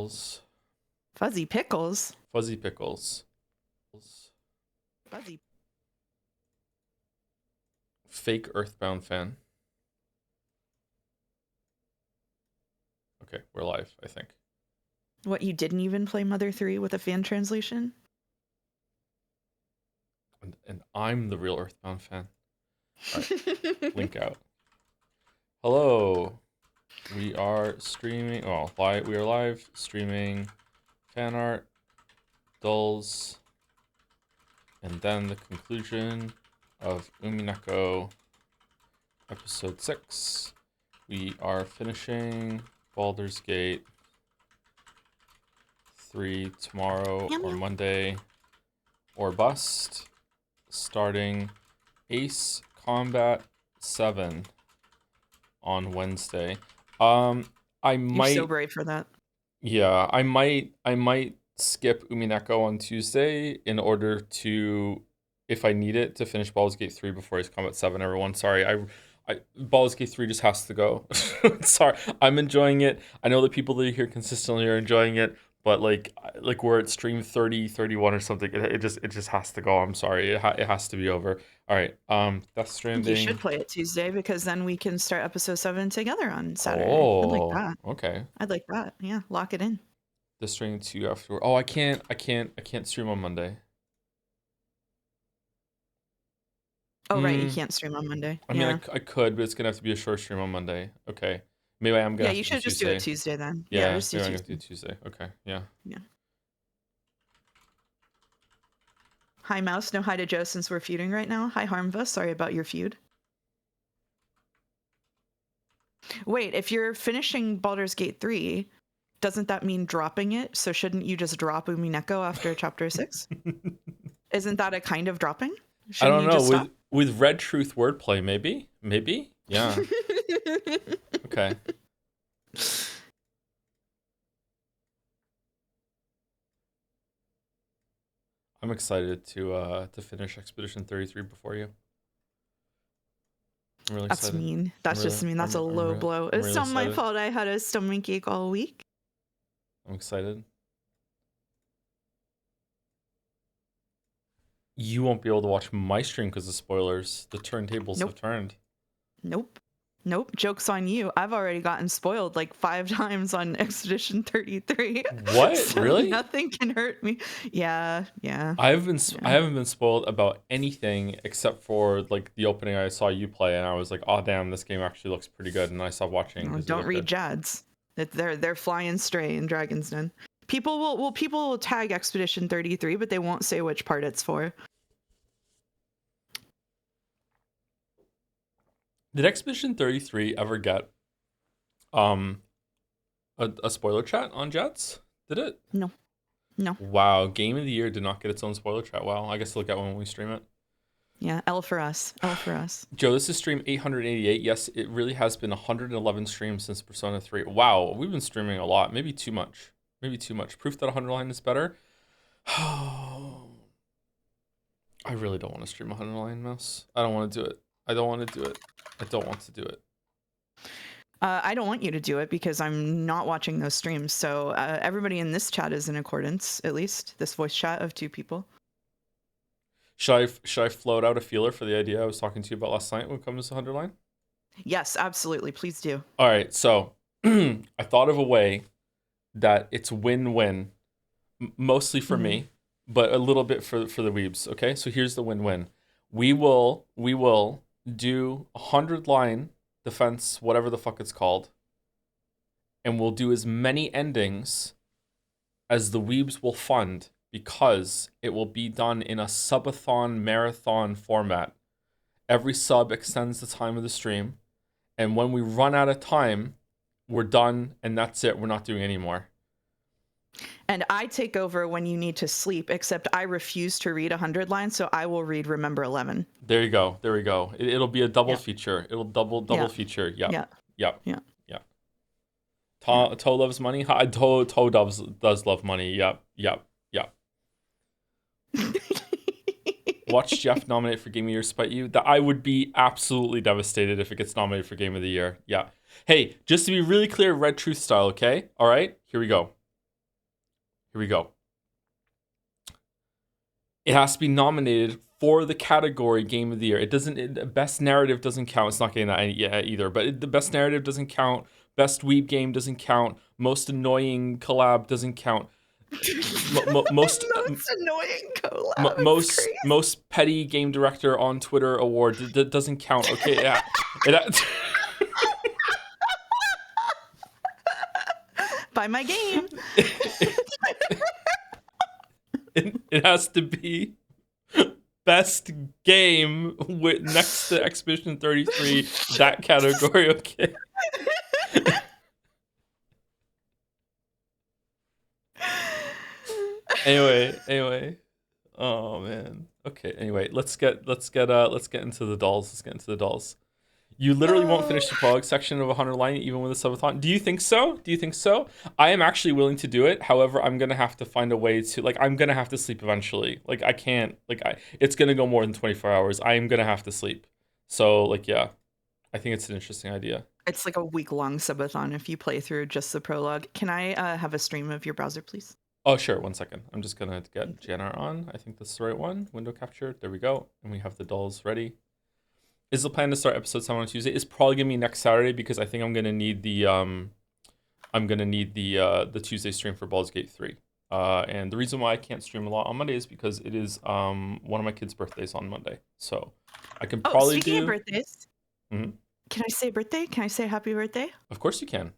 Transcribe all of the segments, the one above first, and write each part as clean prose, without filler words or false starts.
pickles. Fuzzy pickles. Fuzzy pickles. Fuzzy. Fake Earthbound fan. Okay, we're live, I think. What, you didn't even play Mother 3 with a fan translation? And I'm the real Earthbound fan. All right, link out. Hello. We are streaming. Oh, we are live streaming fan art, dulls, and then the conclusion of Umineko episode 6. We are finishing Baldur's Gate 3 tomorrow or Monday, or bust, starting Ace Combat 7 on Wednesday. I might. You're so brave for that. Yeah, I might skip Umineko on Tuesday in order to, if I need it, to finish Baldur's Gate 3 before Ace Combat 7. Everyone, sorry, Baldur's Gate 3 just has to go. Sorry, I'm enjoying it. I know the people that are here consistently are enjoying it, but like we're at stream 30, 31 or something. It just has to go. I'm sorry, it has to be over. All right, Death Stranding. You should play it Tuesday because then we can start episode 7 together on Saturday. Oh, I'd like that. Okay. I'd like that. Yeah, lock it in. Death Stranding 2 after. Oh, I can't stream on Monday. Oh, right, you can't stream on Monday. I mean, I could, but it's gonna have to be a short stream on Monday. Okay, maybe I am gonna. Yeah, you should just do it Tuesday then. Yeah, just do maybe Tuesday. I'm gonna do Tuesday. Okay, yeah. Yeah. Hi, Mouse. No hi to Joe since we're feuding right now. Hi, Harmva. Sorry about your feud. Wait, if you're finishing Baldur's Gate 3, doesn't that mean dropping it? So shouldn't you just drop Umineko after chapter 6? Isn't that a kind of dropping? Shouldn't I don't know. With Red Truth wordplay, maybe? Yeah. Okay. I'm excited to finish Expedition 33 before you. I'm really excited. That's mean. That's just mean. That's a low blow. It's not my fault. I had a stomachache all week. I'm excited. You won't be able to watch my stream because of spoilers. The turntables have turned. Nope. Joke's on you. I've already gotten spoiled like 5 times on Expedition 33. What? So really? Nothing can hurt me. Yeah. I haven't been spoiled about anything except for like the opening I saw you play, and I was like, oh damn, this game actually looks pretty good, and I stopped watching. Don't read Jads. They're flying stray in Dragon's Den. People will tag Expedition 33, but they won't say which part it's for. Did Expedition 33 ever get a spoiler chat on Jets? Did it? No. Wow, Game of the Year did not get its own spoiler chat. Wow, I guess look at when we stream it. Yeah, L for us. Joe, this is stream 888. Yes, it really has been 111 streams since Persona 3. Wow, we've been streaming a lot. Maybe too much. Proof that 100 line is better. I really don't want to stream 100 line, Mouse. I don't want to do it. I don't want to do it. I don't want you to do it because I'm not watching those streams. So everybody in this chat is in accordance, at least this voice chat of 2 people. Should I float out a feeler for the idea I was talking to you about last night when it comes to 100 line? Yes, absolutely. Please do. All right. So I thought of a way that it's win-win, mostly for me, but a little bit for the weebs. Okay. So here's the win-win. We will do 100 line defense, whatever the fuck it's called, and we'll do as many endings as the weebs will fund, because it will be done in a subathon marathon format. Every sub extends the time of the stream, and when we run out of time, we're done, and that's it. We're not doing any more. And I take over when you need to sleep, except I refuse to read 100 lines, so I will read Remember 11. There you go. It'll be a double feature. It'll double feature. Yep. Toe loves money. Toe does love money. Yep. Watch Jeff nominate for Game of the Year spite you. That I would be absolutely devastated if it gets nominated for Game of the Year. Yeah. Hey, just to be really clear, Red Truth style, okay? All right, here we go. Here we go. It has to be nominated for the category Game of the Year. It doesn't. Best narrative doesn't count. It's not getting that yet either. But the best narrative doesn't count. Best weeb game doesn't count. Most annoying collab doesn't count. Most Most annoying collab. It's crazy. most petty game director on Twitter award doesn't count. Okay, yeah. Buy my game. It has to be best game with next to Expedition 33. That category, okay. Anyway. Oh man. Okay. Anyway, let's get into the dolls. Let's get into the dolls. You literally won't finish the prologue section of 100 line even with a subathon. Do you think so? I am actually willing to do it. However, I'm gonna have to find a way to I'm gonna have to sleep eventually. I can't it's gonna go more than 24 hours. I am gonna have to sleep. So yeah, I think it's an interesting idea. It's like a week-long subathon if you play through just the prologue. Can I have a stream of your browser, please? Oh, sure. 1 second. I'm just going to get Jannar on. I think that's the right one. Window capture. There we go. And we have the dolls ready. Is the plan to start episode 7 on Tuesday? It's probably going to be next Saturday because I think I'm going to need the Tuesday stream for Baldur's Gate 3. And the reason why I can't stream a lot on Monday is because it is one of my kids' birthdays on Monday. So I can probably speaking of birthdays, can I say birthday? Can I say happy birthday? Of course you can.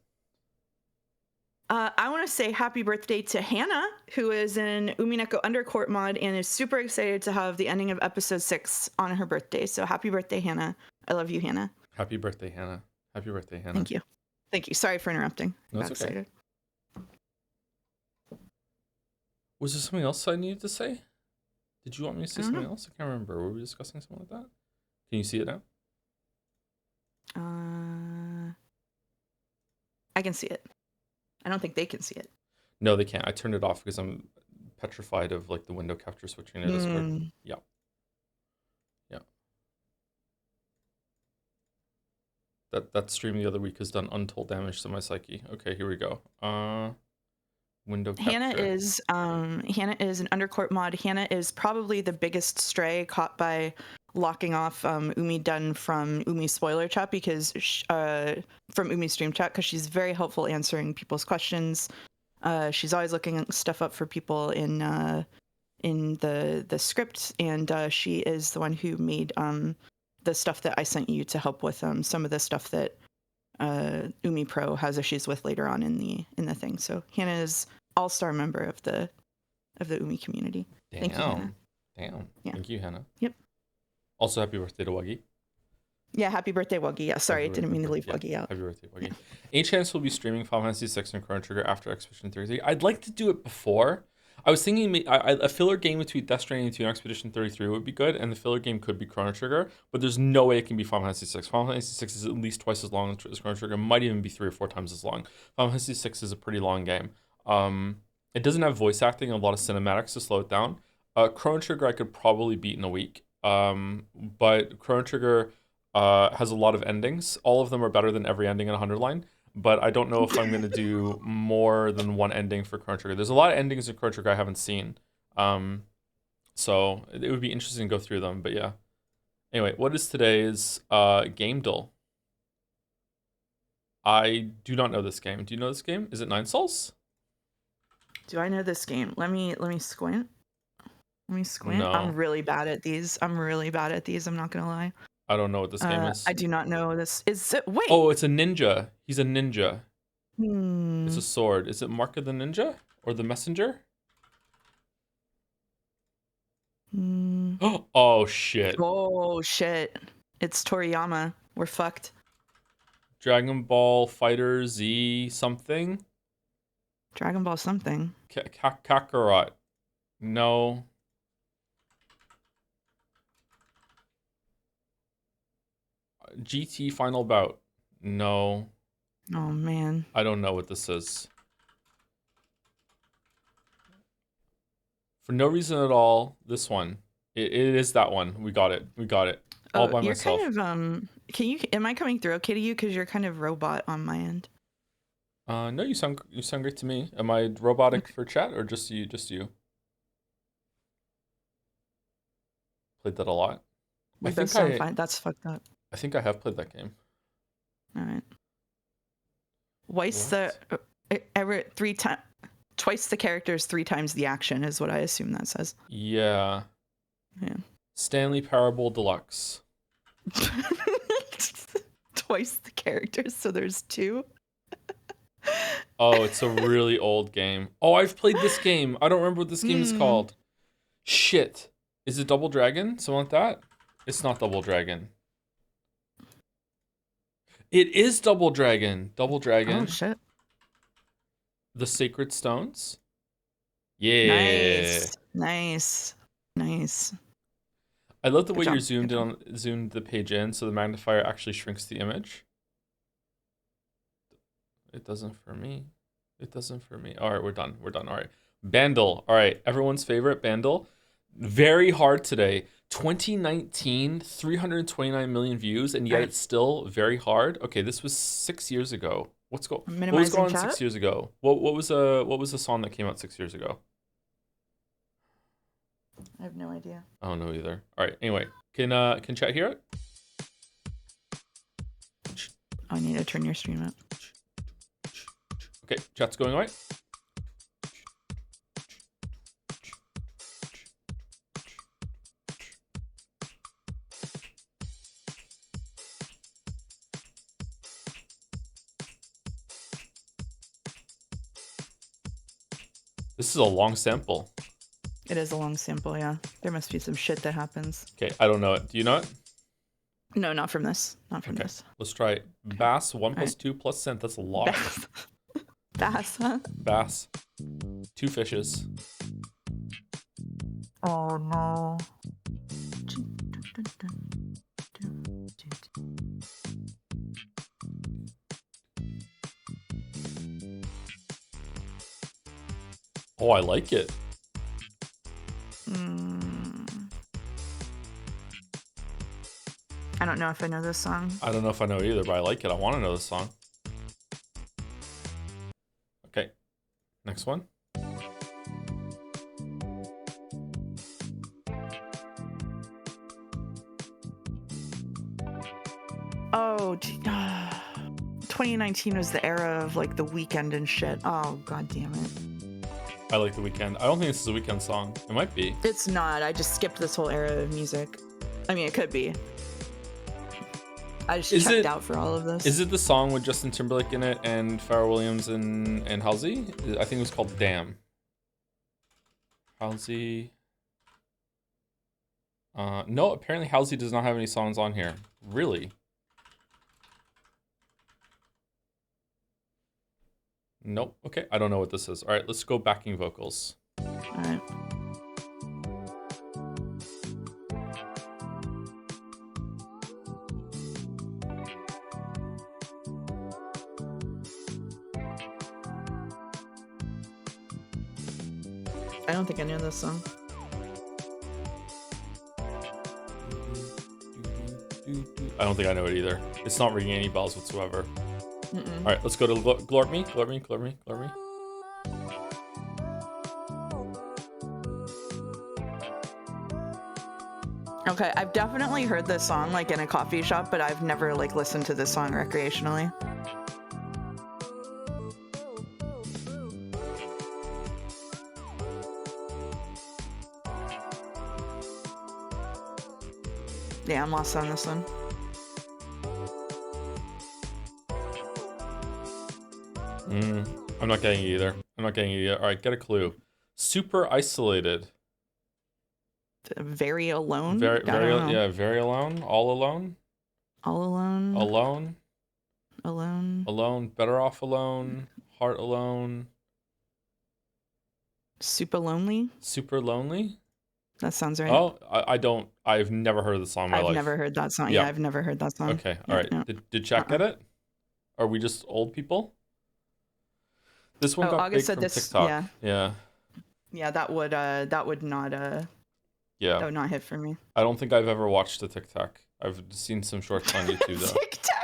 I want to say happy birthday to Hannah, who is in Umineko Undercourt mod and is super excited to have the ending of episode 6 on her birthday. So happy birthday, Hannah. I love you, Hannah. Happy birthday, Hannah. Happy birthday, Hannah. Thank you. Sorry for interrupting. No, it's okay. Excited. Was there something else I needed to say? Did you want me to say something else? I can't remember. Were we discussing something like that? Can you see it now? I can see it. I don't think they can see it. No, they can't. I turned it off because I'm petrified of the window capture switching. It doesn't work. Yeah. That stream the other week has done untold damage to my psyche. Okay, here we go. Window capture. Hannah is an Undercourt mod. Hannah is probably the biggest stray caught by locking off Umi Dunn from Umi spoiler chat because from Umi stream chat because she's very helpful answering people's questions. She's always looking stuff up for people in the script, and she is the one who made the stuff that I sent you to help with some of the stuff that Umi Pro has issues with later on in the thing. So Hannah is all-star member of the Umi community. Damn. Thank you, Hannah. Damn. Yeah. Thank you, Hannah. Yep. Also, happy birthday to Wuggy. Yeah, happy birthday, Wuggy. Yeah, sorry, I didn't mean to leave Wuggy out. Happy birthday, Wuggy. Any chance we'll be streaming Final Fantasy 6 and Chrono Trigger after Expedition 33? I'd like to do it before. I was thinking a filler game between Death Stranding 2 and Expedition 33 would be good, and the filler game could be Chrono Trigger, but there's no way it can be Final Fantasy 6. Final Fantasy 6 is at least twice as long as Chrono Trigger. It might even be 3 or 4 times as long. Final Fantasy 6 is a pretty long game. It doesn't have voice acting and a lot of cinematics to slow it down. Chrono Trigger I could probably beat in a week. But Chrono Trigger has a lot of endings. All of them are better than every ending in 100 line. But I don't know if I'm going to do more than one ending for Chrono Trigger. There's a lot of endings in Chrono Trigger I haven't seen. So it would be interesting to go through them. But yeah. Anyway, what is today's game duel? I do not know this game. Do you know this game? Is it Nine Sols? Do I know this game? Let me squint. Let me squint. No. I'm really bad at these. I'm not gonna lie. I don't know what this game is. I do not know this. Is it? Wait. Oh, it's a ninja. He's a ninja. Hmm. It's a sword. Is it Mark of the Ninja or the Messenger? Hmm. Oh shit. Oh shit. It's Toriyama. We're fucked. Dragon Ball Fighter Z something. Dragon Ball something. Kakarot. No. GT Final Bout. No. Oh man. I don't know what this is. For no reason at all, this one. It is that one. We got it. All by you're myself. Kind of am I coming through okay to you? Because you're kind of robot on my end. No, you sound great to me. Am I robotic for chat or just you? Just you? Played that a lot. I We both think sound I fine. That's fucked up. I think I have played that game. All right. Twice the What? every 3 times. Twice the characters, 3 times the action is what I assume that says. Yeah. Yeah. Stanley Parable Deluxe. Twice the characters, so there's 2. Oh, it's a really old game. Oh, I've played this game. I don't remember what this game is Hmm. called. Shit. Is it Double Dragon? Something like that? It's not Double Dragon. It is Double Dragon. Double Oh Dragon. shit. The Sacred Stones. Yeah. Nice. Nice. Nice. I love the Good way you're job. Good job. zoomed the page in so the magnifier actually shrinks the image. It doesn't for me. It doesn't for me. All right, we're done. We're done. All right. Bandle. All right, everyone's favorite Bandle. Very hard today. 2019, 329 million views, and All yet right. it's still very hard. Okay, this was 6 years ago. What was Minimizing going on chat. 6 years ago? What was a song that came out 6 years ago? I have no idea. I don't know either. All right. Anyway, can chat hear it? I need to turn your stream up. Okay, chat's going away. This is a long sample. It is a long sample, yeah. There must be some shit that happens. Okay, I don't know it. Do you know it? No, not from this. Not from Okay, this. let's try it. Bass 1 plus Right. 2 plus cent. That's a lot. Bass. Bass, huh? Bass. 2 fishes. Oh no. Oh, I like it. I don't know if I know this song. I don't know if I know it either, but I like it. I want to know this song. Okay, next one. Oh, 2019 was the era of like the weekend and shit. Oh, god damn it. I like The Weeknd. I don't think this is a Weeknd song. It might be. It's not. I just skipped this whole era of music. I mean, it could be. I just checked out for all of this. Is it the song with Justin Timberlake in it and Pharrell Williams and Halsey? I think it was called Damn. Halsey. No, apparently Halsey does not have any songs on here. Really? Nope. Okay, I don't know what this is. All right, let's go backing vocals. All right. I don't think I know this song. I don't think I know it either. It's not ringing any bells whatsoever. Mm-mm. All right, let's go to Glorp Me. Okay, I've definitely heard this song like in a coffee shop, but I've never like listened to this song recreationally. Yeah, I'm lost on this one. I'm not getting it either. All right, get a clue. Super isolated. Very alone. Very alone. All alone. All alone. Alone. Alone. Alone. Better off alone. Heart alone. Super lonely. Super lonely. That sounds right. Oh, I don't. I've never heard the song in my life. I've never heard that song. Yeah. Yeah, I've never heard that song. Okay. Yeah, All right. no. Did Jack get it? Are we just old people? This one got August big said from this. TikTok. Yeah. Yeah. Yeah, that would not Yeah. that would not hit for me. I don't think I've ever watched a TikTok. I've seen some shorts on YouTube though. TikTok.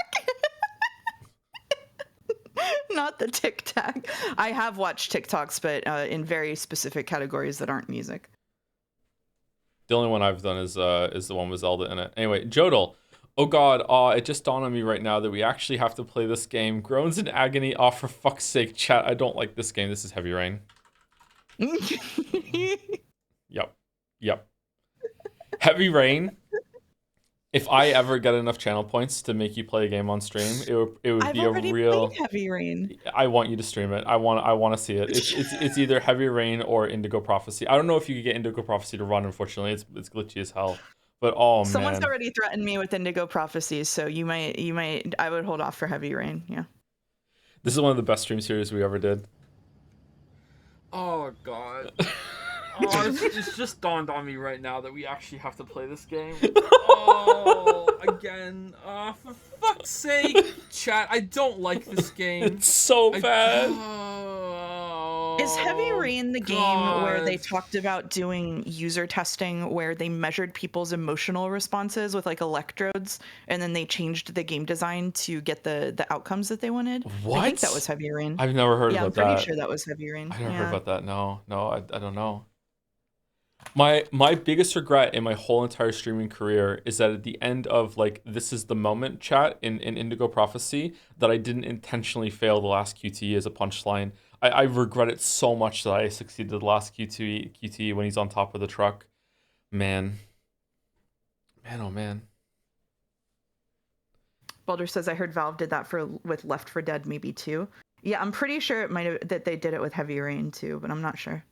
not the Tic Tac. I have watched TikToks, but in very specific categories that aren't music. The only one I've done is the one with Zelda in it. Anyway, Jodel. Oh god, it just dawned on me right now that we actually have to play this game. Groans in agony. Oh, for fuck's sake, chat. I don't like this game. This is Heavy Rain. Yep. Heavy Rain. If I ever get enough channel points to make you play a game on stream, it would I've be a already real. played Heavy Rain. I want you to stream it. I want to see it. It's either Heavy Rain or Indigo Prophecy. I don't know if you could get Indigo Prophecy to run. Unfortunately, it's glitchy as hell. But Someone's man, already threatened me with Indigo Prophecies, so you might. I would hold off for Heavy Rain. Yeah. this is one of the best stream series we ever did. Oh god. Oh, it's just dawned on me right now that we actually have to play this game. Oh, again. Oh, for fuck's sake, chat. I don't like this game. It's so bad. Is Heavy Rain the game where they talked about doing user testing where they measured people's emotional responses with like electrodes and then they changed the game design to get the outcomes that they wanted? What? I think that was Heavy Rain. I've never heard about that. I'm pretty sure that was Heavy Rain. I never heard about that. No, I don't know. My biggest regret in my whole entire streaming career is that at the end of like this is the moment chat in Indigo Prophecy that I didn't intentionally fail the last QTE as a punchline. I regret it so much that I succeeded the last QTE when he's on top of the truck. Man, oh man. Boulder says I heard Valve did that with Left 4 Dead maybe too. Yeah, I'm pretty sure it might have that they did it with Heavy Rain too, but I'm not sure.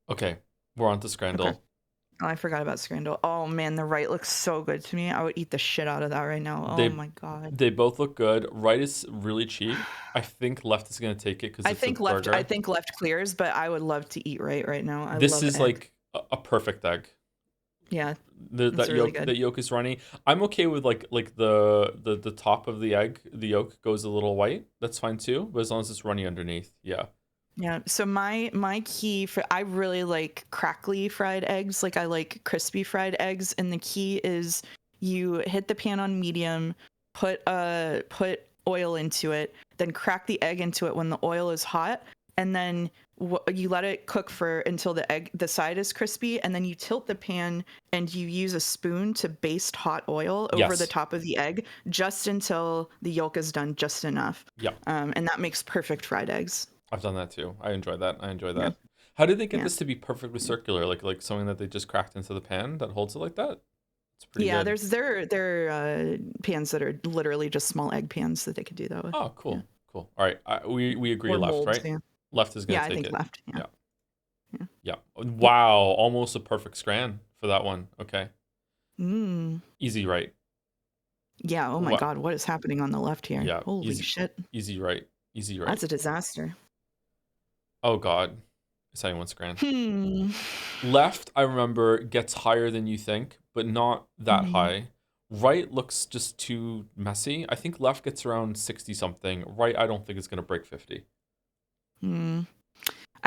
Okay, we're on to Scrandle. Okay. Oh, I forgot about Scrandle. Oh man, the right looks so good to me. I would eat the shit out of that right now. Oh my god. They both look good. Right is really cheap. I think left is gonna take it because I think left clears, but I would love to eat right now. This is egg. Like a perfect egg. Yeah. That yolk is runny. I'm okay with like the top of the egg, the yolk goes a little white. That's fine too, but as long as it's runny underneath, yeah. Yeah. So my key for I really like crackly fried eggs. Like I like crispy fried eggs, and the key is you hit the pan on medium, put oil into it, then crack the egg into it when the oil is hot, and then you let it cook until the side is crispy, and then you tilt the pan and you use a spoon to baste hot oil over the top of the egg just until the yolk is done just enough. Yeah. And that makes perfect fried eggs. I've done that too. I enjoy that. Yeah. How did they get this to be perfectly circular? Like something that they just cracked into the pan that holds it like that? It's pretty good. There are pans that are literally just small egg pans that they could do that with. Oh, cool. Yeah. Cool. All right. We agree or left, molds, right? Yeah. Left is going to take it. Yeah, I think left. Yeah. Wow. Almost a perfect scran for that one. Okay. Easy right. Yeah. Oh my God. What is happening on the left here? Yeah. Holy shit. Easy right. That's a disaster. Oh God. Is anyone scran? Left, I remember, gets higher than you think, but not that high. Right looks just too messy. I think left gets around 60 something. Right, I don't think it's going to break 50. I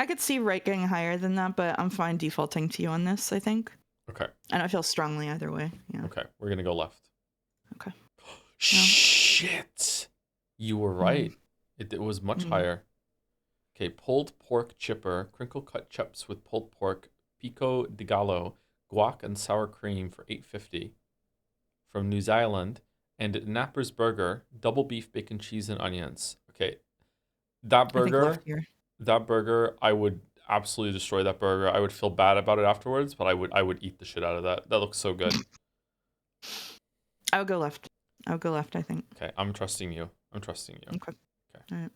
could see right getting higher than that, but I'm fine defaulting to you on this, I think. Okay. And I feel strongly either way. Yeah. Okay, we're going to go left. Okay. Shit. You were right. It was much higher. Okay, pulled pork chipper, crinkle cut chips with pulled pork, pico de gallo, guac and sour cream for $8.50 from New Zealand, and Napper's Burger, double beef, bacon, cheese, and onions. Okay, that burger, I would absolutely destroy that burger. I would feel bad about it afterwards, but I would eat the shit out of that. That looks so good. I would go left. I think. Okay, I'm trusting you. Okay. All right.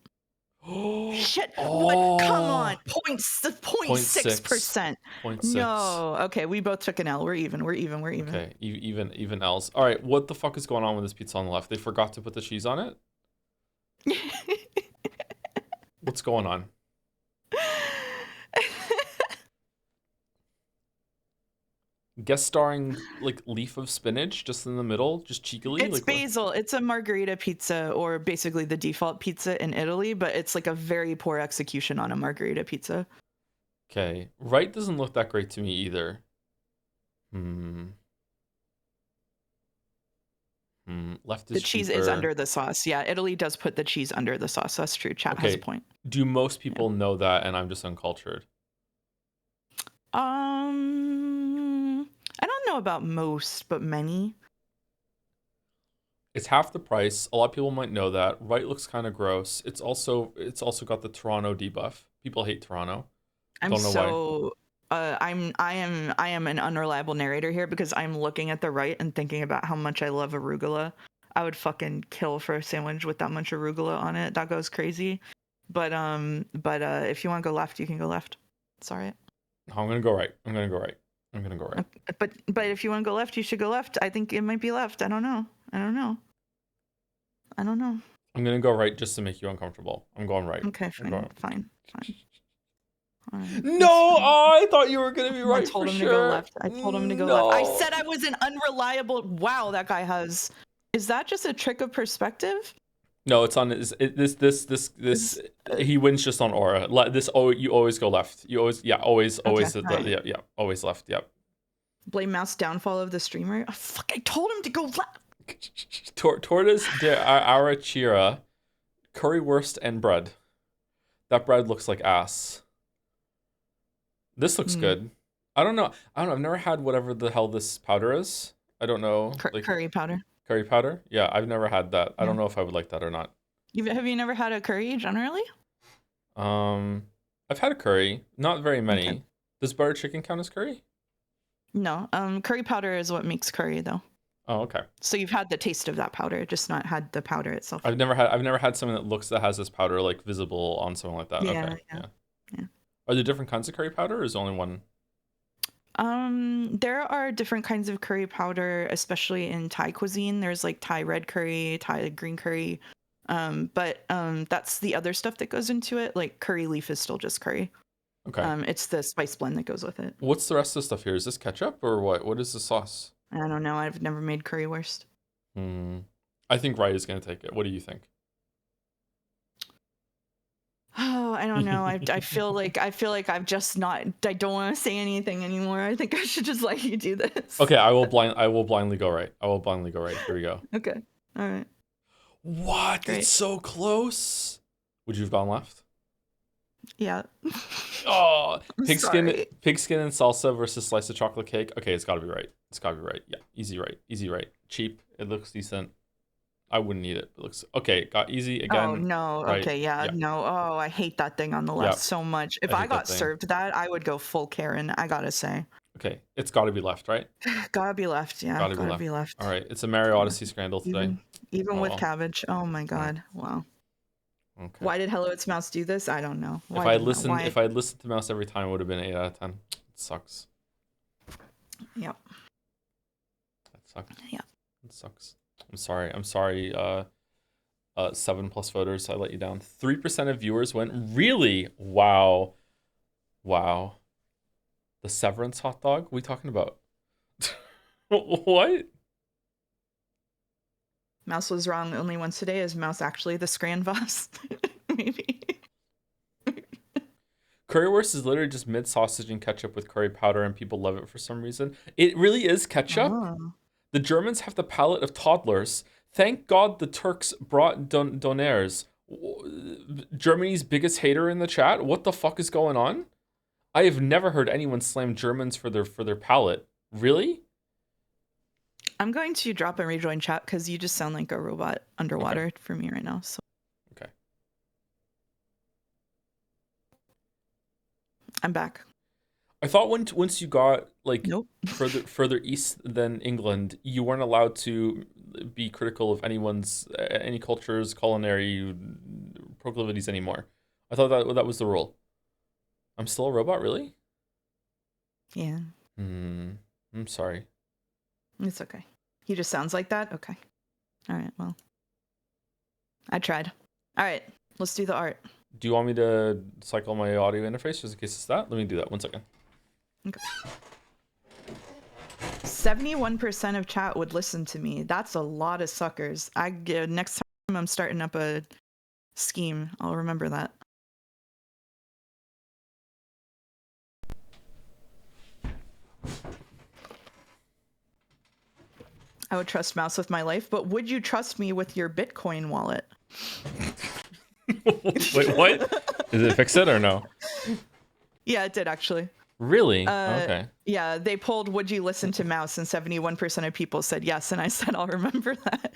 Oh shit! What? Come on! 0.6%. 0.6. No. Okay, we both took an L. We're even. Okay, even L's. All right, what the fuck is going on with this pizza on the left? They forgot to put the cheese on it? What's going on? Guest starring like leaf of spinach just in the middle, just cheekily. It's like basil. What? It's a margherita pizza, or basically the default pizza in Italy, but it's like a very poor execution on a margherita pizza. Okay, right doesn't look that great to me either. Left The is cheese is cheaper. under the sauce. Yeah, Italy does put the cheese under the sauce. That's true. Chat has a Okay. point. Do most Yeah. people know that and I'm just uncultured? I don't know about most, but many. It's half the price. A lot of people might know that. Right looks kind of gross. It's also got the Toronto debuff. People hate Toronto. I'm Don't know why. so I am an unreliable narrator here because I'm looking at the right and thinking about how much I love arugula. I would fucking kill for a sandwich with that much arugula on it. That goes crazy. But if you want to go left, you can go left. It's all right. I'm gonna go right. I'm gonna go right. I'm gonna go right. But if you want to go left, you should go left. I think it might be left. I don't know. I don't know. I don't know. I'm gonna go right just to make you uncomfortable. I'm going right. Okay, I'm fine, going. fine, fine. All right, that's No, fine. I thought you were gonna be I right told for him to go sure. left. I told him to go left. I No. said I was an unreliable. Wow, that guy has. Is that just a trick of perspective? No, it's on this. Is He wins just on aura. This. Oh, you always go left. You always, yeah, always, okay. always. All right. Yeah, always left. Yep. Blame mouse downfall of the streamer. Oh, fuck! I told him to go left. Tortas de arrachera, currywurst and bread. That bread looks like ass. This looks good. I don't know. I've never had whatever the hell this powder is. I don't know. Like Curry powder. curry powder? Yeah, I've never had that. I Yeah. don't know if I would like that or not. Have you never had a curry generally? I've had a curry, not very many. Okay. Does butter chicken count as curry? No. Curry powder is what makes curry though. Oh, okay. So you've had the taste of that powder, just not had the powder itself. I've never had something that has this powder like visible on something like that. Yeah, Okay. yeah. Yeah. Are there different kinds of curry powder or is there only one? There are different kinds of curry powder, especially in Thai cuisine. There's like Thai red curry, Thai green curry. But that's the other stuff that goes into it. Like curry leaf is still just curry. Okay. It's the spice blend that goes with it. What's the rest of the stuff here? Is this ketchup or what? What is the sauce? I don't know. I've never made currywurst. I think Right is gonna take it. What do you think? Oh, I don't know. I feel like I've just not. I don't want to say anything anymore. I think I should just let you do this. Okay, I will blindly go right. I will blindly go right. Here we go. Okay. All right. What? Great. It's so close. Would you have gone left? Yeah. Oh, I'm pigskin sorry. and salsa versus slice of chocolate cake. Okay, it's got to be right. It's got to be right. Yeah, easy right. Easy right. Cheap. It looks decent. I wouldn't eat it. It looks okay. Got easy again. Oh no. Right. Okay. Yeah. No. Oh, I hate that thing on the left Yeah. so much. If I I hate that got thing. served that, I would go full Karen. I gotta say. Okay, it's got to be left, right? Gotta be left. Yeah. Gotta Gotta be be left. All right, it's a Mario Odyssey scramble today. Even Oh with well. cabbage. Oh my God. Wow. Okay. Why did Hello It's Mouse do this? I don't know. If I had listened to Mouse every time, it would have been 8 out of 10. It sucks. Yep. That sucks. Yeah. It sucks. I'm sorry. 7+ voters. I let you down. 3% of viewers went. Really? Wow. The Severance hot dog? What are we talking about? What? Mouse was wrong only once today. Is Mouse actually the Scranvas? Maybe. Currywurst is literally just mint sausage and ketchup with curry powder, and people love it for some reason. It really is ketchup. Oh. The Germans have the palate of toddlers. Thank God the Turks brought donairs. Germany's biggest hater in the chat. What the fuck is going on? I have never heard anyone slam Germans for their palate. Really? I'm going to drop and rejoin chat because you just sound like a robot underwater for me right now. So. Okay. I'm back. I thought once you got like Nope. further east than England, you weren't allowed to be critical of any culture's culinary proclivities anymore. I thought that was the rule. I'm still a robot, really? Yeah. I'm sorry. It's okay. He just sounds like that? Okay. All right, well. I tried. All right, let's do the art. Do you want me to cycle my audio interface just in case it's that? Let me do that. 1 second. Okay. 71% of chat would listen to me. That's a lot of suckers. Next time I'm starting up a scheme, I'll remember that. I would trust Mouse with my life, but would you trust me with your Bitcoin wallet? Wait, what? Did it fix it or no? Yeah, it did actually. Really? Okay. Yeah, they polled would you listen to Mouse, and 71% of people said yes, and I said I'll remember that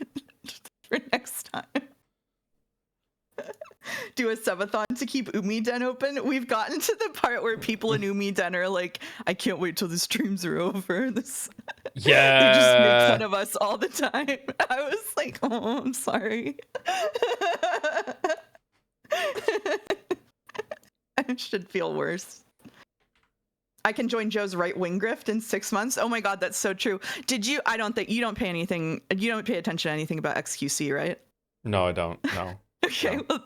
for next time. Do a subathon to keep Umiden open. We've gotten to the part where people in Umiden are like, I can't wait till the streams are over. This Yeah. They just make fun of us all the time. I was like, oh, I'm sorry. I should feel worse. I can join Joe's right wing grift in 6 months. Oh my God, that's so true. Did you? I don't think you don't pay anything. You don't pay attention to anything about XQC, right? No, I don't. No. Okay. No. Well,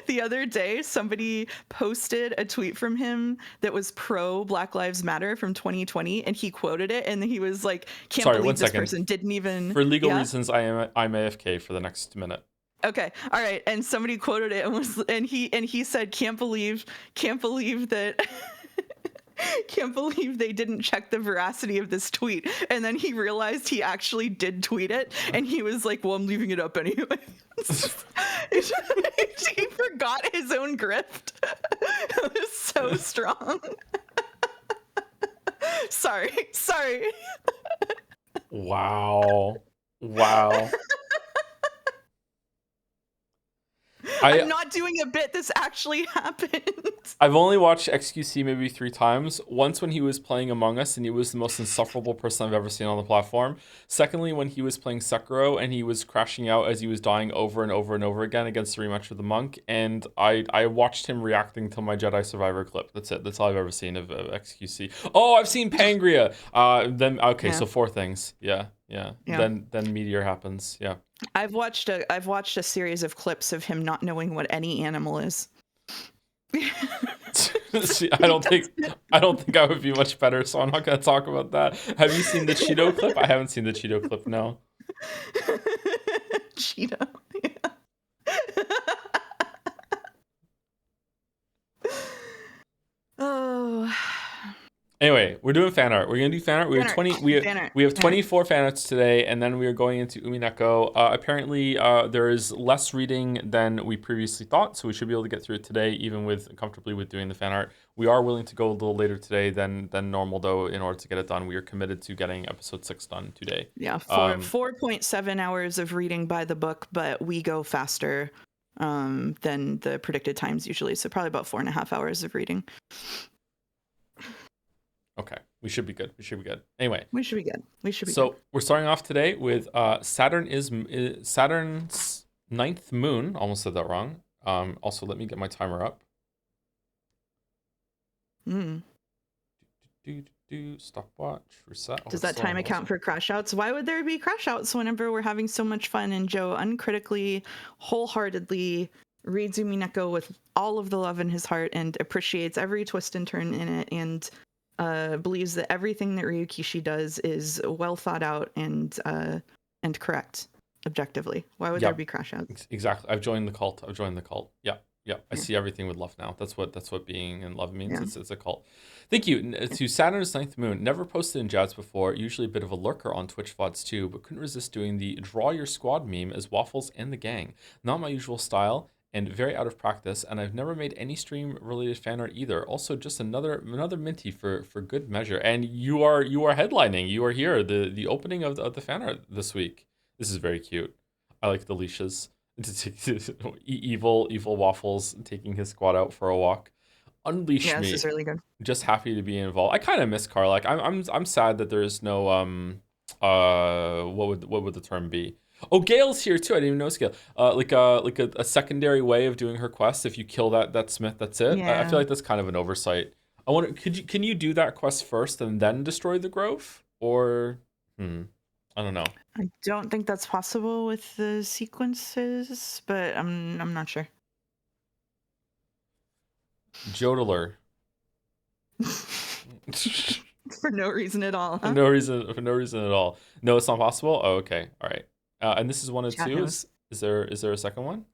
the other day, somebody posted a tweet from him that was pro Black Lives Matter from 2020, and he quoted it, and he was like, "Can't Sorry, believe one this second. person didn't even." For legal reasons, I'm AFK for the next minute. Okay, all right. And somebody quoted it and he said, "Can't believe that." Can't believe they didn't check the veracity of this tweet. And then he realized he actually did tweet it, and he was like, well, I'm leaving it up anyway. He forgot his own grift. It was so strong. Sorry. Wow. I'm not doing a bit. This actually happened. I've only watched XQC maybe 3 times. Once when he was playing Among Us and he was the most insufferable person I've ever seen on the platform. Secondly, when he was playing Sekiro and he was crashing out as he was dying over and over and over again against the rematch with the monk. And I watched him reacting to my Jedi Survivor clip. That's it. That's all I've ever seen of XQC. Oh, I've seen Pangria. So 4 things. Yeah. Then Meteor happens. Yeah. I've watched a series of clips of him not knowing what any animal is. See, I don't think I would be much better, so I'm not gonna talk about that. Have you seen the Cheeto clip? I haven't seen the Cheeto clip, no. Cheeto, yeah. Oh. Anyway, we're doing fan art. We're gonna do fan art. We have 24 fan arts today, and then we are going into Umineko. Apparently, there is less reading than we previously thought, so we should be able to get through it today, even comfortably with doing the fan art. We are willing to go a little later today than normal, though, in order to get it done. We are committed to getting episode 6 done today. Yeah, 4.7 hours of reading by the book, but we go faster than the predicted times usually, so probably about 4.5 hours of reading. Okay, we should be good. Anyway, we should be good. So we're starting off today with Saturn's 9th moon. Almost said that wrong. Also, let me get my timer up. Stopwatch, reset. Does that time account for crash outs? Why would there be crash outs whenever we're having so much fun and Joe uncritically, wholeheartedly reads Umineko with all of the love in his heart and appreciates every twist and turn in it and believes that everything that Ryukishi does is well thought out and correct objectively. Why would there be crash outs? Exactly. I've joined the cult. Yeah. I see everything with love now. That's what being in love means. Yeah. It's a cult. Thank you to Saturn's 9th moon. Never posted in Jazz before. Usually a bit of a lurker on Twitch VODs too, but couldn't resist doing the draw your squad meme as Waffles and the gang. Not my usual style and very out of practice, and I've never made any stream related fan art either. Also, just another minty for good measure. And you are headlining. You are here, the opening of the fan art this week. This is very cute. I like the leashes. Evil Waffles taking his squad out for a walk. Unleash me. This is really good. Just happy to be involved. I kind of miss Karlak. I'm sad that there is no what would the term be? Oh, Gail's here too. I didn't even notice Gail. Like a secondary way of doing her quest. If you kill that Smith, that's it. Yeah. I feel like that's kind of an oversight. I wonder, can you do that quest first and then destroy the grove? Or I don't know. I don't think that's possible with the sequences, but I'm not sure. Jodler. For no reason at all. Huh? For no reason at all. No, it's not possible. Oh, okay. All right. And this is 1 and 2. Is there a second one?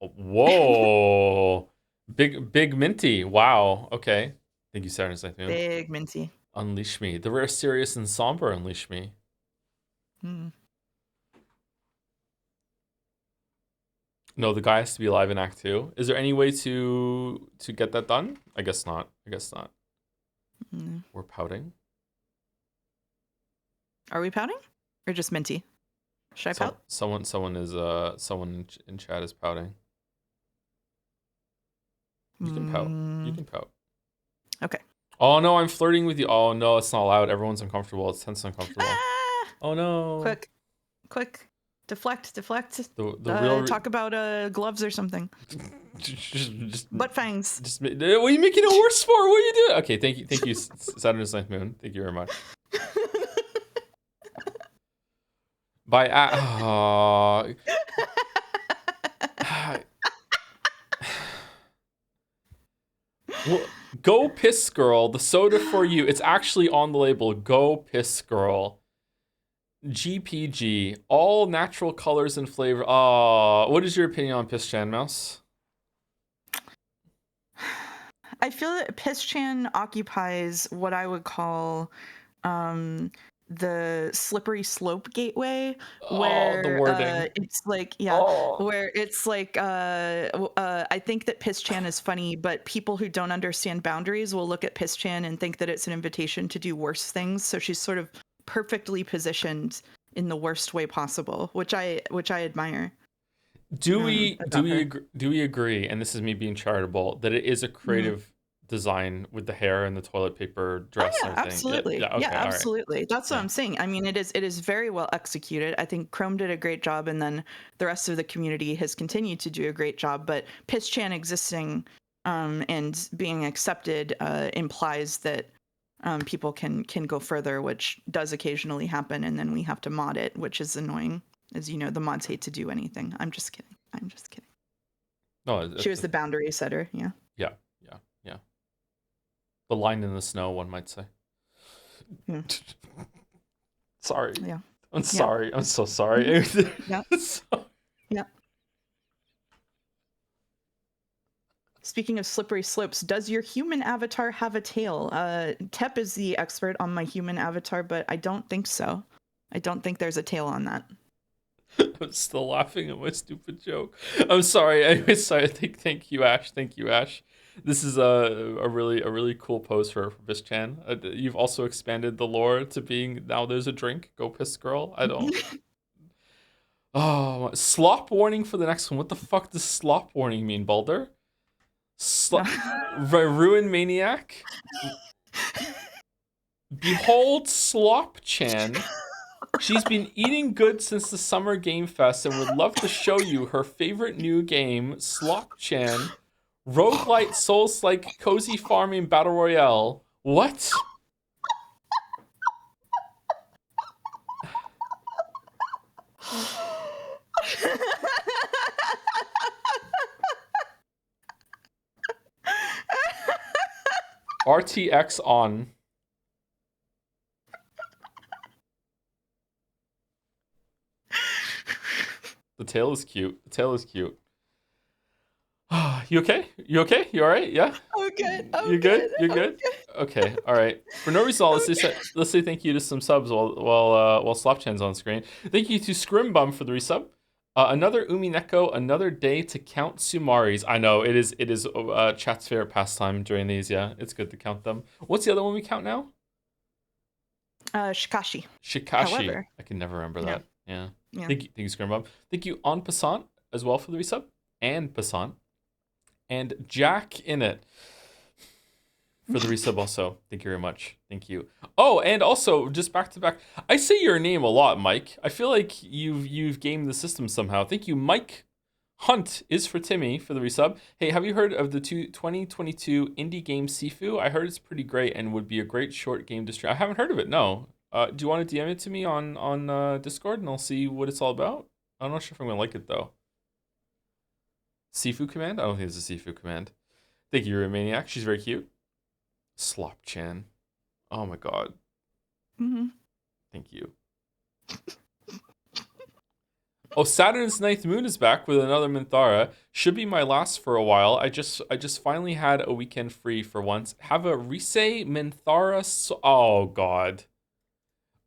Whoa. Big minty. Wow. Okay. Thank you, Saturn's 9th moon. Big minty. Unleash me. The rare, serious, and somber unleash me. Hmm. No, the guy has to be alive in Act 2. Is there any way to get that done? I guess not. I guess not. Mm. We're pouting. Are we pouting? Or just minty? Should I pout? Someone in chat is pouting. You can pout. You can pout. Okay. Oh no, I'm flirting with you. Oh no, it's not allowed. Everyone's uncomfortable. It's tense and uncomfortable. Ah! Oh no. Quick. Deflect. The real Talk about gloves or something. just Butt fangs. what are you making it worse for? What are you doing? Okay, thank you, Saturn's ninth moon. Thank you very much. By well, go piss girl. The soda for you. It's actually on the label. Go piss girl. GPG. All natural colors and flavor. What is your opinion on Piss Chan Mouse? I feel that Piss-chan occupies what I would call the slippery slope gateway, Oh, the where wording. it's like, Oh. where it's like, I think that Piss-chan is funny, but people who don't understand boundaries will look at Piss-chan and think that it's an invitation to do worse things. So she's sort of perfectly positioned in the worst way possible, which I admire. Do we About her. do we agree? And this is me being charitable that it is a Mhm. creative design with the hair and the toilet paper Oh dress yeah, and everything. Yeah, absolutely. yeah. Yeah, Okay, all right. absolutely. That's what Yeah. I'm saying. I mean, it is very well executed. I think Chrome did a great job, and then the rest of the community has continued to do a great job. But Piss-chan existing and being accepted implies that people can go further, which does occasionally happen, and then we have to mod it, which is annoying. As you know, the mods hate to do anything. I'm just kidding. I'm just kidding. No, She was the boundary setter. Yeah. yeah, yeah, yeah. The line in the snow, one might say. Yeah. Sorry. Yeah. I'm Yeah. sorry. I'm so sorry. Yeah. Yeah. Speaking of slippery slopes, does your human avatar have a tail? Tep is the expert on my human avatar, but I don't think so. I don't think there's a tail on that. I'm still laughing at my stupid joke. I'm sorry. Anyway, sorry. Thank you, Ash. Thank you, Ash. This is a really cool pose for Piss Chan. You've also expanded the lore to being now there's a drink. Go piss girl. I don't. Oh, slop warning for the next one. What the fuck does slop warning mean, Balder? Ruin maniac. Behold Slop Chan. She's been eating good since the Summer Game Fest and would love to show you her favorite new game, Slop Chan. Roguelite Souls like cozy farming battle royale. What? RTX on. The tail is cute. The tail is cute. You okay? You okay? You all right? Yeah. I'm good. You good? You I'm good? good. Okay. All right. For no reason, let's say thank you to some subs while Slopchan's on screen. Thank you to Scrimbum for the resub. Another Umineko, another day to count Sumaris. I know it is chat's favorite pastime during these. Yeah, it's good to count them. What's the other one we count now? Shikashi. Shikashi. However, I can never remember yeah. that. Yeah. Yeah. Thank you, Scrimbum. Thank you on Passant as well for the resub and Passant and Jack in it for the resub also. Thank you very much. Thank you. Oh, and also just back to back. I say your name a lot, Mike. I feel like you've gamed the system somehow. Thank you, Mike. Hunt is for Timmy for the resub. Hey, have you heard of the 2022 indie game Sifu? I heard it's pretty great and would be a great short game to stream. I haven't heard of it. No. Do you want to DM it to me on Discord and I'll see what it's all about? I'm not sure if I'm gonna like it though. Sifu command? I don't think it's a Sifu command. Thank you, Maniac. She's very cute. Slop Chan. Oh my god. Mm-hmm. Thank you. Oh, Saturn's ninth moon is back with another Minthara. Should be my last for a while. I just finally had a weekend free for once. Have a Rise Minthara. Oh God,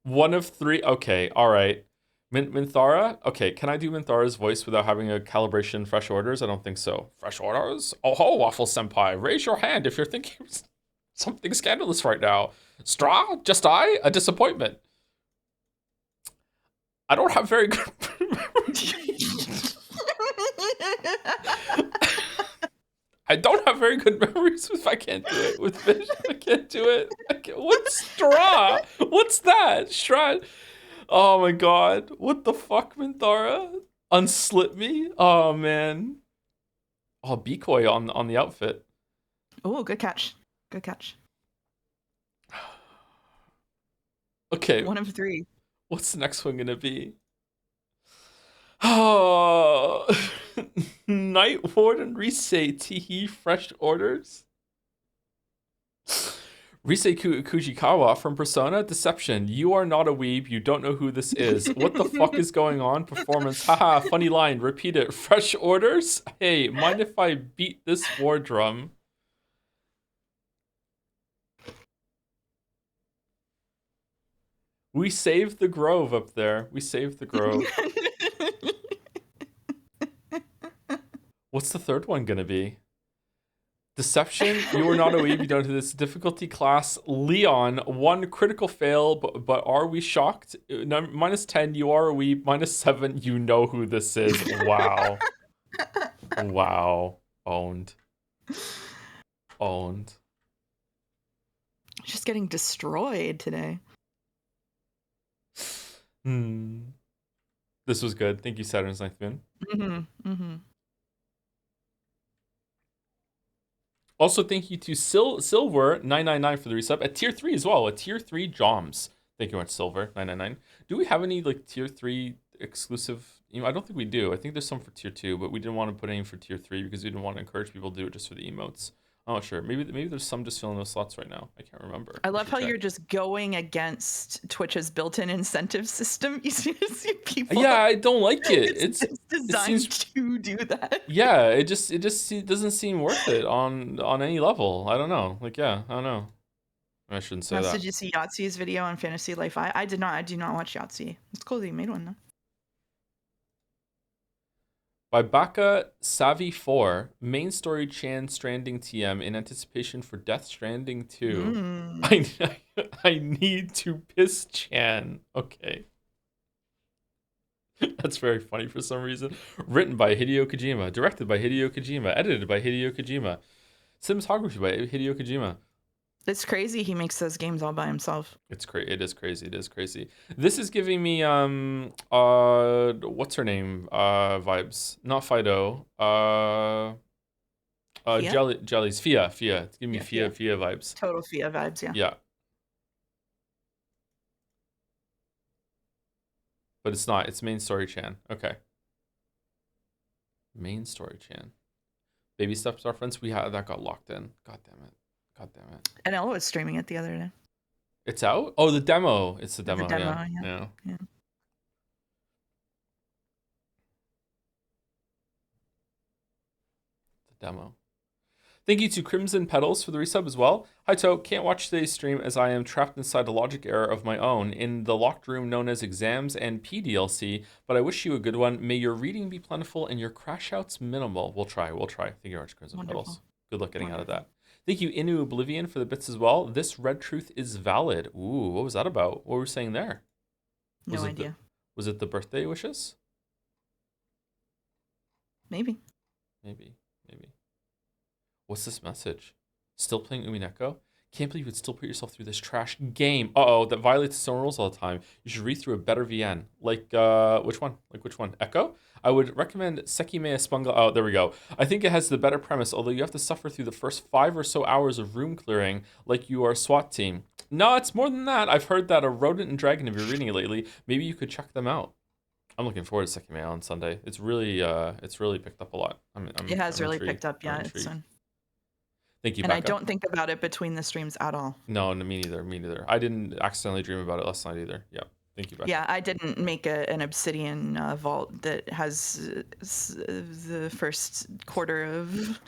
one of three. Okay, all right. Minthara. Okay, can I do Minthara's voice without having a calibration fresh orders? I don't think so. Fresh orders. Oh ho, Waffle Senpai. Raise your hand if you're thinking something scandalous right now. Straw? Just I? A disappointment. I don't have very good. I don't have very good memories if I can't do it with fish. I can't do it. What's straw? What's that? Straw. Oh my god. What the fuck, Minthara? Unslip me? Oh man. Oh, Decoy on the outfit. Oh, good catch. Good catch. Okay. One of three. What's the next one gonna be? Oh, Night Warden Rise Teehee fresh orders. Rise Kujikawa from Persona Deception. You are not a weeb. You don't know who this is. What the fuck is going on? Performance. Haha, funny line. Repeat it. Fresh orders? Hey, mind if I beat this war drum? We saved the grove up there. We saved the grove. What's the third one gonna be? Deception, you are not a weeb, you don't do this. Difficulty class, Leon, one critical fail, but are we shocked? Minus 10, you are a weeb. Minus 7, you know who this is. Wow. Wow. Owned. Owned. Just getting destroyed today. This was good. Thank you, Saturn's Ninth Moon. Also, thank you to Silver999 for the resub. At tier 3 as well. A tier 3 Joms. Thank you much, Silver999. Do we have any like tier 3 exclusive? I don't think we do. I think there's some for tier 2, but we didn't want to put any for tier 3 because we didn't want to encourage people to do it just for the emotes. I'm not sure. Maybe there's some just filling those slots right now. I can't remember. I love how you're just going against Twitch's built-in incentive system. You see people. Yeah, I don't like it. It's designed to do that. Yeah, it doesn't seem worth it on any level. I don't know. Like, yeah, I don't know. I shouldn't say that. Did you see Yahtzee's video on Fantasy Life? I did not. I do not watch Yahtzee. It's cool that you made one though. By Baka Savi 4, main story Chan Stranding TM in anticipation for Death Stranding 2. I need to piss Chan. Okay. That's very funny for some reason. Written by Hideo Kojima, directed by Hideo Kojima, edited by Hideo Kojima, cinematography by Hideo Kojima. It's crazy he makes those games all by himself. It is crazy. It is crazy. This is giving me what's her name? Vibes. Not Fido. Jellies. Fia. It's giving me Fia vibes. Total Fia vibes, yeah. Yeah. But it's not. It's main story Chan. Okay. Main story Chan. Baby steps reference. That got locked in. God damn it. And Ella was streaming it the other day. It's out? Oh, the demo. It's the demo. Yeah. The demo. Thank you to Crimson Petals for the resub as well. Hi, To. Can't watch today's stream as I am trapped inside a logic error of my own in the locked room known as exams and PDLC, but I wish you a good one. May your reading be plentiful and your crash outs minimal. We'll try. Thank you very much, Crimson Petals. Good luck getting out of that. Thank you, Inu Oblivion, for the bits as well. This red truth is valid. Ooh, what was that about? What were we saying there? No idea. Was it the birthday wishes? Maybe. What's this message? Still playing Umineko? Can't believe you'd still put yourself through this trash game. Uh-oh, that violates its own rules all the time. You should read through a better VN. Like, which one? Echo? I would recommend Sekime Spunga. Oh, there we go. I think it has the better premise, although you have to suffer through the first 5 or so hours of room clearing like you are a SWAT team. No, it's more than that. I've heard that a Rodent and Dragon, if you're reading it lately, maybe you could check them out. I'm looking forward to Sekime on Sunday. It's really picked up a lot. It has really picked up, yeah. Thank you, and Becca. I don't think about it between the streams at all. No, me neither. I didn't accidentally dream about it last night either. Yeah. Thank you, Becca. Yeah, I didn't make an obsidian vault that has the first quarter of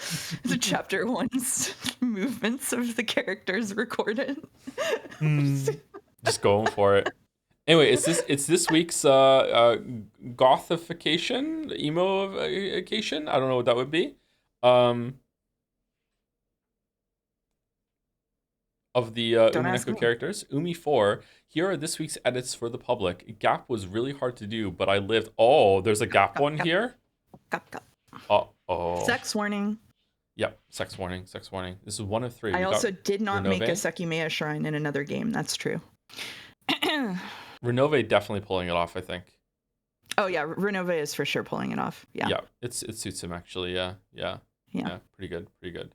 the chapter one's movements of the characters recorded. Just going for it. Anyway, it's this week's gothification, emo-ification. I don't know what that would be. Um, of the Don't ask Umineko me. characters. Umi 4. Here are this week's edits for the public. Gap was really hard to do, but I lived. Oh, there's a gap Gop, one gop, here. gop, gop. Oh. Sex warning. Yep. Sex warning. Sex warning. This is one of three. I We got also did not make a Renove. Sekimea shrine in another game. That's true. Renove definitely pulling it off, I think. Oh yeah, Renove is for sure pulling it off. Yeah. Yeah. It suits him actually. Yeah. Yeah. Yeah. Pretty good. Pretty good.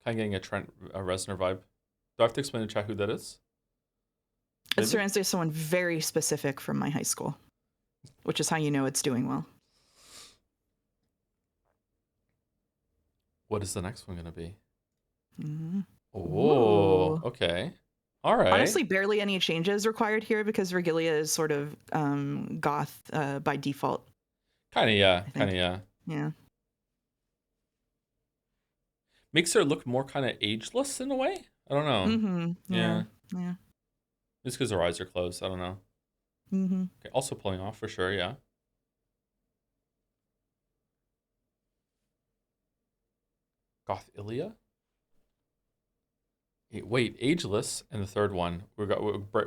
Kind of getting a Reznor vibe. Do I have to explain to chat who that is? It's translated someone very specific from my high school, which is how you know it's doing well. What is the next one going to be? Mm-hmm. Oh, Ooh. okay. All right. Honestly, barely any changes required here because Regalia is sort of goth by default. Kind of, yeah. Kind of, yeah. Yeah. Makes her look more kind of ageless in a way. I don't know. Mm-hmm. Yeah. Yeah. Just because her eyes are closed. I don't know. Mm-hmm. Okay, also pulling off for sure, yeah. Goth Ilia? Wait, ageless, and the third one. We're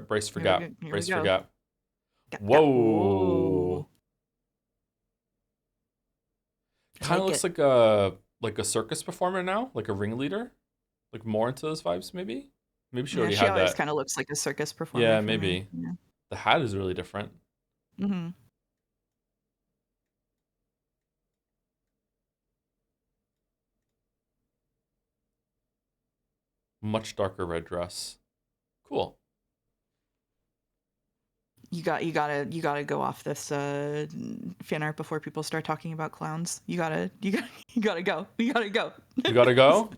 brace for gap. Brace for gap. Whoa. Kind of looks like a circus performer now, like a ringleader. Like more into those vibes, maybe? Maybe she already had that. She always kind of looks like a circus performer. Yeah, maybe. Yeah. The hat is really different. Mm-hmm. Much darker red dress. Cool. You gotta go off this fan art before people start talking about clowns. You gotta go. You gotta go. You gotta go? You gotta go.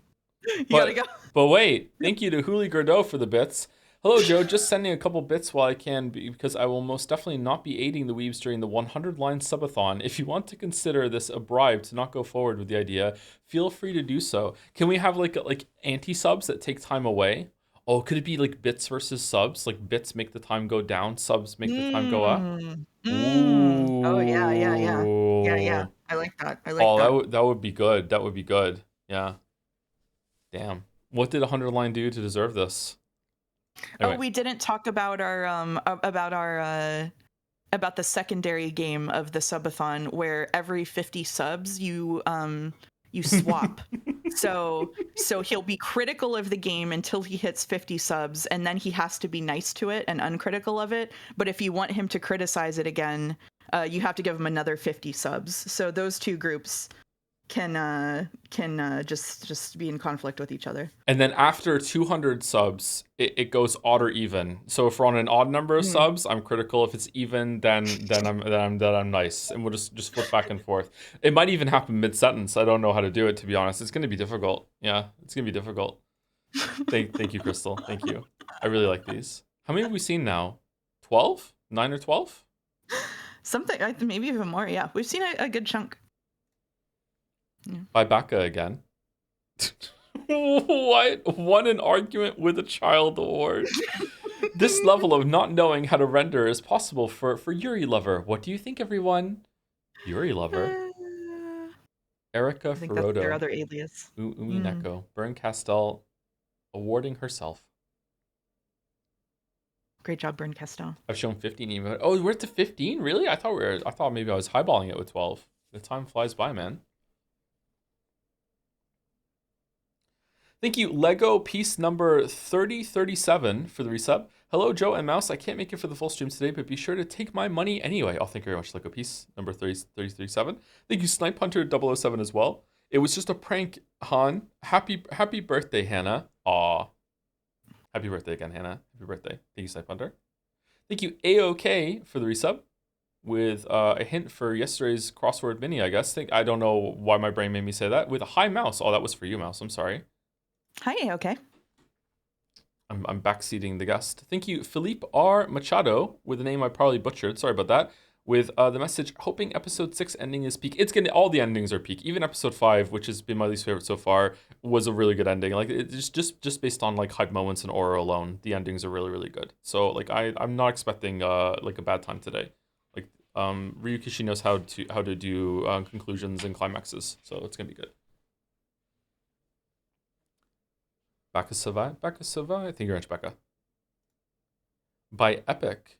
But wait, thank you to Huli Gordeau for the bits. Hello, Joe. Just sending a couple bits while I can because I will most definitely not be aiding the weebs during the 100-line subathon. If you want to consider this a bribe to not go forward with the idea, feel free to do so. Can we have like anti-subs that take time away? Oh, could it be like bits versus subs? Like bits make the time go down, subs make the time go up? Ooh. Oh yeah. I like that. That would be good. That would be good. Yeah. Damn. What did 100-line do to deserve this? Anyway. Oh, we didn't talk about our about the secondary game of the subathon where every 50 subs you swap. so he'll be critical of the game until he hits 50 subs, and then he has to be nice to it and uncritical of it. But if you want him to criticize it again, you have to give him another 50 subs. So those two groups can just be in conflict with each other. And then after 200 subs, it goes odd or even. So if we're on an odd number of subs, I'm critical. If it's even, then I'm nice, and we'll just flip back and forth. It might even happen mid-sentence. I don't know how to do it, to be honest. It's going to be difficult. Yeah, it's going to be difficult. Thank you, Crystal. Thank you. I really like these. How many have we seen now? 12? 9 or 12? Something, maybe even more. Yeah, we've seen a good chunk. Yeah. By Baka again. What? Won an argument with a child award. This level of not knowing how to render is possible for Yuri Lover. What do you think, everyone? Yuri Lover. Erica I think Ferrodo. That's their other alias. Umineko. Bern Castell awarding herself. Great job, Bern Castell. I've shown 15 even. Oh, we're at to 15? Really? I thought maybe I was highballing it with 12. The time flies by, man. Thank you, Lego piece number 3037 for the resub. Hello, Joe and Mouse. I can't make it for the full stream today, but be sure to take my money anyway. Oh, thank you very much, Lego piece number 3037. Thank you, Snipe Hunter 007 as well. It was just a prank, Han. Happy birthday, Hannah. Aw. Happy birthday again, Hannah. Happy birthday. Thank you, Snipe Hunter. Thank you, AOK, for the resub. With a hint for yesterday's crossword mini, I guess. I don't know why my brain made me say that. With a hi, Mouse. Oh, that was for you, Mouse. I'm sorry. Hi, okay. I'm backseating the guest. Thank you, Philippe R. Machado, with a name I probably butchered. Sorry about that. With the message, hoping episode 6 ending is peak. It's gonna, all the endings are peak. Even episode 5, which has been my least favorite so far, was a really good ending. Like it's just based on like hype moments and aura alone, the endings are really really good. So like I'm not expecting like a bad time today. Like Ryukishi knows how to do conclusions and climaxes, so it's gonna be good. Becca Savai, Becca Savai. Thank you very much, Becca. By Epic.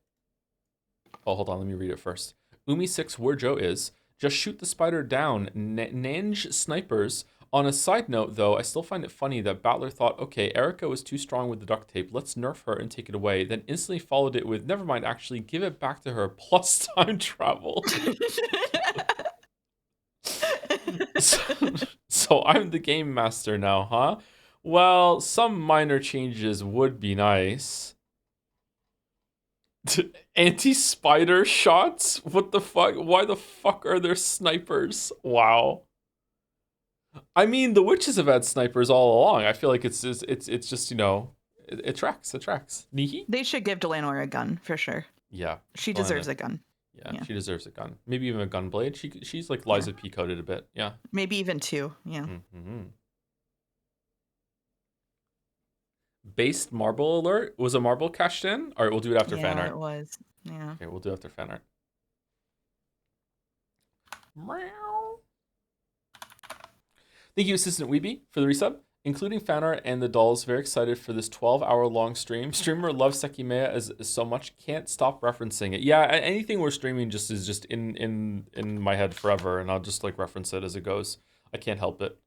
Oh, hold on. Let me read it first. Umi 6 where Joe is. Just shoot the spider down. Nange snipers. On a side note, though, I still find it funny that Battler thought, okay, Erica was too strong with the duct tape. Let's nerf her and take it away. Then instantly followed it with, never mind, actually, give it back to her. Plus time travel. so, so I'm the game master now, huh? Well, some minor changes would be nice. Anti-spider shots? What the fuck? Why the fuck are there snipers? Wow. I mean, the witches have had snipers all along. I feel like it's just, it tracks. It tracks. Nihi? They should give Delanor a gun for sure. Yeah. She deserves a gun. Yeah, she deserves a gun. Maybe even a gun blade. She's like Liza P coded a bit. Yeah. Maybe even 2. Yeah. Mm-hmm. Based marble alert. Was a marble cashed in? All right, we'll do it after fan art. Yeah, it was. Yeah. Okay, we'll do it after fan art. Meow. Thank you, Assistant Weeby, for the resub. Including fan art and the dolls, very excited for this 12-hour long stream. Streamer loves Sekimea as so much, can't stop referencing it. Yeah, anything we're streaming is just in my head forever, and I'll just like reference it as it goes. I can't help it.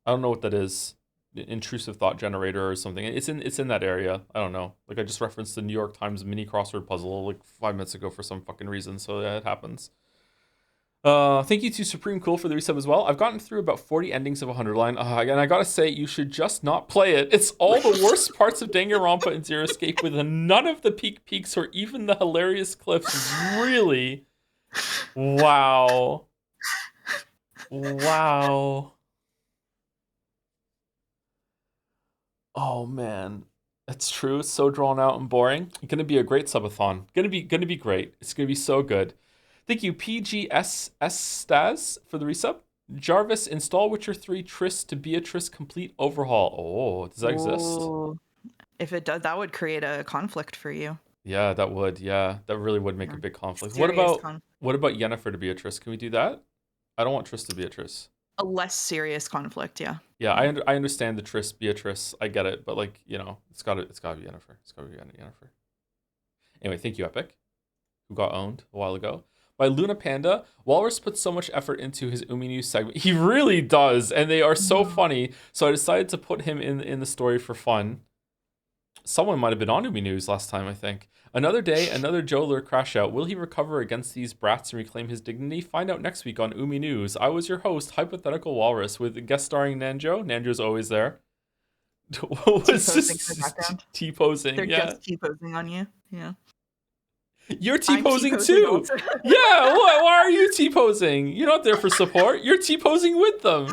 I don't know what that is. Intrusive thought generator or something. It's in that area. I don't know. Like I just referenced the New York Times mini crossword puzzle like 5 minutes ago for some fucking reason. So yeah, it happens. Thank you to Supreme Cool for the resub as well. I've gotten through about 40 endings of 100 line, and I gotta say, you should just not play it. It's all the worst parts of Danganronpa and Zero Escape with none of the peaks or even the hilarious clips. Really? Wow. Wow. Oh man. That's true. It's so drawn out and boring. It's gonna be a great subathon. Gonna be great. It's gonna be so good. Thank you, PGSS Stas, for the resub. Jarvis, install Witcher 3 Triss to Beatrice complete overhaul. Oh, does that exist? If it does, that would create a conflict for you. Yeah, that would. Yeah, that really would make a big conflict. Serious what about Yennefer to Beatrice? Can we do that? I don't want Triss to Beatrice. A less serious conflict, yeah. Yeah, I understand the Triss Beatrice. I get it, but like, it's gotta be Yennefer. It's gotta be Yennefer. Anyway, thank you, Epic, who got owned a while ago. By Luna Panda, Walrus puts so much effort into his Umi News segment. He really does, and they are so funny. So I decided to put him in the story for fun. Someone might have been on Umi News last time, I think. Another day, another Joler crash out. Will he recover against these brats and reclaim his dignity? Find out next week on Umi News. I was your host, Hypothetical Walrus, with guest starring Nanjo. Nanjo's always there. What was this? T-posing. They're just T-posing on you. Yeah. You're T-posing too. Yeah, why are you T-posing? You're not there for support. You're T-posing with them.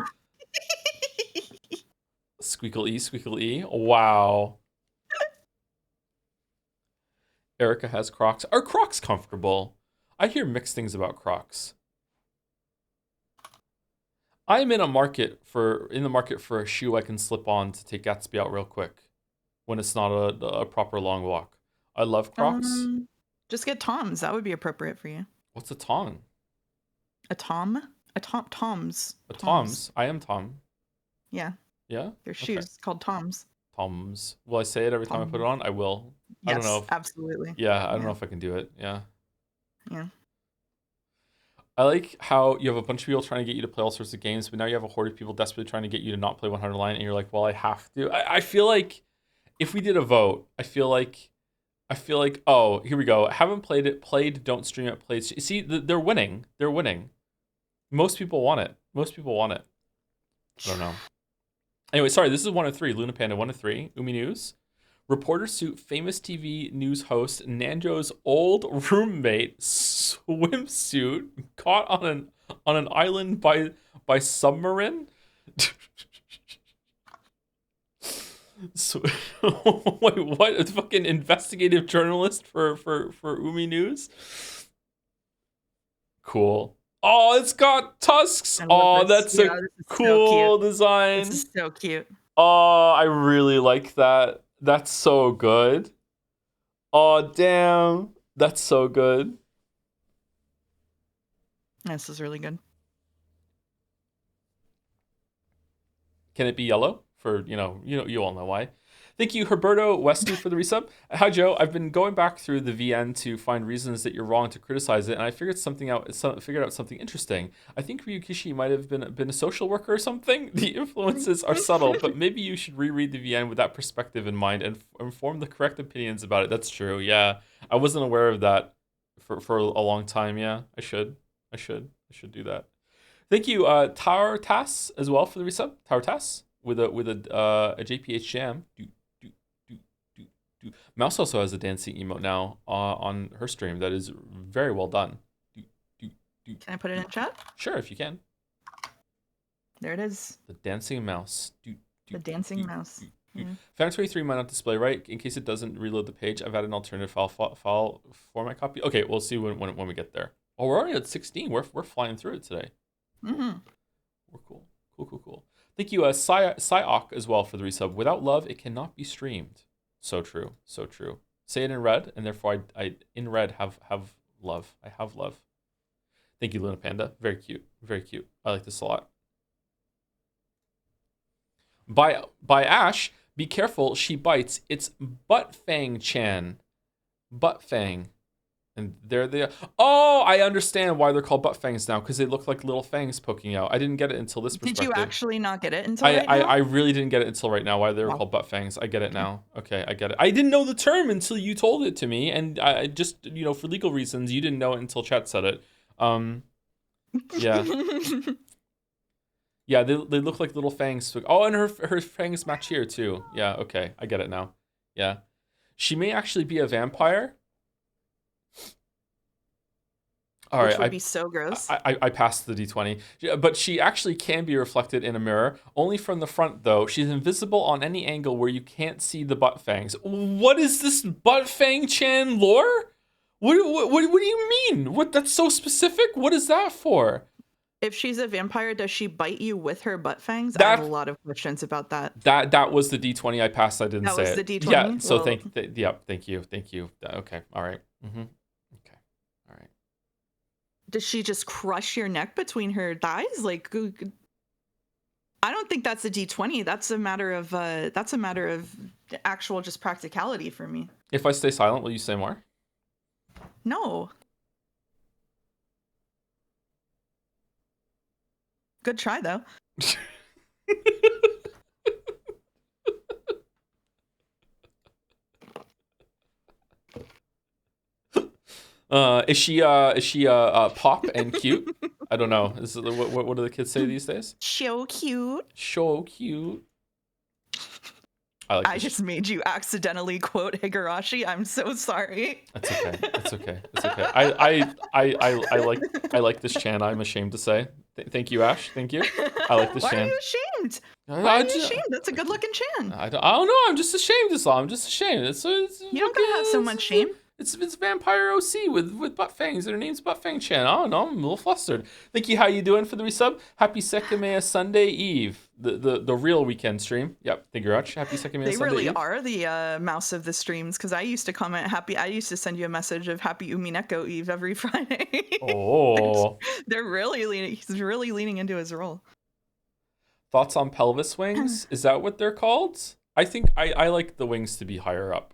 Squeakle E. Wow. Erica has Crocs. Are Crocs comfortable? I hear mixed things about Crocs. I'm in the market for a shoe I can slip on to take Gatsby out real quick when it's not a proper long walk. I love Crocs. Just get Toms. That would be appropriate for you. What's a Tong? A Tom? Toms. A Toms. I am Tom. Yeah. Yeah? There's shoes called Toms. Toms. Will I say it every time I put it on? I will. Yes, I don't know. Absolutely. Yeah, I don't know if I can do it. Yeah. Yeah. I like how you have a bunch of people trying to get you to play all sorts of games, but now you have a horde of people desperately trying to get you to not play 100 line, and you're like, well, I have to. I feel like if we did a vote, I feel like, oh, here we go. Haven't played it, played, don't stream it, played. See, they're winning. They're winning. Most people want it. I don't know. Anyway, sorry, this is 1 of 3. Luna Panda, 1 of 3. Umi News. Reporter suit, famous TV news host, Nanjo's old roommate, swimsuit, caught on an island by submarine. So, wait, what? A fucking investigative journalist for Umi News? Cool. Oh, it's got tusks. I love Oh, this. that's Yeah, a this is so cute. cool This design. is so cute. Oh, I really like that. That's so good. Oh, damn. That's so good. This is really good. Can it be yellow? For you all know why. Thank you, Herberto Westy, for the resub. Hi, Joe. I've been going back through the VN to find reasons that you're wrong to criticize it, and I figured figured out something interesting. I think Ryukishi might have been a social worker or something. The influences are subtle, but maybe you should reread the VN with that perspective in mind and form the correct opinions about it. That's true. Yeah, I wasn't aware of that for a long time. Yeah, I should do that. Thank you, Tower Tass, as well for the resub. Tower Tass with a JPH jam. Mouse also has a dancing emote now on her stream that is very well done. Can I put it in chat? Sure, if you can. There it is. The dancing mouse. The dancing mouse. Yeah. Phantom 23 might not display right. In case it doesn't reload the page, I've had an alternative file format copy. Okay, we'll see when we get there. Oh, we're already at 16. We're flying through it today. Mm-hmm. We're cool. Cool. Thank you, Psyok, as well for the resub. Without love, it cannot be streamed. So true. Say it in red, and therefore I in red have love. I have love. Thank you, Luna Panda. Very cute. I like this a lot. By Ash, be careful, she bites. It's Butt Fang Chan. Butt Fang. And there they are. Oh, I understand why they're called butt fangs now, because they look like little fangs poking out. I didn't get it until this perspective. Did you actually not get it until right now? I really didn't get it until right now, why they were called butt fangs. I get it now. Okay, I get it. I didn't know the term until you told it to me, and I just, for legal reasons, you didn't know it until chat said it. Yeah. Yeah, they look like little fangs. Oh, and her fangs match here, too. Yeah, okay, I get it now. Yeah. She may actually be a vampire. All Which right, would be so gross. I passed the D20. But she actually can be reflected in a mirror, only from the front, though. She's invisible on any angle where you can't see the butt fangs. What is this butt fang Chan lore? What do you mean? That's so specific? What is that for? If she's a vampire, does she bite you with her butt fangs? I have a lot of questions about that. That was the D20 I passed. I didn't say it. That was the D20? Yeah, so thank you. Okay, all right. Mm-hmm. Okay, all right. Does she just crush your neck between her thighs? Like, I don't think that's a D20. That's a matter of actual just practicality for me. If I stay silent, will you say more? No. Good try, though. Is she pop and cute? I don't know. What do the kids say these days? So cute. I just made you accidentally quote Higurashi. I'm so sorry. That's okay. I like this Chan. I'm ashamed to say. Thank you, Ash. Thank you. I like this Chan. Why are you ashamed? Why are you ashamed? That's a good looking Chan. I don't know. I'm just ashamed. I'm just ashamed. It's you don't gotta have so much shame. It's Vampire OC with butt fangs. Their name's Butt Fang Chan. I don't know. I'm a little flustered. Thank you. How you doing for the resub? Happy Sekimea Sunday Eve. The real weekend stream. Yep. Thank you very much. Happy Sekimea Sunday Eve. They really are the mouse of the streams, because I used to comment happy. I used to send you a message of Happy Umineko Eve every Friday. Oh. He's really leaning into his role. Thoughts on pelvis wings? Is that what they're called? I think I like the wings to be higher up.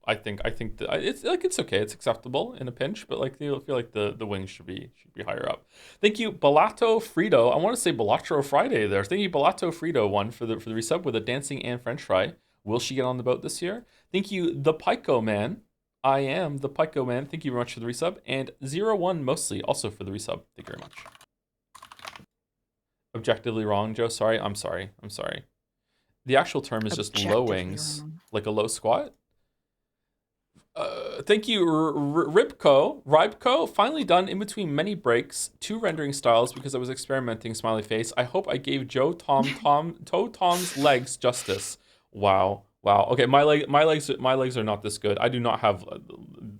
I think that it's okay. It's acceptable in a pinch, but like I feel like the wings should be higher up. Thank you, Balato Frito. I want to say Balatro Friday there. Thank you, Balato Frito one for the resub with a dancing and French fry. Will she get on the boat this year? Thank you, the Pico Man. I am the Pico Man. Thank you very much for the resub, and 01 mostly also for the resub. Thank you very much. Objectively wrong, Joe. Sorry. I'm sorry. The actual term is just low wings, like a low squat. Thank you, Ribco. Finally done in between many breaks, 2 rendering styles because I was experimenting. Smiley face. I hope I gave Joe Tom's legs justice. Wow. Wow. Okay, my legs are not this good. I do not have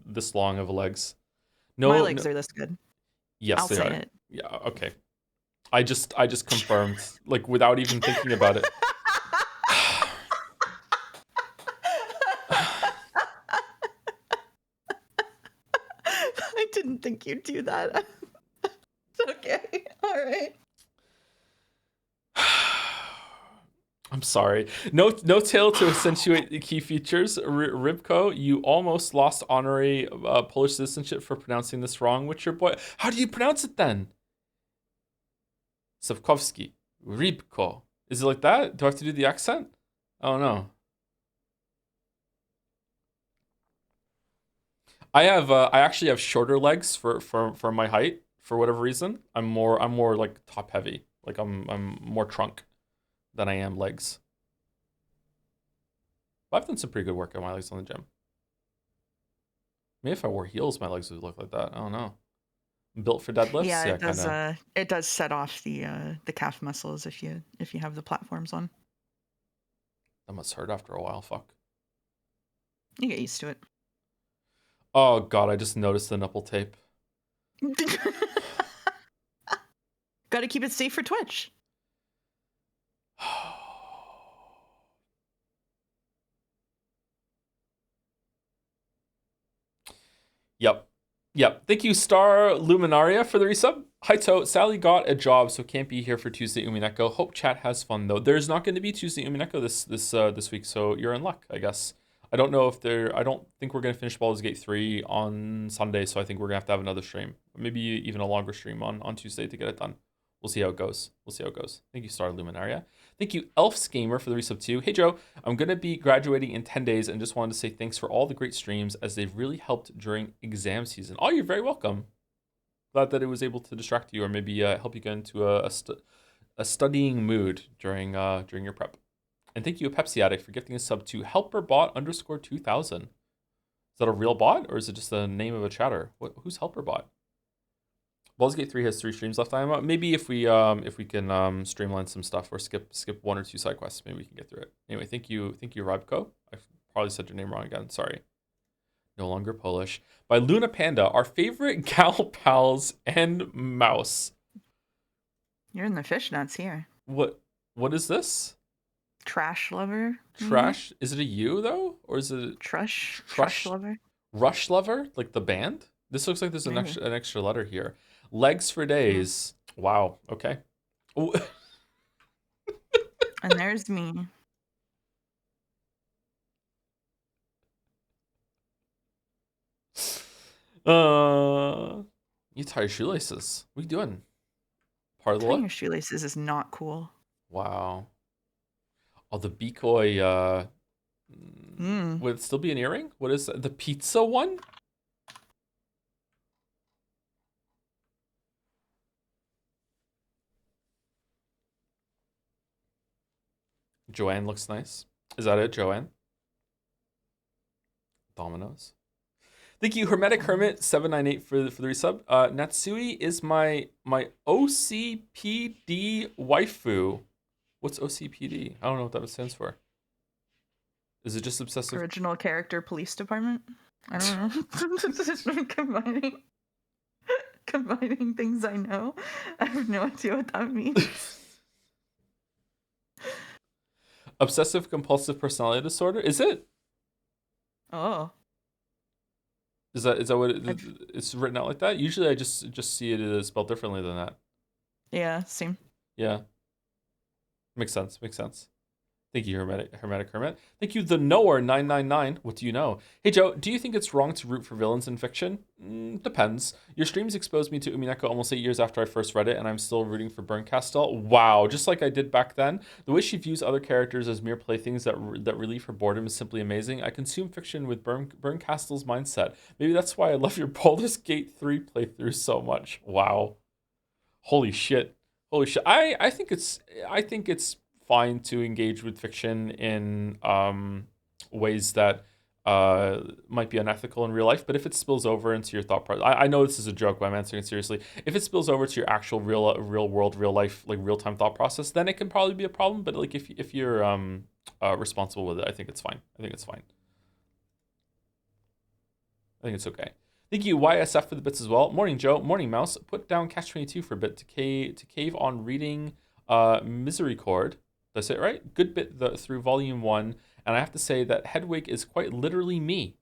this long of legs. My No, legs no. are this good. Yes, I'll they say are. it. Yeah, okay. I just confirmed like without even thinking about it. I didn't think you'd do that. Okay. All right. I'm sorry. No tail to accentuate the key features. Ribko, you almost lost honorary Polish citizenship for pronouncing this wrong. What's your boy? How do you pronounce it then? Sapkowski. Ribko. Is it like that? Do I have to do the accent? Oh no. I actually have shorter legs for my height for whatever reason. I'm more like top heavy. Like I'm more trunk than I am legs. But I've done some pretty good work on my legs on the gym. Maybe if I wore heels, my legs would look like that. I don't know. Built for deadlifts? Yeah, Yeah, kind of. it does set off the calf muscles if you have the platforms on. That must hurt after a while. Fuck. You get used to it. Oh god, I just noticed the nipple tape. Got to keep it safe for Twitch. Yep. Yep. Thank you, Star Luminaria, for the resub. Hi, To. Sally got a job, so can't be here for Tuesday Umineko. Hope chat has fun though. There's not going to be Tuesday Umineko this week, so you're in luck, I guess. I don't know if there. I don't think we're going to finish Baldur's Gate 3 on Sunday, so I think we're going to have another stream, maybe even a longer stream on Tuesday to get it done. We'll see how it goes. We'll see how it goes. Thank you, Star Luminaria. Thank you, Elf's Gamer, for the resub too. Hey Joe, I'm gonna be graduating in 10 days and just wanted to say thanks for all the great streams as they've really helped during exam season. Oh, you're very welcome. Glad that it was able to distract you or maybe help you get into a studying mood during your prep. And thank you, Pepsi Addict, for gifting a sub to helperbot_2000. Is that a real bot or is it just the name of a chatter? Who's helperbot? Baldur's Gate 3 has 3 streams left. Maybe if we can streamline some stuff or skip 1 or 2 side quests, maybe we can get through it. Anyway, thank you, Rabko. I probably said your name wrong again. Sorry. No longer Polish. By Luna Panda, our favorite gal pals and mouse. You're in the fishnets here. What is this? Trash lover. Trash? Is it a U though, or is it Trush lover? Rush lover, like the band? This looks like there's an extra letter here. Legs for days. Wow. Okay. Ooh. And there's me. You tie your shoelaces. What are you doing? Part of the Tying look? your shoelaces is not cool. Wow. Oh, the Bikoi, would it still be an earring? What is that? The pizza one? Joanne looks nice. Is that it, Joanne? Dominoes. Thank you, Hermetic Hermit 798 for the resub. Natsui is my OCPD waifu. What's OCPD? I don't know what that stands for. Is it just obsessive? Original character police department? I don't know. Combining things I know. I have no idea what that means. Obsessive compulsive personality disorder? Is it? Oh. Is that what it's written out like that? Usually I just see it spelled differently than that. Yeah, same. Yeah. Makes sense. Thank you, Hermetic Hermit. Thank you, the Knower 999. What do you know? Hey Joe, do you think it's wrong to root for villains in fiction? Depends. Your streams exposed me to Umineko almost 8 years after I first read it, and I'm still rooting for Bernkastel. Wow, just like I did back then. The way she views other characters as mere playthings that relieve her boredom is simply amazing. I consume fiction with Bernkastel's mindset. Maybe that's why I love your Baldur's Gate 3 playthrough so much. Wow. Holy shit. I think it's fine to engage with fiction in ways that might be unethical in real life, but if it spills over into your thought process, I know this is a joke, but I'm answering it seriously. If it spills over to your actual real world, real life, like real time thought process, then it can probably be a problem. But like if you're responsible with it. I think it's fine. I think it's fine. I think it's okay. Thank you, YSF, for the bits as well. Morning, Joe. Morning, Mouse. Put down Catch 22 for a bit to cave on reading Misery Chord. Did I say it right? Good bit through Volume 1. And I have to say that Hedwig is quite literally me.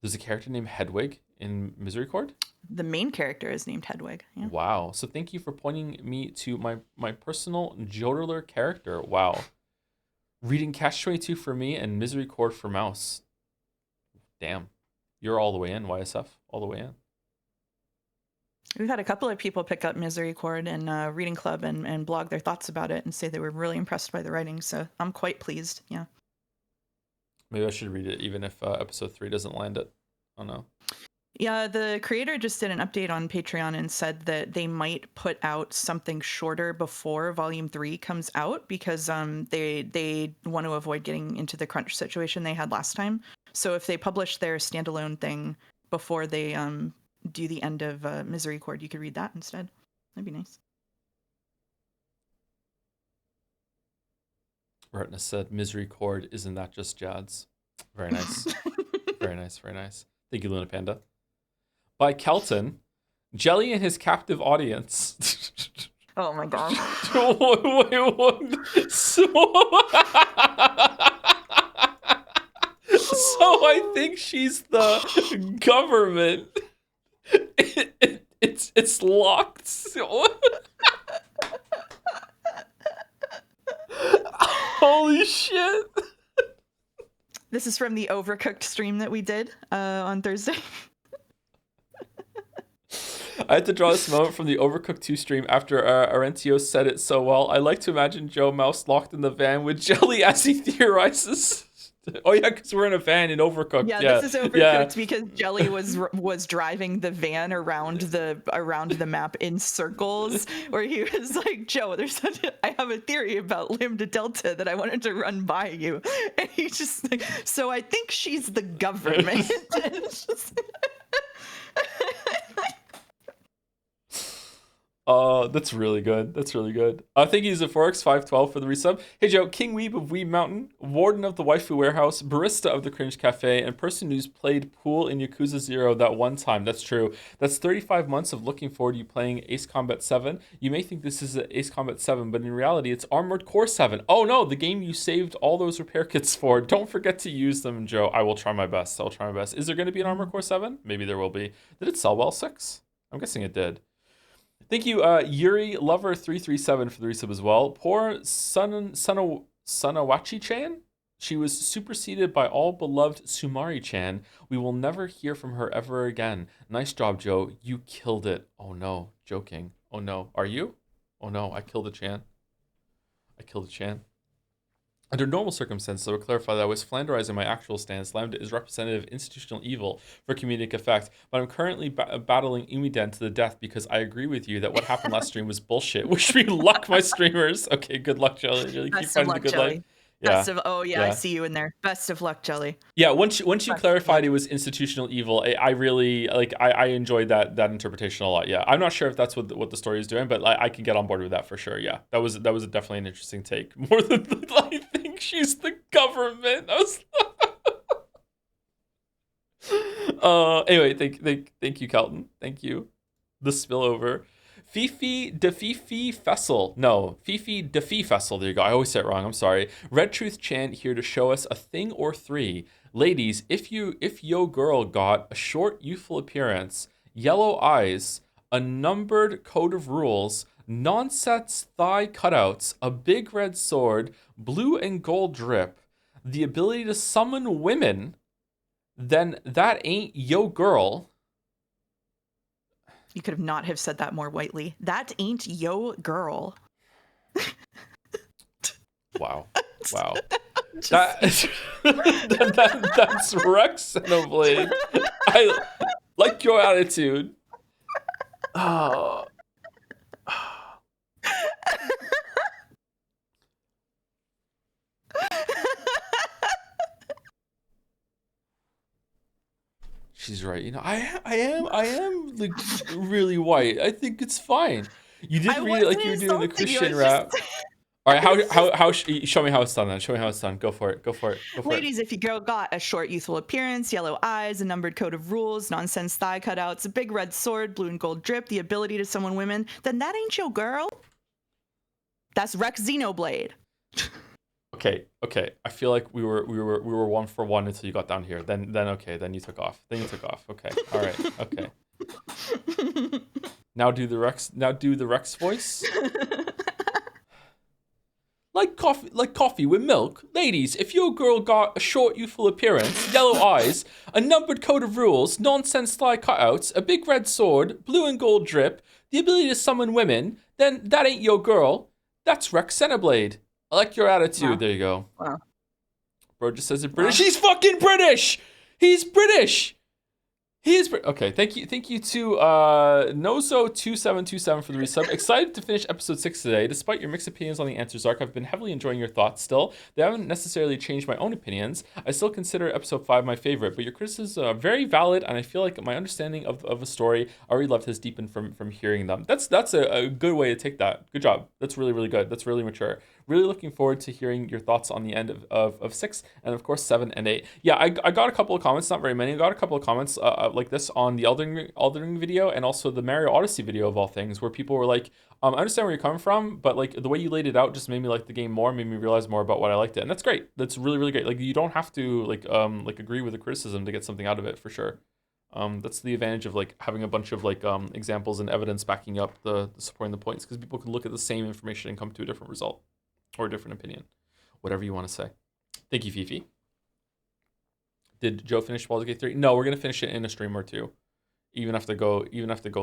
There's a character named Hedwig in Misery Chord. The main character is named Hedwig. Yeah. Wow. So thank you for pointing me to my personal Jodeler character. Wow. Reading Catch 22 for me and Misery Chord for Mouse. Damn. You're all the way in, YSF. All the way in. We've had a couple of people pick up Misery Chord in Reading Club and blog their thoughts about it and say they were really impressed by the writing. So I'm quite pleased. Yeah. Maybe I should read it even if episode 3 doesn't land it. I don't know. Yeah, the creator just did an update on Patreon and said that they might put out something shorter before Volume 3 comes out because they want to avoid getting into the crunch situation they had last time. So if they publish their standalone thing before they do the end of Misery Chord, you could read that instead. That'd be nice. Retna said, Misery Chord, isn't that just Jads? Very nice. Very nice, very nice. Thank you, Luna Panda. By Kelton, Jelly and his captive audience. Oh my god. Wait. So I think she's the government. It's locked. Holy shit. This is from the Overcooked stream that we did on Thursday. I had to draw this moment from the Overcooked 2 stream after Arentio said it so well. I like to imagine Joe Mouse locked in the van with Jelly as he theorizes. Oh yeah, because we're in a van in Overcooked. Yeah, this is Overcooked because Jelly was driving the van around the map in circles, where he was like, Joe, I have a theory about Lambda Delta that I wanted to run by you, and he's just like, so I think she's the government. That's really good. That's really good. Thank you, Zephorix512 for the resub. Hey Joe, King Weeb of Weeb Mountain, Warden of the Waifu Warehouse, Barista of the Cringe Cafe, and person who's played pool in Yakuza 0 that one time. That's true. That's 35 months of looking forward to you playing Ace Combat 7. You may think this is Ace Combat 7, but in reality, it's Armored Core 7. Oh no, the game you saved all those repair kits for. Don't forget to use them, Joe. I will try my best. I'll try my best. Is there going to be an Armored Core 7? Maybe there will be. Did it sell well, 6? I'm guessing it did. Thank you, Yuri Lover 337 for the resub as well. Poor Sanawachi-chan. She was superseded by all beloved Sumari-chan. We will never hear from her ever again. Nice job, Joe. You killed it. Oh no, joking. Oh no, are you? Oh no, I killed a Chan. Under normal circumstances, I would clarify that I was flanderizing my actual stance. Lambda is representative of institutional evil for comedic effect, but I'm currently battling Umiden to the death because I agree with you that what happened last stream was bullshit. Wish me luck, my streamers. Okay, good luck, Jelly. Really keep finding the good life. Yeah. I see you in there. Best of luck, Jelly. Yeah, once you clarified it was institutional evil, I really I enjoyed that interpretation a lot. Yeah, I'm not sure if that's what the story is doing, but I can get on board with that for sure. Yeah, that was definitely an interesting take. More than I think she's the government. I was anyway, thank you, Kelton. Thank you. The spillover. Fifi Fessel. No, Fifi Fessel. There you go. I always say it wrong. I'm sorry. Red Truth Chant here to show us a thing or three. Ladies, if yo girl got a short, youthful appearance, yellow eyes, a numbered code of rules, nonsense thigh cutouts, a big red sword, blue and gold drip, the ability to summon women, then that ain't yo girl. You could have not have said that more whitely. That ain't yo girl. Wow. That's Rex Xenoblade. I like your attitude. Oh. She's right. You know, I am like really white. I think it's fine. You did read it like you were doing the Christian rap. All right, show me how it's done then. Show me how it's done. Go for it. Go for it. Go for Ladies, if your girl got a short, youthful appearance, yellow eyes, a numbered code of rules, nonsense thigh cutouts, a big red sword, blue and gold drip, the ability to summon women, then that ain't your girl. That's Rex Xenoblade. it. Okay. I feel like we were 1-for-1 until you got down here. Then okay. Then you took off. Okay. All right. Okay. Now do the Rex voice. Like coffee with milk. Ladies, if your girl got a short, youthful appearance, yellow eyes, a numbered code of rules, nonsense thigh cutouts, a big red sword, blue and gold drip, the ability to summon women, then that ain't your girl. That's Rex Xenoblade. I like your attitude. Wow. There you go. Wow. Bro just says it British. Wow. He's fucking British! He's British! Okay, thank you to Nozo2727 for the resub. Excited to finish episode 6 today. Despite your mixed opinions on the answers arc, I've been heavily enjoying your thoughts still. They haven't necessarily changed my own opinions. I still consider episode 5 my favorite, but your criticisms are very valid, and I feel like my understanding of a story I already loved has deepened from hearing them. That's a good way to take that. Good job. That's really, really good. That's really mature. Really looking forward to hearing your thoughts on the end of 6 and of course 7 and 8. Yeah, I got a couple of comments, not very many. I got a couple of comments like this on the Elden Ring video and also the Mario Odyssey video of all things, where people were like, I understand where you're coming from, but like the way you laid it out just made me like the game more, made me realize more about what I liked it, and that's great. That's really, really great. Like you don't have to like agree with the criticism to get something out of it, for sure. That's the advantage of like having a bunch of like examples and evidence backing up the supporting the points, because people can look at the same information and come to a different result. Or a different opinion, whatever you want to say. Thank you, Fifi. Did Joe finish Baldur's Gate 3? No, we're gonna finish it in a stream or two. Even have to go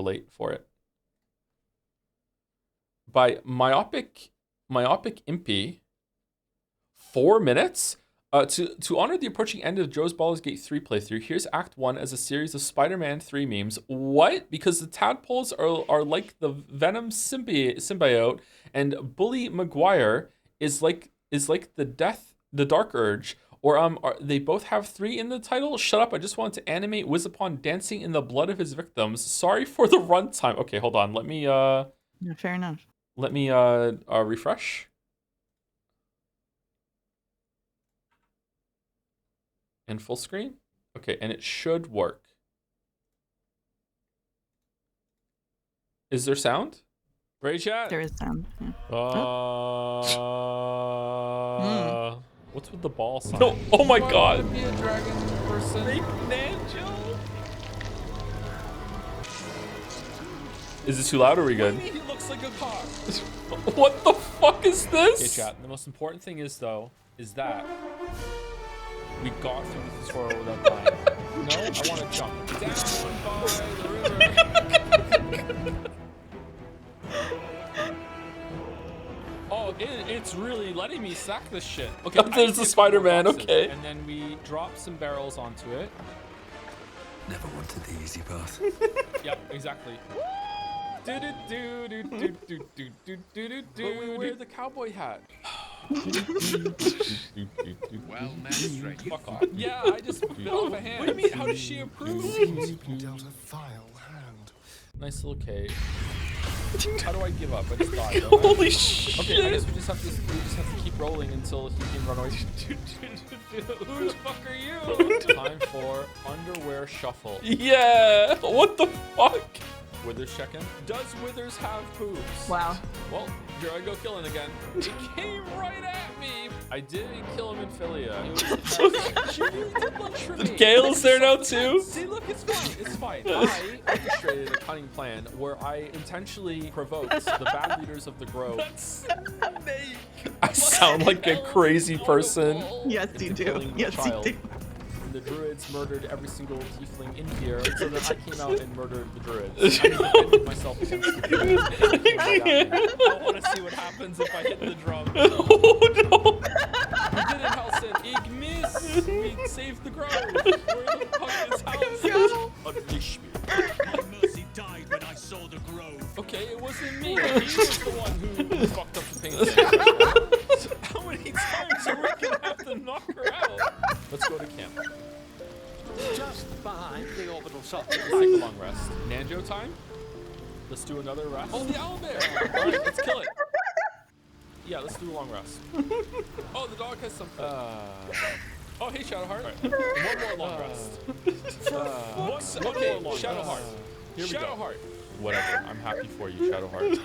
late for it. By myopic impy. 4 minutes. To honor the approaching end of Joe's Baldur's Gate 3 playthrough, here's Act 1 as a series of Spider-Man 3 memes. What? Because the tadpoles are like the Venom symbiote, and Bully Maguire is like the Dark Urge, or they both have 3 in the title. Shut up! I just wanted to animate Wizapon dancing in the blood of his victims. Sorry for the runtime. Okay, hold on. Let me Yeah, fair enough. Let me refresh. In full screen. Okay, and it should work. Is there sound? Ready, chat? There is sound. Yeah. What's with the ball sign? No, oh my god! Be a dragon person. Fake Nanjo? Is this too loud or are we good? He looks like a car. What the fuck is this? Okay, chat. The most important thing is though, is that we got through the tutorial without dying. No, I want to jump down by the river. Oh, it's really letting me sack this shit. Okay, there's the Spider-Man, okay. And then we drop some barrels onto it. Never wanted the easy path. Yep, exactly. But we wear the cowboy hat. Well, magistrate. Fuck off. Yeah, I just bit off a hand. What do you mean? How does she approve? Dealt a vile hand. Nice little cave. How do I give up? I just died. Holy shit! Okay, I guess we just have to keep rolling until he can run away. Who the fuck are you? Time for underwear shuffle. Yeah! What the fuck? Withers check-in. Does Withers have boobs? Wow. Well, here I go killing again. He came right at me. I didn't kill him in Philia. Gale's there now too? See, look, it's fine. It's fine. I orchestrated a cunning plan where I intentionally provoked the bad leaders of the Grove. I sound like a crazy person. Yes, you do. Yes, you do. The druids murdered every single tiefling in here, so then I came out and murdered the druids. I defended myself against the druids. I want to see what happens if I hit the drum. Oh no! We did it, Halson. Igmis! We saved the grove. Where the fuck is Halson? Unleash me. Mercy died when I saw the grove. Okay, it wasn't me. He was the one who fucked up the painting. How many times are we gonna have to knock her out? Let's go to camp. Just behind the orbital socket. Let's take a long rest. Nanjo time? Let's do another rest. Oh, the owlbear! Alright, let's kill it. Yeah, let's do a long rest. Oh, the dog has something. Oh, hey, Shadowheart. Right. One more long rest. One more long Shadowheart. Here we go. Whatever. I'm happy for you, Shadowheart.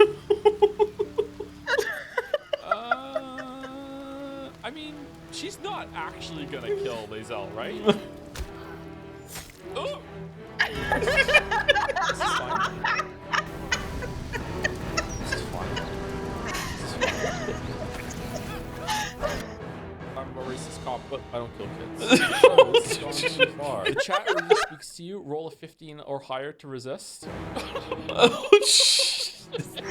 I mean, she's not actually gonna kill Lae'zel, right? Oh! This is fine. This is fine. I'm a racist cop, but I don't kill kids. This has gone too far. The chat really speaks to you. Roll a 15 or higher to resist.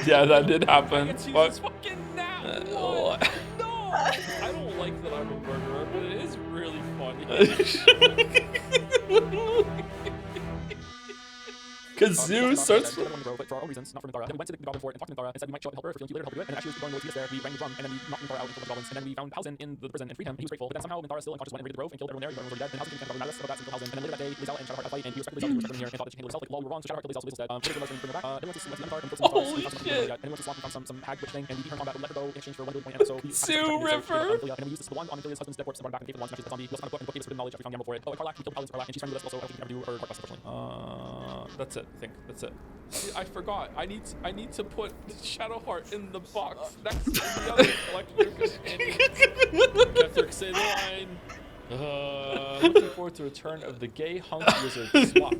Yeah, that did happen. It's fucking nat one. No! I don't like that I'm a murderer, but it is really funny. Kazoo starts. For our own reasons, not for Minthara. Then we went to the Goblin Fort and talked to Minthara and said we might show up and help her if you later help her do it. And actually, we were going to there. We rang the drum and then we knocked Minthara out and killed the goblins. And then we found Hausen in the prison and freed him. And he was grateful. But then somehow Minthara still unconscious went and raided the grove and killed everyone there. Everyone was already dead. And Hausen came to mad at us about that until Hausen. And then later that day, Lae'zel and Shadowheart had a fight and he respected Lae'zel. He respected him here and thought that she handled herself. Like, lol, we were wrong. So Shadowheart killed Lae'zel. So Lae'zel said, bring her back. Then we went to the Minthara and killed some Holy shit. And then we went to swap and found some hag witch thing and we beat her in combat. We let her go in exchange for one good point. And so we Sue River. And then we used this to the one on Amphilia's husband's dead corpse and brought it back and gave it one smashes the zombie. We also found a book and the book gave us forbidden knowledge that we found Yammer for it. Oh, and Karlach, we killed Paladin's Karlach and she's friendly with us also. I don't think we can ever do her quest, unfortunately. That's it. I think that's it. See, I forgot. I need to put Shadowheart in the box next to the other collector companions. Ketherick, say the line. Looking forward to the return of the gay hunk wizard swap.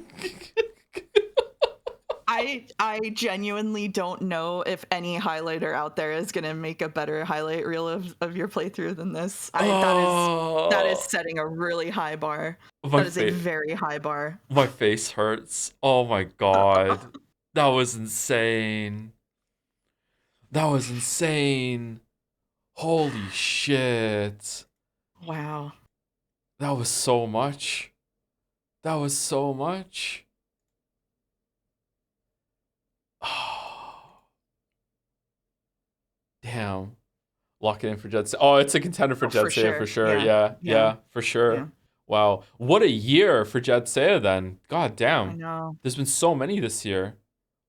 I genuinely don't know if any highlighter out there is gonna make a better highlight reel of your playthrough than this. That is setting a really high bar. That is a very high bar. My face hurts. Oh my god. That was insane. That was insane. Holy shit. Wow. That was so much. That was so much. Damn. Lock it in for Jed. Oh, it's a contender for Jed Saya for sure. Yeah, for sure. Yeah. Wow. What a year for Jed Saya then. God damn. I know. There's been so many this year.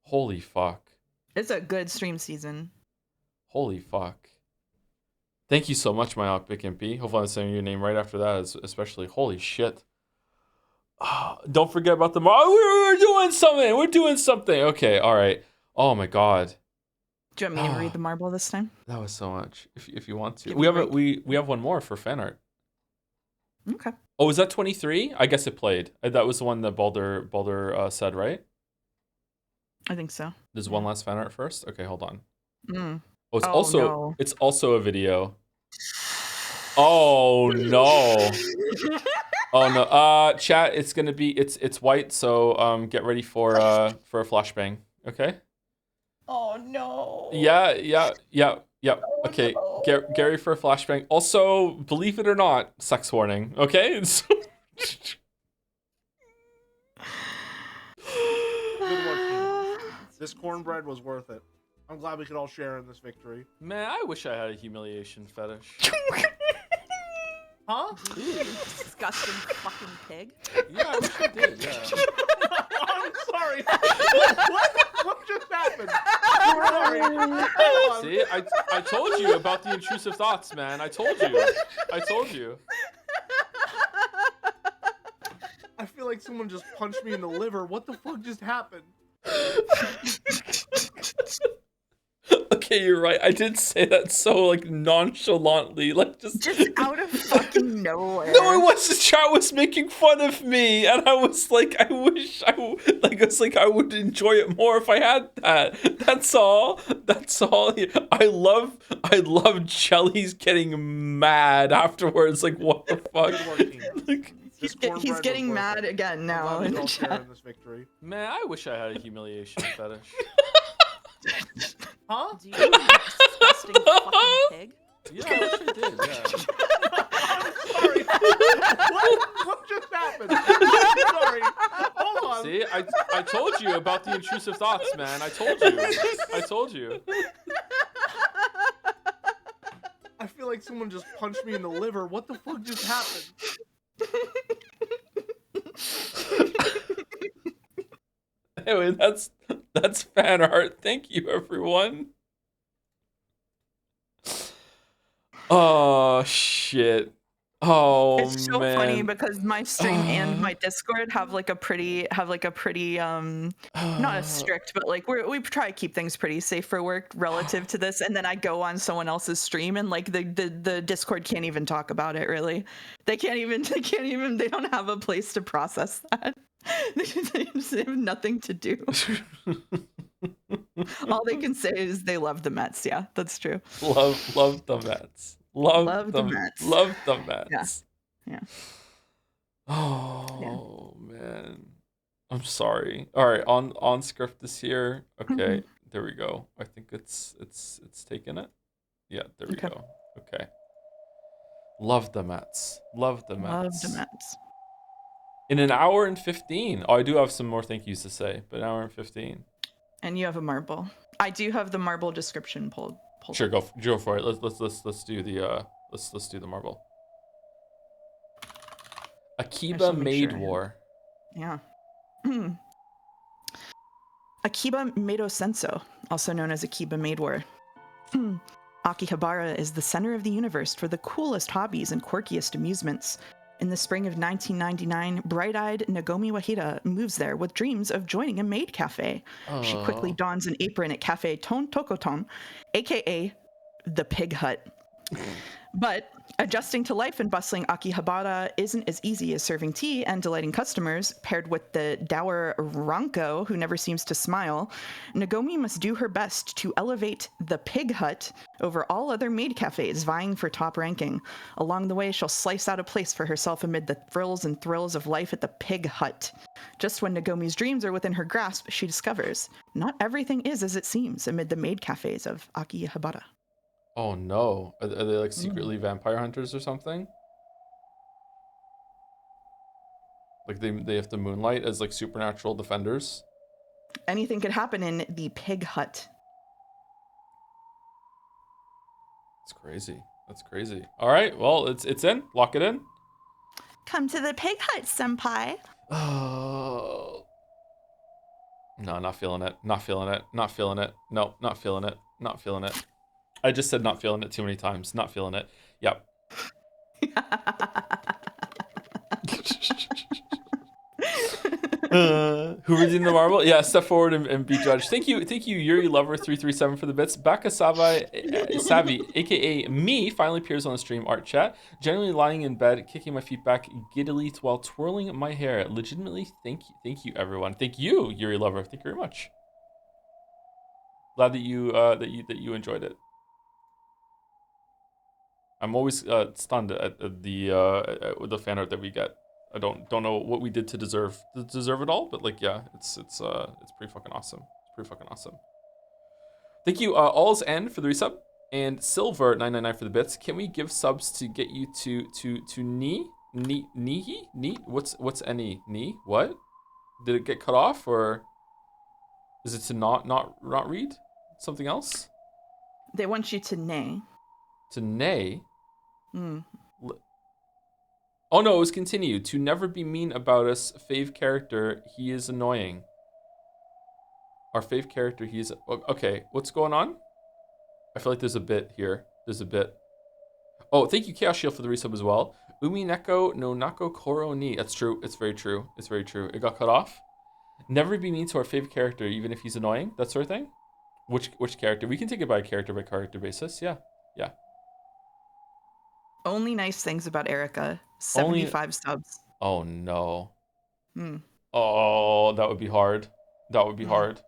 Holy fuck. It's a good stream season. Holy fuck. Thank you so much, my Big MP. Hopefully I'm saying your name right after that, especially. Holy shit. Don't forget about the... we're doing something. We're doing something. Okay, all right. Oh my god. Do you want me to read the marble this time? That was so much. If you want to. Give We have one more for fan art. Okay. Oh, is that 23? I guess it played. That was the one that Baldur said, right? I think so. There's one last fan art first? Okay, hold on. Mm. Oh, No. It's also a video. Oh no. Oh no. Chat, it's gonna be it's white, so get ready for a flashbang. Okay? Oh no. Yeah. Oh, Okay. no. Get ready for a flashbang. Also, believe it or not, sex warning. Okay? Good work, team. This cornbread was worth it. I'm glad we could all share in this victory. Man, I wish I had a humiliation fetish. Huh? You disgusting fucking pig. Yeah, I wish I did. Yeah. I'm sorry. What just happened? I'm sorry. Hold on. See, I told you about the intrusive thoughts, man. I told you. I feel like someone just punched me in the liver. What the fuck just happened? Okay, you're right. I did say that so like nonchalantly, like just out of fucking nowhere. No, it was the chat was making fun of me, and I was like, I wish I would enjoy it more if I had that. That's all. I love Jelly's getting mad afterwards. Like, what the fuck? Like, he's getting mad again now. I'm glad we could all share in this victory. Man, I wish I had a humiliation fetish. Huh? Do you disgusting fucking pig? Yeah, I wish I did. Yeah. I'm sorry. What just happened? I'm sorry. Hold on. See, I told you about the intrusive thoughts, man. I told you. I feel like someone just punched me in the liver. What the fuck just happened? Anyway, that's fan art. Thank you, everyone. Oh shit. Oh It's so funny man. because my stream and my Discord have like a pretty not as strict, but like we try to keep things pretty safe for work relative to this. And then I go on someone else's stream and like the Discord can't even talk about it really. They don't have a place to process that. They just have nothing to do. All they can say is they love the Mets. Yeah, that's true. love the Mets. Love the Mets. Love the Yeah. Mets. Yeah. Oh man. I'm sorry. All right, on script this year. Okay, there we go. I think it's taken it. Yeah, there we Okay. go. Okay. Love the Mets. Love the Mets. Love the Mets. In an hour and 15. Oh, I do have some more thank yous to say, but an hour and 15. And you have a marble. I do have the marble description pulled. Sure, go for it. Let's do the let's do the marble. Akiba Maid War. Yeah. Akiba Mado Senso, also known as Akiba Maid War. Akihabara is the center of the universe for the coolest hobbies and quirkiest amusements. In the spring of 1999, bright-eyed Nagomi Wahida moves there with dreams of joining a maid cafe. She quickly dons an apron at Cafe Ton Tokoton, aka the Pig Hut. But adjusting to life in bustling Akihabara isn't as easy as serving tea and delighting customers. Paired with the dour Ranko, who never seems to smile, Nagomi must do her best to elevate the Pig Hut over all other maid cafes vying for top ranking. Along the way, she'll slice out a place for herself amid the frills and thrills of life at the Pig Hut. Just when Nagomi's dreams are within her grasp, she discovers not everything is as it seems amid the maid cafes of Akihabara. Oh no. Are they like secretly vampire hunters or something? Like they have to moonlight as like supernatural defenders? Anything could happen in the Pig Hut. It's crazy. That's crazy. All right. Well, it's in. Lock it in. Come to the Pig Hut, senpai. Oh. No, not feeling it. Not feeling it. Not feeling it. No, not feeling it. Not feeling it. I just said not feeling it too many times. Not feeling it. Yep. Who redeemed the marble? Yeah, step forward and be judged. Thank you, Yuri Lover 337 for the bits. Baka Savvy, aka me, finally appears on the stream art chat. Generally lying in bed, kicking my feet back giddily while twirling my hair. Legitimately, thank you, everyone. Thank you, Yuri Lover. Thank you very much. Glad that you enjoyed it. I'm always stunned at the fan art that we get. I don't know what we did to deserve it all, but like yeah, it's pretty fucking awesome. It's pretty fucking awesome. Thank you, All's End for the resub and Silver 999 for the bits. Can we give subs to get you to knee? What's any knee? What? Did it get cut off or is it to not read? Something else? They want you to nay. To nay? Oh no, it was continued. To never be mean about us, fave character, he is annoying. Our fave character, he is... Okay, what's going on? I feel like there's a bit here. There's a bit. Oh, thank you, Chaos Shield, for the resub as well. Umineko no Nako Koro ni. That's true. It's very true. It's very true. It got cut off. Never be mean to our fave character, even if he's annoying. That sort of thing. Which character? We can take it by character basis. Yeah. Yeah. Only nice things about Erica. 75 subs. Oh no. Oh, that would be hard. That would be hard.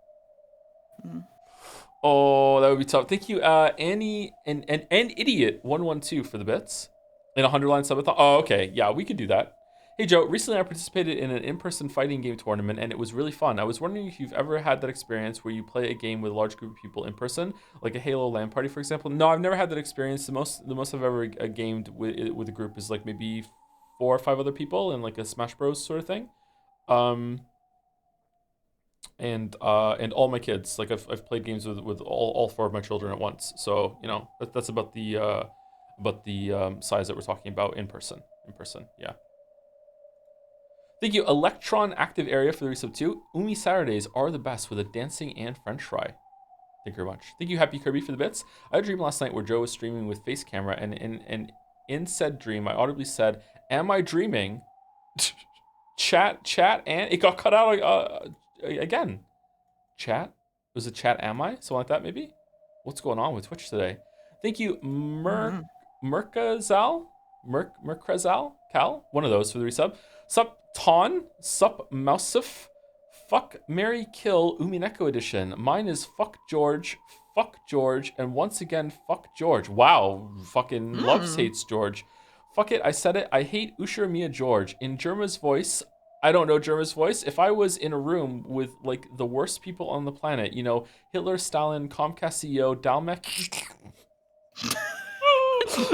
Oh, that would be tough. Thank you, Annie and Idiot 112 for the bits. And a 100-line subathon. Oh, okay. Yeah, we could do that. Hey Joe, recently I participated in an in-person fighting game tournament and it was really fun. I was wondering if you've ever had that experience where you play a game with a large group of people in person, like a Halo LAN party, for example. No, I've never had that experience. The most I've ever gamed with a group is like maybe 4 or 5 other people in like a Smash Bros sort of thing. And all my kids, like I've played games with all 4 of my children at once. So you know that's about the size that we're talking about in person. Yeah. Thank you, Electron Active Area for the resub 2. Umi Saturdays are the best with a dancing and French fry. Thank you very much. Thank you, Happy Kirby, for the bits. I had a dream last night where Joe was streaming with face camera, and in said dream, I audibly said, "Am I dreaming?" chat, and it got cut out again. Chat? Was it chat? Am I? Something like that, maybe? What's going on with Twitch today? Thank you, Merkazal? Merkrazal? Cal? One of those for the resub. Sup, Ton? Sup, Mousef? Fuck, Mary Kill, Umineko edition. Mine is fuck, George, and once again, fuck George. Wow, fucking loves, hates George. Fuck it, I said it. I hate Usher Mia George. In Germa's voice, I don't know Germa's voice. If I was in a room with like the worst people on the planet, you know, Hitler, Stalin, Comcast CEO, Dalmek,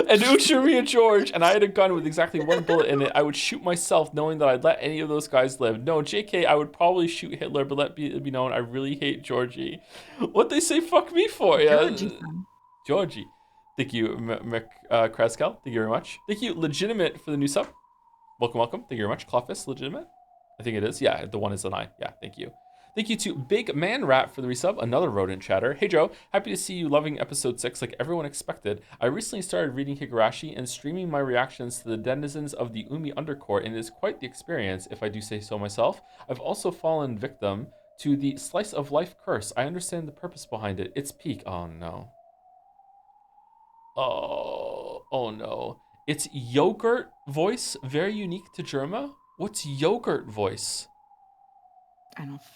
and Usher Mia George, and I had a gun with exactly one bullet in it, I would shoot myself knowing that I'd let any of those guys live. No, JK, I would probably shoot Hitler, but let it be known I really hate Georgie. What they say fuck me for? Yeah. Georgie. Thank you, Kreskel. Thank you very much. Thank you, Legitimate, for the new sub. Welcome. Thank you very much. Clofus, Legitimate. I think it is. Yeah, the one is an I. Yeah, thank you. Thank you to Big Man Rat for the resub, another rodent chatter. Hey Joe, happy to see you loving episode 6 like everyone expected. I recently started reading Higurashi and streaming my reactions to the denizens of the Umi Undercourt, and it is quite the experience, if I do say so myself. I've also fallen victim to the slice of life curse. I understand the purpose behind it. It's peak. Oh no. Oh no. It's yogurt voice, very unique to Germa. What's yogurt voice?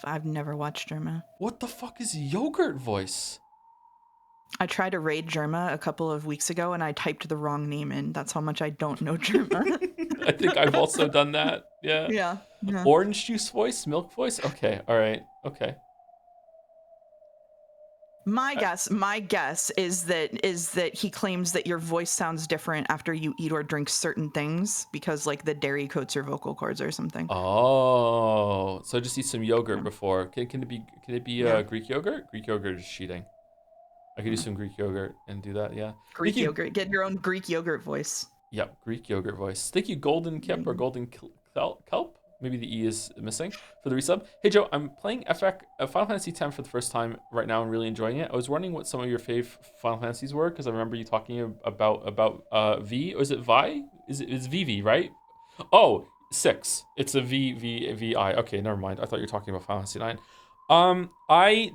I've never watched Germa. What the fuck is yogurt voice? I tried to raid Germa a couple of weeks ago and I typed the wrong name in. That's how much I don't know Germa. I think I've also done that. Yeah. Yeah. Orange juice voice, milk voice. Okay. All right. Okay. My guess is that he claims that your voice sounds different after you eat or drink certain things because like the dairy coats your vocal cords or something. Oh, so just eat some yogurt before. Can it be Greek yogurt? Greek yogurt is cheating. I could do some Greek yogurt and do that. Yeah. Greek yogurt. Get your own Greek yogurt voice. Yep, Greek yogurt voice. Thank you, Golden Kip or Golden Kelp. Maybe the E is missing for the resub. Hey Joe, I'm playing Final Fantasy X for the first time right now and really enjoying it. I was wondering what some of your fave Final Fantasies were because I remember you talking about V. Or is it Vi? It's VV, right? Oh, 6. It's a VI. Okay, never mind. I thought you were talking about Final Fantasy 9. I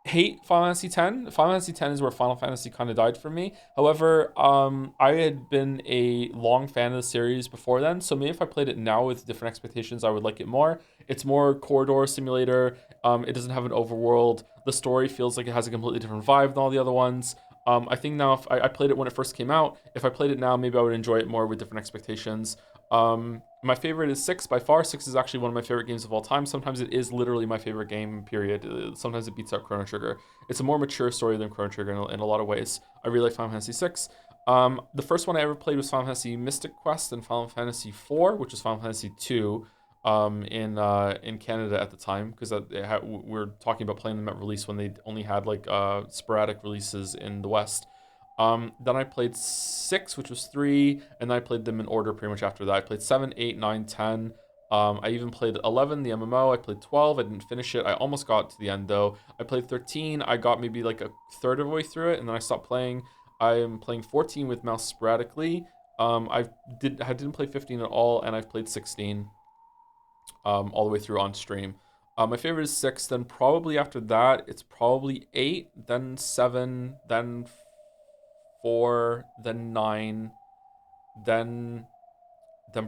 hate Final Fantasy X. Final Fantasy X is where Final Fantasy kind of died for me. However, I had been a long fan of the series before then, so maybe if I played it now with different expectations, I would like it more. It's more corridor simulator. It doesn't have an overworld. The story feels like it has a completely different vibe than all the other ones. I think now if I played it when it first came out. If I played it now, maybe I would enjoy it more with different expectations. My favorite is 6 by far. 6 is actually one of my favorite games of all time. Sometimes it is literally my favorite game, period. Sometimes it beats out Chrono Trigger. It's a more mature story than Chrono Trigger in a lot of ways. I really like Final Fantasy 6. The first one I ever played was Final Fantasy Mystic Quest and Final Fantasy 4, which was Final Fantasy 2 in Canada at the time, because we're talking about playing them at release when they only had like sporadic releases in the West. Then I played 6, which was 3, and then I played them in order pretty much after that. I played 7, 8, 9, 10. I even played 11, the MMO. I played 12. I didn't finish it. I almost got to the end, though. I played 13. I got maybe like a third of the way through it, and then I stopped playing. I am playing 14 with mouse sporadically. I didn't play 15 at all, and I've played 16 all the way through on stream. My favorite is 6. Then probably after that, it's probably 8, then 7, then 4, then 9, then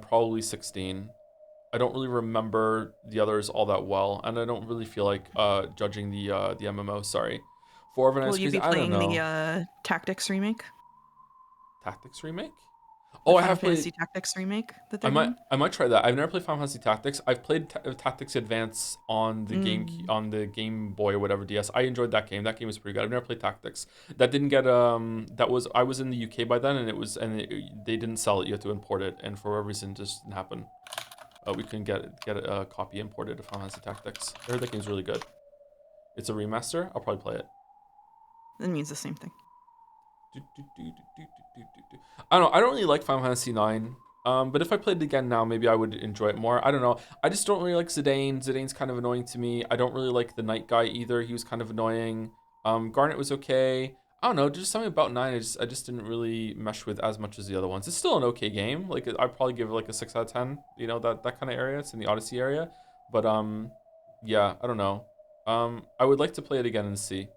probably 16. I don't really remember the others all that well, and I don't really feel like judging the MMO. Sorry. 4 of an Will you be playing the Tactics remake? Tactics remake? Oh, I have Fantasy Tactics remake that they're doing? I might try that. I've never played Final Fantasy Tactics. I've played Tactics Advance on the Game Boy or whatever DS. I enjoyed that game. That game was pretty good. I've never played Tactics. That didn't get I was in the UK by then, and they didn't sell it. You had to import it, and for whatever reason, it just didn't happen. We couldn't get a copy imported of Final Fantasy Tactics. I heard that game's really good. It's a remaster. I'll probably play it. It means the same thing. I don't know. I don't really like Final Fantasy 9. But if I played it again now, maybe I would enjoy it more. I don't know. I just don't really like Zidane. Zidane's kind of annoying to me. I don't really like the Knight guy either. He was kind of annoying. Garnet was okay. I don't know, just something about 9 I just didn't really mesh with as much as the other ones. It's still an okay game. Like I'd probably give it like a 6 out of 10, you know, that kind of area. It's in the Odyssey area. But yeah, I don't know. I would like to play it again and see.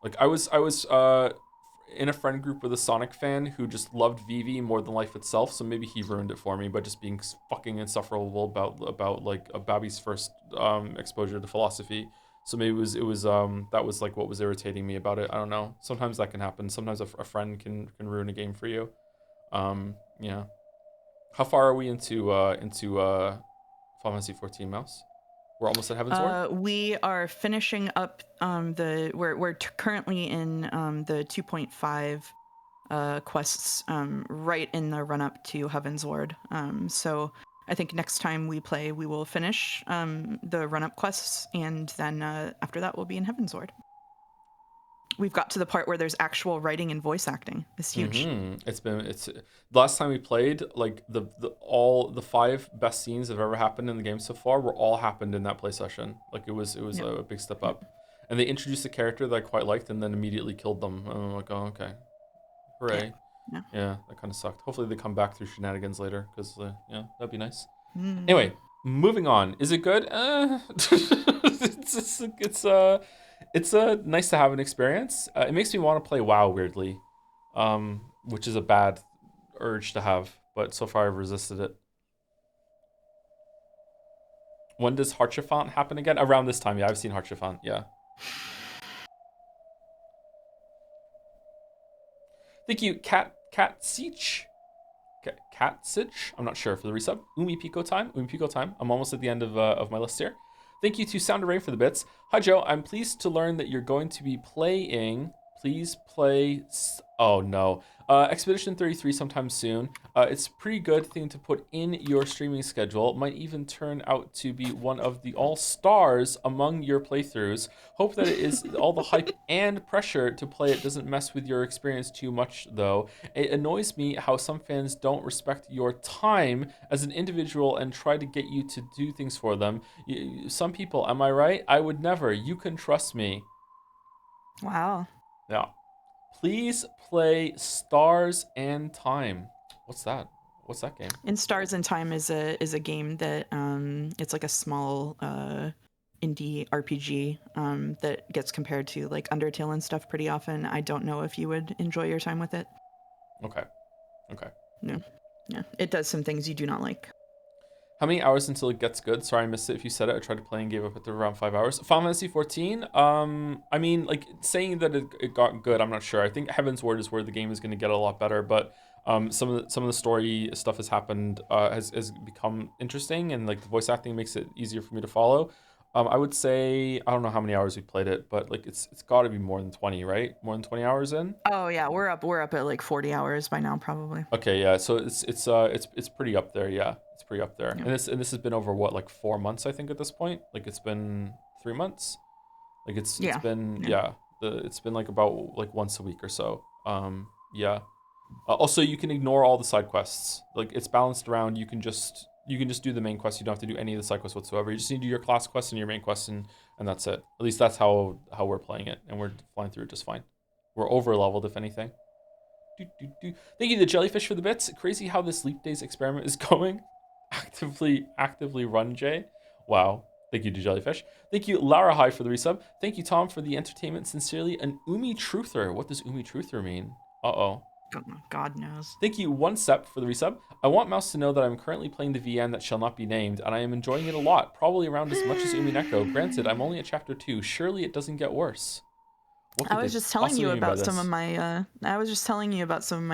Like I was in a friend group with a Sonic fan who just loved Vivi more than life itself, so maybe he ruined it for me by just being fucking insufferable about like a Babby's first exposure to philosophy. So maybe it was that was like what was irritating me about it. I don't know. Sometimes that can happen. Sometimes a friend can ruin a game for you. Yeah. How far are we into Final Fantasy 14 Mouse? We're almost at Heaven's Ward. We are finishing up we're currently in the 2.5 quests right in the run up to Heaven's Ward. So I think next time we play, we will finish the run up quests, and then after that, we'll be in Heaven's Ward. We've got to the part where there's actual writing and voice acting. It's huge. It's the last time we played, like all the 5 best scenes that have ever happened in the game so far were all happened in that play session. Like it was a big step up. And they introduced a character that I quite liked and then immediately killed them. And I'm like, oh, okay, hooray. Yeah, that kind of sucked. Hopefully they come back through shenanigans later, because yeah, that'd be nice. Anyway, moving on. Is it good? It's nice to have an experience. It makes me want to play WoW weirdly, which is a bad urge to have, but so far I've resisted it. When does Heartchiffant happen again? Around this time, yeah. I've seen Heartchiffant, yeah. Thank you, Cat Seach. Cat Sitch? I'm not sure for the resub. Umineko time. I'm almost at the end of my list here. Thank you to Sound Array for the bits. Hi, Joe. I'm pleased to learn that you're going to be playing. Please play. Oh, no. Expedition 33 sometime soon. It's a pretty good thing to put in your streaming schedule. Might even turn out to be one of the all-stars among your playthroughs. Hope that it is all the hype and pressure to play it doesn't mess with your experience too much, though. It annoys me how some fans don't respect your time as an individual and try to get you to do things for them. Some people, am I right? I would never. You can trust me. Wow. Yeah. Please play Stars and Time. What's that? What's that game? In Stars and Time is a game that it's like a small indie RPG that gets compared to like Undertale and stuff pretty often. I don't know if you would enjoy your time with it. Okay. No. Yeah. It does some things you do not like. How many hours until it gets good? Sorry, I missed it if you said it. I tried to play and gave up at around 5 hours. Final Fantasy 14, I mean, like, saying that it got good, I'm not sure. I think Heaven's Ward is where the game is going to get a lot better, but some of the story stuff has happened, has become interesting, and, like, the voice acting makes it easier for me to follow. I would say, I don't know how many hours we played it, but, like, it's got to be more than 20, right? More than 20 hours in? Oh, yeah, we're up at, like, 40 hours by now, probably. Okay, yeah, so it's pretty up there, yeah. It's pretty up there. Yeah. And this has been over what, like 4 months, I think, at this point. Like it's been 3 months. Like it's been it's been like about like once a week or so. Yeah. Also, you can ignore all the side quests. Like it's balanced around. You can just do the main quest. You don't have to do any of the side quests whatsoever. You just need to do your class quest and your main quest, and that's it. At least that's how we're playing it, and we're flying through it just fine. We're over leveled if anything. Thank you to Jellyfish for the bits. Crazy how this Leap Days experiment is going. Actively run, Jay. Wow. Thank you to Jellyfish. Thank you, Lara High, for the resub. Thank you, Tom, for the entertainment. Sincerely, an Umi Truther. What does Umi Truther mean? Uh-oh. God knows. Thank you, One Sep, for the resub. I want Mouse to know that I'm currently playing the VN that shall not be named, and I am enjoying it a lot, probably around as much as Umineko. Granted, I'm only at chapter 2. Surely it doesn't get worse. I was just telling you about some of my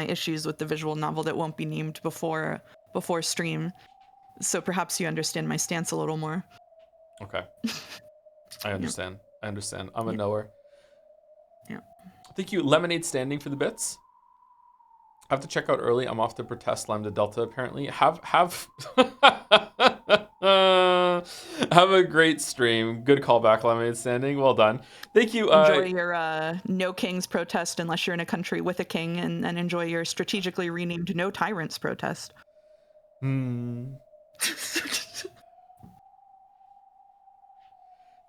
issues with the visual novel that won't be named before stream. So perhaps you understand my stance a little more. Okay. I understand. I'm a knower. Yeah. Thank you, Lemonade Standing, for the bits. I have to check out early. I'm off to protest Lambda Delta, apparently. Have have a great stream. Good callback, Lemonade Standing. Well done. Thank you. Enjoy your No Kings protest unless you're in a country with a king, and enjoy your strategically renamed No Tyrants protest.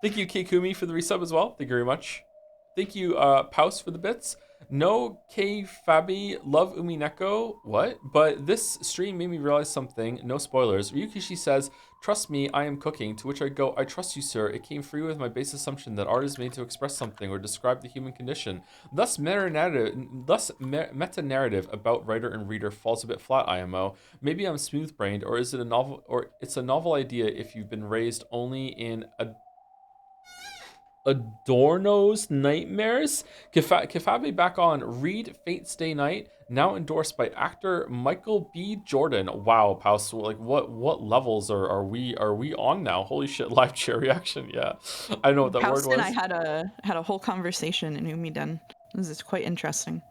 Thank you, Keikumi, for the resub as well. Thank you very much. Thank you, Paus, for the bits. No K Fabi, love Umineko. What? But this stream made me realize something. No spoilers. Ryukishi says, "Trust me, I am cooking." To which I go, "I trust you, sir. It came free with my base assumption that art is made to express something or describe the human condition. Thus, meta narrative about writer and reader falls a bit flat. IMO. Maybe I'm smooth brained, or is it a novel? Or it's a novel idea if you've been raised only in Adorno's Nightmares." Kifabe back on. Read Fate Stay Night, now endorsed by actor Michael B. Jordan. Wow, Paus, like what levels are we on now? Holy shit, live chair reaction. Yeah. I don't know what that Paus word was. and I had a whole conversation in Umiden. This is quite interesting.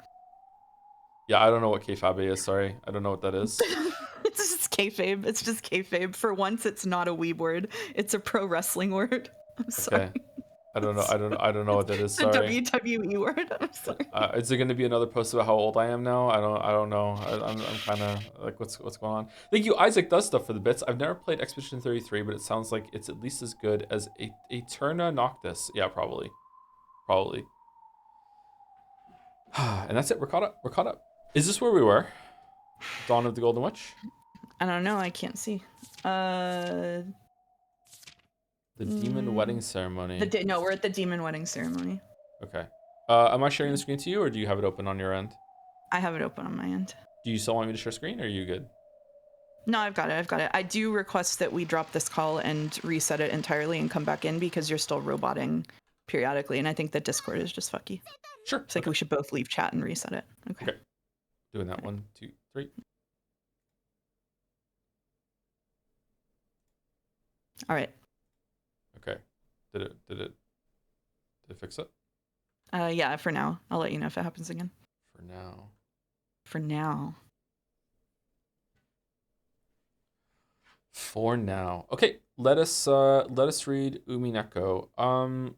Yeah, I don't know what Kifabe is, sorry. I don't know what that is. It's just kayfabe. It's just kayfabe. For once, it's not a weeb word. It's a pro wrestling word. I'm sorry. Okay. I don't know what that is, It's a sorry. WWE word. I'm sorry. Is it going to be another post about how old I am now? I don't know. I'm kind of like, what's going on? Thank you, Isaac Does Stuff, for the bits. I've never played Expedition 33, but it sounds like it's at least as good as Eterna Noctis. Yeah, probably. And that's it. We're caught up. Is this where we were? Dawn of the Golden Witch? I don't know. I can't see. The Demon Wedding Ceremony. No, we're at the Demon Wedding Ceremony. Okay. Am I sharing the screen to you, or do you have it open on your end? I have it open on my end. Do you still want me to share screen, or are you good? No, I've got it. I do request that we drop this call and reset it entirely and come back in because you're still roboting periodically, and I think that Discord is just fucky. Sure. It's like we should both leave chat and reset it. Okay. Doing that. 1, 2, 3. All right. Okay. Did it fix it? Yeah, for now. I'll let you know if it happens again. For now. Okay, let us read Umineko.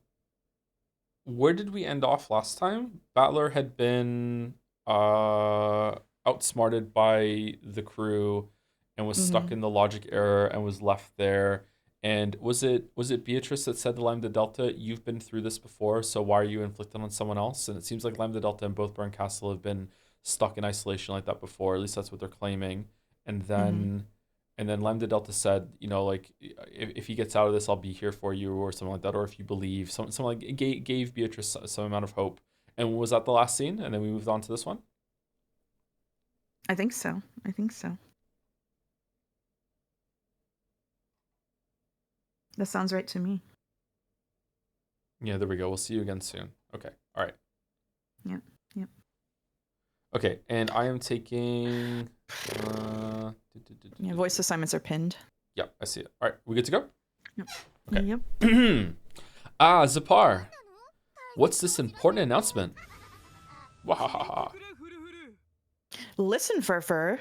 Where did we end off last time? Battler had been outsmarted by the crew and was stuck in the logic error and was left there. And was it Beatrice that said to Lambda Delta, "You've been through this before, so why are you inflicting on someone else?" And it seems like Lambda Delta and both Burn Castle have been stuck in isolation like that before. At least that's what they're claiming. And then Lambda Delta said, you know, like, if he gets out of this, I'll be here for you, or something like that. Or if you believe, something like gave Beatrice some amount of hope. And was that the last scene? And then we moved on to this one? I think so. That sounds right to me. Yeah, there we go. We'll see you again soon. Okay. All right. Yep. Okay, and I am taking... Yeah, voice assignments are pinned. Yep, I see it. All right, we good to go? Yep. Okay. Yep. Zapar. What's this important announcement? Wahahaha. Listen, Furfur.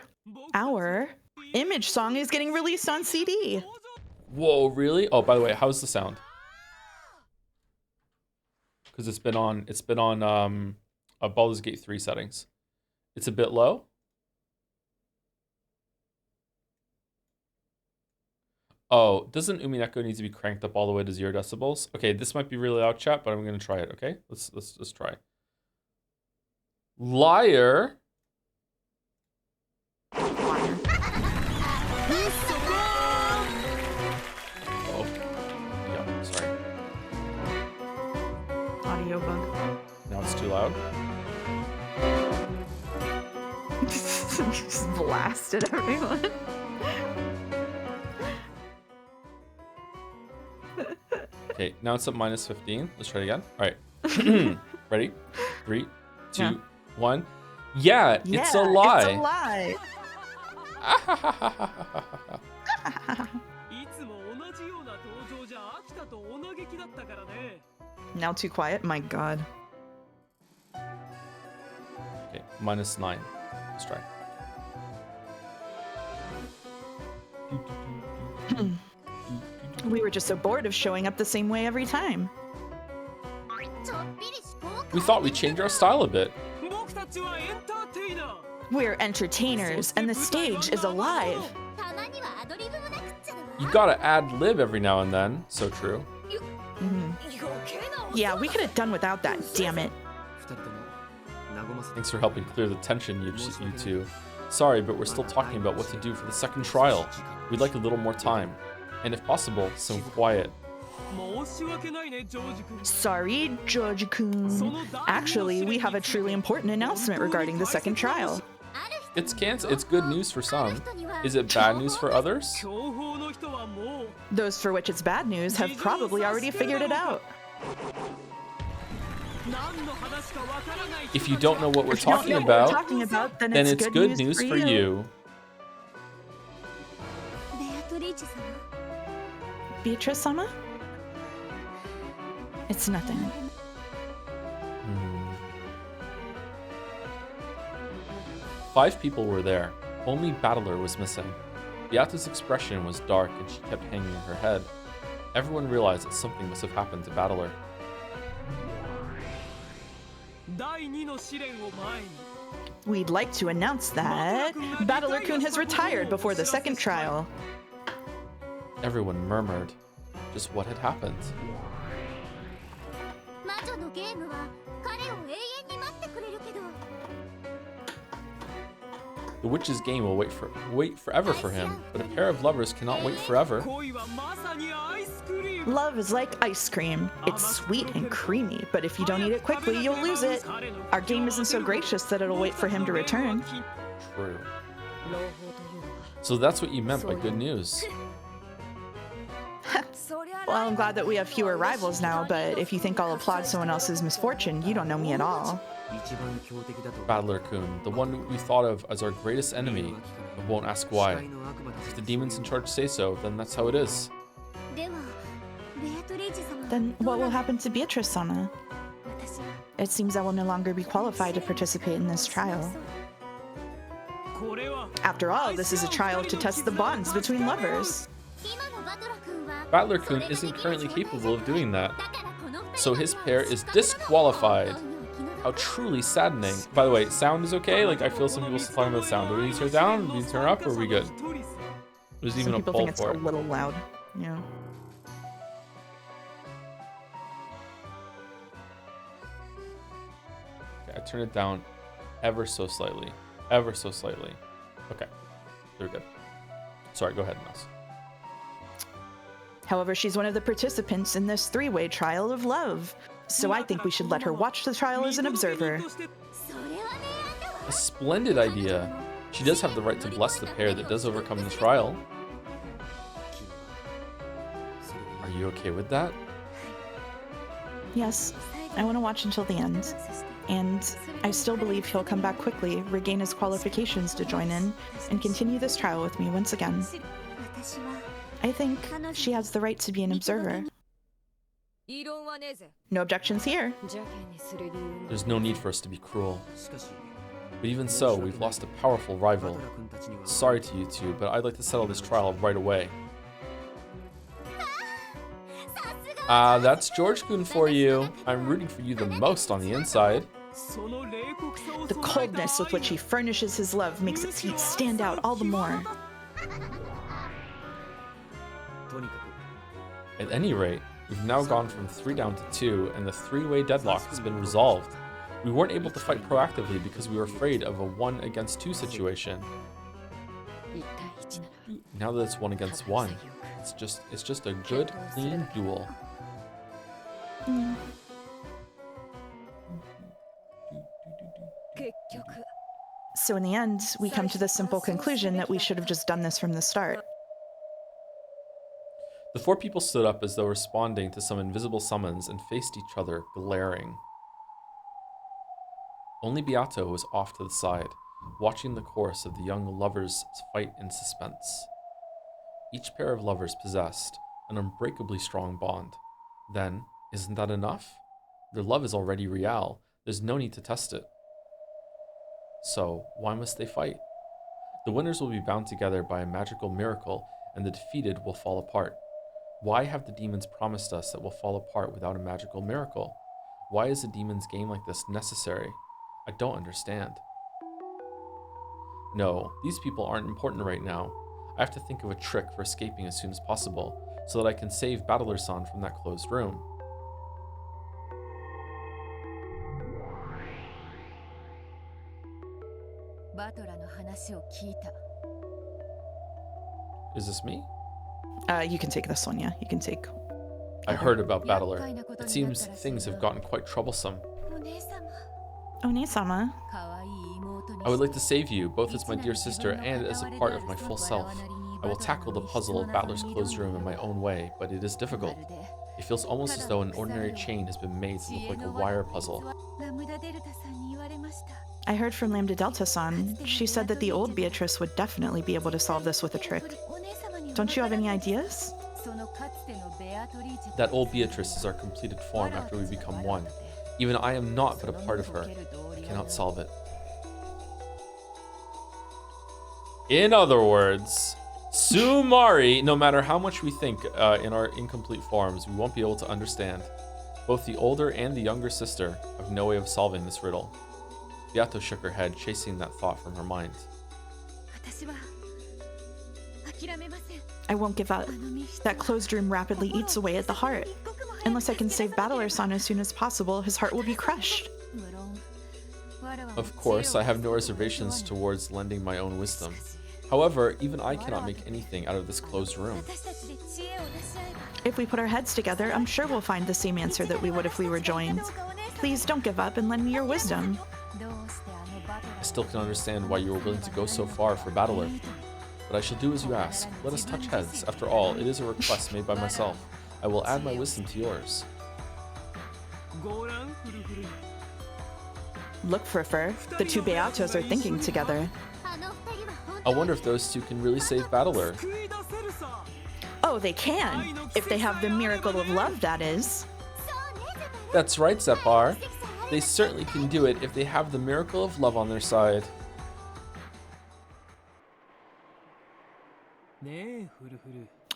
Our image song is getting released on CD. Whoa, really? Oh, by the way, how's the sound? Because it's been on Baldur's Gate 3 settings. It's a bit low. Oh, doesn't Umineko need to be cranked up all the way to 0 decibels? Okay, this might be really loud, chat, but I'm gonna try it. Okay, let's try. Liar. Oh, yeah, sorry. Audio bug. Now it's too loud. Just blasted everyone. Okay, now it's at minus 15. Let's try it again. All right. Ready? 3, 2, 1. Yeah, it's a lie. It's a lie. Now too quiet? My god. Okay, minus 9. Let's try. We were just so bored of showing up the same way every time. We thought we'd change our style a bit. We're entertainers, and the stage is alive. You gotta ad lib every now and then. So true. Yeah, we could have done without that, damn it. Thanks for helping clear the tension, you two. Sorry, but we're still talking about what to do for the second trial. We'd like a little more time. And if possible, some quiet. Sorry, George-kun. Actually, we have a truly important announcement regarding the second trial. It's good news for some. Is it bad news for others? Those for which it's bad news have probably already figured it out. If you don't know what we're If you don't talking know what about, we're talking about, then then it's good news for you. Beatrice-sama? It's nothing. 5 people were there. Only Battler was missing. Beata's expression was dark and she kept hanging her head. Everyone realized that something must have happened to Battler. We'd like to announce that Battler-kun has retired before the second trial. Everyone murmured. Just what had happened? The witch's game will wait forever for him, but a pair of lovers cannot wait forever. Love is like ice cream. It's sweet and creamy, but if you don't eat it quickly, you'll lose it. Our game isn't so gracious that it'll wait for him to return. True. So that's what you meant by good news. Well, I'm glad that we have fewer rivals now, but if you think I'll applaud someone else's misfortune, you don't know me at all. Battler-kun, the one we thought of as our greatest enemy, but won't ask why. If the demons in charge say so, then that's how it is. Then what will happen to Beatrice-sama? It seems I will no longer be qualified to participate in this trial. After all, this is a trial to test the bonds between lovers. Battler-kun isn't currently capable of doing that, so his pair is disqualified. How truly saddening. By the way, sound is okay? Like, I feel some people still talking about sound. Do we need to turn it down? Do we need to turn it up? Or are we good? There's even Some a people poll think it's for a it. little loud. Yeah. Okay, I turn it down ever so slightly. Ever so slightly. Okay, they're good. Sorry, go ahead, Mouse. However, she's one of the participants in this three-way trial of love. So I think we should let her watch the trial as an observer. A splendid idea. She does have the right to bless the pair that does overcome the trial. Are you okay with that? Yes, I want to watch until the end. And I still believe he'll come back quickly, regain his qualifications to join in, and continue this trial with me once again. I think she has the right to be an observer. No objections here. There's no need for us to be cruel. But even so, we've lost a powerful rival. Sorry to you two, but I'd like to settle this trial right away. That's George-kun for you. I'm rooting for you the most on the inside. The coldness with which he furnishes his love makes its heat stand out all the more. At any rate, we've now gone from 3 down to 2, and the 3-way deadlock has been resolved. We weren't able to fight proactively because we were afraid of a 1 against 2 situation. Now that it's 1 against 1, it's just a good, clean duel. So in the end, we come to the simple conclusion that we should have just done this from the start. The 4 people stood up as though responding to some invisible summons and faced each other, glaring. Only Beato was off to the side, watching the course of the young lovers fight in suspense. Each pair of lovers possessed an unbreakably strong bond. Then, isn't that enough? Their love is already real. There's no need to test it. So, why must they fight? The winners will be bound together by a magical miracle, and the defeated will fall apart. Why have the demons promised us that we'll fall apart without a magical miracle? Why is a demon's game like this necessary? I don't understand. No, these people aren't important right now. I have to think of a trick for escaping as soon as possible, so that I can save Battler-san from that closed room. Is this me? You can take this one, yeah. You can take. I heard about Battler. It seems things have gotten quite troublesome. Oni-sama. I would like to save you, both as my dear sister and as a part of my full self. I will tackle the puzzle of Battler's closed room in my own way, but it is difficult. It feels almost as though an ordinary chain has been made to look like a wire puzzle. I heard from Lambda Delta-san. She said that the old Beatrice would definitely be able to solve this with a trick. Don't you have any ideas? That old Beatrice is our completed form after we become one. Even I am not but a part of her. I cannot solve it. In other words, Sumari, no matter how much we think in our incomplete forms, we won't be able to understand. Both the older and the younger sister have no way of solving this riddle. Beato shook her head, chasing that thought from her mind. I won't give up. That closed room rapidly eats away at the heart. Unless I can save Battler-san as soon as possible, his heart will be crushed. Of course, I have no reservations towards lending my own wisdom. However, even I cannot make anything out of this closed room. If we put our heads together, I'm sure we'll find the same answer that we would if we were joined. Please don't give up and lend me your wisdom. I still can understand why you were willing to go so far for Battler. But I shall do as you ask. Let us touch heads. After all, it is a request made by myself. I will add my wisdom to yours. Look, Friffer. The two Beatos are thinking together. I wonder if those two can really save Battler. Oh, they can. If they have the miracle of love, that is. That's right, Zepar. They certainly can do it if they have the miracle of love on their side.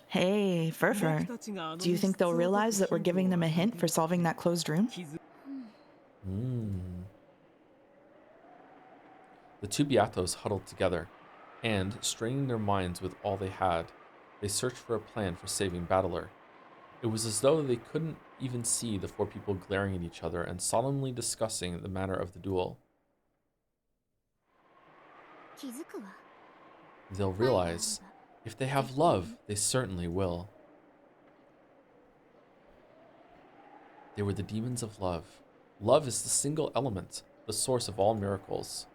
Hey, Friffer. Do you think they'll realize that we're giving them a hint for solving that closed room? The two Beatos huddled together, and, straining their minds with all they had, they searched for a plan for saving Battler. It was as though they couldn't even see the four people glaring at each other and solemnly discussing the manner of the duel. They'll realize, if they have love, they certainly will. They were the demons of love. Love is the single element, the source of all miracles.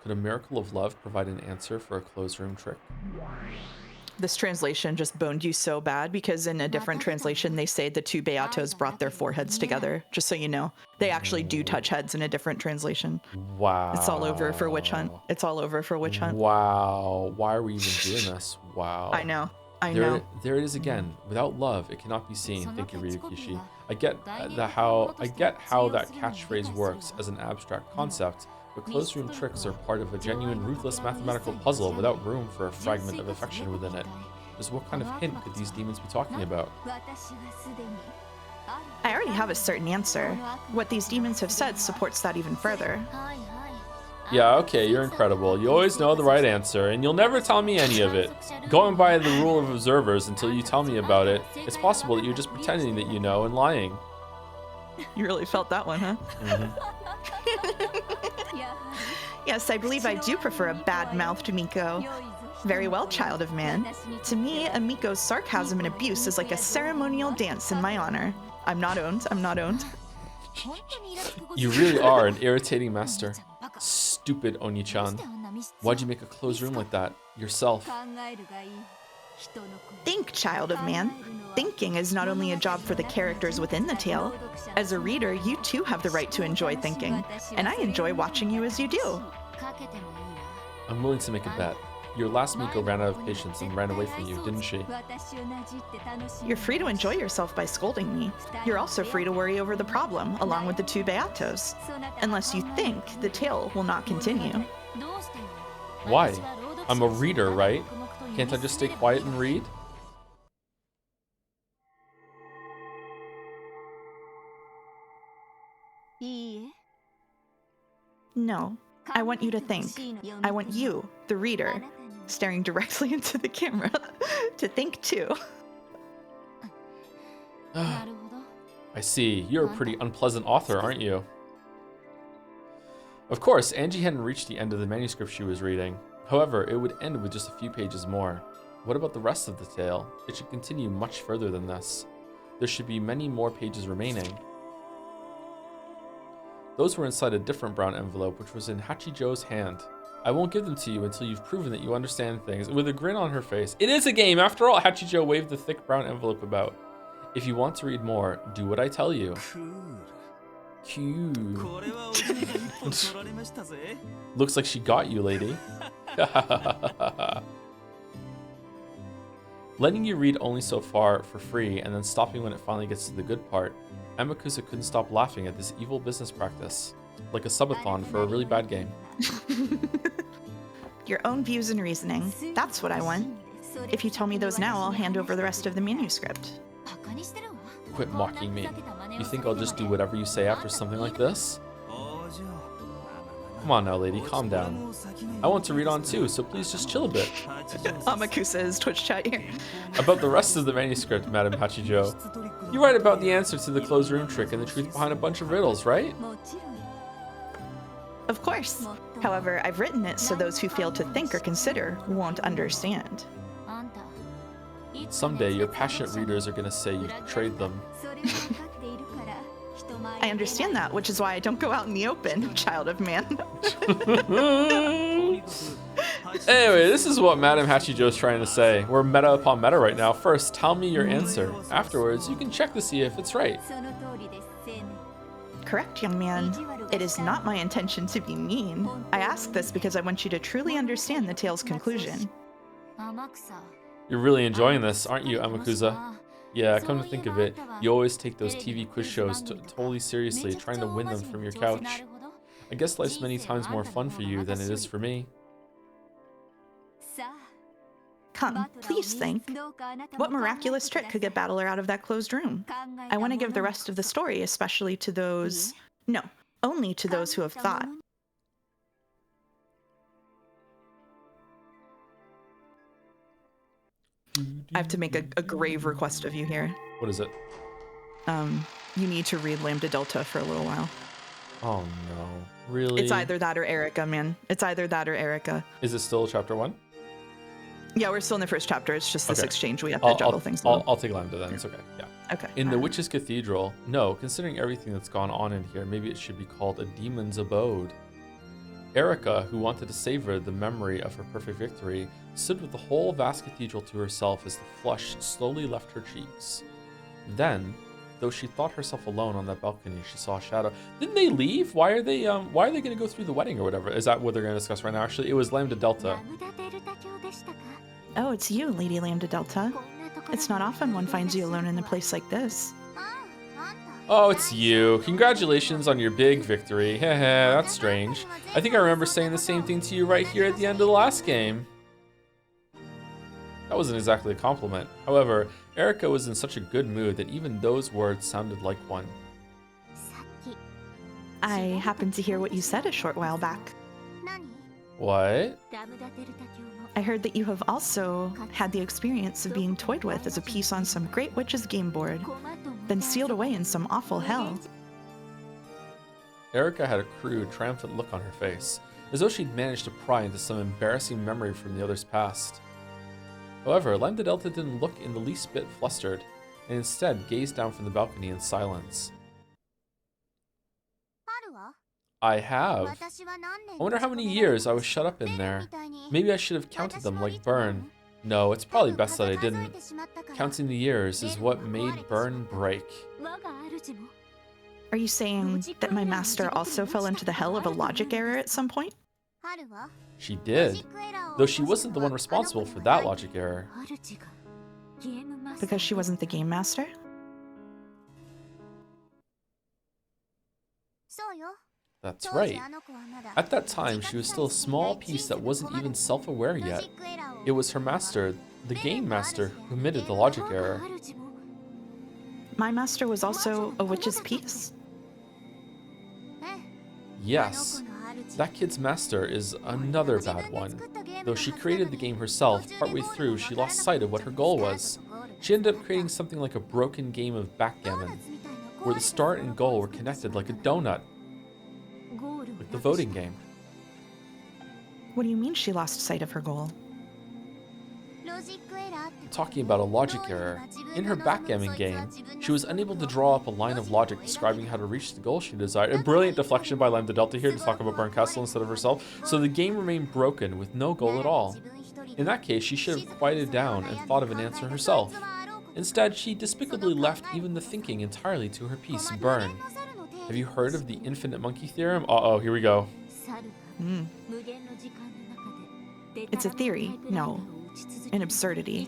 Could a miracle of love provide an answer for a closed room trick? This translation just boned you so bad because in a different translation they say the two Beatos brought their foreheads together. Just so you know, they actually do touch heads in a different translation. Wow. It's all over for Witch Hunt. It's all over for Witch Hunt. Wow. Why are we even doing this? Wow. I know. I know. There it is again. Without love, it cannot be seen. Thank you, Ryukishi. I get how that catchphrase works as an abstract concept, but closed room tricks are part of a genuine, ruthless mathematical puzzle without room for a fragment of affection within it. Just what kind of hint could these demons be talking about? I already have a certain answer. What these demons have said supports that even further. Yeah, okay, you're incredible. You always know the right answer, and you'll never tell me any of it. Going by the rule of observers until you tell me about it, it's possible that you're just pretending that you know and lying. You really felt that one, huh? Yes, I believe I do prefer a bad-mouthed Miko. Very well, child of man. To me, a Miko's sarcasm and abuse is like a ceremonial dance in my honor. I'm not owned. I'm not owned. You really are an irritating master. Stupid Oni-chan. Why'd you make a closed room like that? Yourself. Think, child of man. Thinking is not only a job for the characters within the tale. As a reader, you too have the right to enjoy thinking, and I enjoy watching you as you do. I'm willing to make a bet. Your last Miko ran out of patience and ran away from you, didn't she? You're free to enjoy yourself by scolding me. You're also free to worry over the problem, along with the two Beatos. Unless you think the tale will not continue. Why? I'm a reader, right? Can't I just stay quiet and read? No, I want you to think. I want you, the reader, staring directly into the camera, to think too. I see. You're a pretty unpleasant author, aren't you? Of course, Angie hadn't reached the end of the manuscript she was reading. However, it would end with just a few pages more. What about the rest of the tale? It should continue much further than this. There should be many more pages remaining. Those were inside a different brown envelope, which was in Hachijo's hand. I won't give them to you until you've proven that you understand things. With a grin on her face. It is a game, after all! Hachijo waved the thick brown envelope about. If you want to read more, do what I tell you. Cute. Looks like she got you, lady. Letting you read only so far for free and then stopping when it finally gets to the good part. Amakusa couldn't stop laughing at this evil business practice. Like a subathon for a really bad game. Your own views and reasoning. That's what I want. If you tell me those now, I'll hand over the rest of the manuscript. Quit mocking me. You think I'll just do whatever you say after something like this? Come on now, lady, calm down. I want to read on too, so please just chill a bit. Amakusa's Twitch chat here. About the rest of the manuscript, Madam Hachijo. You write about the answer to the closed room trick and the truth behind a bunch of riddles, right? Of course. However, I've written it so those who fail to think or consider won't understand. Someday, your passionate readers are going to say you betrayed them. I understand that, which is why I don't go out in the open, child of man. Anyway, this is what Madam Hachijo's trying to say. We're meta upon meta right now. First, tell me your answer. Afterwards, you can check to see if it's right. Correct, young man. It is not my intention to be mean. I ask this because I want you to truly understand the tale's conclusion. You're really enjoying this, aren't you, Amakusa? Yeah, come to think of it, you always take those TV quiz shows totally seriously, trying to win them from your couch. I guess life's many times more fun for you than it is for me. Come, please think. What miraculous trick could get Battler out of that closed room? I want to give the rest of the story, especially to those... No, only to those who have thought. I have to make a grave request of you here. What is it? You need to read Lambda Delta for a little while. Oh no, really? It's either that or Erica, man. It's either that or Erica. Is it still chapter 1? Yeah, we're still in the first chapter. It's just this Okay. exchange. We have to juggle things. I'll take Lambda then. It's okay. Yeah. Okay. In the Witch's Cathedral, no, considering everything that's gone on in here, maybe it should be called a demon's abode. Erica, who wanted to savor the memory of her perfect victory, stood with the whole vast cathedral to herself as the flush slowly left her cheeks. Then, though she thought herself alone on that balcony, she saw a shadow. Didn't they leave? Why are they going to go through the wedding or whatever? Is that what they're going to discuss right now? Actually, it was Lambda Delta. Oh, it's you, Lady Lambda Delta. It's not often one finds you alone in a place like this. Oh, it's you. Congratulations on your big victory. Heh, that's strange. I think I remember saying the same thing to you right here at the end of the last game. That wasn't exactly a compliment. However, Erica was in such a good mood that even those words sounded like one. I happened to hear what you said a short while back. What? I heard that you have also had the experience of being toyed with as a piece on some great witch's game board, then sealed away in some awful hell. Erica had a crude, triumphant look on her face, as though she'd managed to pry into some embarrassing memory from the other's past. However, Lambda Delta didn't look in the least bit flustered, and instead gazed down from the balcony in silence. I have. I wonder how many years I was shut up in there. Maybe I should have counted them like Burn. No, it's probably best that I didn't. Counting the years is what made Burn break. Are you saying that my master also fell into the hell of a logic error at some point? She did, though she wasn't the one responsible for that logic error. Because she wasn't the game master? That's right. At that time, she was still a small piece that wasn't even self-aware yet. It was her master, the game master, who committed the logic error. My master was also a witch's piece? Yes, that kid's master is another bad one. Though she created the game herself, partway through she lost sight of what her goal was. She ended up creating something like a broken game of backgammon, where the start and goal were connected like a donut. The like the voting game. What do you mean she lost sight of her goal? Talking about a logic error. In her backgammon game, she was unable to draw up a line of logic describing how to reach the goal she desired. A brilliant deflection by Lambda Delta here to talk about Burn Castle instead of herself. So the game remained broken with no goal at all. In that case, she should have quieted down and thought of an answer herself. Instead, she despicably left even the thinking entirely to her piece, Burn. Have you heard of the infinite monkey theorem? Uh-oh, here we go. It's a theory, no, an absurdity.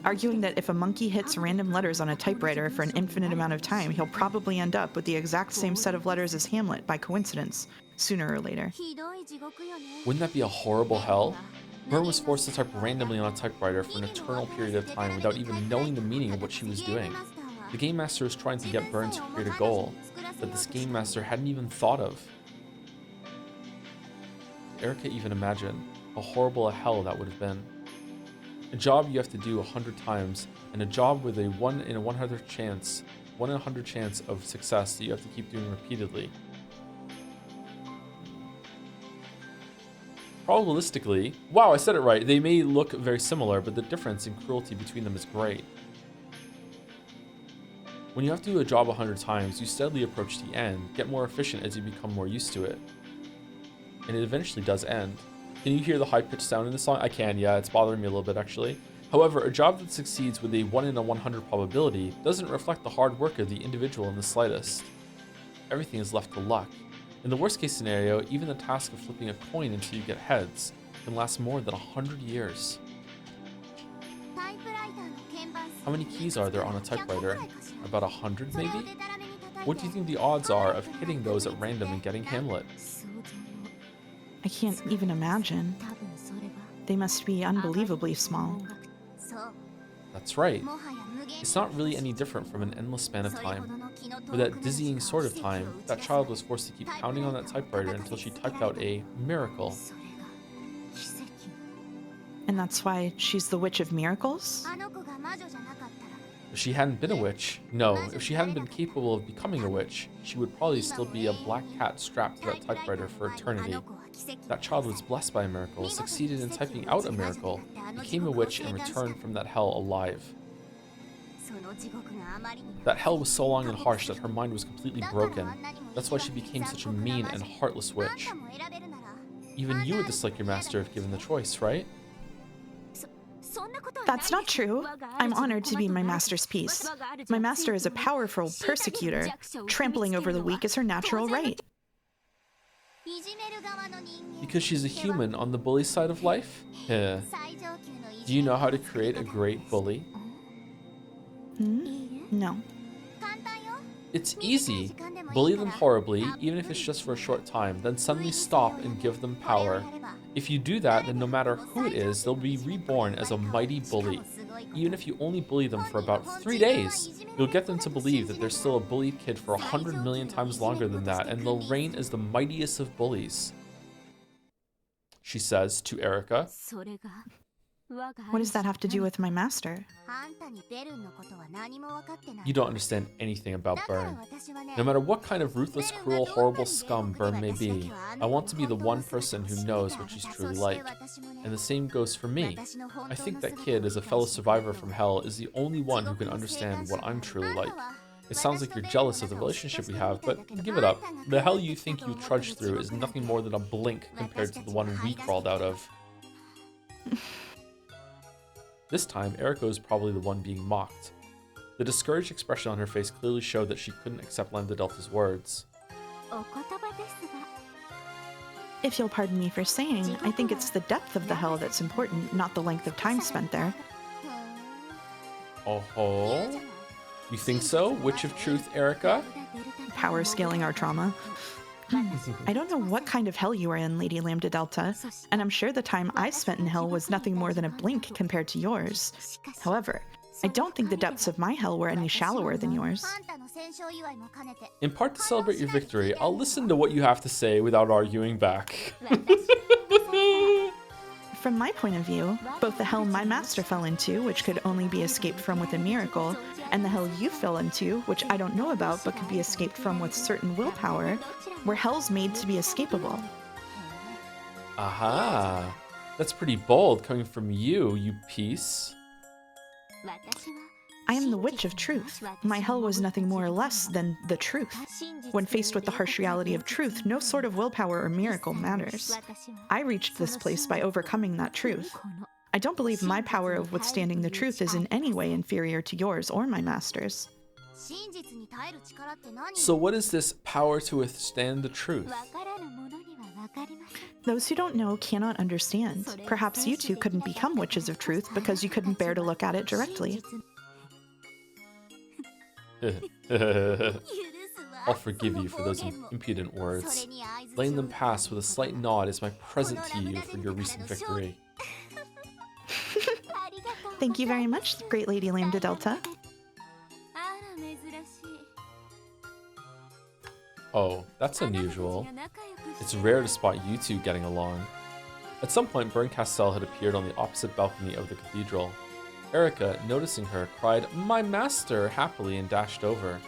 Arguing that if a monkey hits random letters on a typewriter for an infinite amount of time, he'll probably end up with the exact same set of letters as Hamlet by coincidence, sooner or later. Wouldn't that be a horrible hell? Burn was forced to type randomly on a typewriter for an eternal period of time without even knowing the meaning of what she was doing. The Game Master was trying to get Burn to create a goal that this Game Master hadn't even thought of. Did Erica even imagine how horrible a hell that would have been? A job you have to do 100 times, and a job with a 1 in a 100 chance of success that you have to keep doing repeatedly. Probabilistically, wow, I said it right. They may look very similar, but the difference in cruelty between them is great. When you have to do a job 100 times, you steadily approach the end, get more efficient as you become more used to it. And it eventually does end. Can you hear the high-pitched sound in the song? I can, yeah, it's bothering me a little bit actually. However, a job that succeeds with a 1 in a 100 probability doesn't reflect the hard work of the individual in the slightest. Everything is left to luck. In the worst case scenario, even the task of flipping a coin until you get heads can last more than 100 years. How many keys are there on a typewriter? About 100 maybe? What do you think the odds are of hitting those at random and getting Hamlet? I can't even imagine. They must be unbelievably small. That's right. It's not really any different from an endless span of time. For that dizzying sort of time, that child was forced to keep pounding on that typewriter until she typed out a miracle. And that's why she's the Witch of Miracles? If she hadn't been a witch, no, if she hadn't been capable of becoming a witch, she would probably still be a black cat strapped to that typewriter for eternity. That child was blessed by a miracle, succeeded in typing out a miracle, became a witch, and returned from that hell alive. That hell was so long and harsh that her mind was completely broken. That's why she became such a mean and heartless witch. Even you would dislike your master if given the choice, right? That's not true. I'm honored to be my master's piece. My master is a powerful persecutor. Trampling over the weak is her natural right. Because she's a human on the bully side of life? Yeah. Do you know how to create a great bully? No. It's easy. Bully them horribly, even if it's just for a short time, then suddenly stop and give them power. If you do that, then no matter who it is, they'll be reborn as a mighty bully. Even if you only bully them for about 3 days, you'll get them to believe that they're still a bullied kid for 100 million times longer than that, and they'll reign as the mightiest of bullies. She says to Erica. What does that have to do with my master? You don't understand anything about Burn. No matter what kind of ruthless, cruel, horrible scum Burn may be, I want to be the one person who knows what she's truly like. And the same goes for me. I think that kid, as a fellow survivor from hell, is the only one who can understand what I'm truly like. It sounds like you're jealous of the relationship we have, but give it up. The hell you think you trudged through is nothing more than a blink compared to the one we crawled out of. This time, Erica was probably the one being mocked. The discouraged expression on her face clearly showed that she couldn't accept Lambda Delta's words. If you'll pardon me for saying, I think it's the depth of the hell that's important, not the length of time spent there. Oh-ho? You think so, Witch of Truth, Erica? Power scaling our trauma. I don't know what kind of hell you are in, Lady Lambda Delta, and I'm sure the time I spent in hell was nothing more than a blink compared to yours. However, I don't think the depths of my hell were any shallower than yours. In part to celebrate your victory, I'll listen to what you have to say without arguing back. From my point of view, both the hell my master fell into, which could only be escaped from with a miracle, and the hell you fell into, which I don't know about but could be escaped from with certain willpower, were hells made to be escapable. Aha. That's pretty bold coming from you, you piece. I am the Witch of Truth. My hell was nothing more or less than the truth. When faced with the harsh reality of truth, no sort of willpower or miracle matters. I reached this place by overcoming that truth. I don't believe my power of withstanding the truth is in any way inferior to yours or my master's. So what is this power to withstand the truth? Those who don't know cannot understand. Perhaps you two couldn't become witches of truth because you couldn't bear to look at it directly. I'll forgive you for those impudent words. Letting them pass with a slight nod is my present to you for your recent victory. Thank you very much, Great Lady Lambda Delta. Oh, that's unusual. It's rare to spot you two getting along. At some point, Berncastel had appeared on the opposite balcony of the cathedral. Erica, noticing her, cried, "My master!" happily and dashed over.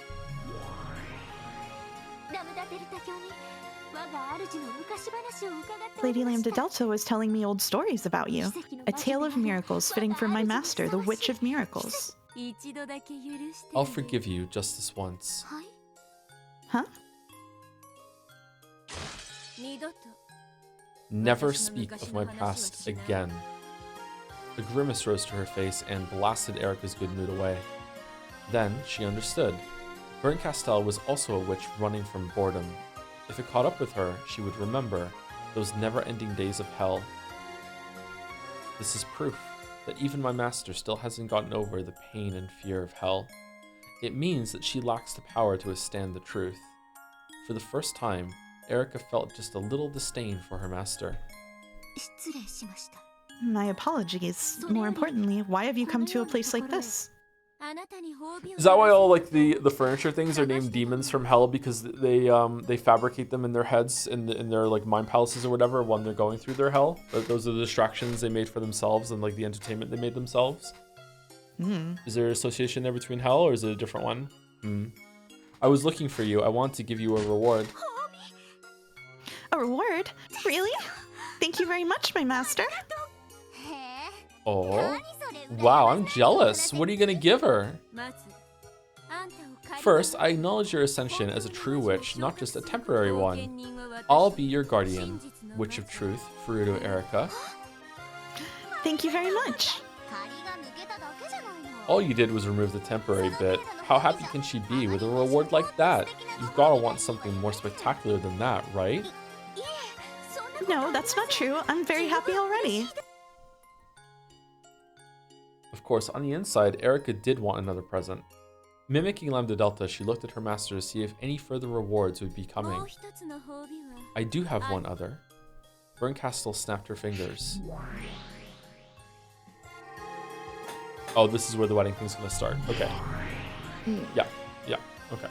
Lady Lambda Delta was telling me old stories about you. A tale of miracles fitting for my master, the Witch of Miracles. I'll forgive you just this once. Huh? Never speak of my past again. A grimace rose to her face and blasted Erica's good mood away. Then she understood. Berncastel was also a witch running from boredom. If it caught up with her, she would remember those never-ending days of hell. This is proof that even my master still hasn't gotten over the pain and fear of hell. It means that she lacks the power to withstand the truth. For the first time, Erica felt just a little disdain for her master. My apologies. More importantly, why have you come to a place like this? Is that why all like the furniture things are named demons from hell, because they fabricate them in their heads in their like mind palaces or whatever when they're going through their hell? Those are the distractions they made for themselves and like the entertainment they made themselves. Is there an association there between hell, or is it a different one? I was looking for you. I want to give you a reward. A reward? Really? Thank you very much, my master. Oh, wow, I'm jealous. What are you gonna give her? First, I acknowledge your ascension as a true witch, not just a temporary one. I'll be your guardian, Witch of Truth, Furuto Erica. Thank you very much. All you did was remove the temporary bit. How happy can she be with a reward like that? You've gotta want something more spectacular than that, right? No, that's not true. I'm very happy already. Of course, on the inside, Erica did want another present. Mimicking Lambda Delta, she looked at her master to see if any further rewards would be coming. I do have one other. Berncastel snapped her fingers. Oh, this is where the wedding thing's gonna start. Okay. Yeah, okay.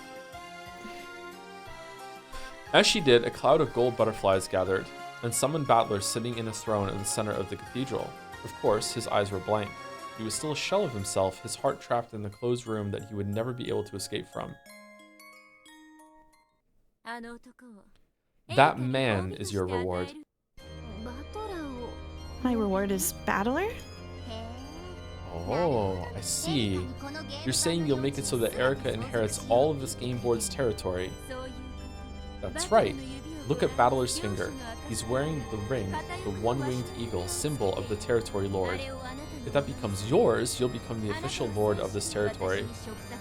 As she did, a cloud of gold butterflies gathered, and summoned battlers sitting in a throne in the center of the cathedral. Of course, his eyes were blank. He was still a shell of himself, his heart trapped in the closed room that he would never be able to escape from. That man is your reward. My reward is Battler? Oh, I see. You're saying you'll make it so that Erica inherits all of this game board's territory. That's right. Look at Battler's finger. He's wearing the ring, the one-winged eagle, symbol of the territory lord. If that becomes yours, you'll become the official lord of this territory.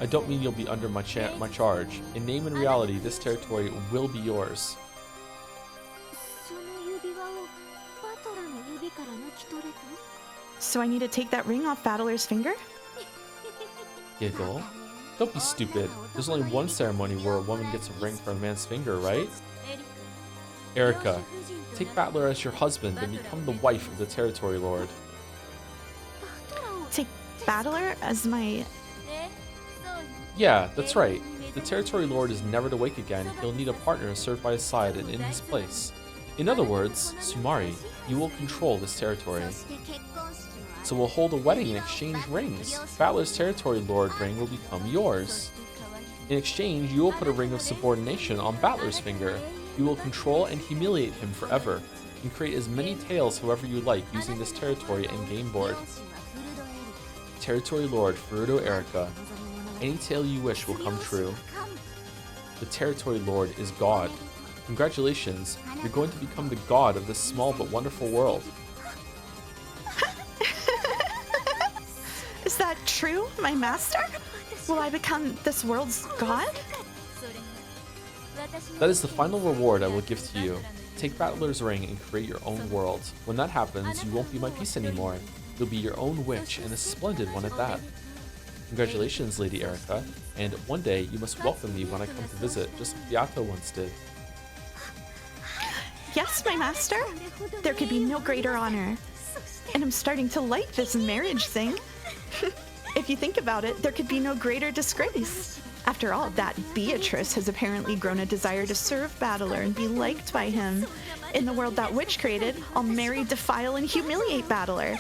I don't mean you'll be under my charge. In name and reality, this territory will be yours. So I need to take that ring off Battler's finger? Giggle. Don't be stupid. There's only one ceremony where a woman gets a ring for a man's finger, right? Erica, take Battler as your husband and become the wife of the territory lord. Take Battler as my... Yeah, that's right. If the territory lord is never to wake again, he'll need a partner to serve by his side and in his place. In other words, Sumari, you will control this territory. So we'll hold a wedding and exchange rings. Battler's territory lord ring will become yours. In exchange, you will put a ring of subordination on Battler's finger. You will control and humiliate him forever. You can create as many tales however you like using this territory and game board. Territory Lord Furudo Erika. Any tale you wish will come true. The Territory Lord is God. Congratulations, you're going to become the god of this small but wonderful world. Is that true, my master? Will I become this world's god? That is the final reward I will give to you. Take Battler's ring and create your own world. When that happens, you won't be my piece anymore. You'll be your own witch, and a splendid one at that. Congratulations, Lady Erika, and one day you must welcome me when I come to visit, just like Beato once did. Yes, my master. There could be no greater honor. And I'm starting to like this marriage thing. If you think about it, there could be no greater disgrace. After all, that Beatrice has apparently grown a desire to serve Battler and be liked by him. In the world that witch created, I'll marry, defile, and humiliate Battler.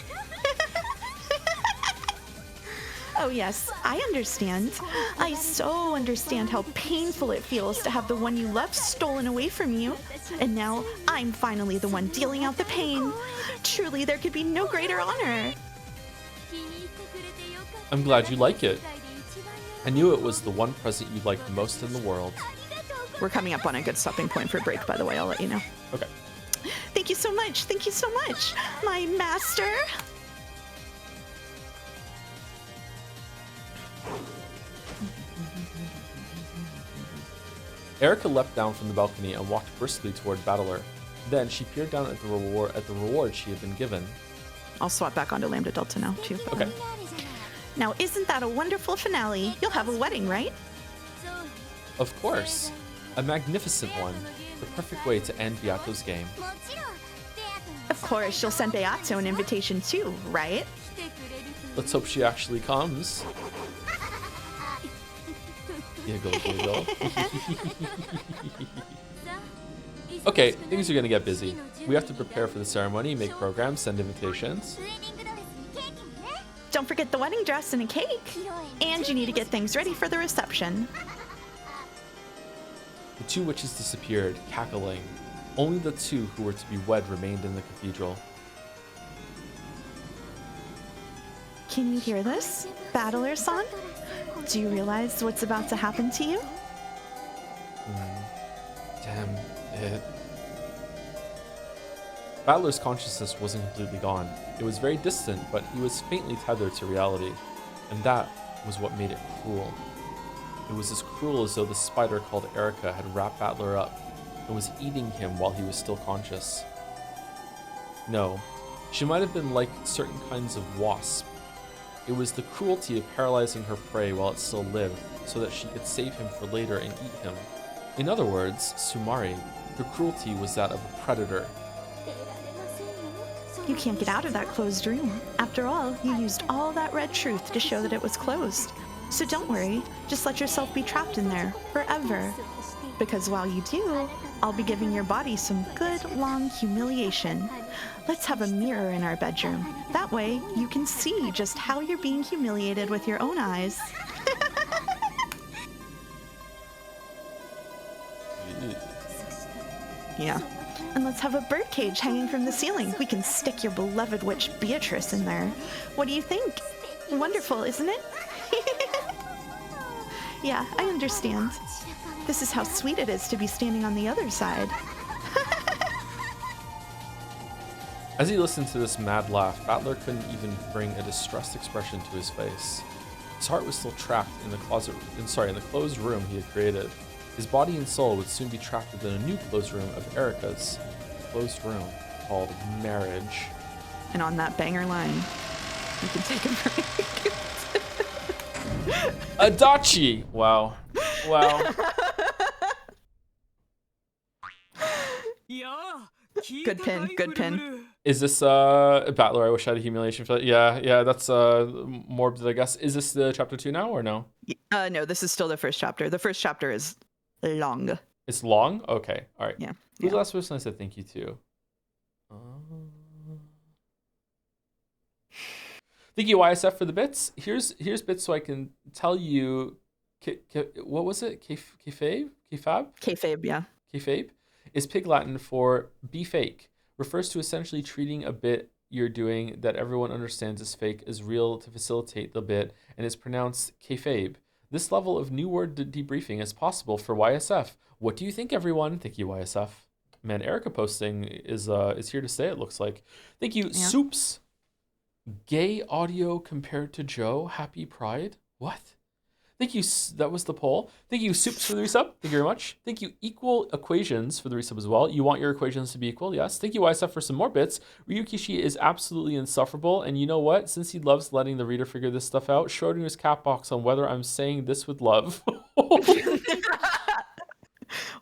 Oh yes, I understand. I so understand how painful it feels to have the one you love stolen away from you. And now I'm finally the one dealing out the pain. Truly, there could be no greater honor. I'm glad you like it. I knew it was the one present you liked most in the world. We're coming up on a good stopping point for break, by the way. I'll let you know. Okay. Thank you so much. Thank you so much, my master. Erika leapt down from the balcony and walked briskly toward Battler. Then she peered down at the reward she had been given. I'll swap back onto Lambda Delta now, too. Okay. Now, isn't that a wonderful finale? You'll have a wedding, right? Of course. A magnificent one. The perfect way to end Beato's game. Of course, you'll send Beato an invitation too, right? Let's hope she actually comes. Giggle, giggle. Okay, things are gonna get busy. We have to prepare for the ceremony, make programs, send invitations. Don't forget the wedding dress and a cake. And you need to get things ready for the reception. The two witches disappeared, cackling. Only the two who were to be wed remained in the cathedral. Can you hear this? Battler-san? Do you realize what's about to happen to you? Damn it. Battler's consciousness wasn't completely gone. It was very distant, but he was faintly tethered to reality. And that was what made it cruel. It was as cruel as though the spider called Erika had wrapped Battler up and was eating him while he was still conscious. No, she might have been like certain kinds of wasp. It was the cruelty of paralyzing her prey while it still lived, so that she could save him for later and eat him. In other words, Sumari, her cruelty was that of a predator. You can't get out of that closed room. After all, you used all that red truth to show that it was closed. So don't worry, just let yourself be trapped in there forever. Because while you do, I'll be giving your body some good, long humiliation. Let's have a mirror in our bedroom. That way, you can see just how you're being humiliated with your own eyes. Yeah. And let's have a birdcage hanging from the ceiling. We can stick your beloved witch Beatrice in there. What do you think? Wonderful, isn't it? Yeah, I understand. This is how sweet it is to be standing on the other side. As he listened to this mad laugh, Battler couldn't even bring a distressed expression to his face. His heart was still trapped in the closed room he had created. His body and soul would soon be trapped within a new closed room of Erika's closed room called marriage. And on that banger line, you can take a break. Adachi! Wow. Wow. Good pin, good pin. Is this Battler? I wish I had a humiliation for that. Yeah, that's morbid, I guess. Is this the chapter 2 now or no? No, this is still the first chapter. The first chapter is long. It's long? Okay. All right. Yeah. Who's the Yeah. last person I said thank you to? Thank you, YSF, for the bits. Here's bits so I can tell you. What was it? Kayfabe? Kayfab? Kayfabe, yeah. Kayfabe is Pig Latin for be fake. Refers to essentially treating a bit you're doing that everyone understands is fake as real to facilitate the bit, and is pronounced kayfabe. This level of new word debriefing is possible for YSF. What do you think, everyone? Thank you, YSF. Man, Erica posting is here to stay. It looks like. Thank you, Yeah. Soups. Gay audio compared to Joe. Happy Pride. What? Thank you. That was the poll. Thank you, Soups, for the resub. Thank you very much. Thank you, Equal Equations, for the resub as well. You want your equations to be equal? Yes. Thank you, YSF, for some more bits. Ryukishi is absolutely insufferable. And you know what? Since he loves letting the reader figure this stuff out, Schrodinger's cat box on whether I'm saying this with love.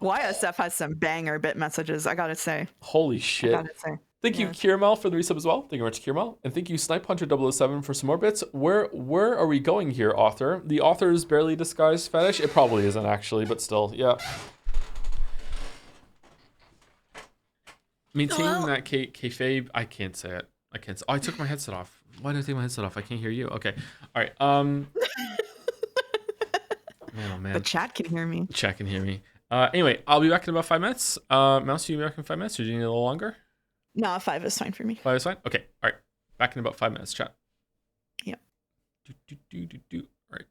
YSF has some banger bit messages, I gotta say. Holy I shit. gotta say. Thank you, Yeah. Kirmel, for the resub as well. Thank you very much, Kirmel. And thank you, Snipe Hunter 007, for some more bits. Where are we going here, author? The author's barely disguised fetish? It probably isn't, actually, but still, yeah. Maintaining that kayfabe, I can't say it. I can't say. Oh, I took my headset off. Why did I take my headset off? I can't hear you. Okay. All right. Man, oh man. The chat can hear me. Chat can hear me. Anyway, I'll be back in about 5 minutes. Mouse, you be back in 5 minutes, or do you need a little longer? No, 5 is fine for me. 5 is fine? Okay. All right. Back in about 5 minutes, chat. Yeah. All right.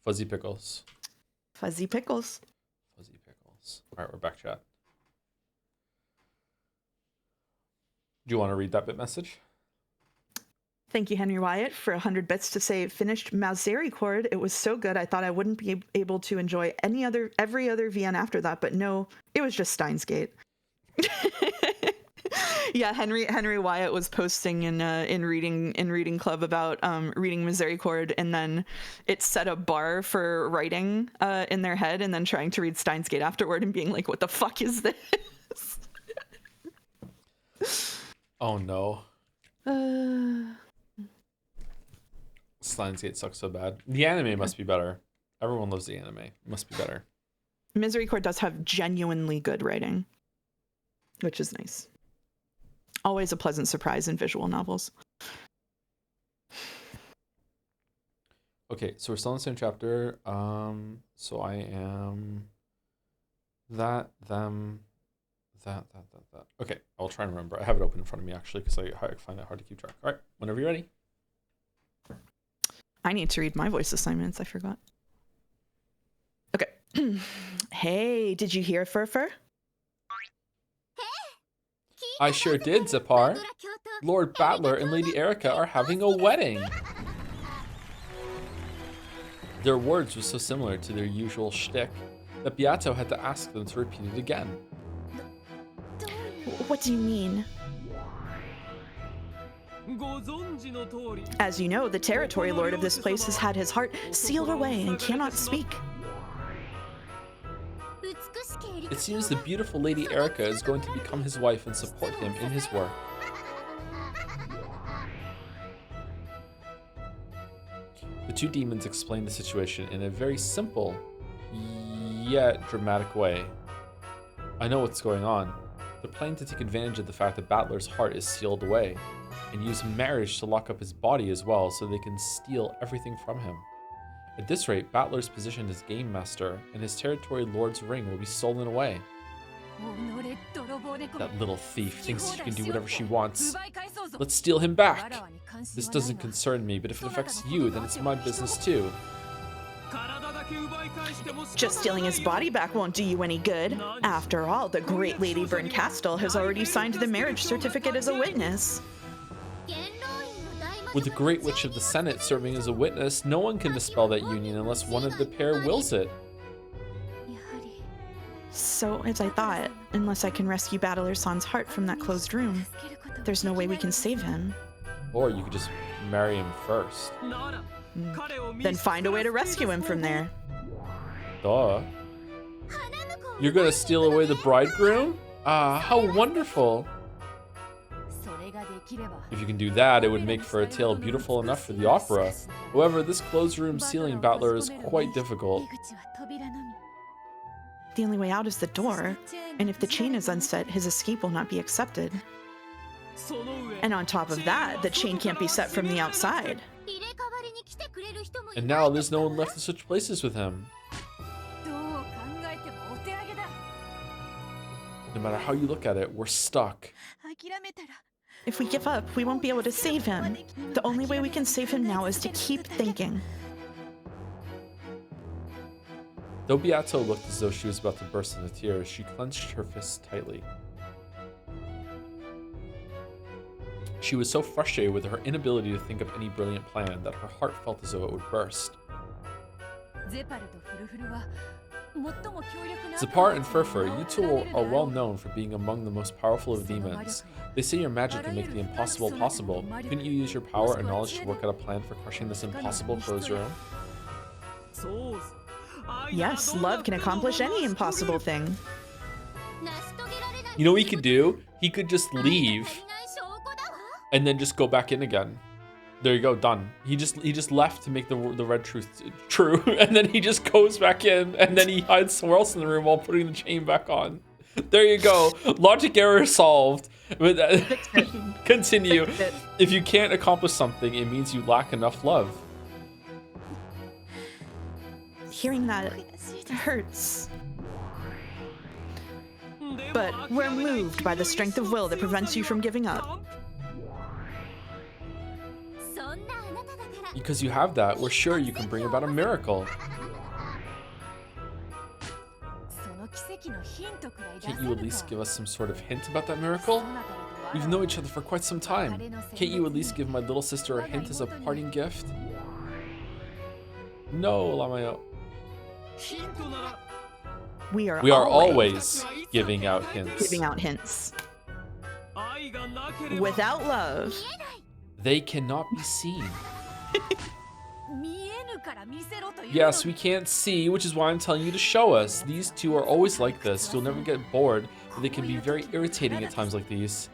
Fuzzy pickles. Fuzzy pickles. Fuzzy pickles. All right, we're back, chat. Do you want to read that bit message? Thank you, Henry Wyatt, for 100 bits to say finished Misericord. It was so good, I thought I wouldn't be able to enjoy every other VN after that, but no, it was just Steins Gate. Yeah, Henry Wyatt was posting in reading club about reading Misericord, and then it set a bar for writing in their head, and then trying to read Steins Gate afterward and being like, "What the fuck is this?" Oh no. Steins Gate sucks so bad. The anime must be better. Everyone loves the anime. It must be better. Misericord does have genuinely good writing, which is nice. Always a pleasant surprise in visual novels. Okay, so we're still in the same chapter. So I am that, them, that. Okay, I'll try and remember. I have it open in front of me actually because I find it hard to keep track. All right, whenever you're ready. I need to read my voice assignments. I forgot. Okay. Hey, did you hear, Furfur? I sure did, Zepar. Lord Battler and Lady Erica are having a wedding. Their words were so similar to their usual shtick that Beato had to ask them to repeat it again. What do you mean? As you know, the territory lord of this place has had his heart sealed away and cannot speak. It seems the beautiful Lady Erica is going to become his wife and support him in his work. The two demons explained the situation in a very simple, yet dramatic way. I know what's going on. They're planning to take advantage of the fact that Battler's heart is sealed away, and use marriage to lock up his body as well so they can steal everything from him. At this rate, Battler's position as game master and his territory lord's ring will be stolen away. That little thief thinks she can do whatever she wants. Let's steal him back. This doesn't concern me, but if it affects you, then it's my business too. Just stealing his body back won't do you any good. After all, the great Lady Berncastel has already signed the marriage certificate as a witness. With the Great Witch of the Senate serving as a witness, no one can dispel that union unless one of the pair wills it. So, as I thought, unless I can rescue Battler San's heart from that closed room, there's no way we can save him. Or you could just marry him first. Then find a way to rescue him from there. Duh. You're gonna steal away the bridegroom? Ah, how wonderful! If you can do that, it would make for a tale beautiful enough for the opera. However, this closed room sealing Battler is quite difficult. The only way out is the door, and if the chain is unset, his escape will not be accepted. And on top of that, the chain can't be set from the outside. And now there's no one left to switch places with him. No matter how you look at it, we're stuck. If we give up, we won't be able to save him. The only way we can save him now is to keep thinking. Though Beato looked as though she was about to burst into tears, she clenched her fists tightly. She was so frustrated with her inability to think of any brilliant plan that her heart felt as though it would burst. Zepar and Furfur, you two are well known for being among the most powerful of demons. They say your magic can make the impossible possible. Couldn't you use your power and knowledge to work out a plan for crushing this impossible closed room? Yes, love can accomplish any impossible thing. You know what he could do? He could just leave and then just go back in again. There you go, done. He just left to make the red truth true, and then he just goes back in, and then he hides somewhere else in the room while putting the chain back on. There you go. Logic error solved. But continue. If you can't accomplish something, it means you lack enough love. Hearing that hurts. But we're moved by the strength of will that prevents you from giving up. Because you have that, we're sure you can bring about a miracle. Can't you at least give us some sort of hint about that miracle? We've known each other for quite some time. Can't you at least give my little sister a hint as a parting gift? No, Lamayo. We are We are always giving out hints. giving out hints. Without love, They cannot be seen. Yes, we can't see, which is why I'm telling you to show us. These two are always like this. You'll never get bored, but they can be very irritating at times like these.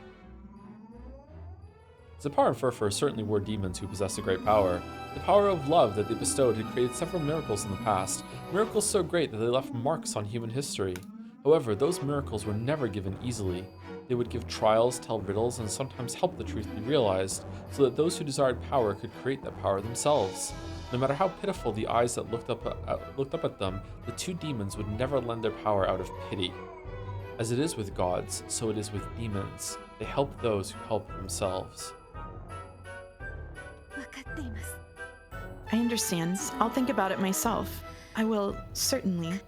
Zapar and Furfur certainly were demons who possessed a great power. The power of love that they bestowed had created several miracles in the past, miracles so great that they left marks on human history. However, those miracles were never given easily. They would give trials, tell riddles, and sometimes help the truth be realized, so that those who desired power could create that power themselves. No matter how pitiful the eyes that looked up at them, the two demons would never lend their power out of pity. As it is with gods, so it is with demons. They help those who help themselves. I understand. I'll think about it myself. I will, certainly.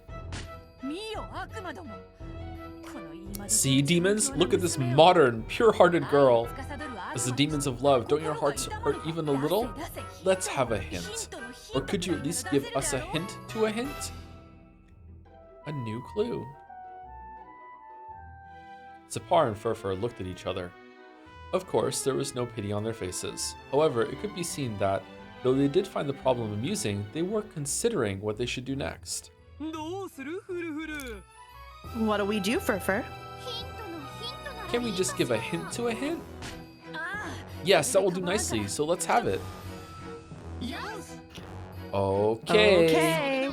See, demons? Look at this modern, pure-hearted girl. As the demons of love, don't your hearts hurt even a little? Let's have a hint. Or could you at least give us a hint to a hint? A new clue. Zapar and Furfur looked at each other. Of course, there was no pity on their faces. However, it could be seen that, though they did find the problem amusing, they were considering what they should do next. What do we do, Furfur? Can we just give a hint to a hint? Yes, that will do nicely, so let's have it. Okay.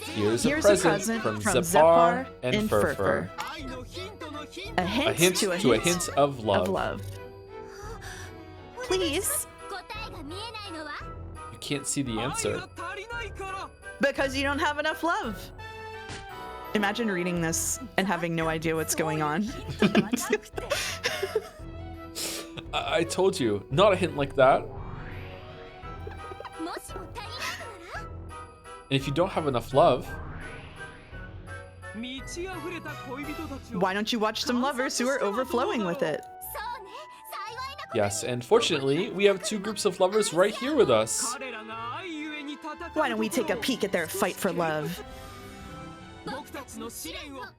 Here's a present from Zapar and Furfur. A hint to a hint of love. Please. You can't see the answer. Because you don't have enough love. Imagine reading this and having no idea what's going on. I told you, not a hint like that. And if you don't have enough love, why don't you watch some lovers who are overflowing with it? yes, and fortunately, we have two groups of lovers right here with us. Why don't we take a peek at their fight for love?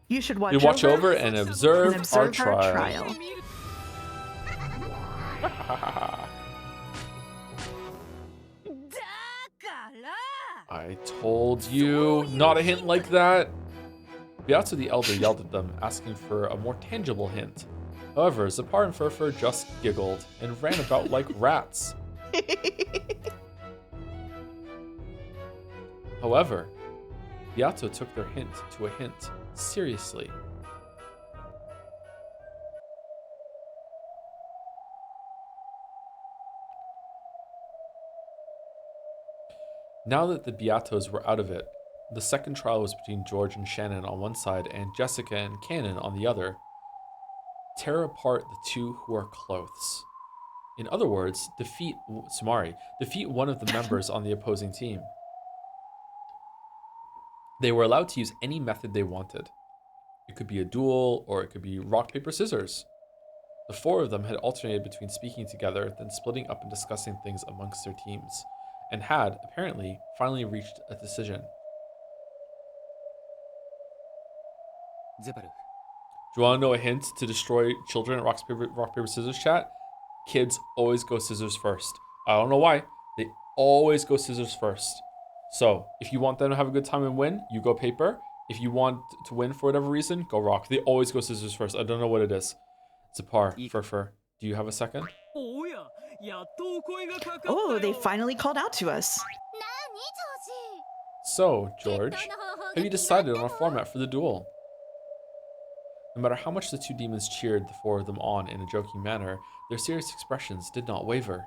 You should We watch over and observe our trial. I told you, not a hint like that. Beato the Elder yelled at them, asking for a more tangible hint. However, Zapar and Furfur just giggled and ran about like rats. However, Beato took their hint to a hint seriously. Now that the Beatos were out of it, the second trial was between George and Shannon on one side and Jessica and Cannon on the other. Tear apart the two who are close. In other words, defeat one of the members on the opposing team. They were allowed to use any method they wanted. It could be a duel, or it could be rock, paper, scissors. The four of them had alternated between speaking together, then splitting up and discussing things amongst their teams, and had, apparently, finally reached a decision. Do you want to know a hint to destroy children at rock, paper, scissors, chat? Kids always go scissors first. I don't know why. They always go scissors first. So, if you want them to have a good time and win, you go paper. If you want to win for whatever reason, go rock. They always go scissors first. I don't know what it is. Zapar, Furfur, do you have a second? Oh, they finally called out to us. So, George, have you decided on a format for the duel? No matter how much the two demons cheered the four of them on in a joking manner, their serious expressions did not waver.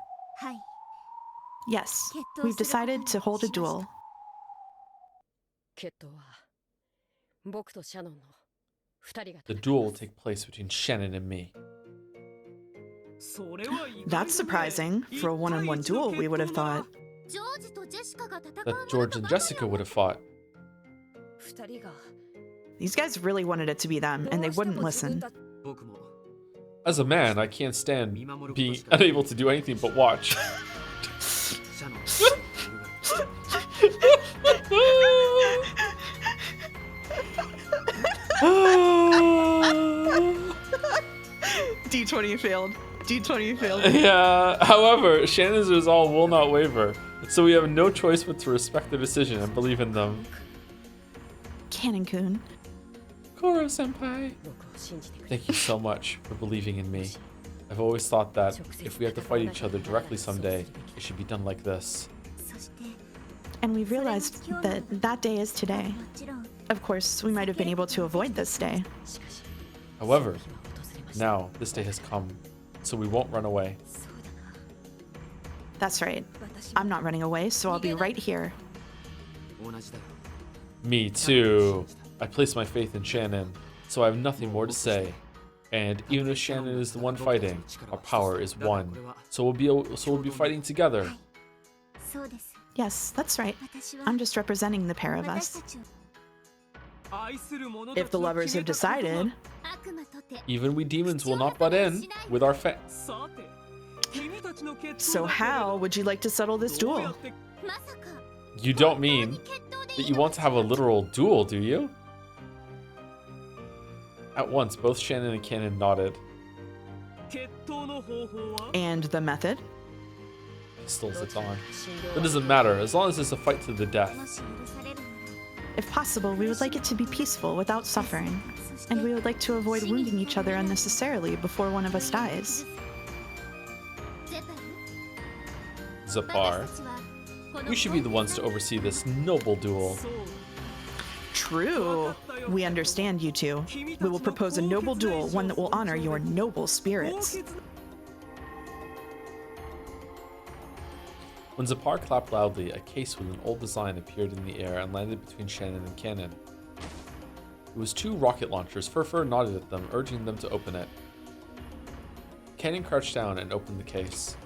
Yes, we've decided to hold a duel. The duel will take place between Shannon and me. That's surprising. For a one-on-one duel, we would have thought. That George and Jessica would have fought. These guys really wanted it to be them, and they wouldn't listen. As a man, I can't stand being unable to do anything but watch. D20 failed. D20 failed. Yeah, however, Shannon's resolve will not waver, so we have no choice but to respect their decision and believe in them. Cannon-kun. Koro-senpai. Thank you so much for believing in me. I've always thought that if we have to fight each other directly someday, it should be done like this. And we realized that that day is today. Of course, we might have been able to avoid this day. However, now this day has come, so we won't run away. That's right. I'm not running away, so I'll be right here. Me too. I place my faith in Shannon, so I have nothing more to say. And even if Shannon is the one fighting, our power is one. So we'll be fighting together. Yes, that's right. I'm just representing the pair of us. If the lovers have decided, Even we demons will not butt in with our so how would you like to settle this duel? You don't mean that you want to have a literal duel, do you? At once, both Shannon and Cannon nodded. And the method? Pistols at dawn. It doesn't matter, as long as it's a fight to the death. If possible, we would like it to be peaceful without suffering. And we would like to avoid wounding each other unnecessarily before one of us dies. Zapar, we should be the ones to oversee this noble duel. True. We understand you two. We will propose a noble duel, one that will honor your noble spirits. When Zapar clapped loudly, a case with an old design appeared in the air and landed between Shannon and Cannon. It was 2 rocket launchers. Furfur nodded at them, urging them to open it. Cannon crouched down and opened the case.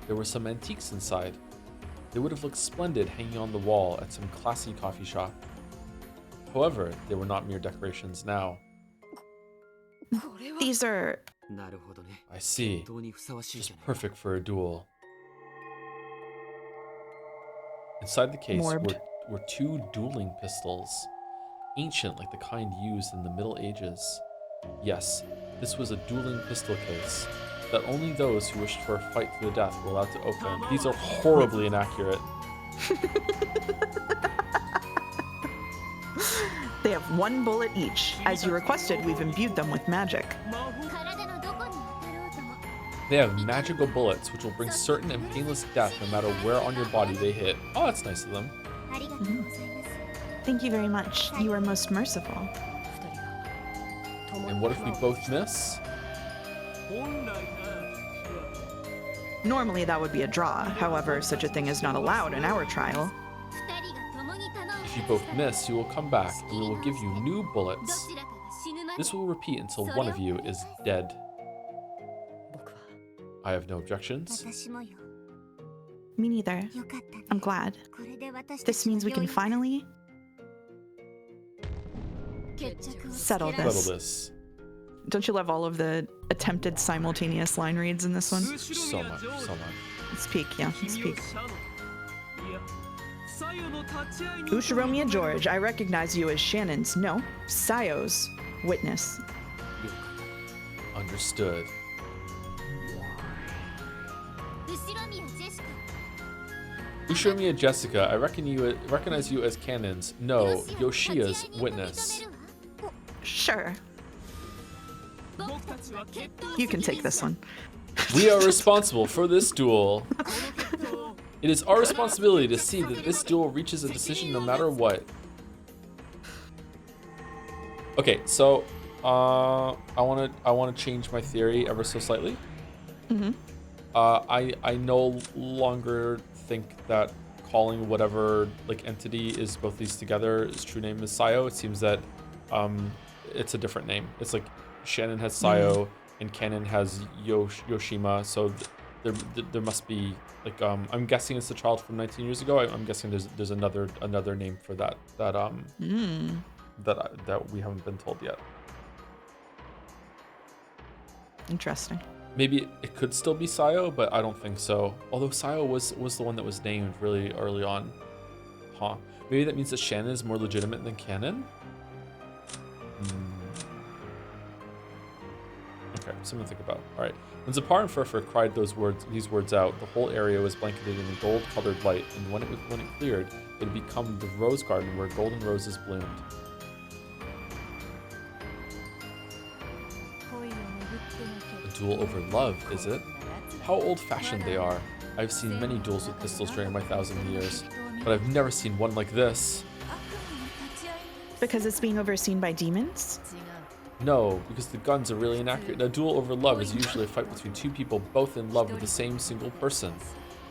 There were some antiques inside. They would have looked splendid hanging on the wall at some classy coffee shop. However, they were not mere decorations now. These are... I see. Just perfect for a duel. Inside the case were 2 dueling pistols, ancient like the kind used in the Middle Ages. Yes, this was a dueling pistol case that only those who wished for a fight to the death were allowed to open. These are horribly inaccurate. They have 1 bullet each. As you requested, we've imbued them with magic. They have magical bullets, which will bring certain and painless death no matter where on your body they hit. Oh, that's nice of them. Thank you very much. You are most merciful. And what if we both miss? Normally that would be a draw. However, such a thing is not allowed in our trial. If you both miss, you will come back and we will give you new bullets. This will repeat until one of you is dead. I have no objections. Me neither. I'm glad. This means we can finally settle this. Don't you love all of the attempted simultaneous line reads in this one? So much, so much. It's peak, yeah, it's peak. Ushiromiya George, I recognize you as Shannon's, no, Sayo's witness. Understood. Ushiromiya Jessica, I recognize you as Cannon's, no, Yoshia's witness. Sure. You can take this one. We are responsible for this duel. It is our responsibility to see that this duel reaches a decision no matter what. Okay, so I want to change my theory ever so slightly. I no longer think that calling whatever like entity is both these together, its true name is Sayo. It seems that it's a different name. It's like Shannon has Sayo, and canon has Yoshima. So there must be like I'm guessing it's the child from 19 years ago. I'm guessing there's another name for that that we haven't been told yet. Interesting. Maybe it could still be Sayo, but I don't think so. Although Sayo was the one that was named really early on. Huh. Maybe that means that Shannon is more legitimate than canon? Okay, something to think about. Alright. When Zapar and Furfur cried these words out, the whole area was blanketed in a gold-colored light, and when it cleared, it had become the rose garden where golden roses bloomed. A duel over love, is it? How old-fashioned they are. I've seen many duels with pistols during my 1,000 years, but I've never seen one like this. Because it's being overseen by demons? No, because the guns are really inaccurate. A duel over love is usually a fight between two people both in love with the same single person.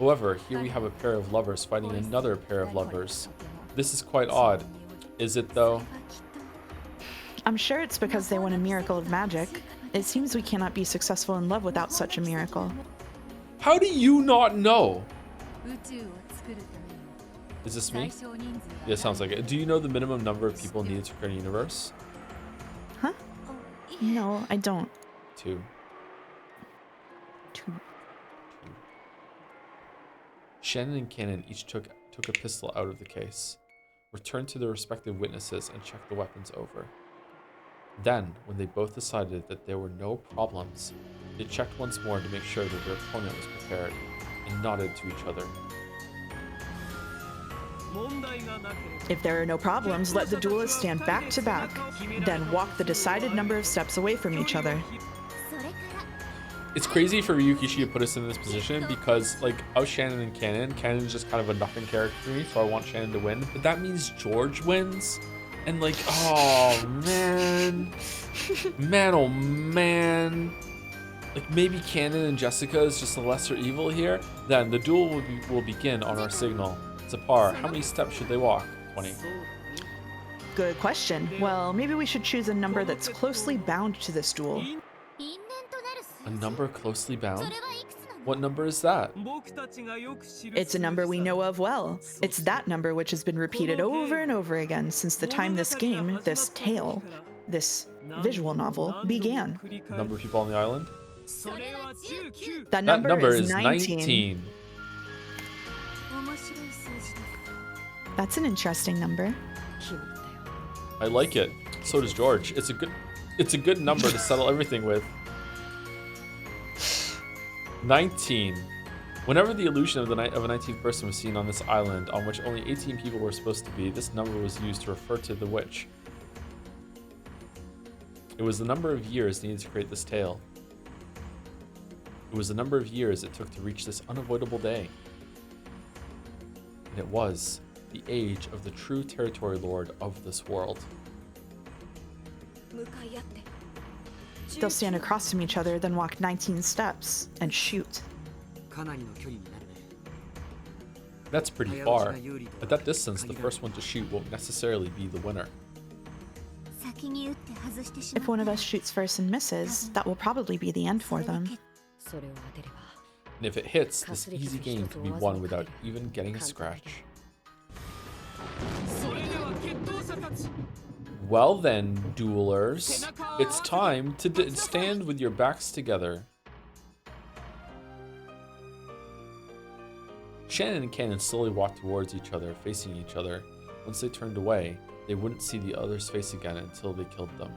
However, here we have a pair of lovers fighting another pair of lovers. This is quite odd. Is it though? I'm sure it's because they want a miracle of magic. It seems we cannot be successful in love without such a miracle. How do you not know? Is this me? Yeah, it sounds like it. Do you know the minimum number of people needed to create a universe? Huh? No, I don't. 2. 2. Shannon and Cannon each took a pistol out of the case, returned to their respective witnesses, and checked the weapons over. Then, when they both decided that there were no problems, they checked once more to make sure that their opponent was prepared, and nodded to each other. If there are no problems, let the duelists stand back to back, then walk the decided number of steps away from each other. It's crazy for Ryukishi to put us in this position because, like, of Shannon and Cannon, Cannon is just kind of a nothing character for me, so I want Shannon to win. But that means George wins, and like, oh man, man, oh man. Like maybe Cannon and Jessica is just a lesser evil here. Then the duel will begin on our signal. Zapar, how many steps should they walk? 20. Good question. Well, maybe we should choose a number that's closely bound to this duel. A number closely bound? What number is that? It's a number we know of well. It's that number which has been repeated over and over again since the time this game, this tale, this visual novel began. Number of people on the island? That number is 19. 19. That's an interesting number. I like it. So does George. It's a good number to settle everything with. 19. Whenever the illusion of a 19th person was seen on this island, on which only 18 people were supposed to be, this number was used to refer to the witch. It was the number of years needed to create this tale. It was the number of years it took to reach this unavoidable day. And it was the age of the true territory lord of this world. They'll stand across from each other, then walk 19 steps and shoot. That's pretty far. At that distance, the first one to shoot won't necessarily be the winner. If one of us shoots first and misses, that will probably be the end for them. And if it hits, this easy game can be won without even getting a scratch. Well then, duelers, it's time to stand with your backs together. Shannon and Cannon slowly walked towards each other, facing each other. Once they turned away, they wouldn't see the other's face again until they killed them.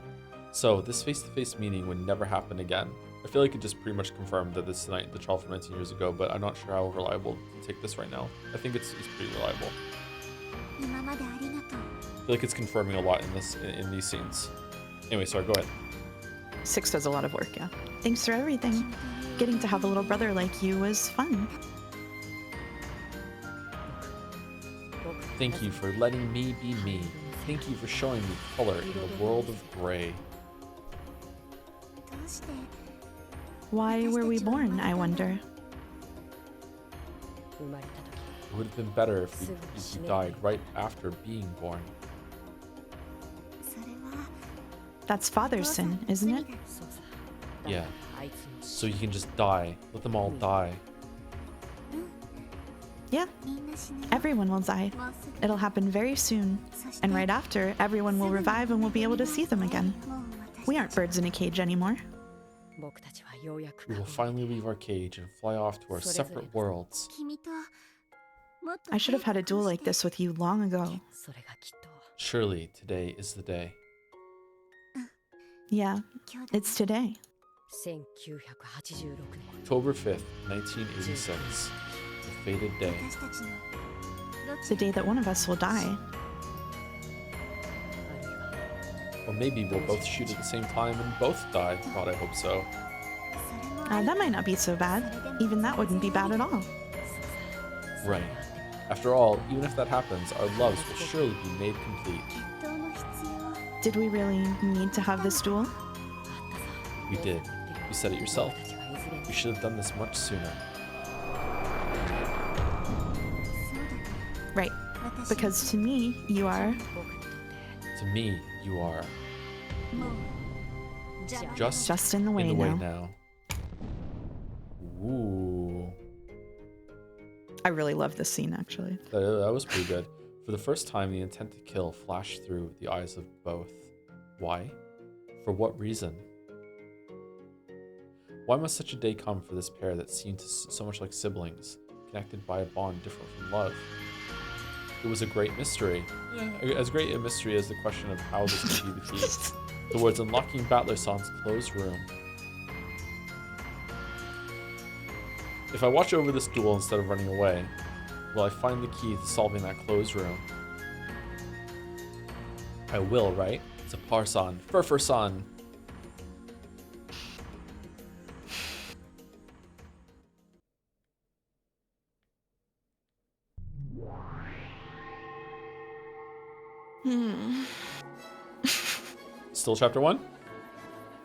So this face-to-face meeting would never happen again. I feel like it just pretty much confirmed that this is the child from 19 years ago, but I'm not sure how reliable to take this right now. I think it's pretty reliable. I feel like it's confirming a lot in these scenes. Anyway, sorry, go ahead. 6 does a lot of work, yeah. Thanks for everything. Getting to have a little brother like you was fun. Thank you for letting me be me. Thank you for showing me color in the world of gray. Why were we born, I wonder? It would have been better if we died right after being born. That's father's sin, isn't it? Yeah. So you can just die. Let them all die. Yeah, everyone will die. It'll happen very soon. And right after, everyone will revive and we'll be able to see them again. We aren't birds in a cage anymore. We will finally leave our cage and fly off to our separate worlds. I should have had a duel like this with you long ago. Surely today is the day. Yeah, it's today. October 5th, 1986. The fated day. The day that one of us will die. Or maybe we'll both shoot at the same time and both die. God, I hope so. That might not be so bad. Even that wouldn't be bad at all. Right. After all, even if that happens, our loves will surely be made complete. Did we really need to have this duel? We did. You said it yourself. We should have done this much sooner. Right. Because to me, you are... To me, you are just in the way now. now. Ooh. I really love this scene, actually. That was pretty good. For the first time, the intent to kill flashed through the eyes of both. Why? For what reason? Why must such a day come for this pair that seemed so much like siblings, connected by a bond different from love? It was a great mystery. As great a mystery as the question of how this could be the key. The words unlocking Battler San's closed room. If I watch over this duel instead of running away, will I find the key to solving that closed room? I will, right? It's a Parsan. Furfur-san! Still chapter 1?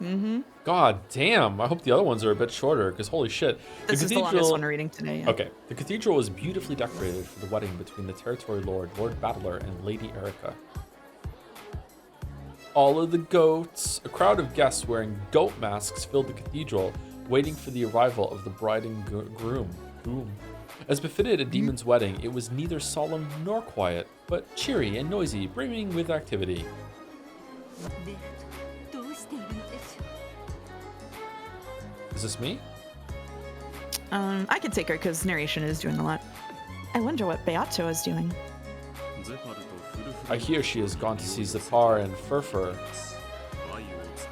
Mm-hmm. God damn, I hope the other ones are a bit shorter, because holy shit. This is the longest one we're reading today, yeah. Okay, the cathedral was beautifully decorated for the wedding between the Territory Lord, Lord Battler, and Lady Erica. All of the goats. A crowd of guests wearing goat masks filled the cathedral, waiting for the arrival of the bride and groom. As befitted a demon's wedding, it was neither solemn nor quiet, but cheery and noisy, brimming with activity. Is this me? I could take her because narration is doing a lot. I wonder what Beato is doing. I hear she has gone to see Zippar and Furfur.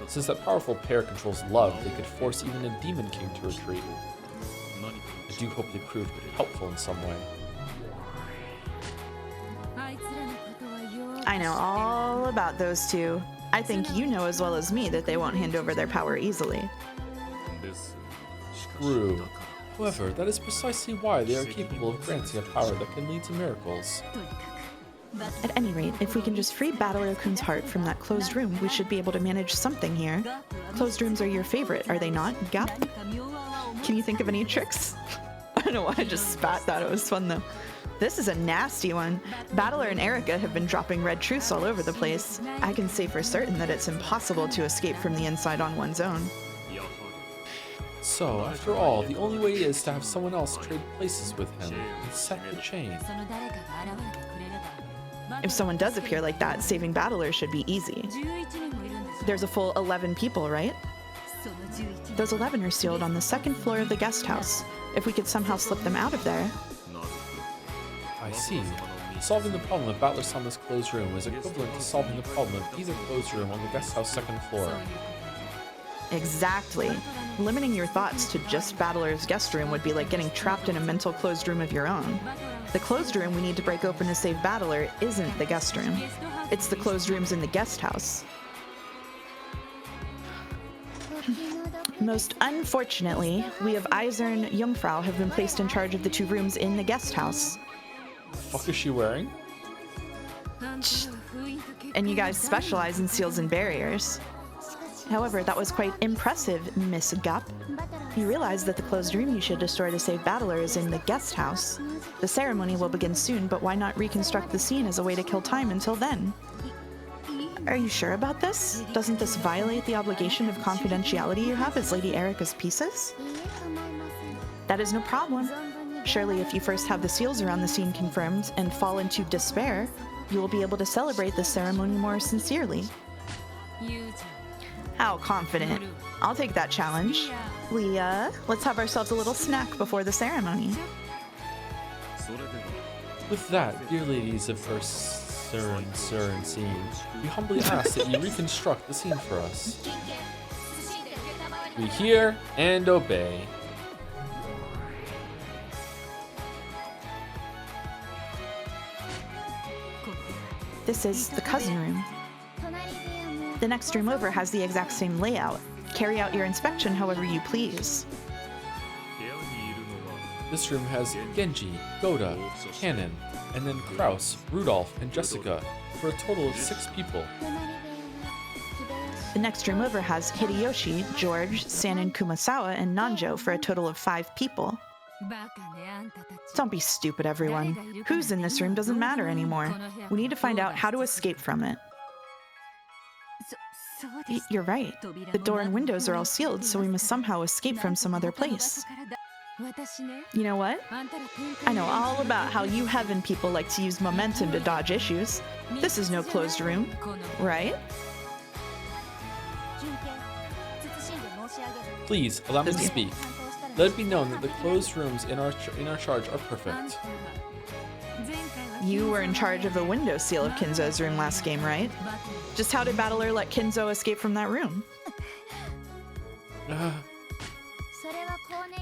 Since that powerful pair controls love, they could force even a demon king to retreat. I do hope they proved helpful in some way. I know all about those two. I think you know as well as me that they won't hand over their power easily. True. However, that is precisely why they are capable of granting a power that can lead to miracles. At any rate, if we can just free Battler-kun's heart from that closed room, we should be able to manage something here. Closed rooms are your favorite, are they not, Gap? Can you think of any tricks? I don't know why I just spat that. It was fun though. This is a nasty one. Battler and Erica have been dropping red truths all over the place. I can say for certain that it's impossible to escape from the inside on one's own. So, after all, the only way is to have someone else trade places with him and set the chain. If someone does appear like that, saving Battler should be easy. There's a full 11 people, right? Those 11 are sealed on the second floor of the guest house. If we could somehow slip them out of there... I see. Solving the problem of Battler Sama's closed room is equivalent to solving the problem of either closed room on the guest house second floor. Exactly. Limiting your thoughts to just Battler's guest room would be like getting trapped in a mental closed room of your own. The closed room we need to break open to save Battler isn't the guest room. It's the closed rooms in the guest house. Most unfortunately, we of Eisern Jungfrau have been placed in charge of the two rooms in the guest house. The fuck is she wearing? And you guys specialize in seals and barriers. However, that was quite impressive, Miss Gap. You realize that the closed room you should destroy to save Battler is in the guest house. The ceremony will begin soon, but why not reconstruct the scene as a way to kill time until then? Are you sure about this? Doesn't this violate the obligation of confidentiality you have as Lady Erica's pieces? That is no problem. Surely if you first have the seals around the scene confirmed and fall into despair, you will be able to celebrate this ceremony more sincerely. How confident. I'll take that challenge. Leah, let's have ourselves a little snack before the ceremony. With that, dear ladies of our Sir scene, we humbly ask that you reconstruct the scene for us. We hear and obey. This is the cousin room. The next room over has the exact same layout. Carry out your inspection however you please. This room has Genji, Goda, Kanon, and then Kraus, Rudolph, and Jessica, for a total of 6 people. The next room over has Hideyoshi, George, Sanin Kumasawa, and Nanjo for a total of 5 people. Don't be stupid, everyone. Who's in this room doesn't matter anymore. We need to find out how to escape from it. You're right. The door and windows are all sealed, so we must somehow escape from some other place. You know what? I know all about how you heaven people like to use momentum to dodge issues. This is no closed room, right? Please, allow me to speak. Let it be known that the closed rooms in our charge are perfect. You were in charge of the window seal of Kinzo's room last game, right? Just how did Battler let Kinzo escape from that room?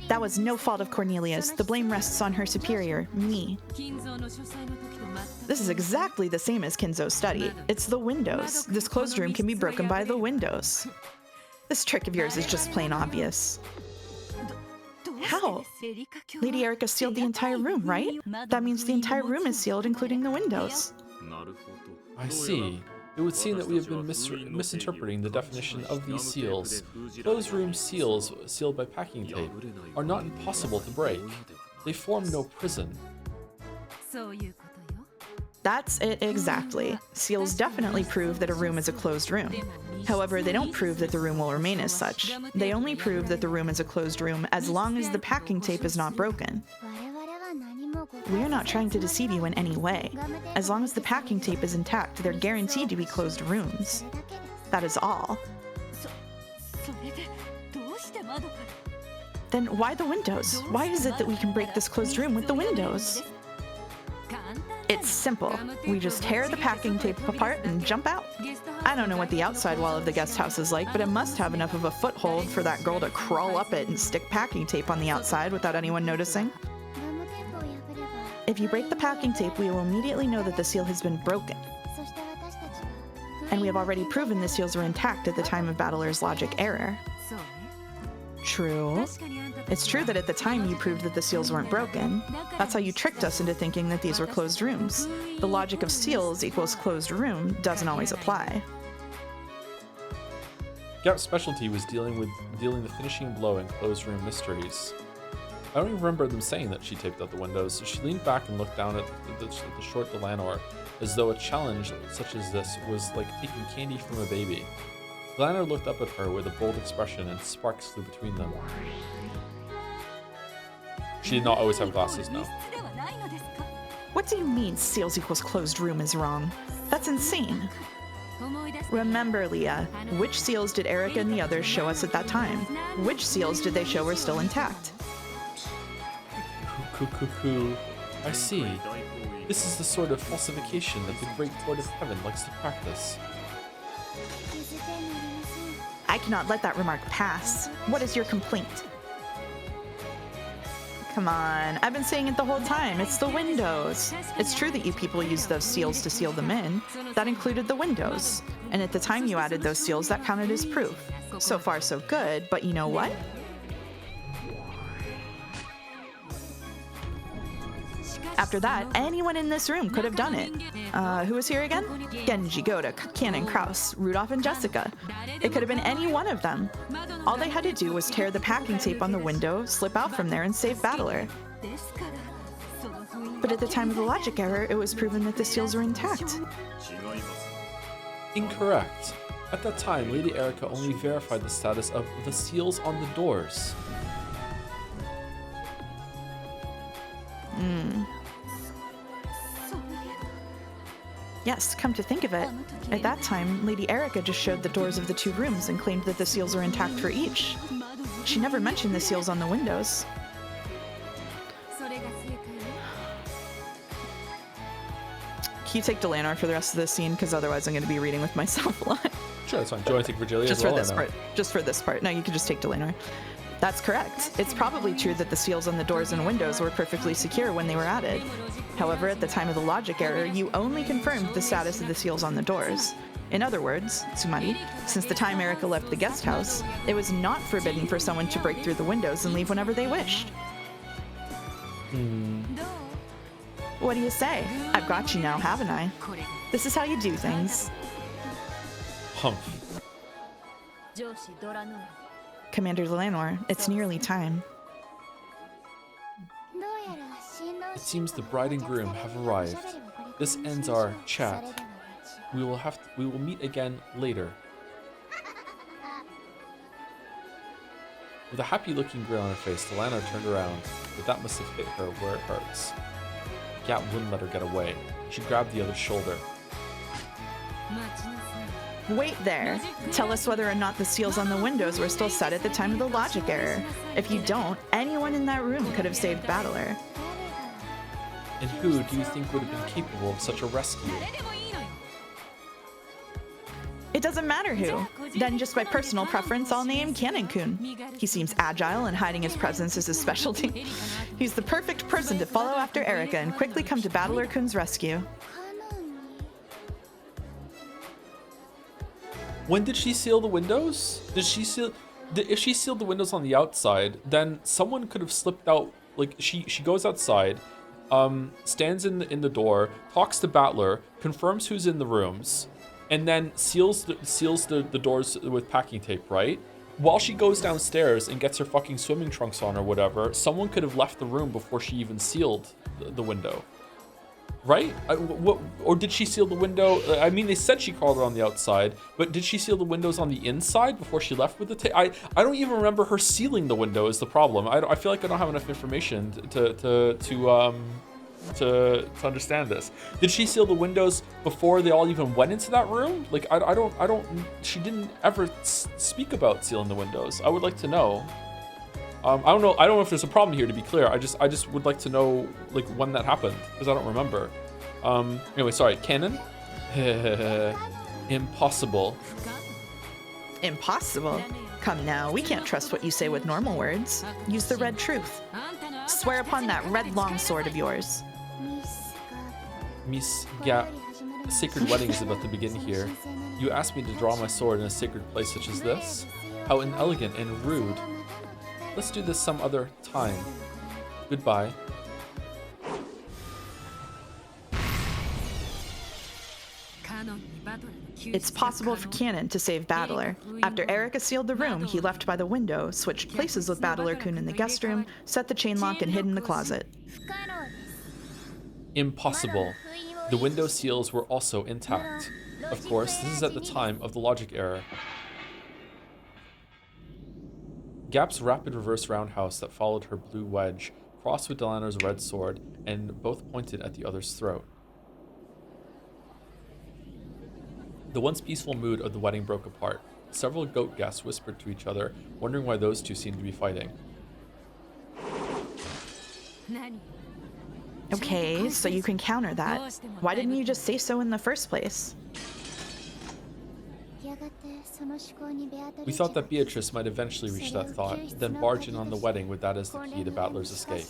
That was no fault of Cornelia's. The blame rests on her superior, me. This is exactly the same as Kinzo's study. It's the windows. This closed room can be broken by the windows. This trick of yours is just plain obvious. How? Lady Erica sealed the entire room, right? That means the entire room is sealed, including the windows. I see. It would seem that we have been misinterpreting the definition of these seals. Closed room seals, sealed by packing tape, are not impossible to break. They form no prison. That's it exactly. Seals definitely prove that a room is a closed room. However, they don't prove that the room will remain as such. They only prove that the room is a closed room as long as the packing tape is not broken. We are not trying to deceive you in any way. As long as the packing tape is intact, they're guaranteed to be closed rooms. That is all. Then why the windows? Why is it that we can break this closed room with the windows? It's simple. We just tear the packing tape apart and jump out. I don't know what the outside wall of the guest house is like, but it must have enough of a foothold for that girl to crawl up it and stick packing tape on the outside without anyone noticing. If you break the packing tape, we will immediately know that the seal has been broken. And we have already proven the seals were intact at the time of Battler's logic error. True. It's true that at the time you proved that the seals weren't broken. That's how you tricked us into thinking that these were closed rooms. The logic of seals equals closed room doesn't always apply. Gap's specialty was dealing the finishing blow in closed room mysteries. I don't even remember them saying that she taped out the windows, so she leaned back and looked down at the short Delanor, as though a challenge such as this was like taking candy from a baby. Delanor looked up at her with a bold expression, and sparks flew between them. She did not always have glasses now. What do you mean seals equals closed room is wrong? That's insane. Remember, Leah, which seals did Erica and the others show us at that time? Which seals did they show were still intact? I see. This is the sort of falsification that the Great Court of Heaven likes to practice. I cannot let that remark pass. What is your complaint? Come on, I've been saying it the whole time. It's the windows. It's true that you people used those seals to seal them in. That included the windows. And at the time you added those seals, that counted as proof. So far, so good, but you know what? After that, anyone in this room could have done it. Who was here again? Genji, Goda, Kanon, Kraus, Rudolph, and Jessica. It could have been any one of them. All they had to do was tear the packing tape on the window, slip out from there, and save Battler. But at the time of the logic error, it was proven that the seals were intact. Incorrect. At that time, Lady Erica only verified the status of the seals on the doors. Yes, come to think of it, at that time, Lady Erica just showed the doors of the 2 rooms and claimed that the seals are intact for each. She never mentioned the seals on the windows. Can you take Delanar for the rest of this scene? Because otherwise I'm going to be reading with myself a lot. Sure, that's fine. Do you want to take Virgilia Just as well? for this part. Just for this part. No, you can just take Delanar. That's correct. It's probably true that the seals on the doors and windows were perfectly secure when they were added. However, at the time of the logic error, you only confirmed the status of the seals on the doors. In other words, Tsumari, since the time Erica left the guest house, it was not forbidden for someone to break through the windows and leave whenever they wished. What do you say? I've got you now, haven't I? This is how you do things. Humph. Commander Delanor, it's nearly time. It seems the bride and groom have arrived. This ends our chat. We will meet again later. With a happy-looking grin on her face, Delano turned around, but that must have hit her where it hurts. Gat wouldn't let her get away. She grabbed the other's shoulder. Wait there. Tell us whether or not the seals on the windows were still set at the time of the logic error. If you don't, anyone in that room could have saved Battler. And who do you think would have been capable of such a rescue? It doesn't matter who. Then just by personal preference, I'll name Cannon-kun. He seems agile and hiding his presence is his specialty. He's the perfect person to follow after Erica and quickly come to Battler-kun's rescue. When did she seal the windows? If she sealed the windows on the outside, then someone could have slipped out. Like she goes outside, stands in the door, talks to Battler, confirms who's in the rooms, and then seals the doors with packing tape, right? While she goes downstairs and gets her fucking swimming trunks on or whatever, someone could have left the room before she even sealed the window. Right? Or did she seal the window? I mean, they said she called it on the outside, but did she seal the windows on the inside before she left with the tape? I don't even remember her sealing the window is the problem. I feel like I don't have enough information to understand this. Did she seal the windows before they all even went into that room? Like, I don't. She didn't ever speak about sealing the windows. I would like to know. I don't know if there's a problem here, to be clear. I just would like to know, like, when that happened, because I don't remember. Anyway, sorry, Canon? Impossible. Impossible? Come now, we can't trust what you say with normal words. Use the red truth. Swear upon that red longsword of yours. Miss Gap, a sacred wedding is about to begin here. You asked me to draw my sword in a sacred place such as this? How inelegant and rude. Let's do this some other time. Goodbye. It's possible for Cannon to save Battler. After Erica sealed the room, he left by the window, switched places with Battler-kun in the guest room, set the chain lock, and hid in the closet. Impossible. The window seals were also intact. Of course, this is at the time of the logic error. Gap's rapid reverse roundhouse that followed her blue wedge crossed with Delano's red sword, and both pointed at the other's throat. The once peaceful mood of the wedding broke apart. Several goat guests whispered to each other, wondering why those two seemed to be fighting. Okay, so you can counter that. Why didn't you just say so in the first place? We thought that Beatrice might eventually reach that thought, then barge in on the wedding with that as the key to Battler's escape.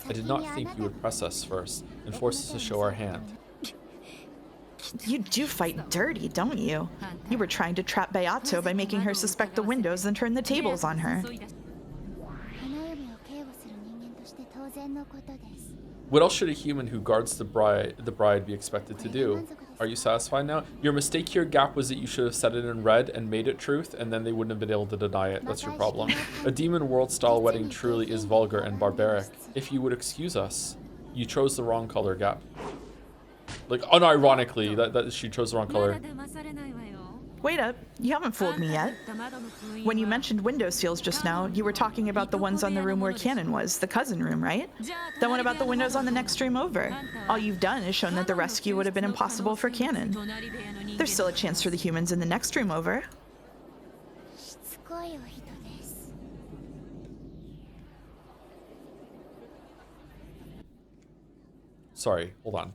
I did not think you would press us first, and force us to show our hand. You do fight dirty, don't you? You were trying to trap Beato by making her suspect the windows and turn the tables on her. What else should a human who guards the bride be expected to do? Are you satisfied now? Your mistake here, Gap, was that you should have said it in red and made it truth, and then they wouldn't have been able to deny it. That's your problem. A demon world-style wedding truly is vulgar and barbaric. If you would excuse us, you chose the wrong color, Gap. Like, unironically, that she chose the wrong color. Wait up, you haven't fooled me yet. When you mentioned window seals just now, you were talking about the ones on the room where Cannon was, the cousin room, right? Then what about the windows on the next room over? All you've done is shown that the rescue would have been impossible for Cannon. There's still a chance for the humans in the next room over. Sorry, hold on.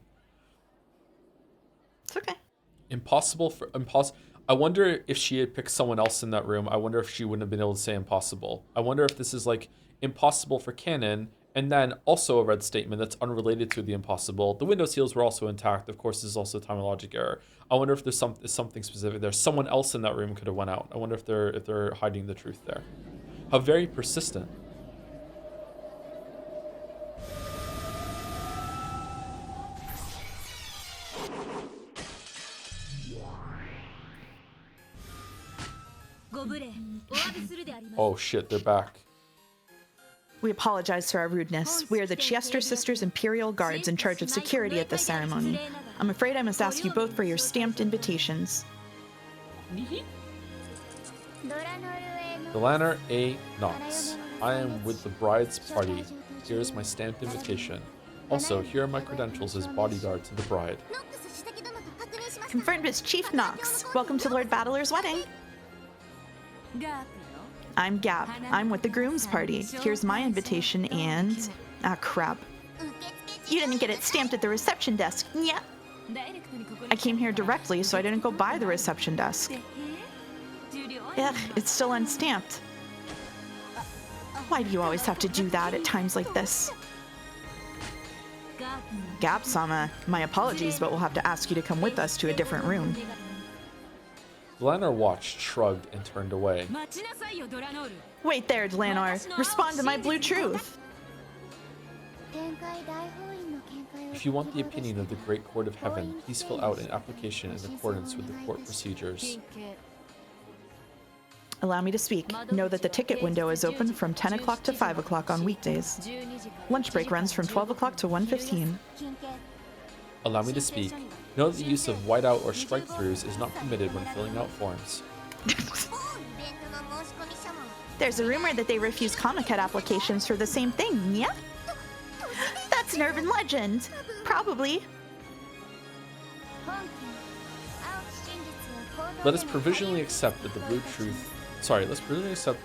It's okay. I wonder if she had picked someone else in that room. I wonder if she wouldn't have been able to say impossible. I wonder if this is like impossible for Cannon, and then also a red statement that's unrelated to the impossible. The window seals were also intact. Of course, this is also a time and logic error. I wonder if there's something specific there. Someone else in that room could have went out. I wonder if they're hiding the truth there. How very persistent. Oh shit, they're back. We apologize for our rudeness. We are the Chiester Sisters Imperial Guards in charge of security at this ceremony. I'm afraid I must ask you both for your stamped invitations. Delaner A. Knox. I am with the bride's party. Here is my stamped invitation. Also, here are my credentials as bodyguard to the bride. Confirmed as Chief Knox. Welcome to Lord Battler's wedding. I'm Gab. I'm with the groom's party. Here's my invitation and... Ah, crap. You didn't get it stamped at the reception desk. Yeah. I came here directly, so I didn't go by the reception desk. Ugh, it's still unstamped. Why do you always have to do that at times like this? Gab-sama, my apologies, but we'll have to ask you to come with us to a different room. Delaner watched, shrugged, and turned away. Wait there, Delanar. Respond to my blue truth. If you want the opinion of the Great Court of Heaven, please fill out an application in accordance with the court procedures. Allow me to speak. Know that the ticket window is open from 10 o'clock to 5 o'clock on weekdays. Lunch break runs from 12 o'clock to 1:15. Allow me to speak. Know that the use of whiteout or strike-throughs is not permitted when filling out forms. There's a rumor that they refuse Comiket applications for the same thing, yeah? That's an urban legend. Probably. Let us provisionally accept that the blue truth... Sorry, let's provisionally accept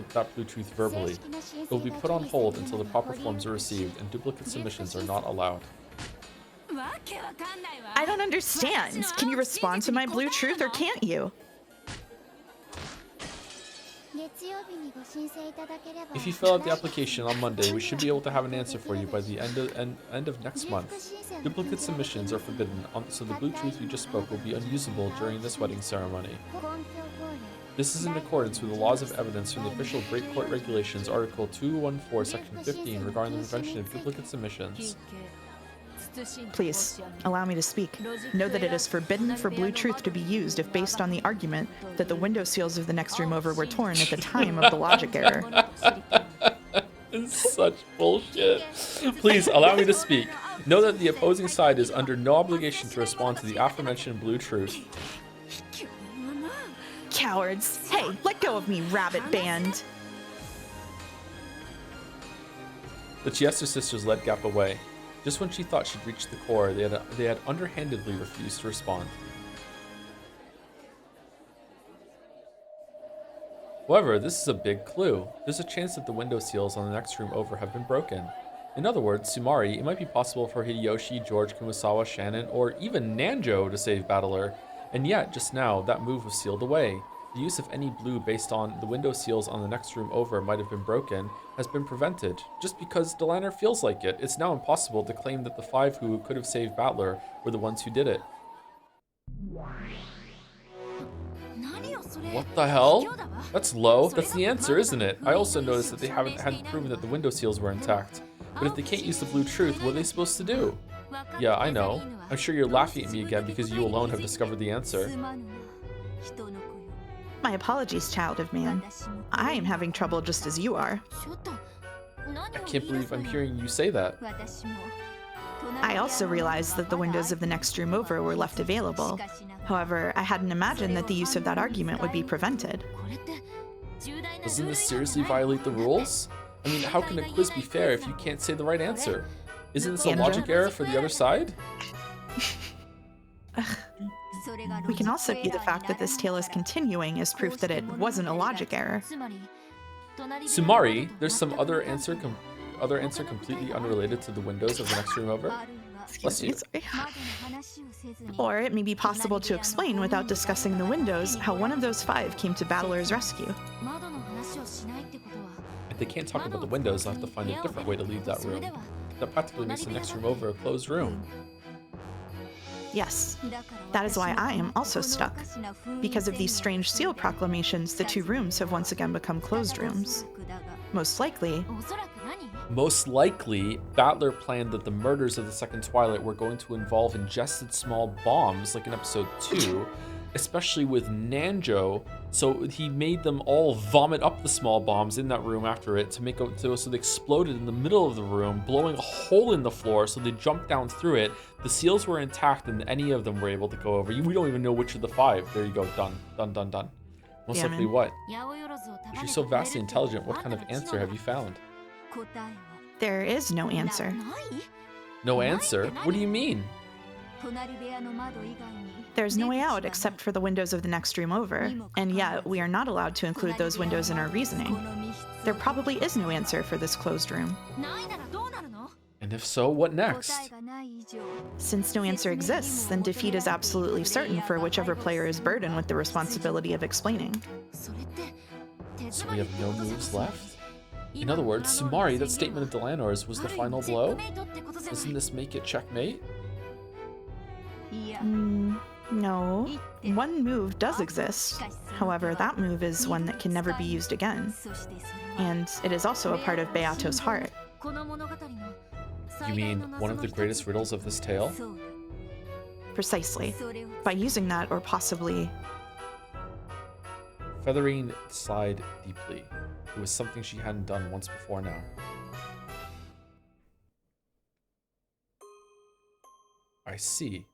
that blue truth verbally. It will be put on hold until the proper forms are received and duplicate submissions are not allowed. I don't understand. Can you respond to my blue truth or can't you? If you fill out the application on Monday, we should be able to have an answer for you by the end of next month. Duplicate submissions are forbidden, so the blue truth you just spoke will be unusable during this wedding ceremony. This is in accordance with the laws of evidence from the official Great Court Regulations, Article 214, Section 15, regarding the prevention of duplicate submissions. Please, allow me to speak. Know that it is forbidden for blue truth to be used if based on the argument that the window seals of the next room over were torn at the time of the logic error. It's such bullshit. Please, allow me to speak. Know that the opposing side is under no obligation to respond to the aforementioned blue truth. Cowards. Hey, let go of me, rabbit band. The Chiester sisters led Gap away. Just when she thought she'd reached the core, they had underhandedly refused to respond. However, this is a big clue. There's a chance that the window seals on the next room over have been broken. In other words, Sumari, it might be possible for Hideyoshi, George, Kumasawa, Shannon, or even Nanjo to save Battler. And yet, just now, that move was sealed away. The use of any blue based on the window seals on the next room over might have been broken has been prevented. Just because Delaner feels like it, it's now impossible to claim that the 5 who could have saved Battler were the ones who did it. What the hell? That's low. That's the answer, isn't it? I also noticed that they hadn't proven that the window seals were intact. But if they can't use the blue truth, what are they supposed to do? Yeah, I know. I'm sure you're laughing at me again because you alone have discovered the answer. My apologies, child of man. I am having trouble just as you are. I can't believe I'm hearing you say that. I also realized that the windows of the next room over were left available. However, I hadn't imagined that the use of that argument would be prevented. Doesn't this seriously violate the rules? I mean, how can a quiz be fair if you can't say the right answer? Isn't this a Andrew? logic error for the other side? We can also view the fact that this tale is continuing as proof that it wasn't a logic error. Sumari, there's some other answer completely unrelated to the windows of the next room over? Bless you. Or it may be possible to explain without discussing the windows how one of those 5 came to Battler's rescue. If they can't talk about the windows, they'll have to find a different way to leave that room. That practically makes the next room over a closed room. Yes, that is why I am also stuck. Because of these strange seal proclamations, the 2 rooms have once again become closed rooms. Most likely, Battler planned that the murders of the Second Twilight were going to involve ingested small bombs, like in episode 2, especially with Nanjo. So he made them all vomit up the small bombs in that room after it so they exploded in the middle of the room, blowing a hole in the floor. So they jumped down through it. The seals were intact, and any of them were able to go over. We don't even know which of the 5. There you go. Done. Most Yeah, likely man. what? If you're so vastly intelligent, what kind of answer have you found? there is no answer. No answer? What do you mean? There's no way out except for the windows of the next room over, and yet we are not allowed to include those windows in our reasoning. There probably is no answer for this closed room. And if so, what next? Since no answer exists, then defeat is absolutely certain for whichever player is burdened with the responsibility of explaining. So we have no moves left? In other words, Sumari, that statement of Delanor's was the final blow? Doesn't this make it checkmate? No. One move does exist. However, that move is one that can never be used again. And it is also a part of Beato's heart. You mean one of the greatest riddles of this tale? Precisely. By using that, or possibly... Featherine sighed deeply. It was something she hadn't done once before now. I see.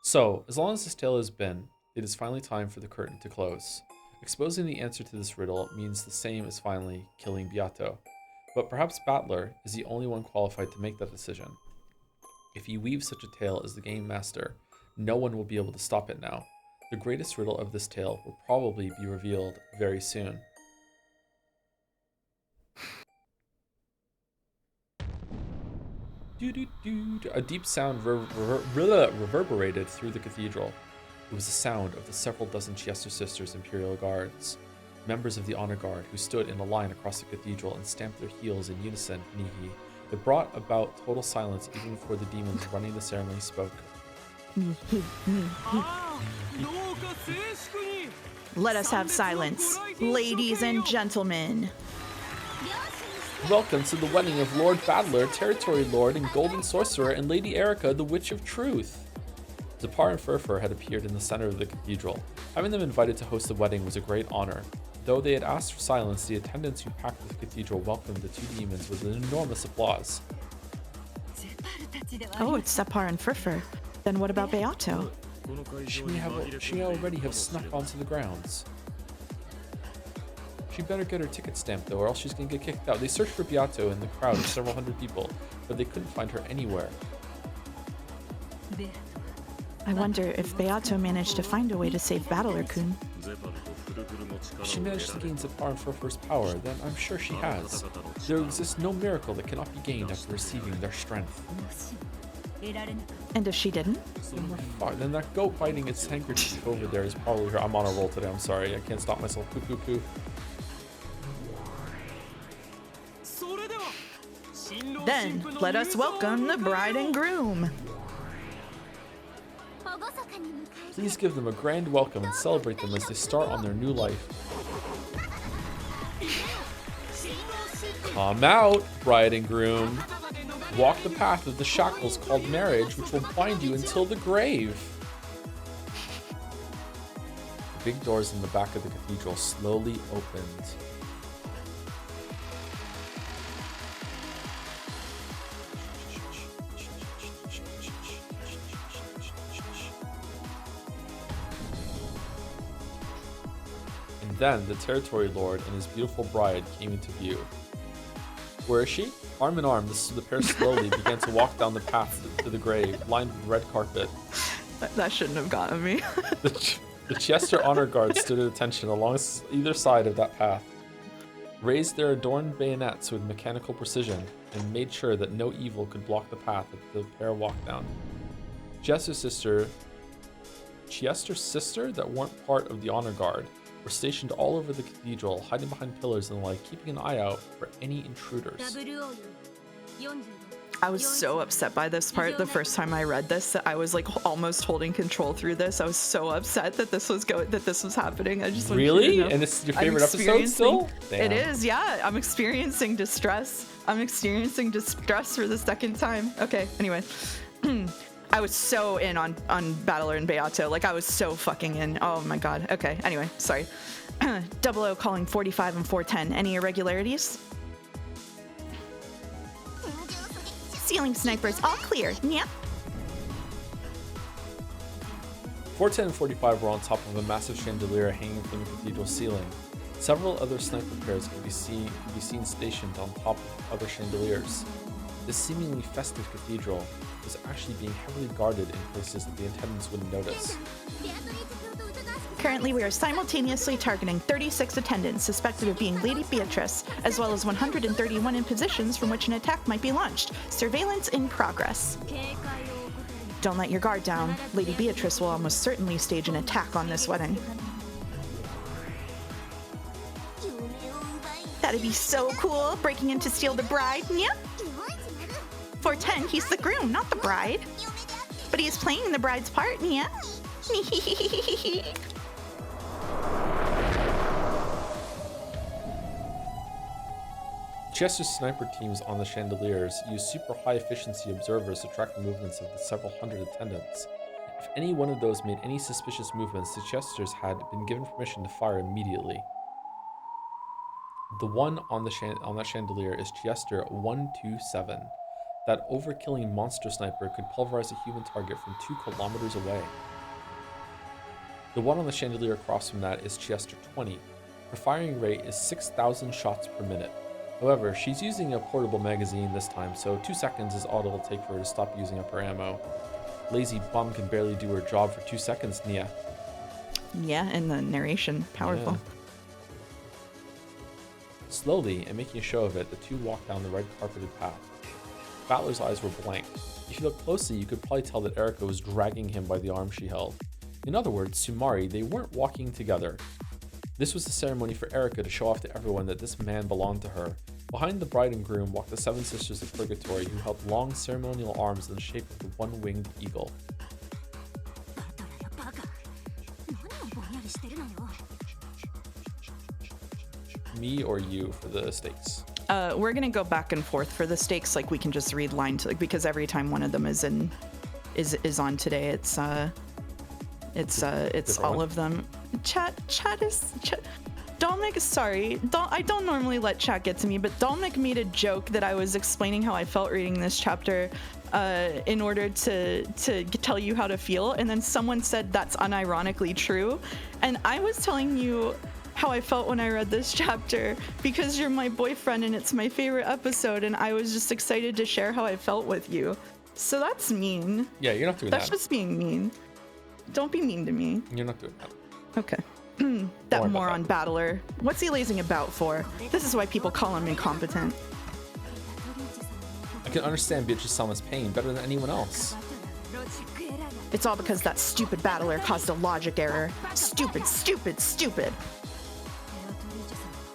So, as long as this tale has been, it is finally time for the curtain to close. Exposing the answer to this riddle means the same as finally killing Beato. But perhaps Battler is the only one qualified to make that decision. If he weaves such a tale as the game master, no one will be able to stop it now. The greatest riddle of this tale will probably be revealed very soon. A deep sound reverberated through the cathedral. It was the sound of the several dozen Chiesto sisters' Imperial Guards, members of the Honor Guard who stood in a line across the cathedral and stamped their heels in unison, Nihi. It brought about total silence even before the demons running the ceremony spoke. Let us have silence. Ladies and gentlemen. Welcome to the wedding of Lord Battler, Territory Lord, and Golden Sorcerer, and Lady Erica, the Witch of Truth. Zapar and Furfur had appeared in the center of the cathedral. Having them invited to host the wedding was a great honor. Though they had asked for silence, the attendants who packed the cathedral welcomed the 2 demons with an enormous applause. Oh, it's Separ and Furfur. Then what about Beato? She may already have snuck onto the grounds. She better get her ticket stamped though, or else she's gonna get kicked out. They searched for Beato in the crowd of several hundred people, but they couldn't find her anywhere. I wonder if Beato managed to find a way to save Battler-kun. If she managed to gain Zapar and Furfur's power, then I'm sure she has. There exists no miracle that cannot be gained after receiving their strength. And if she didn't? Then we're fine. Then that goat biting its handkerchief over there is probably her. I'm on a roll today, I'm sorry. I can't stop myself. Poo poo poo. Then, let us welcome the bride and groom. Please give them a grand welcome and celebrate them as they start on their new life. Come out, bride and groom. Walk the path of the shackles called marriage, which will bind you until the grave. The big doors in the back of the cathedral slowly opened. Then the territory lord and his beautiful bride came into view. Where is she? Arm in arm, the pair slowly began to walk down the path to the grave, lined with red carpet. That shouldn't have gotten me. The Chester honor guards stood at attention along either side of that path, raised their adorned bayonets with mechanical precision, and made sure that no evil could block the path that the pair walked down. Chester's sister that weren't part of the honor guard were stationed all over the cathedral, hiding behind pillars and the like, keeping an eye out for any intruders. I was so upset by this part the first time I read this that I was like almost holding control through this. I was so upset that this was happening. I just really? And this is your favorite episode still? Damn. It is, yeah. I'm experiencing distress. I'm experiencing distress for the second time. Okay, anyway. I was so in on Battler and Beato. Like, I was so fucking in. Oh my god. Okay, anyway, sorry. 00 calling 45 and 410. Any irregularities? Ceiling snipers, all clear. Yep. 410 and 45 were on top of a massive chandelier hanging from the cathedral ceiling. Several other sniper pairs could be seen stationed on top of other chandeliers. This seemingly festive cathedral was actually being heavily guarded in places that the attendants wouldn't notice. Currently, we are simultaneously targeting 36 attendants suspected of being Lady Beatrice, as well as 131 in positions from which an attack might be launched. Surveillance in progress. Don't let your guard down. Lady Beatrice will almost certainly stage an attack on this wedding. That'd be so cool, breaking in to steal the bride, yeah? 410, he's the groom, not the bride. But he's playing the bride's part, yeah? Chester's sniper teams on the chandeliers use super high efficiency observers to track the movements of the several hundred attendants. If any one of those made any suspicious movements, the Chesters had been given permission to fire immediately. The one on that chandelier is Chester 127. That overkilling monster sniper could pulverize a human target from 2 kilometers away. The one on the chandelier across from that is Chester 20. Her firing rate is 6,000 shots per minute. However, she's using a portable magazine this time, so 2 seconds is all it'll take for her to stop using up her ammo. Lazy bum can barely do her job for 2 seconds, Nia. Yeah, and the narration, powerful. Yeah. Slowly, and making a show of it, the two walk down the red carpeted path. Battler's eyes were blank. If you look closely, you could probably tell that Erika was dragging him by the arm she held. In other words, Sumari, they weren't walking together. This was a ceremony for Erika to show off to everyone that this man belonged to her. Behind the bride and groom walked the 7 sisters of Purgatory, who held long ceremonial arms in the shape of the one-winged eagle. Me or you for the stakes? We're gonna go back and forth for the stakes. Like, we can just read line to, like, because every time one of them is on today, it's all one. of them. Chat. Dominic, sorry, I don't normally let chat get to me, but Dominic made a joke that I was explaining how I felt reading this chapter in order to tell you how to feel, and then someone said that's unironically true, and I was telling you how I felt when I read this chapter because you're my boyfriend and it's my favorite episode, and I was just excited to share how I felt with you. So that's mean. Yeah, you're not doing that. That's just being mean. Don't be mean to me. You're not doing that. Okay. That moron battler. What's he lazing about for? This is why people call him incompetent. I can understand Beatrice-sama's pain better than anyone else. It's all because that stupid battler caused a logic error. Stupid.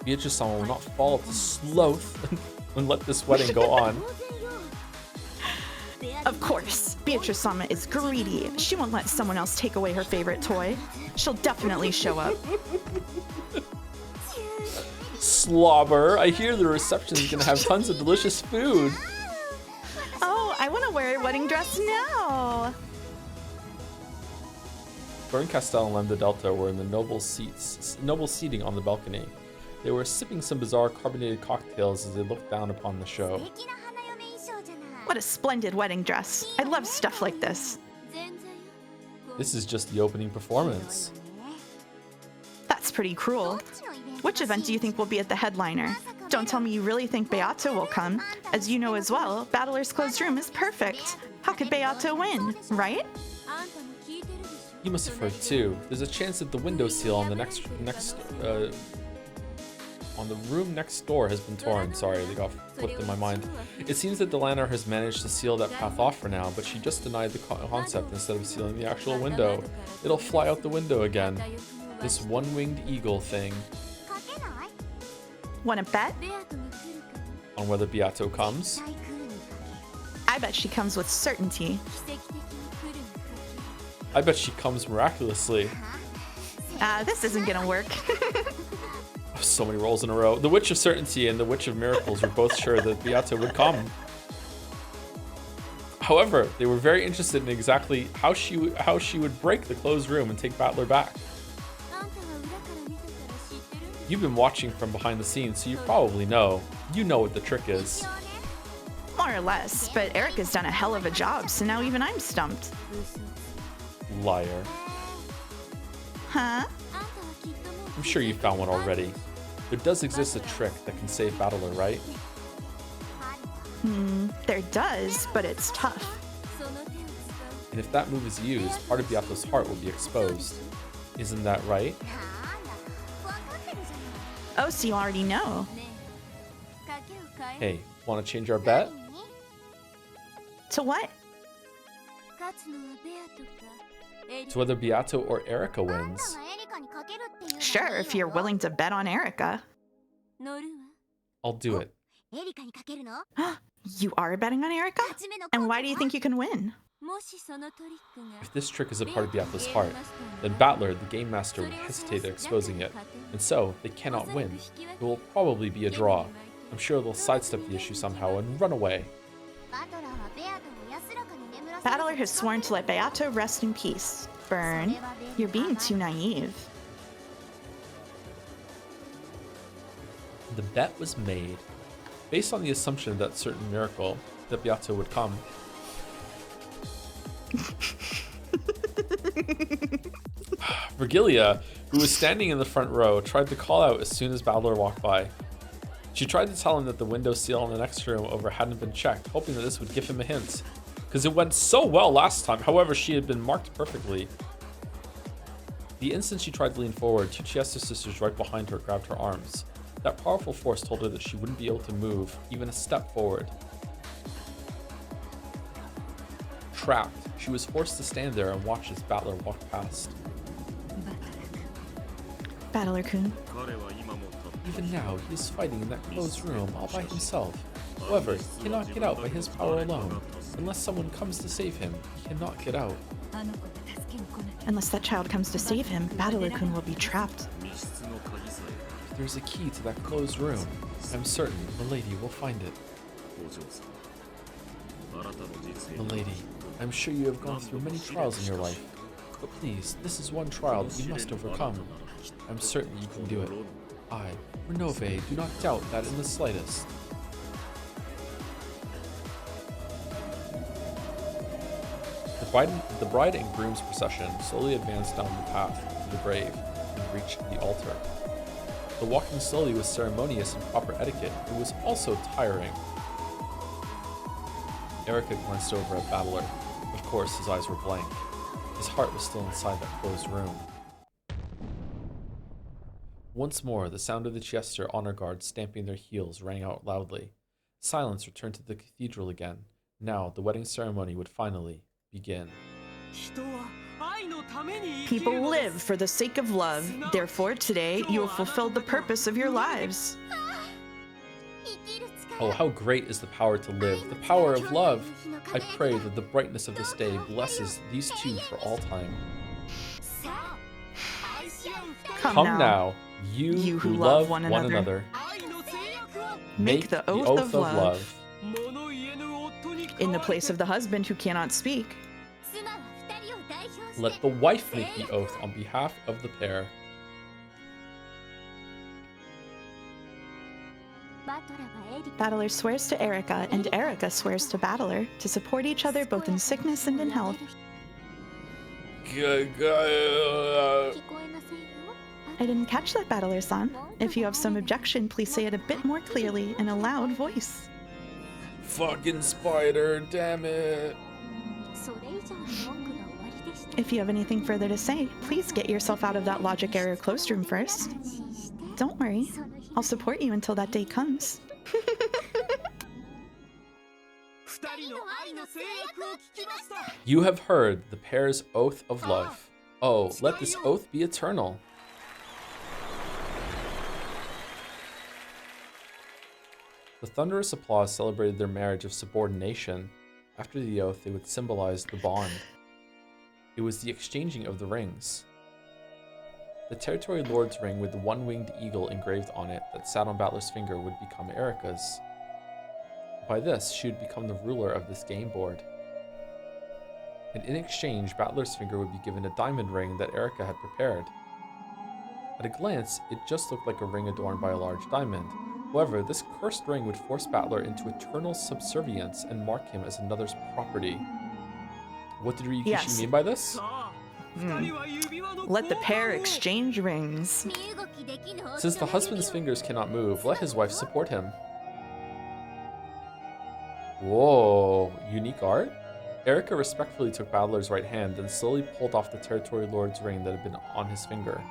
Beatrice-sama will not fall to sloth and let this wedding go on. Of course, Beatrice-sama is greedy. She won't let someone else take away her favorite toy. She'll definitely show up. Slobber, I hear the reception is gonna have tons of delicious food. Oh, I want to wear a wedding dress now. Bern Castell and Lambda Delta were in the noble seating on the balcony. They were sipping some bizarre carbonated cocktails as they looked down upon the show. What a splendid wedding dress. I love stuff like this. This is just the opening performance. That's pretty cruel. Which event do you think will be at the headliner? Don't tell me you really think Beato will come. As you know as well, Battler's closed room is perfect. How could Beato win, right? You must have heard too. There's a chance that the window seal on the on the room next door has been torn. Sorry, they got flipped in my mind. It seems that Delana has managed to seal that path off for now, but she just denied the concept instead of sealing the actual window. It'll fly out the window again. This one-winged eagle thing. Wanna bet? On whether Beato comes? I bet she comes with certainty. I bet she comes miraculously. This isn't gonna work. So many rolls in a row. The Witch of Certainty and the Witch of Miracles were both sure that Beato would come. However, they were very interested in exactly how she would break the closed room and take Battler back. You've been watching from behind the scenes, so you probably know. You know what the trick is. More or less, but Erica's done a hell of a job, so now even I'm stumped. Liar. Huh? I'm sure you found one already. There does exist a trick that can save Battler, right? There does, but it's tough. And if that move is used, part of Beato's heart will be exposed. Isn't that right? Oh, so you already know. Hey, want to change our bet? To what? To whether Beato or Erica wins. Sure, if you're willing to bet on Erica. I'll do it. You are betting on Erica? And why do you think you can win? If this trick is a part of Beato's heart, then Battler, the Game Master, would hesitate at exposing it, and so they cannot win. It will probably be a draw. I'm sure they'll sidestep the issue somehow and run away. Battler has sworn to let Beato rest in peace. Burn, you're being too naive. The bet was made. Based on the assumption that certain miracle, that Beato would come. Virgilia, who was standing in the front row, tried to call out as soon as Battler walked by. She tried to tell him that the window seal in the next room over hadn't been checked, hoping that this would give him a hint. Because it went so well last time, however, she had been marked perfectly. The instant she tried to lean forward, two Chiesa sisters right behind her grabbed her arms. That powerful force told her that she wouldn't be able to move even a step forward. Trapped, she was forced to stand there and watch as Battler walked past. Battler-kun. Even now, he is fighting in that closed room all by himself. However, he cannot get out by his power alone. Unless someone comes to save him, he cannot get out. Unless that child comes to save him, Battler-kun will be trapped. There's a key to that closed room. I'm certain Milady will find it. Milady, I'm sure you have gone through many trials in your life. But please, this is one trial that you must overcome. I'm certain you can do it. I, Renove, do not doubt that in the slightest. The bride and groom's procession slowly advanced down the path to the grave and reached the altar. The walking slowly was ceremonious and proper etiquette. It was also tiring. Erica glanced over at Battler. Of course, his eyes were blank. His heart was still inside that closed room. Once more, the sound of the Chester honor guard stamping their heels rang out loudly. Silence returned to the cathedral again. Now, the wedding ceremony would finally begin. People live for the sake of love. Therefore, today, you have fulfilled the purpose of your lives. Oh, how great is the power to live, the power of love! I pray that the brightness of this day blesses these two for all time. Come now, you who love one another. Make the oath of love. In the place of the husband who cannot speak. Let the wife make the oath on behalf of the pair. Battler swears to Erica, and Erica swears to Battler to support each other both in sickness and in health. I didn't catch that, Battler-san. If you have some objection, please say it a bit more clearly in a loud voice. Fucking spider, damn it. If you have anything further to say, please get yourself out of that logic error closed room first. Don't worry. I'll support you until that day comes. You have heard the pair's oath of love. Oh, let this oath be eternal. The thunderous applause celebrated their marriage of subordination. After the oath, they would symbolize the bond. It was the exchanging of the rings. The Territory Lord's ring with the one-winged eagle engraved on it that sat on Battler's finger would become Erika's. By this, she would become the ruler of this game board. And in exchange, Battler's finger would be given a diamond ring that Erika had prepared. At a glance, it just looked like a ring adorned by a large diamond. However, this cursed ring would force Battler into eternal subservience and mark him as another's property. What did Rikishi mean by this? Let the pair exchange rings. Since the husband's fingers cannot move, let his wife support him. Whoa, unique art? Erika respectfully took Battler's right hand and slowly pulled off the Territory Lord's ring that had been on his finger.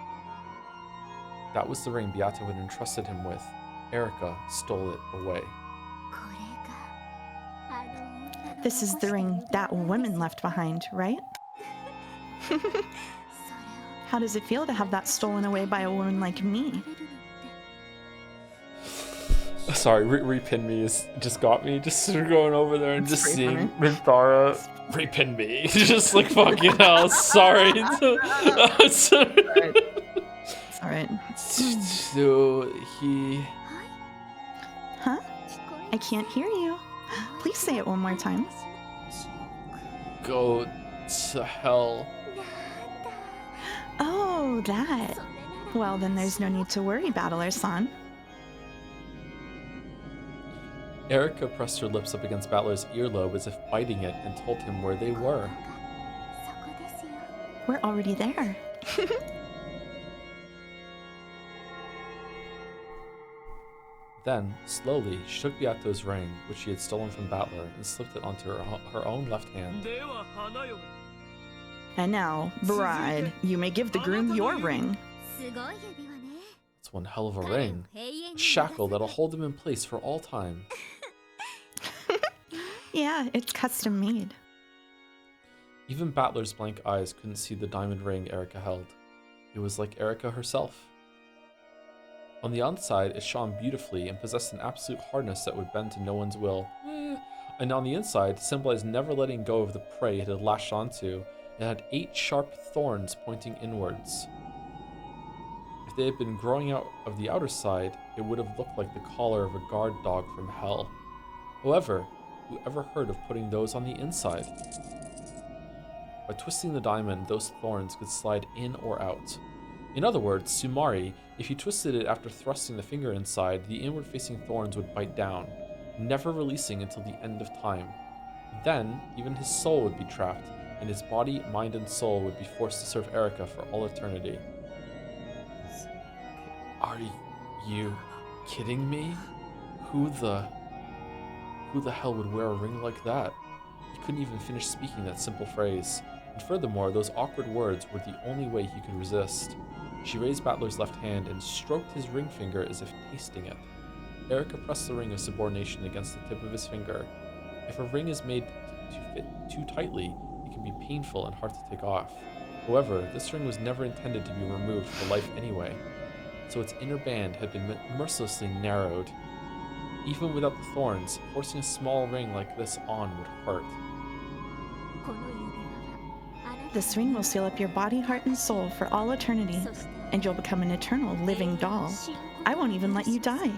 That was the ring Beato had entrusted him with. Erika stole it away. This is the ring that woman left behind, right? How does it feel to have that stolen away by a woman like me? Sorry, repin me just got me. Just sort of going over there and just seeing Mintara repin me. Just like fucking hell. Sorry. It's alright. So he... Huh? I can't hear you. Please say it one more time. Go to hell. Oh, that. Well, then there's no need to worry, Battler-san. Erika pressed her lips up against Battler's earlobe as if biting it and told him where they were. We're already there. Then, slowly, she took Beato's ring, which she had stolen from Battler, and slipped it onto her own left hand. And now, bride, you may give the groom your ring. That's one hell of a ring. A shackle that'll hold him in place for all time. Yeah, it's custom made. Even Battler's blank eyes couldn't see the diamond ring Erika held. It was like Erika herself. On the outside, it shone beautifully and possessed an absolute hardness that would bend to no one's will. And on the inside, symbolized never letting go of the prey it had lashed onto. It had 8 sharp thorns pointing inwards. If they had been growing out of the outer side, it would have looked like the collar of a guard dog from hell. However, who ever heard of putting those on the inside? By twisting the diamond, those thorns could slide in or out. In other words, Sumari, if you twisted it after thrusting the finger inside, the inward-facing thorns would bite down, never releasing until the end of time. Then, even his soul would be trapped, and his body, mind, and soul would be forced to serve Erika for all eternity. Are you kidding me? Who the hell would wear a ring like that? He couldn't even finish speaking that simple phrase. And furthermore, those awkward words were the only way he could resist. She raised Battler's left hand and stroked his ring finger as if tasting it. Erika pressed the ring of subordination against the tip of his finger. If a ring is made to fit too tightly, it can be painful and hard to take off. However, this ring was never intended to be removed for life anyway, so its inner band had been mercilessly narrowed. Even without the thorns, forcing a small ring like this on would hurt. This ring will seal up your body, heart, and soul for all eternity, and you'll become an eternal living doll. I won't even let you die.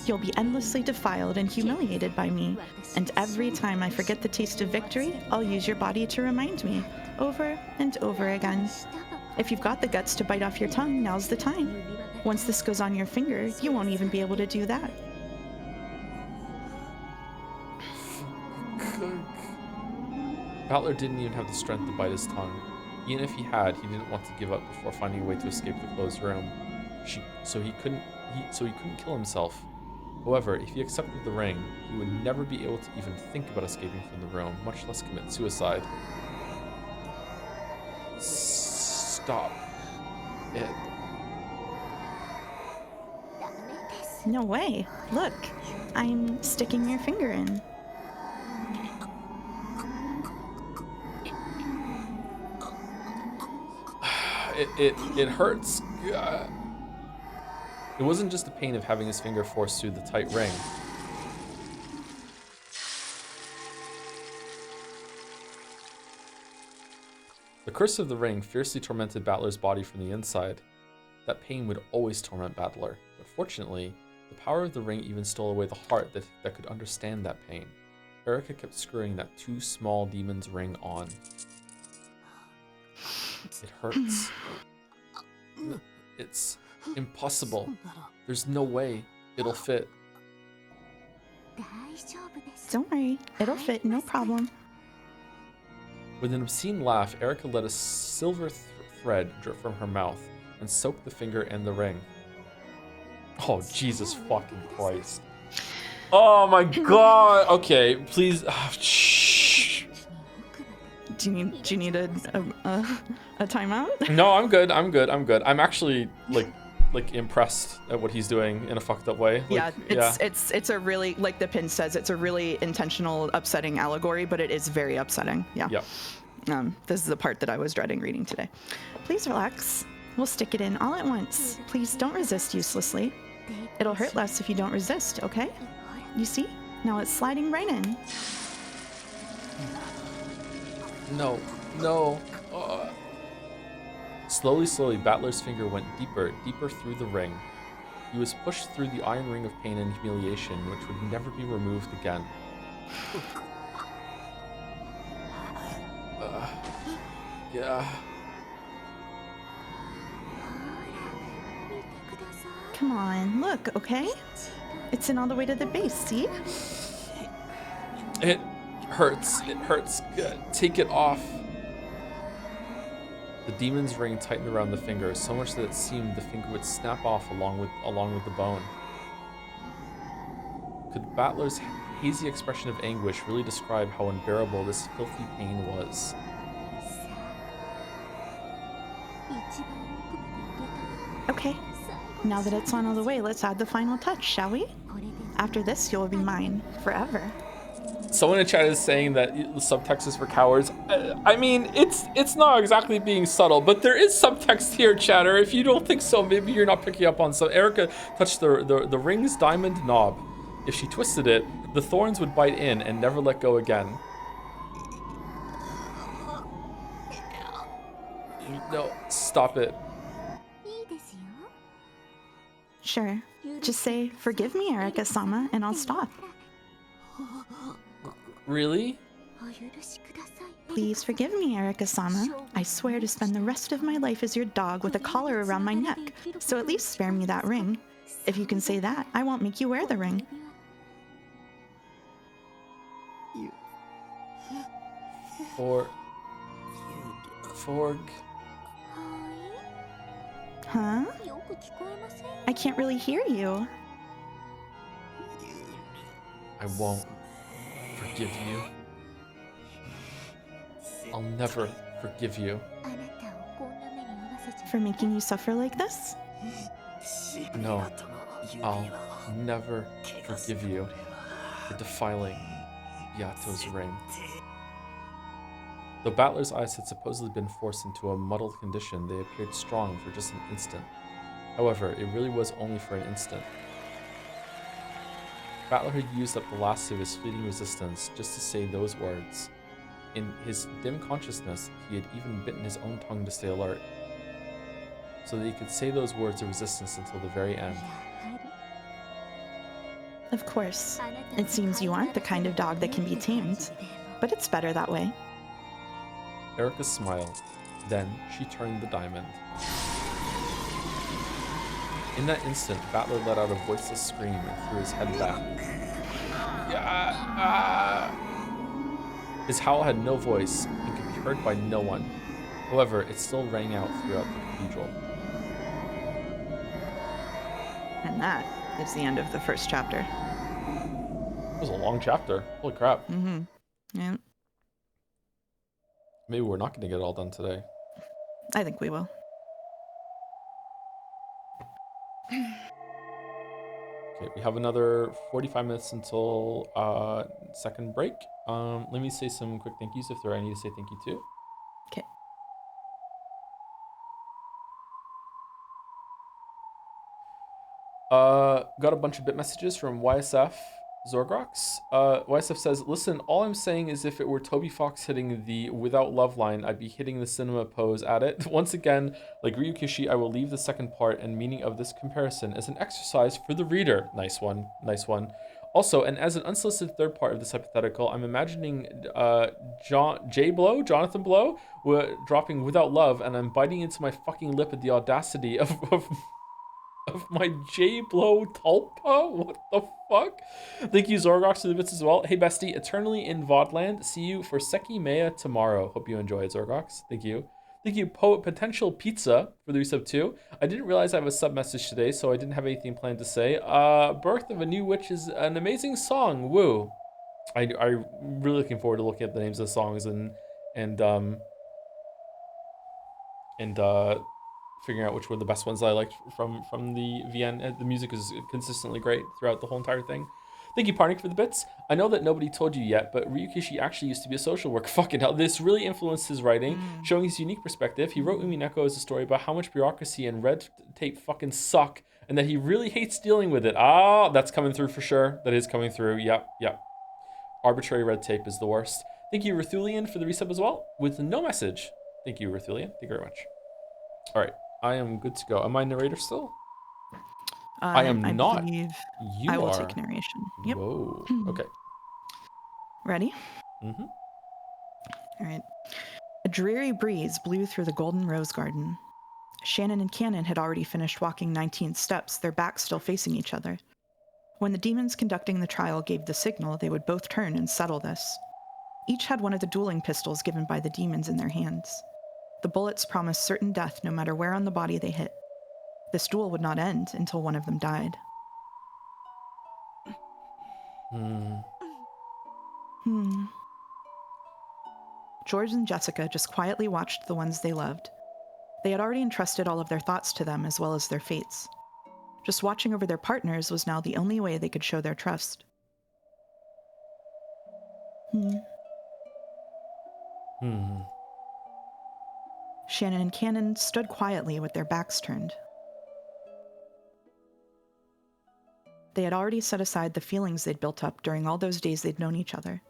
You'll be endlessly defiled and humiliated by me, and every time I forget the taste of victory, I'll use your body to remind me, over and over again. If you've got the guts to bite off your tongue, now's the time. Once this goes on your finger, you won't even be able to do that. Battler didn't even have the strength to bite his tongue. Even if he had, he didn't want to give up before finding a way to escape the closed room. So he couldn't kill himself. However, if he accepted the ring, he would never be able to even think about escaping from the room, much less commit suicide. Stop it. No way. Look, I'm sticking your finger in. It hurts. It wasn't just the pain of having his finger forced through the tight ring. The curse of the ring fiercely tormented Battler's body from the inside. That pain would always torment Battler, but fortunately, the power of the ring even stole away the heart that could understand that pain. Erica kept screwing that too small demon's ring on. It hurts. It's impossible. There's no way it'll fit. Don't worry, it'll fit, no problem. With an obscene laugh, Erica let a silver thread drip from her mouth and soaked the finger and the ring. Oh, Jesus fucking Christ. Oh my god. Okay, please. Shh. Do you need a timeout? No, I'm good. I'm actually like impressed at what he's doing in a fucked up way. Like, it's a really, like the pin says, it's a really intentional upsetting allegory, but it is very upsetting. Yeah. This is the part that I was dreading reading today. Please relax. We'll stick it in all at once. Please don't resist uselessly. It'll hurt less if you don't resist, okay? You see? Now it's sliding right in. No. Slowly, Battler's finger went deeper through the ring. He was pushed through the iron ring of pain and humiliation, which would never be removed again. Yeah. Come on, look, okay? It's in all the way to the base, see? It hurts. Good. Take it off. The demon's ring tightened around the finger, so much that it seemed the finger would snap off along with the bone. Could Battler's hazy expression of anguish really describe how unbearable this filthy pain was? Okay, now that it's on all the way, let's add the final touch, shall we? After this, you'll be mine forever. Someone in chat is saying that the subtext is for cowards. I mean, it's not exactly being subtle, but there is subtext here, chatter. If you don't think so, maybe you're not picking up on. So Erica touched the ring's diamond knob. If she twisted it, the thorns would bite in and never let go again. No, stop it. Sure. Just say, "Forgive me, Erica-sama," and I'll stop. Really? Please forgive me, Erica-sama. I swear to spend the rest of my life as your dog with a collar around my neck, so at least spare me that ring. If you can say that, I won't make you wear the ring. Huh? I can't really hear you. I won't forgive you. I'll never forgive you. For making you suffer like this? No, I'll never forgive you for defiling Yato's ring. Though Battler's eyes had supposedly been forced into a muddled condition, they appeared strong for just an instant. However, it really was only for an instant. Battler had used up the last of his fleeting resistance just to say those words. In his dim consciousness, he had even bitten his own tongue to stay alert, so that he could say those words of resistance until the very end. Of course. It seems you aren't the kind of dog that can be tamed, but it's better that way. Erica smiled. Then she turned the diamond. In that instant, Battler let out a voiceless scream and threw his head back. His howl had no voice and could be heard by no one. However, it still rang out throughout the cathedral. And that is the end of the first chapter. It was a long chapter. Holy crap. Mm-hmm. Yeah, Maybe we're not going to get it all done today. I think we will. Okay, we have another 45 minutes until second break. Let me say some quick thank yous if there are any to say thank you to. Okay. Got a bunch of bit messages from YSF Zorgrox. YSF says, listen, all I'm saying is if it were Toby Fox hitting the without love line, I'd be hitting the cinema pose at it. Once again, like Ryukishi, I will leave the second part and meaning of this comparison as an exercise for the reader. Nice one. Nice one. Also, and as an unsolicited third part of this hypothetical, I'm imagining Jonathan Blow, dropping without love, and I'm biting into my fucking lip at the audacity of my J Blow Tulpa? What the fuck? Thank you, Zorgox, to the bits as well. Hey, bestie, eternally in Vodland. See you for Seki Mea tomorrow. Hope you enjoy it, Zorgox. Thank you. Thank you, Potential Pizza, for the resub too. I didn't realize I have a sub message today, so I didn't have anything planned to say. Birth of a New Witch is an amazing song. Woo. I'm really looking forward to looking at the names of the songs and figuring out which were the best ones that I liked from the VN. The music is consistently great throughout the whole entire thing. Thank you, Parnik, for the bits. I know that nobody told you yet, but Ryukishi actually used to be a social worker. Fucking hell. This really influenced his writing, showing his unique perspective. He wrote Umineko as a story about how much bureaucracy and red tape fucking suck, and that he really hates dealing with it. Ah, that's coming through for sure. That is coming through. Yep. Arbitrary red tape is the worst. Thank you, Ruthulian, for the resub as well, with no message. Thank you, Ruthulian. Thank you very much. All right. I am good to go. Am I narrator still? I am not. Believe You I will are. take narration. Yep. Whoa. Okay. Ready? Mm-hmm. All right. A dreary breeze blew through the golden rose garden. Shannon and Cannon had already finished walking 19 steps, their backs still facing each other. When the demons conducting the trial gave the signal, they would both turn and settle this. Each had one of the dueling pistols given by the demons in their hands. The bullets promised certain death no matter where on the body they hit. This duel would not end until one of them died. George and Jessica just quietly watched the ones they loved. They had already entrusted all of their thoughts to them as well as their fates. Just watching over their partners was now the only way they could show their trust. Shannon and Cannon stood quietly with their backs turned. They had already set aside the feelings they'd built up during all those days they'd known each other.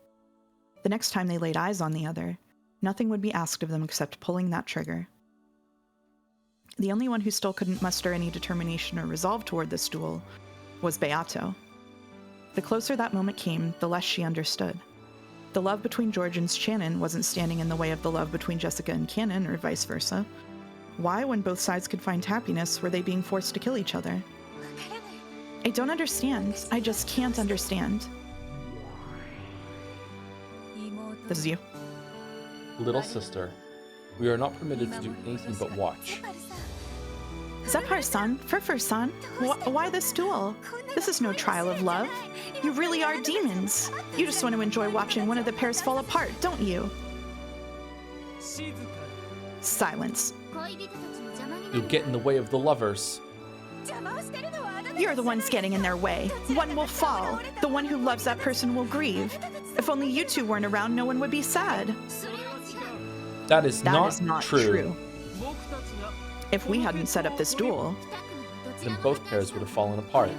The next time they laid eyes on the other, nothing would be asked of them except pulling that trigger. The only one who still couldn't muster any determination or resolve toward this duel was Beato. The closer that moment came, the less she understood. The love between George and Shannon wasn't standing in the way of the love between Jessica and Cannon, or vice versa. Why, when both sides could find happiness, were they being forced to kill each other? I don't understand. I just can't understand. This is you. Little sister, we are not permitted to do anything but watch. Zephar-san, Furfur-san, why this duel? This is no trial of love. You really are demons. You just want to enjoy watching one of the pairs fall apart, don't you? Silence. You'll get in the way of the lovers. You're the ones getting in their way. One will fall. The one who loves that person will grieve. If only you two weren't around, no one would be sad. That is not true. If we hadn't set up this duel, then both pairs would have fallen apart.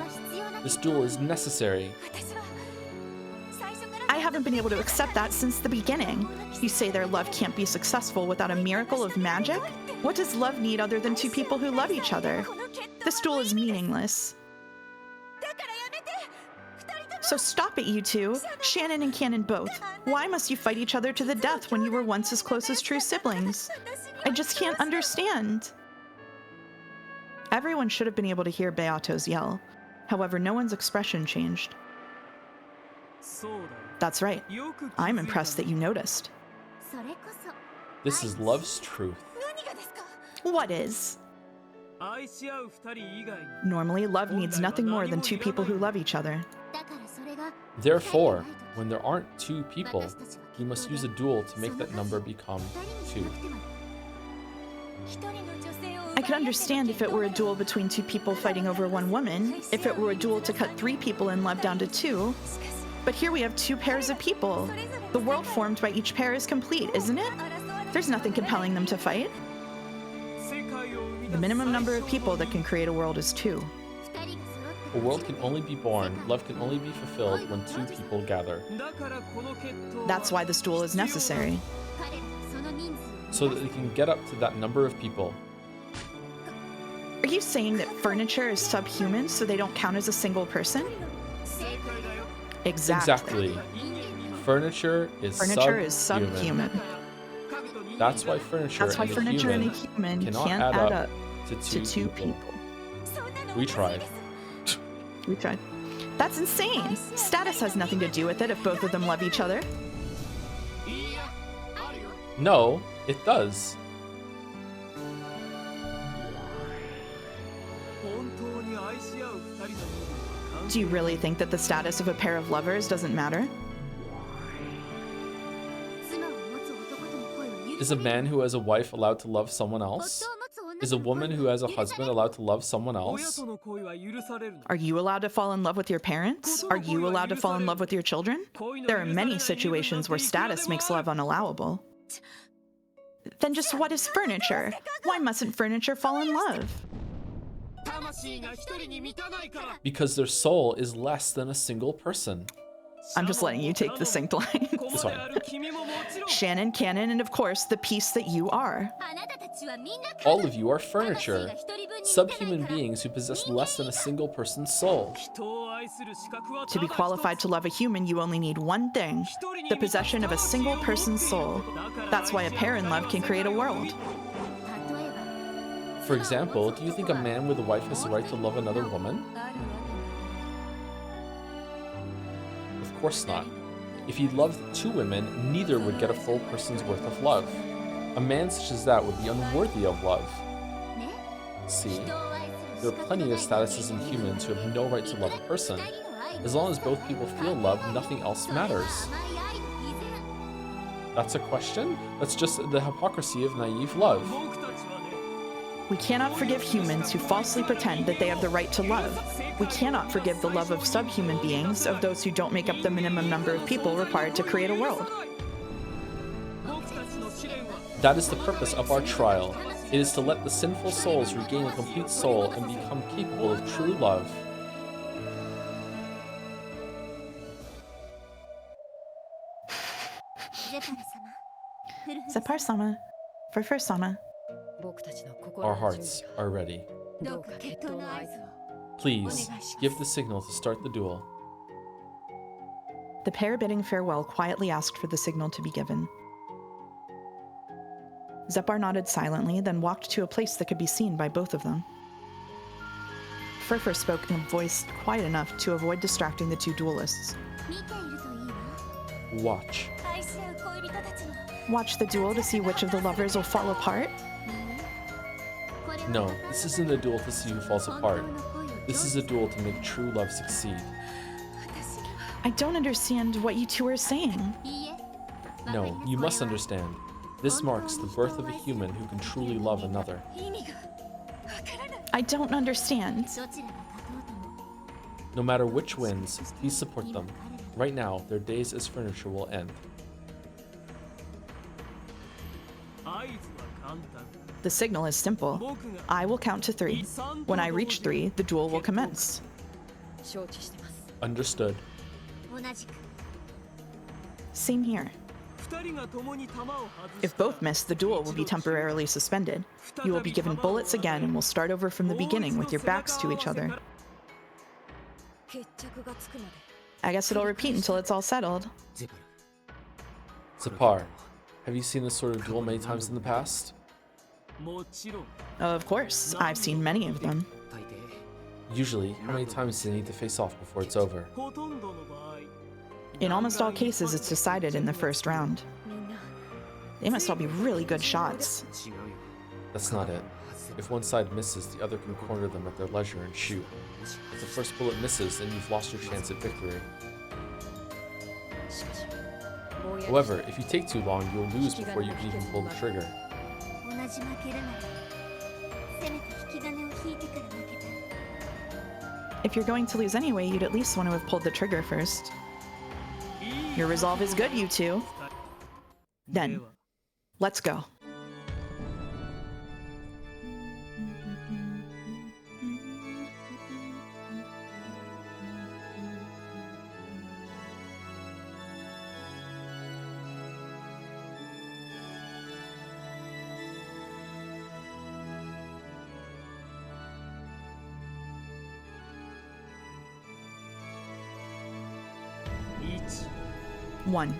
This duel is necessary. I haven't been able to accept that since the beginning. You say their love can't be successful without a miracle of magic? What does love need other than two people who love each other? This duel is meaningless. So stop it, you two. Shannon and Cannon both. Why must you fight each other to the death when you were once as close as true siblings? I just can't understand. Everyone should have been able to hear Beato's yell. However, no one's expression changed. That's right. I'm impressed that you noticed. This is love's truth. What is? Normally, love needs nothing more than two people who love each other. Therefore, when there aren't two people, we must use a duel to make that number become two. I could understand if it were a duel between two people fighting over one woman, if it were a duel to cut 3 people in love down to 2. But here we have 2 pairs of people. The world formed by each pair is complete, isn't it? There's nothing compelling them to fight. The minimum number of people that can create a world is 2. A world can only be born, love can only be fulfilled when 2 people gather. That's why this duel is necessary. So that they can get up to that number of people. Are you saying that furniture is subhuman so they don't count as a single person? Exactly. Furniture is subhuman. That's why furniture and a human can't add up to 2 people. We tried. We tried. That's insane. Status has nothing to do with it if both of them love each other. No, it does. Do you really think that the status of a pair of lovers doesn't matter? Is a man who has a wife allowed to love someone else? Is a woman who has a husband allowed to love someone else? Are you allowed to fall in love with your parents? Are you allowed to fall in love with your children? There are many situations where status makes love unallowable. Then just what is furniture? Why mustn't furniture fall in love? Because their soul is less than a single person. I'm just letting you take the synced line. That's fine. Shannon, Cannon, and of course, the piece that you are. All of you are furniture. Subhuman beings who possess less than a single person's soul. To be qualified to love a human, you only need one thing: the possession of a single person's soul. That's why a pair in love can create a world. For example, do you think a man with a wife has the right to love another woman? Of course not. If he loved 2 women, neither would get a full person's worth of love. A man such as that would be unworthy of love. See, there are plenty of statuses in humans who have no right to love a person. As long as both people feel love, nothing else matters. That's a question? That's just the hypocrisy of naive love. We cannot forgive humans who falsely pretend that they have the right to love. We cannot forgive the love of subhuman beings, of those who don't make up the minimum number of people required to create a world. That is the purpose of our trial. It is to let the sinful souls regain a complete soul and become capable of true love. Zepar-sama. Furfur-sama. Our hearts are ready. Please, give the signal to start the duel. The pair bidding farewell quietly asked for the signal to be given. Zepar nodded silently, then walked to a place that could be seen by both of them. Furfur spoke in a voice quiet enough to avoid distracting the 2 duelists. Watch. Watch the duel to see which of the lovers will fall apart? No, this isn't a duel to see who falls apart. This is a duel to make true love succeed. I don't understand what you 2 are saying. No, you must understand. This marks the birth of a human who can truly love another. I don't understand. No matter which wins, please support them. Right now, their days as furniture will end. The signal is simple. I will count to 3. When I reach 3, the duel will commence. Understood. Same here. If both miss, the duel will be temporarily suspended. You will be given bullets again and will start over from the beginning with your backs to each other. I guess it'll repeat until it's all settled. Zepar, have you seen this sort of duel many times in the past? Of course, I've seen many of them. Usually, how many times do they need to face off before it's over? In almost all cases, it's decided in the first round. They must all be really good shots. That's not it. If one side misses, the other can corner them at their leisure and shoot. If the first bullet misses, then you've lost your chance at victory. However, if you take too long, you'll lose before you can even pull the trigger. If you're going to lose anyway, you'd at least want to have pulled the trigger first. Your resolve is good, you two. Then, let's go. One.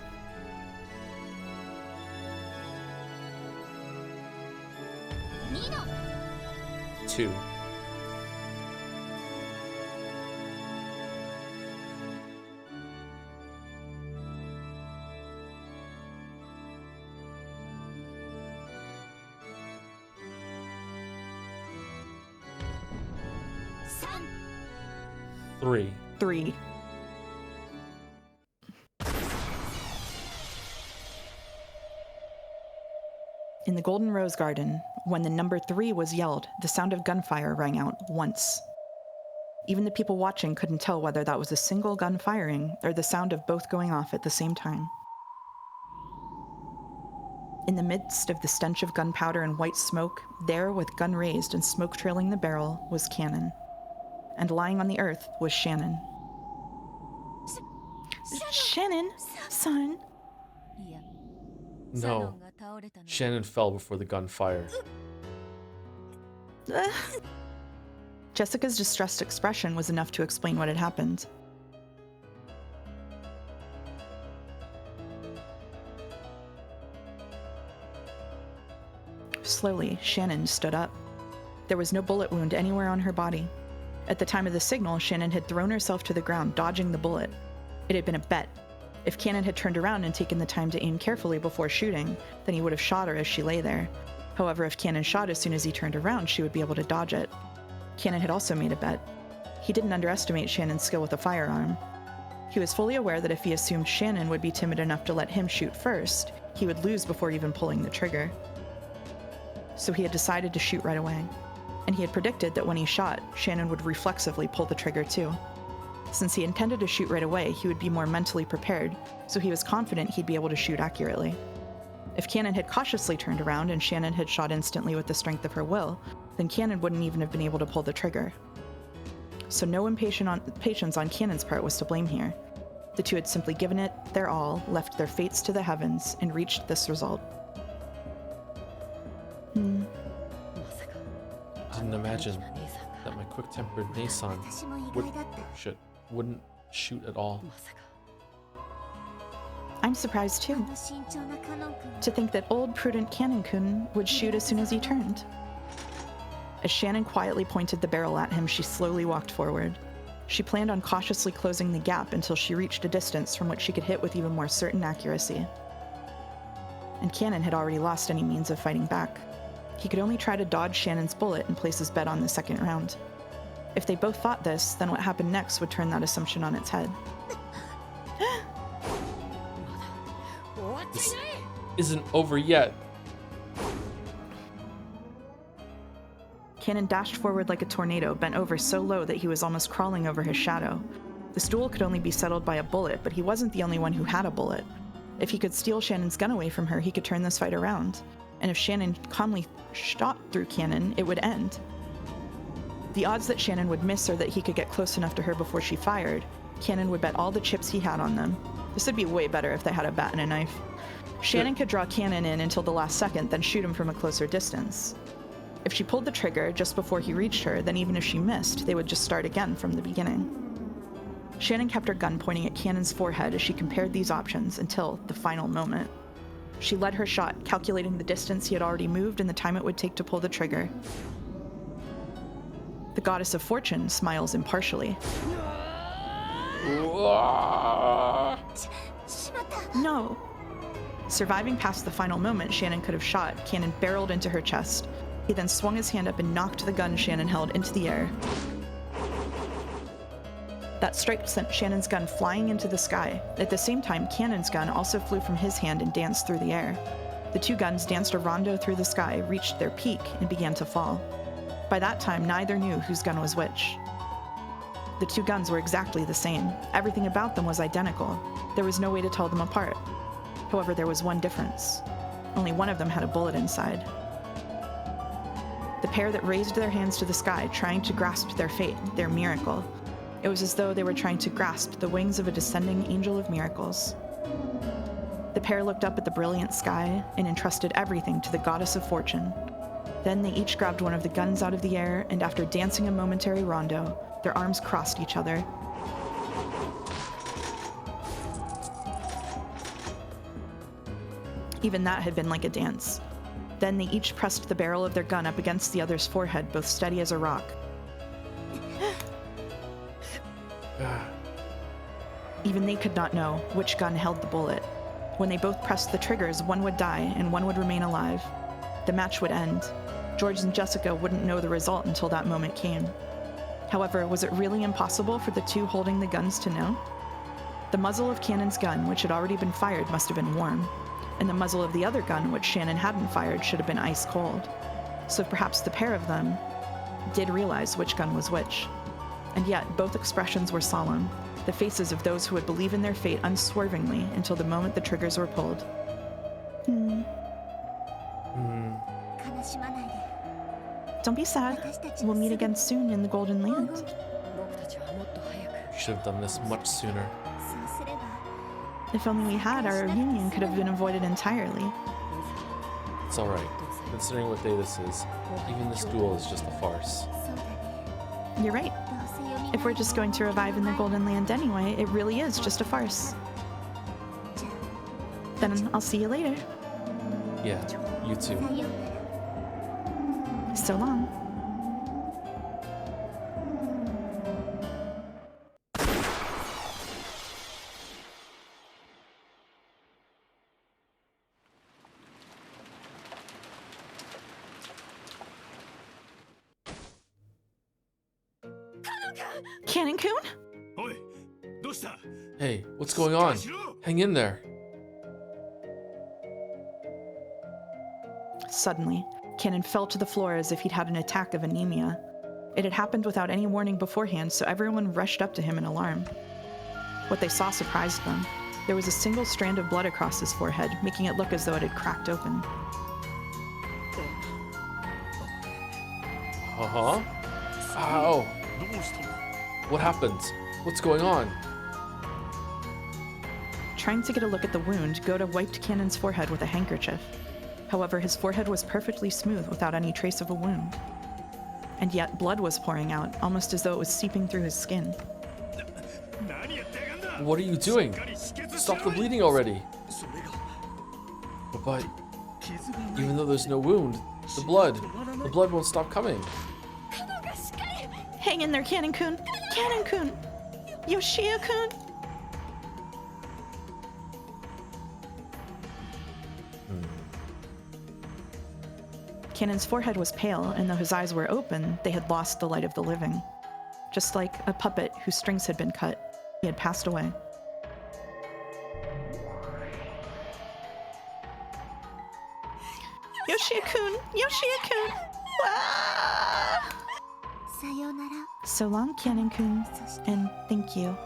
Two. Three. 3. In the Golden Rose Garden, when the number 3 was yelled, the sound of gunfire rang out once. Even the people watching couldn't tell whether that was a single gun firing or the sound of both going off at the same time. In the midst of the stench of gunpowder and white smoke, there, with gun raised and smoke trailing the barrel, was Cannon. And lying on the earth was Shannon. Shannon, son. No. Shannon fell before the gunfire. Jessica's distressed expression was enough to explain what had happened. Slowly, Shannon stood up. There was no bullet wound anywhere on her body. At the time of the signal, Shannon had thrown herself to the ground, dodging the bullet. It had been a bet. If Cannon had turned around and taken the time to aim carefully before shooting, then he would have shot her as she lay there. However, if Cannon shot as soon as he turned around, she would be able to dodge it. Cannon had also made a bet. He didn't underestimate Shannon's skill with a firearm. He was fully aware that if he assumed Shannon would be timid enough to let him shoot first, he would lose before even pulling the trigger. So he had decided to shoot right away. And he had predicted that when he shot, Shannon would reflexively pull the trigger too. Since he intended to shoot right away, he would be more mentally prepared, so he was confident he'd be able to shoot accurately. If Cannon had cautiously turned around and Shannon had shot instantly with the strength of her will, then Cannon wouldn't even have been able to pull the trigger. So no impatience on Cannon's part was to blame here. The two had simply given it their all, left their fates to the heavens, and reached this result. Didn't imagine that my quick-tempered Nason wouldn't shoot at all. I'm surprised too. To think that old prudent Cannon-kun would shoot as soon as he turned. As Shannon quietly pointed the barrel at him, she slowly walked forward. She planned on cautiously closing the gap until she reached a distance from which she could hit with even more certain accuracy. And Cannon had already lost any means of fighting back. He could only try to dodge Shannon's bullet and place his bet on the second round. If they both thought this, then what happened next would turn that assumption on its head. This isn't over yet. Cannon dashed forward like a tornado, bent over so low that he was almost crawling over his shadow. The duel could only be settled by a bullet, but he wasn't the only one who had a bullet. If he could steal Shannon's gun away from her, he could turn this fight around. And if Shannon calmly shot through Cannon, it would end. The odds that Shannon would miss or that he could get close enough to her before she fired, Cannon would bet all the chips he had on them. This would be way better if they had a bat and a knife. Shannon could draw Cannon in until the last second, then shoot him from a closer distance. If she pulled the trigger just before he reached her, then even if she missed, they would just start again from the beginning. Shannon kept her gun pointing at Cannon's forehead as she compared these options until the final moment. She led her shot, calculating the distance he had already moved and the time it would take to pull the trigger. The goddess of fortune smiles impartially. No. Surviving past the final moment Shannon could have shot, Cannon barreled into her chest. He then swung his hand up and knocked the gun Shannon held into the air. That strike sent Shannon's gun flying into the sky. At the same time, Cannon's gun also flew from his hand and danced through the air. The two guns danced a rondo through the sky, reached their peak, and began to fall. By that time, neither knew whose gun was which. The two guns were exactly the same. Everything about them was identical. There was no way to tell them apart. However, there was one difference. Only one of them had a bullet inside. The pair that raised their hands to the sky, trying to grasp their fate, their miracle. It was as though they were trying to grasp the wings of a descending angel of miracles. The pair looked up at the brilliant sky and entrusted everything to the goddess of fortune. Then they each grabbed one of the guns out of the air, and after dancing a momentary rondo, their arms crossed each other. Even that had been like a dance. Then they each pressed the barrel of their gun up against the other's forehead, both steady as a rock. Even they could not know which gun held the bullet. When they both pressed the triggers, one would die and one would remain alive. The match would end. George and Jessica wouldn't know the result until that moment came. However, was it really impossible for the two holding the guns to know? The muzzle of Cannon's gun, which had already been fired, must have been warm, and the muzzle of the other gun, which Shannon hadn't fired, should have been ice cold. So perhaps the pair of them did realize which gun was which. And yet, both expressions were solemn, the faces of those who would believe in their fate unswervingly until the moment the triggers were pulled. Don't be sad. We'll meet again soon in the Golden Land. You should have done this much sooner. If only we had, our reunion could have been avoided entirely. It's alright. Considering what day this is, even this duel is just a farce. You're right. If we're just going to revive in the Golden Land anyway, it really is just a farce. Then I'll see you later. Yeah, you too. So long. Cannon-kun? Hey, what's going on? Hang in there. Suddenly, Cannon fell to the floor as if he'd had an attack of anemia. It had happened without any warning beforehand, so everyone rushed up to him in alarm. What they saw surprised them. There was a single strand of blood across his forehead, making it look as though it had cracked open. Uh-huh. Ow. What happened? What's going on? Trying to get a look at the wound, Goda wiped Cannon's forehead with a handkerchief. However, his forehead was perfectly smooth without any trace of a wound. And yet, blood was pouring out, almost as though it was seeping through his skin. What are you doing? Stop the bleeding already! But even though there's no wound, the blood won't stop coming. Hang in there, Cannon-kun! Cannon-kun! Yoshia-kun! Cannon's forehead was pale, and though his eyes were open, they had lost the light of the living. Just like a puppet whose strings had been cut, he had passed away. Yoshia-kun! Yoshia-kun! Ah! So long, Cannon-kun, and thank you.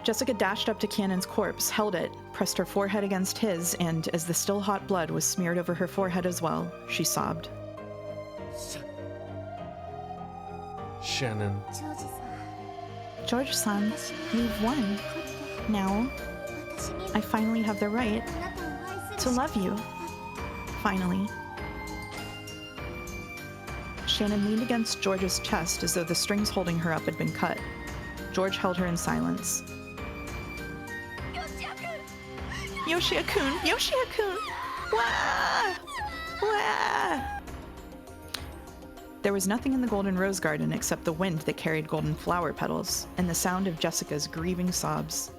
Jessica dashed up to Cannon's corpse, held it, pressed her forehead against his, and as the still hot blood was smeared over her forehead as well, she sobbed. Shannon. George-san, we've won. Now, I finally have the right to love you. Finally. Shannon leaned against George's chest as though the strings holding her up had been cut. George held her in silence. Yoshia-kun! Yoshia-kun! Wah! Wah! There was nothing in the Golden Rose Garden except the wind that carried golden flower petals and the sound of Jessica's grieving sobs.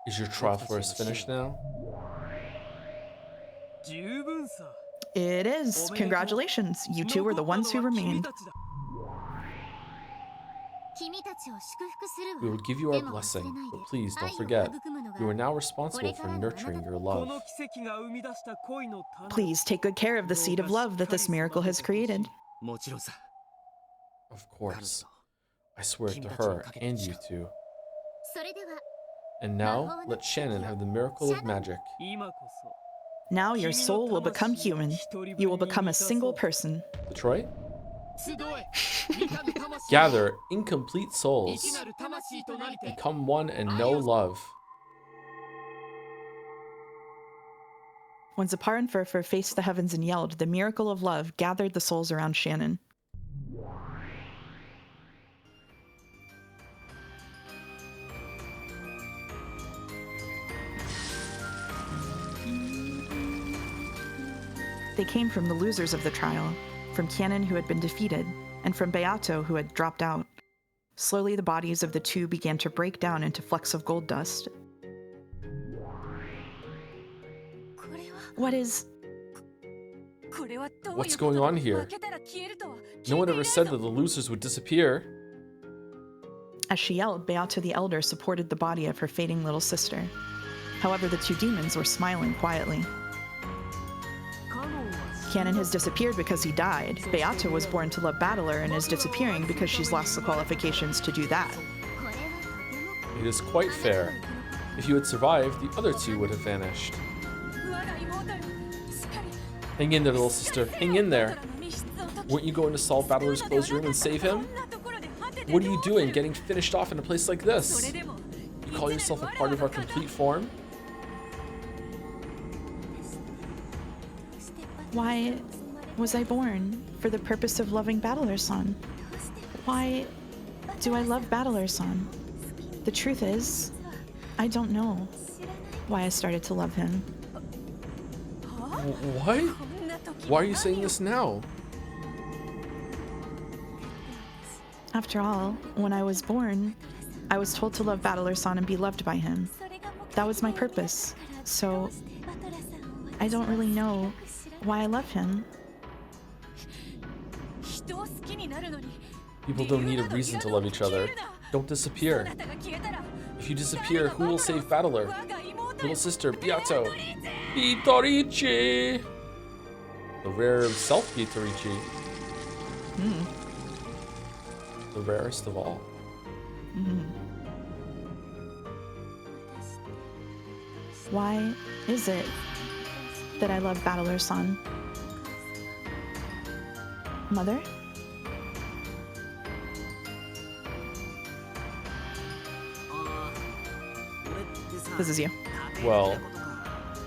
Is your trial for us finished now? It is. Congratulations. You two are the ones who remained. We will give you our blessing, but please don't forget, you are now responsible for nurturing your love. Please take good care of the seed of love that this miracle has created. Of course. I swear to her and you two. And now, let Shannon have the miracle of magic. Now your soul will become human. You will become a single person. Detroit? Gather incomplete souls. Become one and know love. When Zapar and Furfur faced the heavens and yelled, the miracle of love gathered the souls around Shannon. They came from the losers of the trial, from Canon, who had been defeated, and from Beato, who had dropped out. Slowly, the bodies of the two began to break down into flecks of gold dust. What's going on here? No one ever said that the losers would disappear. As she yelled, Beato the Elder supported the body of her fading little sister. However, the two demons were smiling quietly. Canon has disappeared because he died. Beato was born to love Battler and is disappearing because she's lost the qualifications to do that. It is quite fair. If you had survived, the other two would have vanished. Hang in there, little sister. Hang in there. Weren't you going to solve Battler's closed room and save him? What are you doing getting finished off in a place like this? You call yourself a part of our complete form? Why was I born? For the purpose of loving Battler-san. Why do I love Battler-san? The truth is, I don't know why I started to love him. What? Why are you saying this now? After all, when I was born, I was told to love Battler-san and be loved by him. That was my purpose. So, I don't really know why I love him. People don't need a reason to love each other. Don't disappear. If you disappear, who will save Battler? Little sister, Beato. Bitorichi! The rare self-Bitorichi. The rarest of all. Why is it that I love Battler-san? Mother? This is you. Well,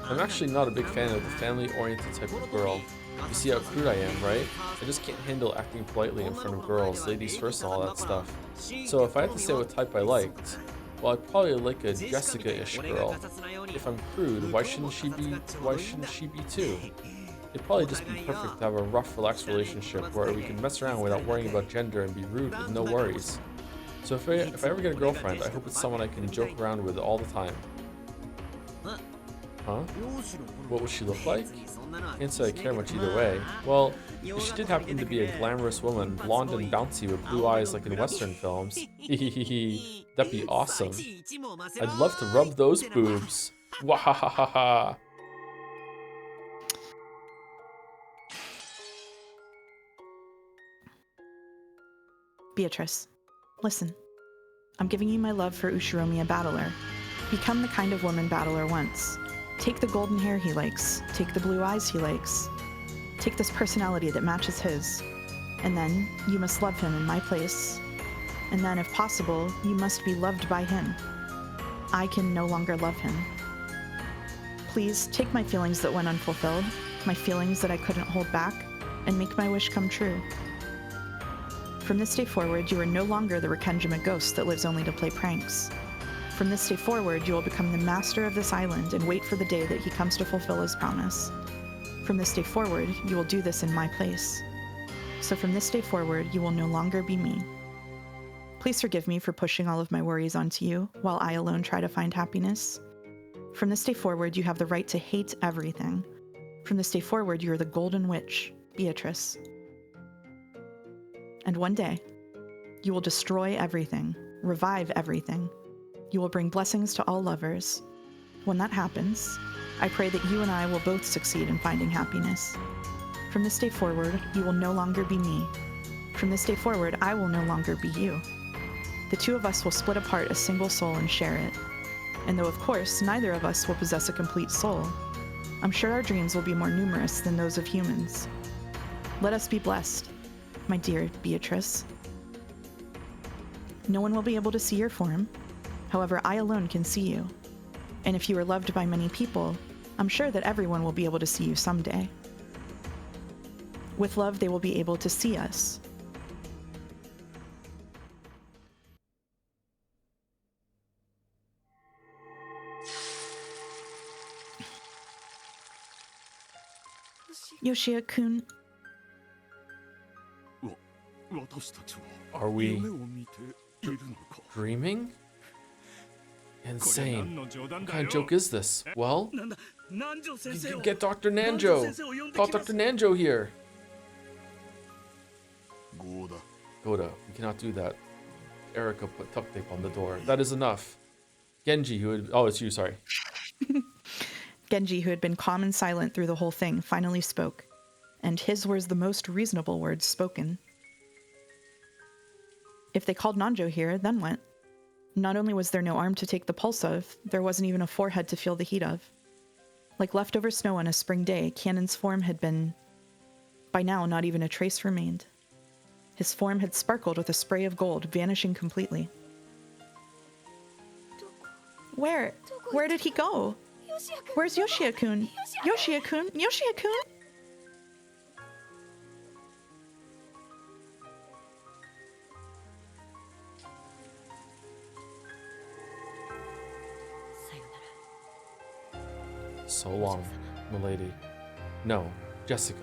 I'm actually not a big fan of the family-oriented type of girl. You see how crude I am, right? I just can't handle acting politely in front of girls, ladies first and all that stuff. So if I had to say what type I liked, well, I'd probably like a Jessica-ish girl. If I'm crude, why shouldn't she be too? It'd probably just be perfect to have a rough, relaxed relationship where we can mess around without worrying about gender and be rude with no worries. So if I ever get a girlfriend, I hope it's someone I can joke around with all the time. Huh? What would she look like? Can't say I care much either way. Well, if she did happen to be a glamorous woman, blonde and bouncy with blue eyes like in Western films, that'd be awesome. I'd love to rub those boobs. Wahahaha. Beatrice, listen. I'm giving you my love for Ushiromiya Battler. Become the kind of woman Battler wants. Take the golden hair he likes. Take the blue eyes he likes. Take this personality that matches his. And then, you must love him in my place. And then, if possible, you must be loved by him. I can no longer love him. Please, take my feelings that went unfulfilled, my feelings that I couldn't hold back, and make my wish come true. From this day forward, you are no longer the Rekenjima ghost that lives only to play pranks. From this day forward, you will become the master of this island and wait for the day that he comes to fulfill his promise. From this day forward, you will do this in my place. So from this day forward, you will no longer be me. Please forgive me for pushing all of my worries onto you while I alone try to find happiness. From this day forward, you have the right to hate everything. From this day forward, you are the Golden Witch, Beatrice. And one day, you will destroy everything, revive everything. You will bring blessings to all lovers. When that happens, I pray that you and I will both succeed in finding happiness. From this day forward, you will no longer be me. From this day forward, I will no longer be you. The two of us will split apart a single soul and share it. And though, of course, neither of us will possess a complete soul, I'm sure our dreams will be more numerous than those of humans. Let us be blessed, my dear Beatrice. No one will be able to see your form. However, I alone can see you. And if you are loved by many people, I'm sure that everyone will be able to see you someday. With love, they will be able to see us. Yoshia-kun, 私たちは Are we 夢を見ているのか dreaming? これ何 Insane. の冗談 What だ kind よ of joke is this? Well, なんだ南條先 you 生 can を get Dr. Nanjo. 南條先生を呼んで Call きます Dr. Nanjo here. ゴーダ Goda, we cannot do that. Erica put duct tape on the door. That is enough. Genji, who had... Oh, it's you, sorry. Genji, who had been calm and silent through the whole thing, finally spoke. And his was the most reasonable words spoken. If they called Nanjo here, then what? Not only was there no arm to take the pulse of, there wasn't even a forehead to feel the heat of. Like leftover snow on a spring day, Cannon's form had been... By now, not even a trace remained. His form had sparkled with a spray of gold, vanishing completely. Where? Where did he go? Where's Yoshia-kun? Yoshia-kun? Yoshia-kun? So long, milady. No, Jessica.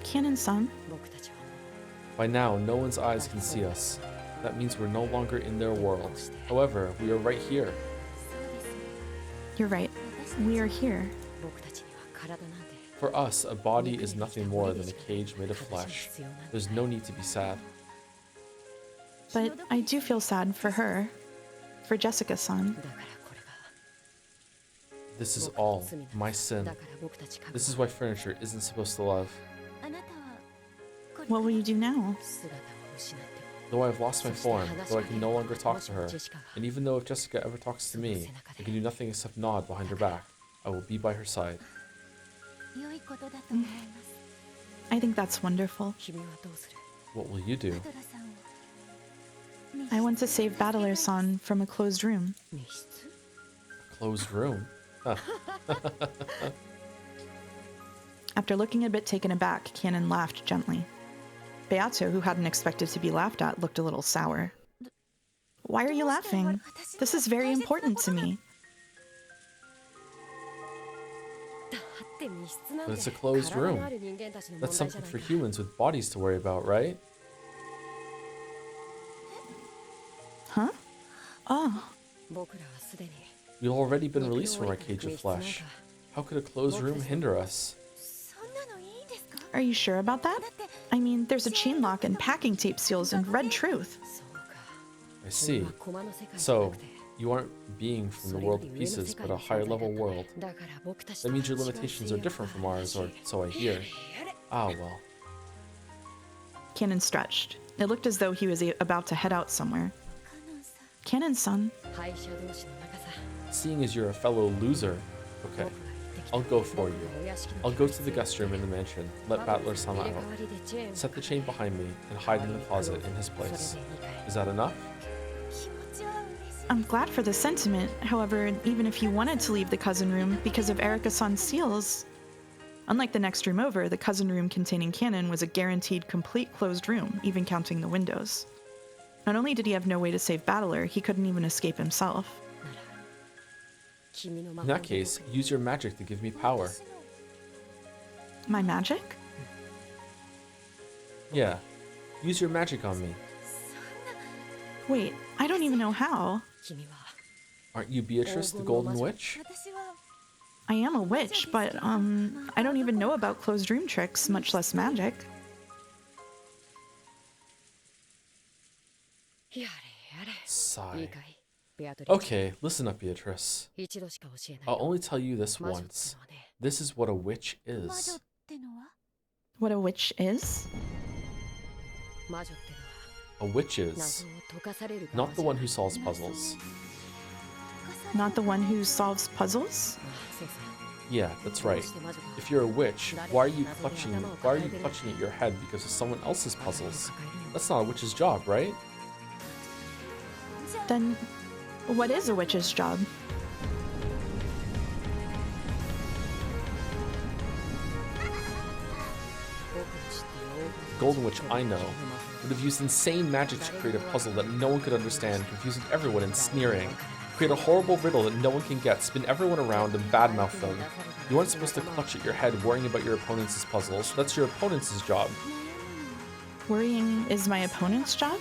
Cannon-san? By now, no one's eyes can see us. That means we're no longer in their world. However, we are right here. You're right. We are here. For us, a body is nothing more than a cage made of flesh. There's no need to be sad. But I do feel sad for her. For Jessica-san. This is all my sin. This is why furniture isn't supposed to love. What will you do now? Though I've lost my form, though I can no longer talk to her, and even though if Jessica ever talks to me, I can do nothing except nod behind her back, I will be by her side. I think that's wonderful. What will you do? I want to save Battler-san from a closed room. A closed room? Huh. After looking a bit taken aback, Cannon laughed gently. Beato, who hadn't expected to be laughed at, looked a little sour. Why are you laughing? This is very important to me. But it's a closed room. That's something for humans with bodies to worry about, right? Huh? Oh, We've already been released from our cage of flesh. How could a closed room hinder us? are you sure about that? I mean, there's a chain lock and packing tape seals and red truth. I see. So, you aren't being from the world of pieces, but a higher level world. That means your limitations are different from ours, or so I hear. Ah, well. Cannon stretched. It looked as though he was about to head out somewhere. Cannon-san. Seeing as you're a fellow loser, okay, I'll go for you. I'll go to the guest room in the mansion, let Battler-sama out, set the chain behind me, and hide in the closet in his place. Is that enough? I'm glad for the sentiment. However, even if you wanted to leave the cousin room because of Erika-san's seals... Unlike the next room over, the cousin room containing Cannon was a guaranteed complete closed room, even counting the windows. Not only did he have no way to save Battler, he couldn't even escape himself. In that case, use your magic to give me power. My magic? Yeah. Use your magic on me. Wait, I don't even know how. Aren't you Beatrice, the Golden Witch? I am a witch, but I don't even know about closed room tricks, much less magic. Sigh. Okay, listen up, Beatrice. I'll only tell you this once. This is what a witch is. What a witch is? A witch is not the one who solves puzzles. Not the one who solves puzzles? Yeah, that's right. If you're a witch, why are you clutching at your head because of someone else's puzzles? That's not a witch's job, right? Then, what is a witch's job? Golden Witch I know would have used insane magic to create a puzzle that no one could understand, confusing everyone and sneering. Create a horrible riddle that no one can get, spin everyone around and badmouth them. You aren't supposed to clutch at your head worrying about your opponent's puzzles. That's your opponent's job. Worrying is my opponent's job?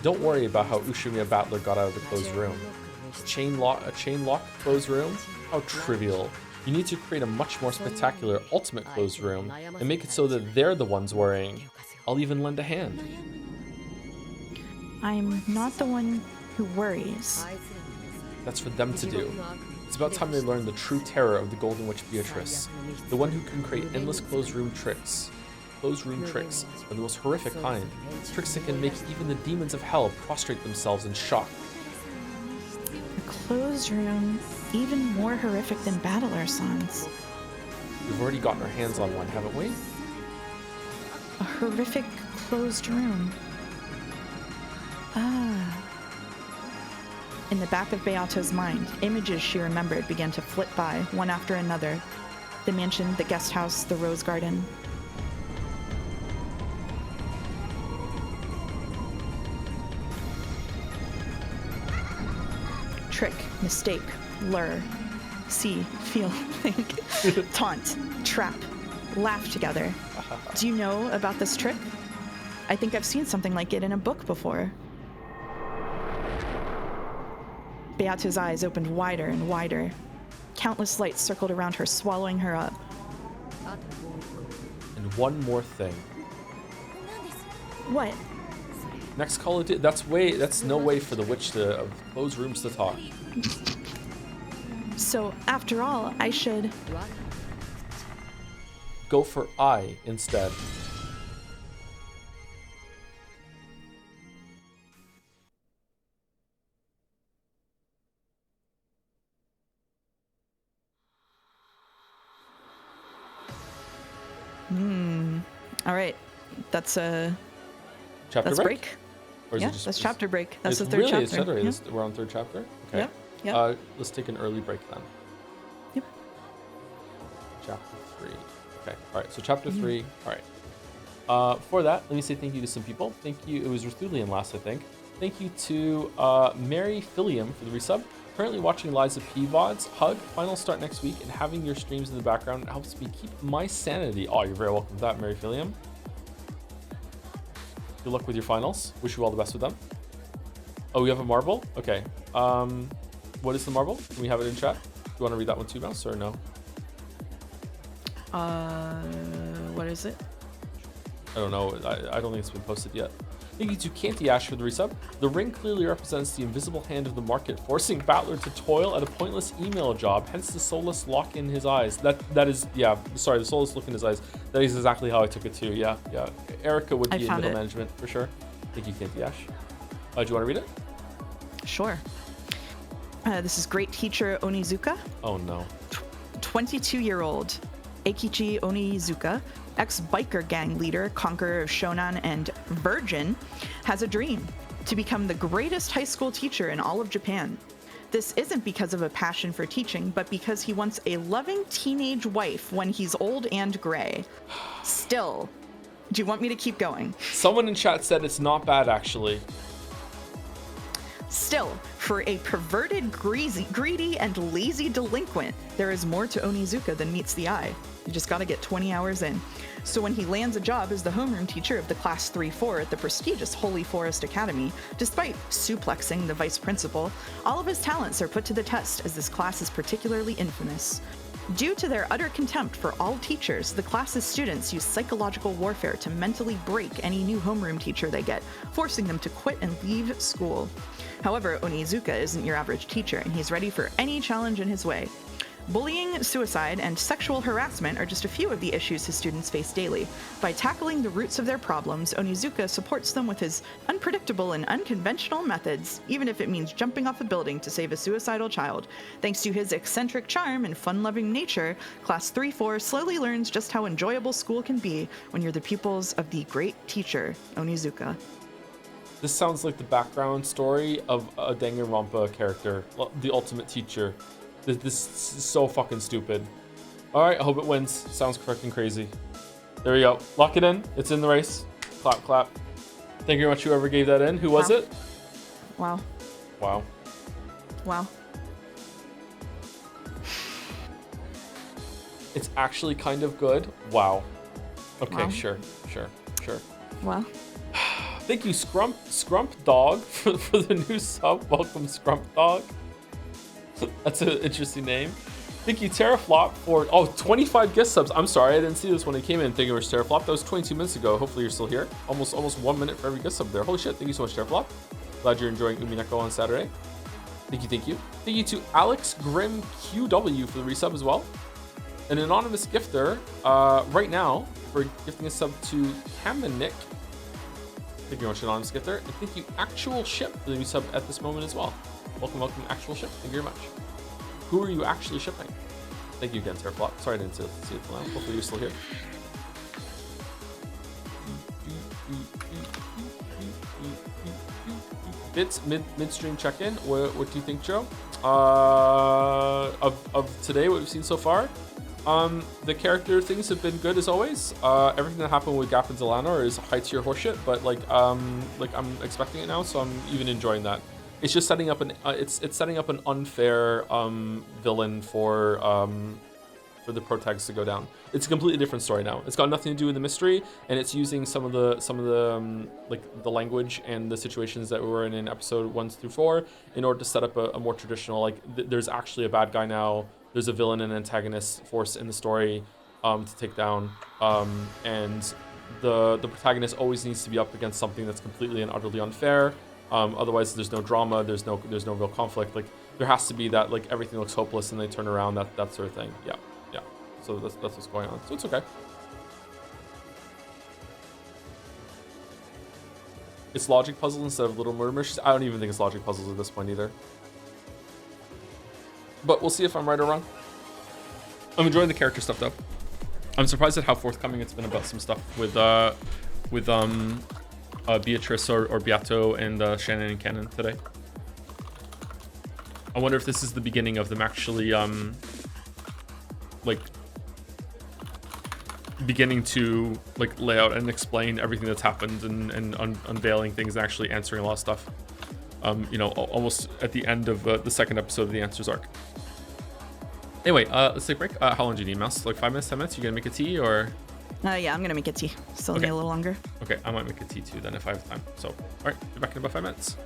Don't worry about how Ushimiya Battler got out of the closed room. A chain lock closed room? How trivial. You need to create a much more spectacular ultimate closed room and make it so that they're the ones worrying. I'll even lend a hand. I'm not the one who worries. That's for them to do. It's about time they learn the true terror of the Golden Witch Beatrice, the one who can create endless closed room tricks. Closed room tricks are the most horrific kind. Tricks that can make even the demons of hell prostrate themselves in shock. A closed room, even more horrific than Battler-sans. We've already gotten our hands on one, haven't we? A horrific closed room. Ah. In the back of Beato's mind, images she remembered began to flit by, one after another. The mansion, the guest house, the rose garden. Trick, mistake, lure, see, feel, think, taunt, trap, laugh together. Do you know about this trick? I think I've seen something like it in a book before. Beato's eyes opened wider and wider. Countless lights circled around her, swallowing her up. And one more thing. What? Next Call of Duty, that's no way for the witch of closed rooms to talk. So, after all, I should... Go for I instead. All right. That's Chapter that's break. Or is Yeah, it just, that's chapter break. That's the it's third really, chapter. It's we're on third chapter? Okay. Yep, yep. Let's take an early break then. Yep. Chapter 3. Okay. All right. So chapter 3. All right. For that, let me say thank you to some people. Thank you. It was Ruthulian last, I think. Thank you to Mary Philium for the resub. Currently watching Liza P VODs. Hug. Final start next week, and having your streams in the background helps me keep my sanity. Oh, you're very welcome to that, Mary Philium. Good luck with your finals. Wish you all the best with them. Oh, we have a marble? Okay. What is the marble? Can we have it in chat? Do you want to read that one too, Mouse, or no? What is it? I don't know. I don't think it's been posted yet. Thank you to Canty Ash for the resub. The ring clearly represents the invisible hand of the market, forcing Battler to toil at a pointless email job, hence the soulless lock in his eyes. That is, yeah, sorry, the soulless look in his eyes. That is exactly how I took it too, yeah. Erica would be in middle management, for sure. Thank you, Canty Ash. Do you want to read it? Sure. This is great teacher Onizuka. Oh, no. 22-year-old Eikichi Onizuka, ex-biker gang leader, conqueror of Shonan, and virgin, has a dream to become the greatest high school teacher in all of Japan. This isn't because of a passion for teaching, but because he wants a loving teenage wife when he's old and gray. Still, do you want me to keep going? Someone in chat said it's not bad, actually. Still, for a perverted, greedy, and lazy delinquent, there is more to Onizuka than meets the eye. You just gotta get 20 hours in. So when he lands a job as the homeroom teacher of the Class 3-4 at the prestigious Holy Forest Academy, despite suplexing the vice principal, all of his talents are put to the test as this class is particularly infamous. Due to their utter contempt for all teachers, the class's students use psychological warfare to mentally break any new homeroom teacher they get, forcing them to quit and leave school. However, Onizuka isn't your average teacher, and he's ready for any challenge in his way. Bullying, suicide, and sexual harassment are just a few of the issues his students face daily. By tackling the roots of their problems, Onizuka supports them with his unpredictable and unconventional methods, even if it means jumping off a building to save a suicidal child. Thanks to his eccentric charm and fun-loving nature, Class 3-4 slowly learns just how enjoyable school can be when you're the pupils of the great teacher, Onizuka. This sounds like the background story of a Danganronpa character, the ultimate teacher. This is so fucking stupid. All right, I hope it wins. Sounds fucking crazy. There we go. Lock it in. It's in the race. Clap, clap. Thank you very much, whoever gave that in. Who was it? Wow. Wow. Wow. It's actually kind of good. Wow. Okay, Wow. sure. Wow. Thank you, Scrump Dog, for the new sub. Welcome, Scrump Dog. That's an interesting name. Thank you, Terraflop, for 25 guest subs. I'm sorry, I didn't see this when it came in. Thank you very much, Terraflop. That was 22 minutes ago. Hopefully you're still here. Almost 1 minute for every guest sub there. Holy shit, thank you so much, Terraflop. Glad you're enjoying Umineko on Saturday. Thank you, thank you. Thank you to Alex Grim QW for the resub as well. An anonymous gifter right now for gifting a sub to Kamenik. Thank you very much, anonymous gifter. And thank you, Actual Ship, for the new sub at this moment as well. Welcome, Actual Ship. Thank you very much. Who are you actually shipping? Thank you again, Terraflop. Sorry I didn't see it till now. Hopefully you're still here. Bits midstream check-in. What do you think, Joe? Of today, what we've seen so far. The character things have been good as always. Everything that happened with Gap and Zelano is high tier horseshit, but like I'm expecting it now, so I'm even enjoying that. It's just setting up it's setting up an unfair villain for the protags to go down. It's a completely different story now. It's got nothing to do with the mystery, and it's using some of the like the language and the situations that we were in episode 1 through 4 in order to set up a more traditional there's actually a bad guy now. There's a villain and antagonist force in the story to take down, and the protagonist always needs to be up against something that's completely and utterly unfair. Otherwise, there's no drama. There's no real conflict. Like there has to be that everything looks hopeless and they turn around. That sort of thing. Yeah. So that's what's going on. So it's okay. It's logic puzzles instead of little murder mysteries. I don't even think it's logic puzzles at this point either. But we'll see if I'm right or wrong. I'm enjoying the character stuff though. I'm surprised at how forthcoming it's been about some stuff with Beatrice or Beato and Shannon and Cannon today. I wonder if this is the beginning of them actually beginning to lay out and explain everything that's happened and unveiling things and actually answering a lot of stuff. Almost at the end of the second episode of the Answers arc. Anyway, let's take a break. How long do you need, Mouse? Like 5 minutes, 10 minutes? You gonna make a tea or? Yeah, I'm gonna make a tea. Still need a little longer. Okay, I might make a tea too then if I have time. So, all right, be back in about 5 minutes.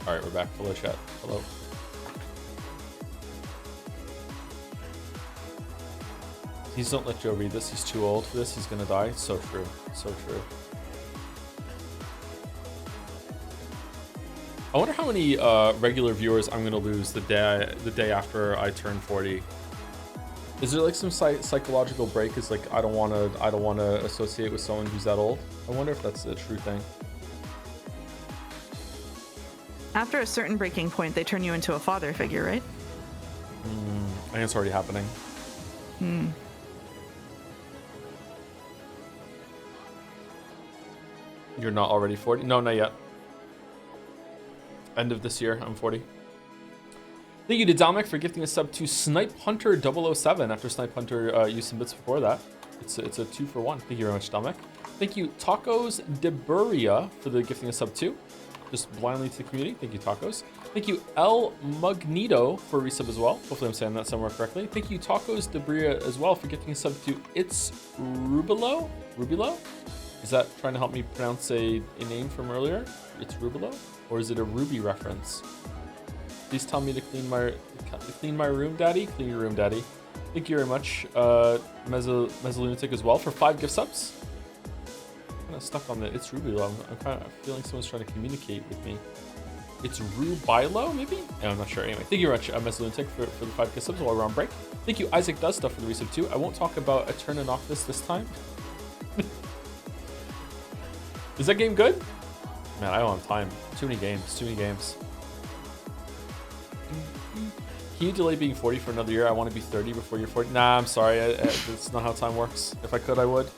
All right, we're back. Hello, chat. Hello. Please don't let Joe read this. He's too old for this. He's gonna die. So true. So true. I wonder how many regular viewers I'm gonna lose the day after I turn 40. Is there like some psychological break? Is like I don't wanna associate with someone who's that old? I wonder if that's a true thing. After a certain breaking point, they turn you into a father figure, right? I think it's already happening. You're not already 40? No, not yet. End of this year, I'm 40. Thank you to Dominic for gifting a sub to Snipe Hunter 007 after Snipe Hunter used some bits before that. It's a 2-for-1. Thank you very much, Dominic. Thank you, Tacos de Buria, for the gifting a sub too. Just blindly to the community. Thank you, Tacos. Thank you, El Magneto, for resub as well. Hopefully I'm saying that somewhere correctly. Thank you, Tacos de Buria, as well, for gifting a sub to It's Rubilo? Rubilo? Is that trying to help me pronounce a name from earlier? It's Rubilo? Or is it a Ruby reference? Please tell me to clean my room, Daddy. Clean your room, Daddy. Thank you very much, Mezzolunatic as well, for 5 gift subs. I'm kind of stuck on the It's Rubilo. I'm kind of feeling someone's trying to communicate with me. It's Rubilo, maybe? No, I'm not sure. Anyway, thank you very much, Mezzolunatic, for the 5 gift subs while we're on break. Thank you, Isaac Does Stuff, for the resub too. I won't talk about Eterna Noctis this time. Is that game good? Man, I don't have time. Too many games. Can you delay being 40 for another year? I want to be 30 before you're 40. Nah, I'm sorry. That's not how time works. If I could, I would.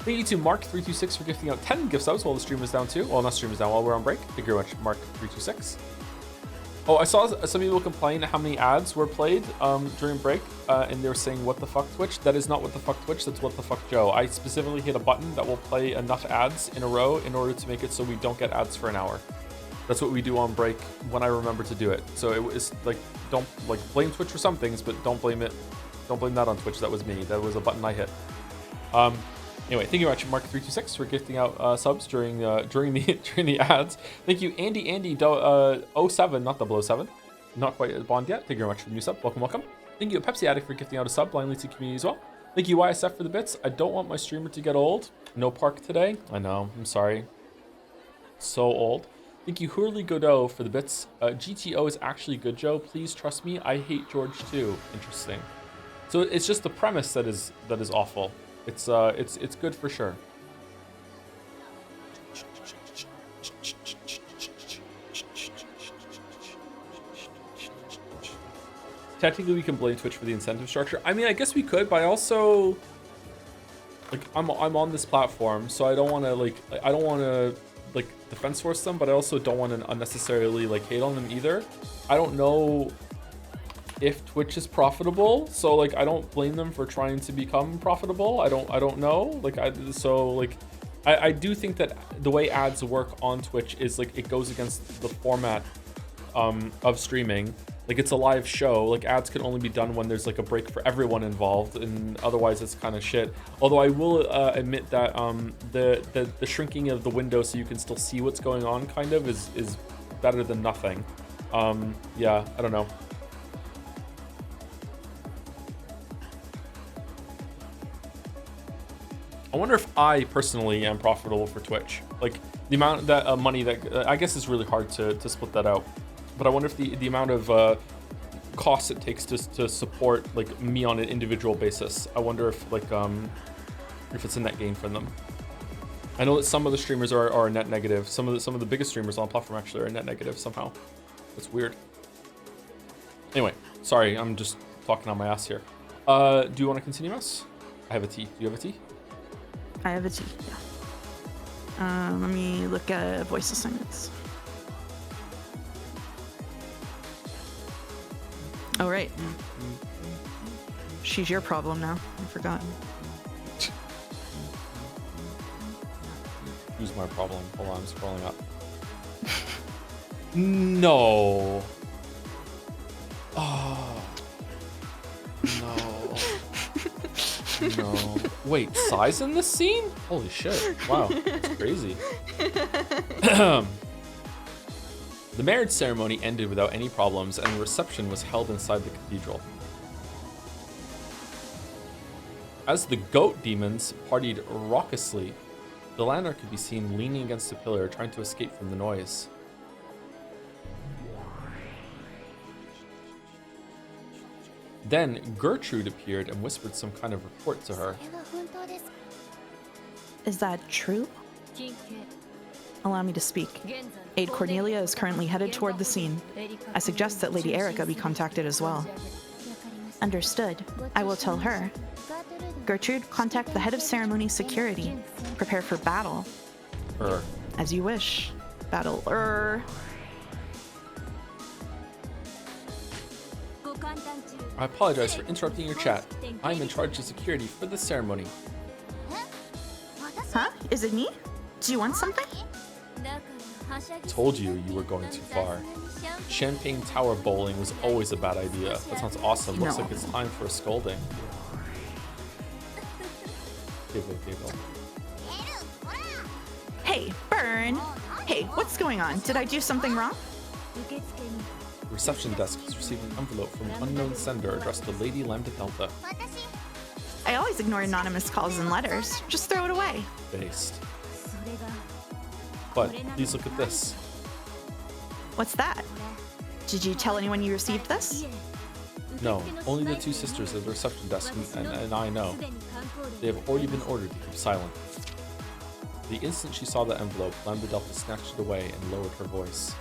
Thank you to Mark326 for gifting out 10 gift subs while the stream is down too. Well, not stream is down, while we're on break. Thank you very much, Mark326. Oh, I saw some people complain how many ads were played during break, and they were saying, what the fuck, Twitch? That is not what the fuck, Twitch. That's what the fuck, Joe. I specifically hit a button that will play enough ads in a row in order to make it so we don't get ads for an hour. That's what we do on break when I remember to do it. So it was like, don't like blame Twitch for some things, but don't blame that on Twitch. That was me. That was a button I hit. Anyway, thank you very much, Mark326, for gifting out subs during the ads. Thank you, Andy 07, not 007. Not quite a bond yet. Thank you very much for the new sub. Welcome. Thank you, Pepsi Addict, for gifting out a sub blindly to community as well. Thank you, YSF, for the bits. I don't want my streamer to get old. No park today. I know. I'm sorry. So old. Thank you, Hurley Godot, for the bits. GTO is actually good, Joe. Please trust me. I hate George too. Interesting. So it's just the premise that is awful. It's good for sure. Technically, we can blame Twitch for the incentive structure. I mean, I guess we could, but I also like I'm on this platform, so I don't want to defense force them, but I also don't want to unnecessarily like hate on them either. I don't know if Twitch is profitable, so like I don't blame them for trying to become profitable. I don't know. I do think that the way ads work on Twitch is like it goes against the format of streaming. Like it's a live show. Like ads can only be done when there's like a break for everyone involved, and otherwise it's kind of shit. Although I will admit that the shrinking of the window so you can still see what's going on kind of is better than nothing. Yeah, I don't know. I wonder if I personally am profitable for Twitch. Like the amount that money that I guess is really hard to split that out. But I wonder if the amount of costs it takes to support like me on an individual basis. I wonder if if it's a net gain for them. I know that some of the streamers are a net negative. Some of the biggest streamers on the platform actually are a net negative somehow. It's weird. Anyway, sorry, I'm just talking on my ass here. Do you want to continue, Mouse? I have a tea. Do you have a tea? I have a tea, yeah. Let me look at voice assignments. Oh, right. She's your problem now. I forgot. Who's my problem? Hold on, I'm scrolling up. No. Oh. No. No. Wait, Sai's in this scene? Holy shit. Wow, that's crazy. The marriage ceremony ended without any problems, and a reception was held inside the cathedral. As the goat demons partied raucously, the landlord could be seen leaning against a pillar, trying to escape from the noise. Then Gertrude appeared and whispered some kind of report to her. Is that true? Allow me to speak. Aide Cornelia is currently headed toward the scene. I suggest that Lady Erica be contacted as well. Understood. I will tell her. Gertrude, contact the head of ceremony security. Prepare for battle. As you wish. Battle. I apologize for interrupting your chat. I'm in charge of security for the ceremony. Huh? Is it me? Do you want something? Told you were going too far. Champagne Tower bowling was always a bad idea. That sounds awesome. Looks No. like it's time for a scolding. Giggle, giggle. Hey, Burn! Hey, what's going on? Did I do something wrong? The reception desk has received an envelope from an unknown sender addressed to Lady Lambda Delta. I always ignore anonymous calls and letters. Just throw it away. Based. But please look at this. What's that? Did you tell anyone you received this? No, only the two sisters at the reception desk and I know. They have already been ordered to keep silent. The instant she saw the envelope, Lambda Delta snatched it away and lowered her voice.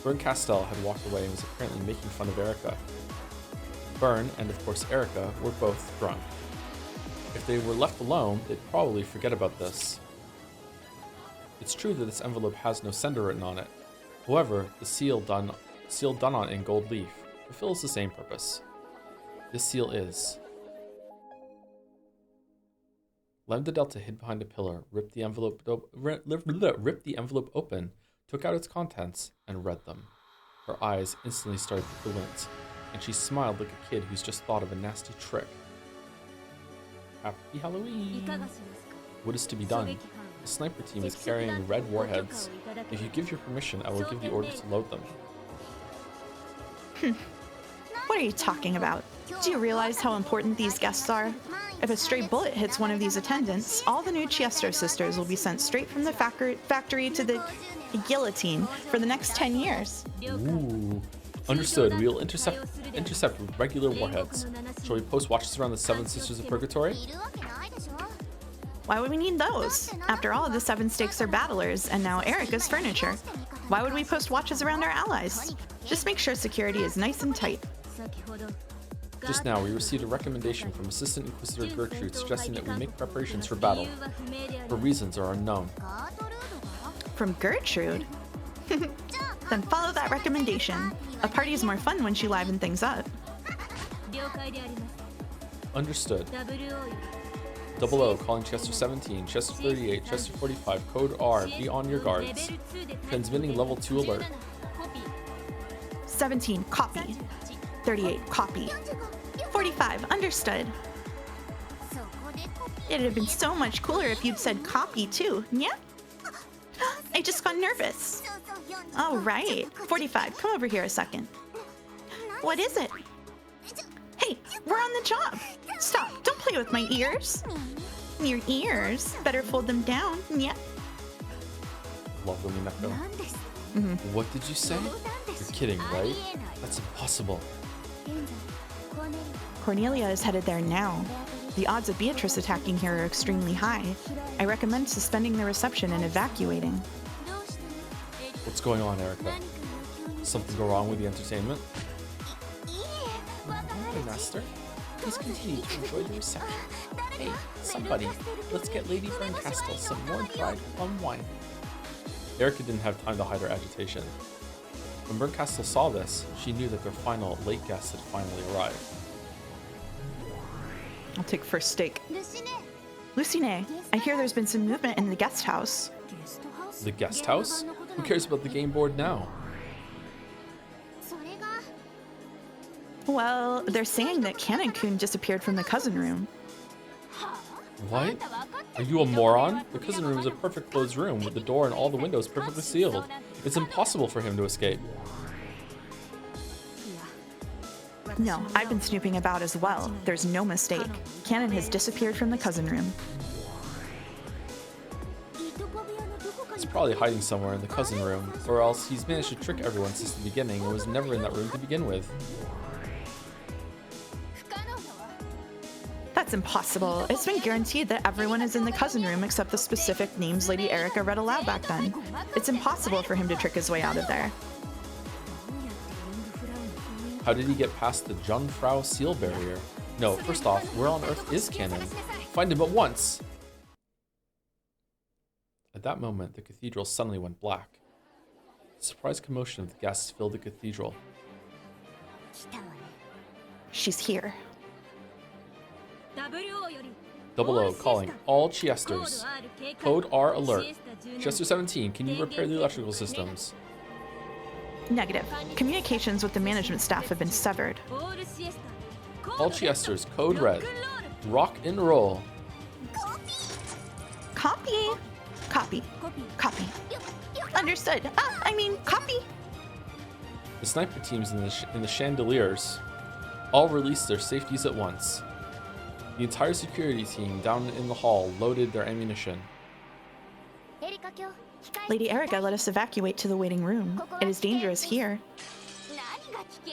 Byrne Castell had walked away and was apparently making fun of Erica. Byrne, and of course Erica, were both drunk. If they were left alone, they'd probably forget about this. It's true that this envelope has no sender written on it. However, the seal done on it in gold leaf fulfills the same purpose. This seal is. Lambda Delta hid behind a pillar, ripped the envelope open, took out its contents, and read them. Her eyes instantly started to glint, and she smiled like a kid who's just thought of a nasty trick. Happy Halloween! What is to be done? The sniper team is carrying red warheads. If you give your permission, I will give the order to load them. What are you talking about? Do you realize how important these guests are? If a stray bullet hits one of these attendants, all the new Chiestro sisters will be sent straight from the factory to the guillotine for the next 10 years. Ooh. Understood. We will intercept with regular warheads. Shall we post watches around the Seven Sisters of Purgatory? Why would we need those? After all, the Seven Stakes are battlers, and now Erica's furniture. Why would we post watches around our allies? Just make sure security is nice and tight. Just now, we received a recommendation from Assistant Inquisitor Gertrude suggesting that we make preparations for battle. Her reasons are unknown. From Gertrude? Then follow that recommendation. A party is more fun when she livened things up. Understood. 00, calling Chester 17, Chester 38, Chester 45, code R, be on your guards. Transmitting level 2 alert. 17, copy. 38, copy. 45, understood. It'd have been so much cooler if you'd said copy too, yeah? I just got nervous. Oh, right. 45, come over here a second. What is it? Hey, we're on the job. Stop, don't play with my ears. Your ears, better fold them down, yeah? Love Umineko. What did you say? You're kidding, right? That's impossible. Cornelia is headed there now. The odds of Beatrice attacking here are extremely high. I recommend suspending the reception and evacuating. What's going on, Erica? Something go wrong with the entertainment? Hey, Master. Please continue to enjoy the reception. Hey, somebody, let's get Lady Byrne Castell some more dried plum wine. Erica didn't have time to hide her agitation. When Byrne Castell saw this, she knew that their final late guest had finally arrived. I'll take first stake. Lucine, I hear there's been some movement in the guest house. The guest house? Who cares about the game board now? Well, they're saying that Canon-kun disappeared from the cousin room. What? Are you a moron? The cousin room is a perfect closed room with the door and all the windows perfectly sealed. It's impossible for him to escape. No, I've been snooping about as well. There's no mistake. Cannon has disappeared from the cousin room. He's probably hiding somewhere in the cousin room, or else he's managed to trick everyone since the beginning and was never in that room to begin with. That's impossible. It's been guaranteed that everyone is in the cousin room except the specific names Lady Erica read aloud back then. It's impossible for him to trick his way out of there. How did he get past the Jungfrau seal barrier? No, first off, where on earth is Cannon? Find him at once! At that moment, the cathedral suddenly went black. The surprised commotion of the guests filled the cathedral. She's here. 00 calling all Chiesters. Code R alert. Chester 17, can you repair the electrical systems? Negative. Communications with the management staff have been severed. All Chiesters, code red. Rock and roll. Copy. Copy. Copy. Understood. Copy. The sniper teams in the chandeliers all released their safeties at once. The entire security team down in the hall loaded their ammunition. Lady Erica let us evacuate to the waiting room. It is dangerous here.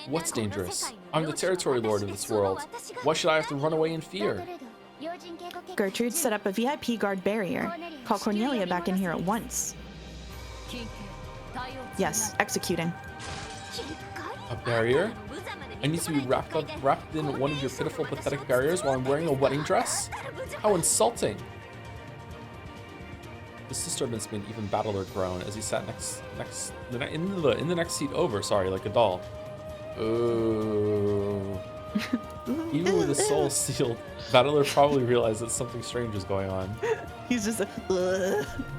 What's dangerous? I'm the territory lord of this world. Why should I have to run away in fear? Gertrude set up a VIP guard barrier. Call Cornelia back in here at once. Yes, executing. A barrier? I need to be wrapped in one of your pitiful, pathetic barriers while I'm wearing a wedding dress? How insulting! This disturbance made even Battler groan as he sat in the next seat over, like a doll. Ooh. Even with his soul sealed, Battler probably realized that something strange was going on. He's just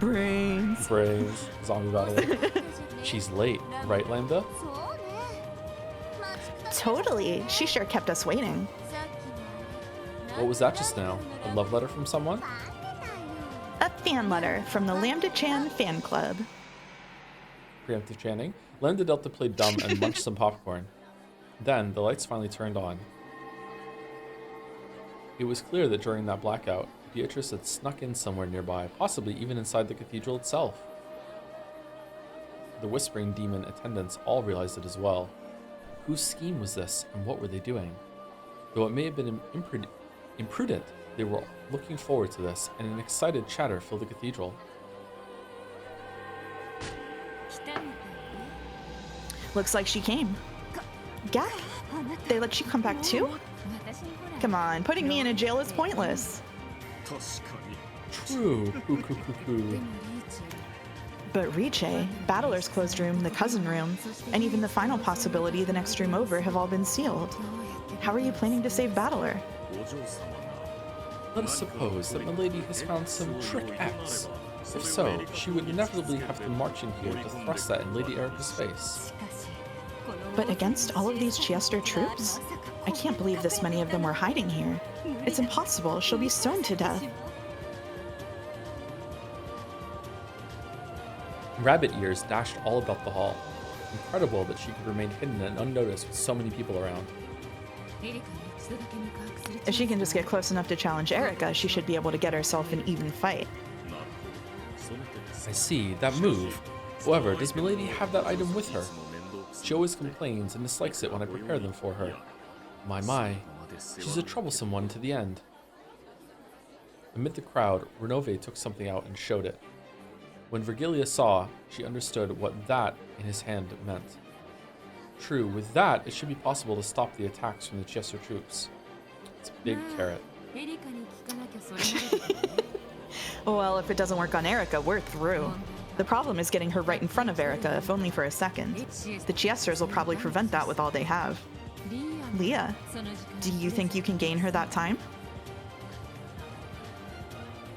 brains. Brains. Zombie Battler. She's late, right, Lambda? Totally. She sure kept us waiting. What was that just now? A love letter from someone? A fan letter from the Lambda-chan fan club. Preemptive chanting. Lambda Delta played dumb and munched some popcorn. Then, the lights finally turned on. It was clear that during that blackout, Beatrice had snuck in somewhere nearby, possibly even inside the cathedral itself. The Whispering Demon attendants all realized it as well. Whose scheme was this, and what were they doing? Though it may have been imprudent, they were looking forward to this, and an excited chatter filled the cathedral. Looks like she came. Gak? They let you come back too? Come on, putting me in a jail is pointless. True. But Riche, Battler's closed room, the cousin room, and even the final possibility, the next room over, have all been sealed. How are you planning to save Battler? Let us suppose that Milady has found some trick X. If so, she would inevitably have to march in here to thrust that in Lady Erica's face. But against all of these Chiester troops? I can't believe this many of them were hiding here. It's impossible. She'll be stoned to death. Rabbit Ears dashed all about the hall. Incredible that she could remain hidden and unnoticed with so many people around. If she can just get close enough to challenge Erica, she should be able to get herself an even fight. I see, that move. However, does Milady have that item with her? She always complains and dislikes it when I prepare them for her. My. She's a troublesome one to the end. Amid the crowd, Renove took something out and showed it. When Virgilia saw, she understood what that in his hand meant. True, with that, it should be possible to stop the attacks from the Chiester troops. It's a big carrot. Well, if it doesn't work on Erica, we're through. The problem is getting her right in front of Erica, if only for a second. The Chiesters will probably prevent that with all they have. Leah, do you think you can gain her that time?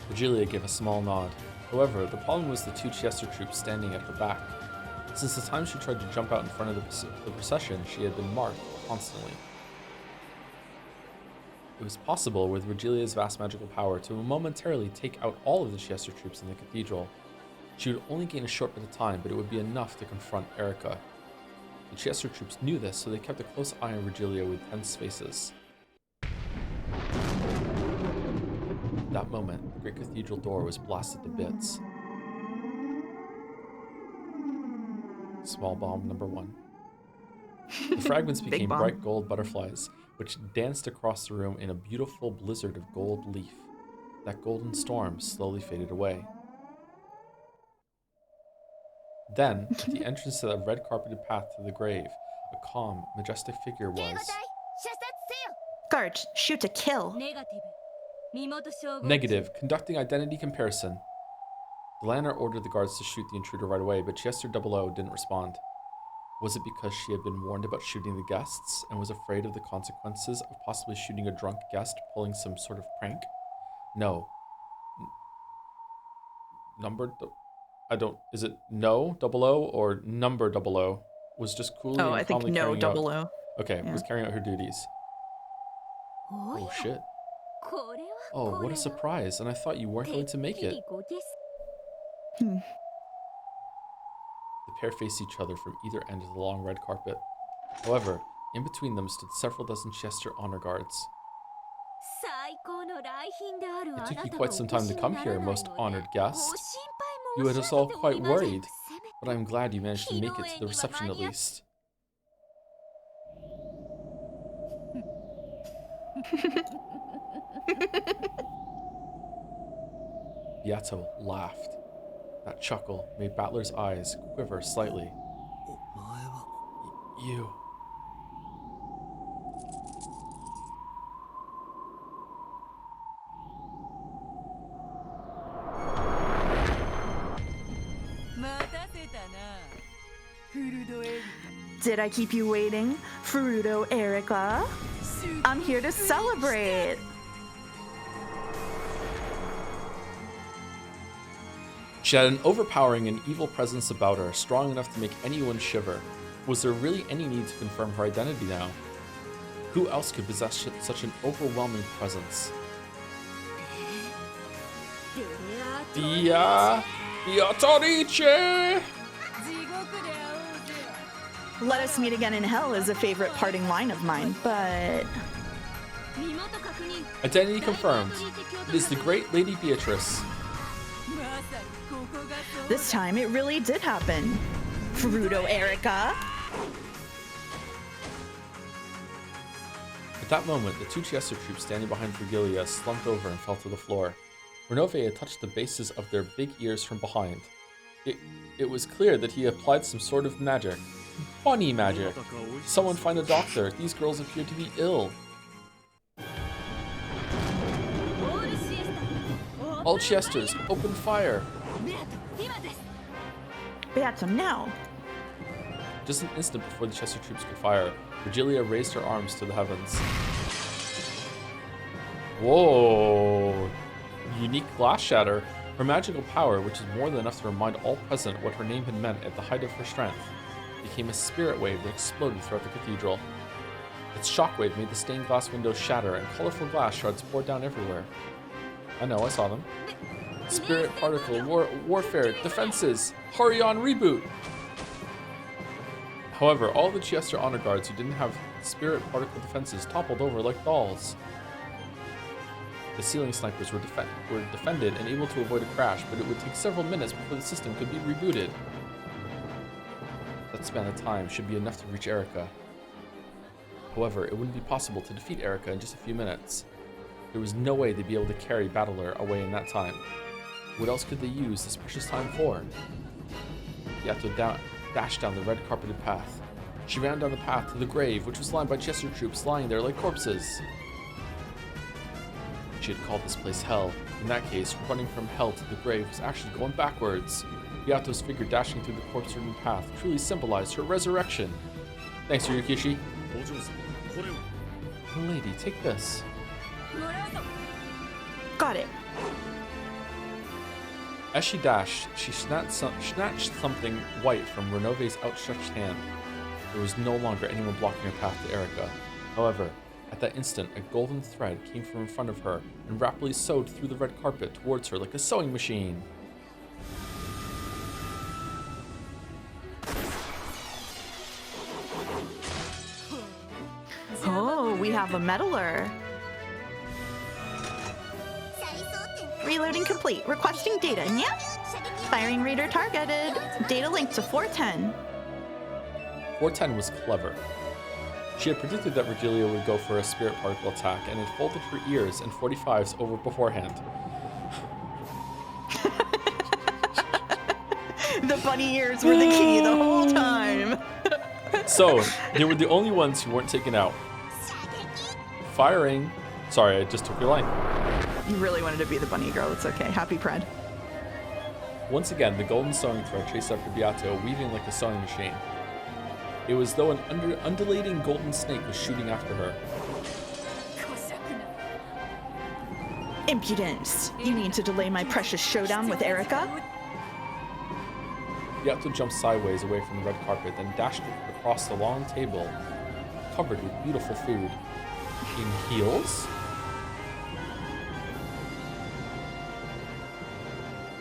Virgilia gave a small nod. However, the problem was the two Chiester troops standing at her back. Since the time she tried to jump out in front of the procession, she had been marked constantly. It was possible, with Regilia's vast magical power, to momentarily take out all of the Chester troops in the cathedral. She would only gain a short bit of time, but it would be enough to confront Erica. The Chester troops knew this, so they kept a close eye on Regilia with tense faces. At that moment, the great cathedral door was blasted to bits. Small bomb number 1. The fragments became bomb. bright gold butterflies, which danced across the room in a beautiful blizzard of gold leaf. That golden storm slowly faded away. Then, at the entrance to the red-carpeted path to the grave, a calm, majestic figure was... Guards, shoot to kill. Negative. Conducting identity comparison. Delana ordered the guards to shoot the intruder right away, but Chester 00 didn't respond. Was it because she had been warned about shooting the guests and was afraid of the consequences of possibly shooting a drunk guest pulling some sort of prank? No. Is it no 00 or number 00? Was just coolly Oh, and I think calmly no carrying out... 00. Okay, Yeah. was carrying out her duties. Oh shit. Oh, what a surprise, and I thought you weren't going to make it. Hmm. The pair faced each other from either end of the long red carpet. However, in between them stood several dozen Chester honor guards. It took you quite some time to come here, most honored guest. You had us all quite worried, but I'm glad you managed to make it to the reception at least. Beato laughed. That chuckle made Battler's eyes quiver slightly. You. Did I keep you waiting, Fruto Erica? I'm here to celebrate. She had an overpowering and evil presence about her, strong enough to make anyone shiver. Was there really any need to confirm her identity now? Who else could possess such an overwhelming presence? Beatrice! Let us meet again in hell is a favorite parting line of mine, but Identity confirmed. It is the great Lady Beatrice. this time it really did happen. Fruto Erica. At that moment, the two Chester troops standing behind Virgilia slumped over and fell to the floor. Renove had touched the bases of their big ears from behind. It was clear that he applied some sort of magic. Bunny magic. Someone find a doctor. These girls appear to be ill. All Chesters, open fire. Beato, now. Just an instant before the Chester troops could fire, Virgilia raised her arms to the heavens. Whoa! Unique glass shatter. Her magical power, which is more than enough to remind all present what her name had meant at the height of her strength, became a spirit wave that exploded throughout the cathedral. Its shockwave made the stained glass windows shatter and colorful glass shards poured down everywhere. I know, I saw them. Spirit particle, warfare, defenses, hurry on, reboot! However, all the Chester honor guards who didn't have spirit particle defenses toppled over like dolls. The ceiling snipers were defended and able to avoid a crash, but it would take several minutes before the system could be rebooted. That span of time should be enough to reach Erica. However, it wouldn't be possible to defeat Erica in just a few minutes. There was no way they'd be able to carry Battler away in that time. What else could they use this precious time for? Beato dashed down the red carpeted path. She ran down the path to the grave, which was lined by Chester troops lying there like corpses. She had called this place hell. In that case, running from hell to the grave was actually going backwards. Beato's figure dashing through the corpse-ridden path truly symbolized her resurrection. Thanks, Ryukishi. Lady, take this. Got it. As she dashed, she snatched something white from Renove's outstretched hand. There was no longer anyone blocking her path to Erica. However, At that instant, a golden thread came from in front of her and rapidly sewed through the red carpet towards her like a sewing machine. Oh, we have a meddler. Reloading complete. Requesting data. Yeah. Firing reader targeted. Data linked to 410. 410 was clever. She had predicted that Virgilia would go for a spirit particle attack and had folded her ears and 45s over beforehand. The bunny ears were the key the whole time. So, they were the only ones who weren't taken out. Firing. Sorry, I just took your line. You really wanted to be the bunny girl. It's okay. Happy Pred. Once again, the golden sewing thread chased after Beato, weaving like a sewing machine. It was though an undulating golden snake was shooting after her. Impudence. You need to delay my precious showdown with Erica? Beato jumped sideways away from the red carpet, then dashed across the long table, covered with beautiful food. In heels?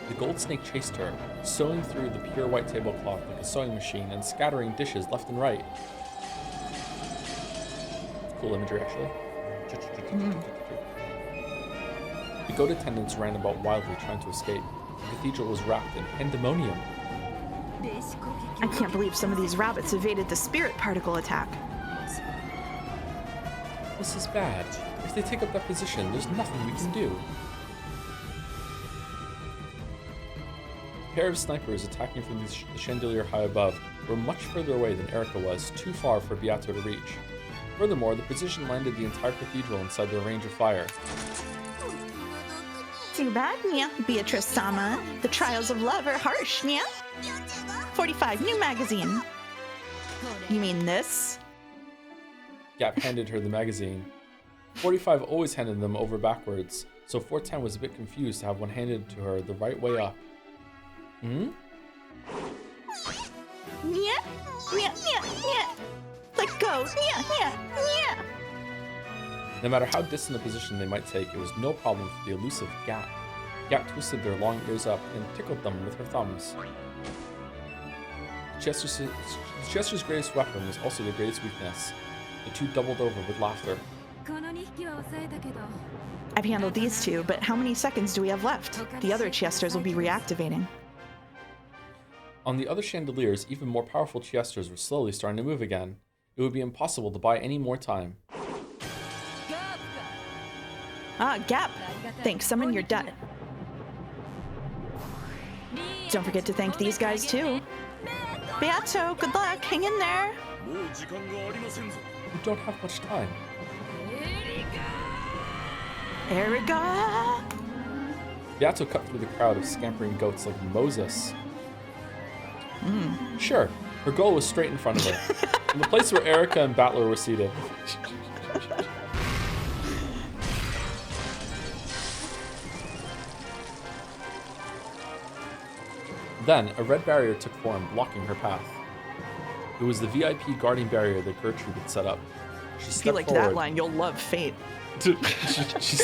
The gold snake chased her, sewing through the pure white tablecloth like a sewing machine and scattering dishes left and right. Cool imagery, actually. The goat attendants ran about wildly trying to escape. The cathedral was wrapped in pandemonium. I can't believe some of these rabbits evaded the spirit particle attack. This is bad. If they take up that position, there's nothing we can do. A pair of snipers attacking from the chandelier high above were much further away than Erica was, too far for Beato to reach. Furthermore, the precision landed the entire cathedral inside their range of fire. Too bad, yeah, Beatrice-sama. The trials of love are harsh, yeah? 45, new magazine. You mean this? Gap handed her the magazine. 45 always handed them over backwards, so 410 was a bit confused to have one handed to her the right way up. Hmm? Yeah, yeah, yeah, yeah. Let go, yeah, yeah, yeah. No matter how distant a position they might take, it was no problem for the elusive Gap. Gap twisted their long ears up and tickled them with her thumbs. Chester's greatest weapon was also their greatest weakness. The two doubled over with laughter. I've handled these two, but how many seconds do we have left? The other Chesters will be reactivating. On the other chandeliers, even more powerful Chesters were slowly starting to move again. It would be impossible to buy any more time. Ah, Gap! Thanks, summon your dad. Don't forget to thank these guys too. Beato, good luck, hang in there. We don't have much time. Erica! Beato cut through the crowd of scampering goats like Moses. Sure, her goal was straight in front of her, in the place where Erica and Battler were seated. Then, a red barrier took form, blocking her path. It was the VIP guarding barrier that Gertrude had set up. She If you stepped like forward. that line, you'll love Fate. she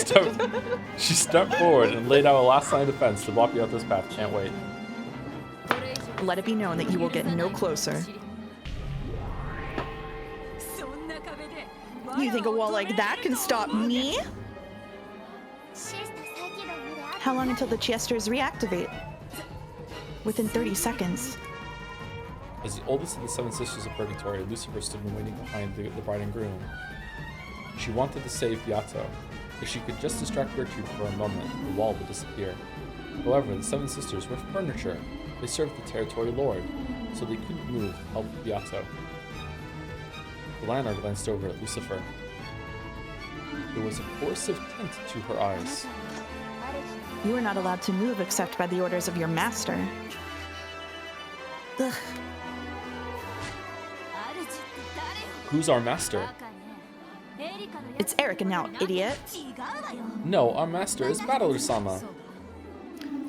stepped forward and laid out a last line of defense to block Beato's path. Can't wait. Let it be known that you will get no closer. You think a wall like that can stop me? How long until the Chesters reactivate? Within 30 seconds. As the oldest of the seven sisters of Purgatory, Lucifer stood waiting behind the bride and groom. She wanted to save Beato. If she could just distract Gertrude for a moment, the wall would disappear. However, the seven sisters were furniture. They served the territory lord, so they couldn't move to help Beato. The Lionheart glanced over at Lucifer. There was a coercive tint to her eyes. You are not allowed to move except by the orders of your master. Ugh. Who's our master? It's Erica now, idiot. No, our master is Battler-sama.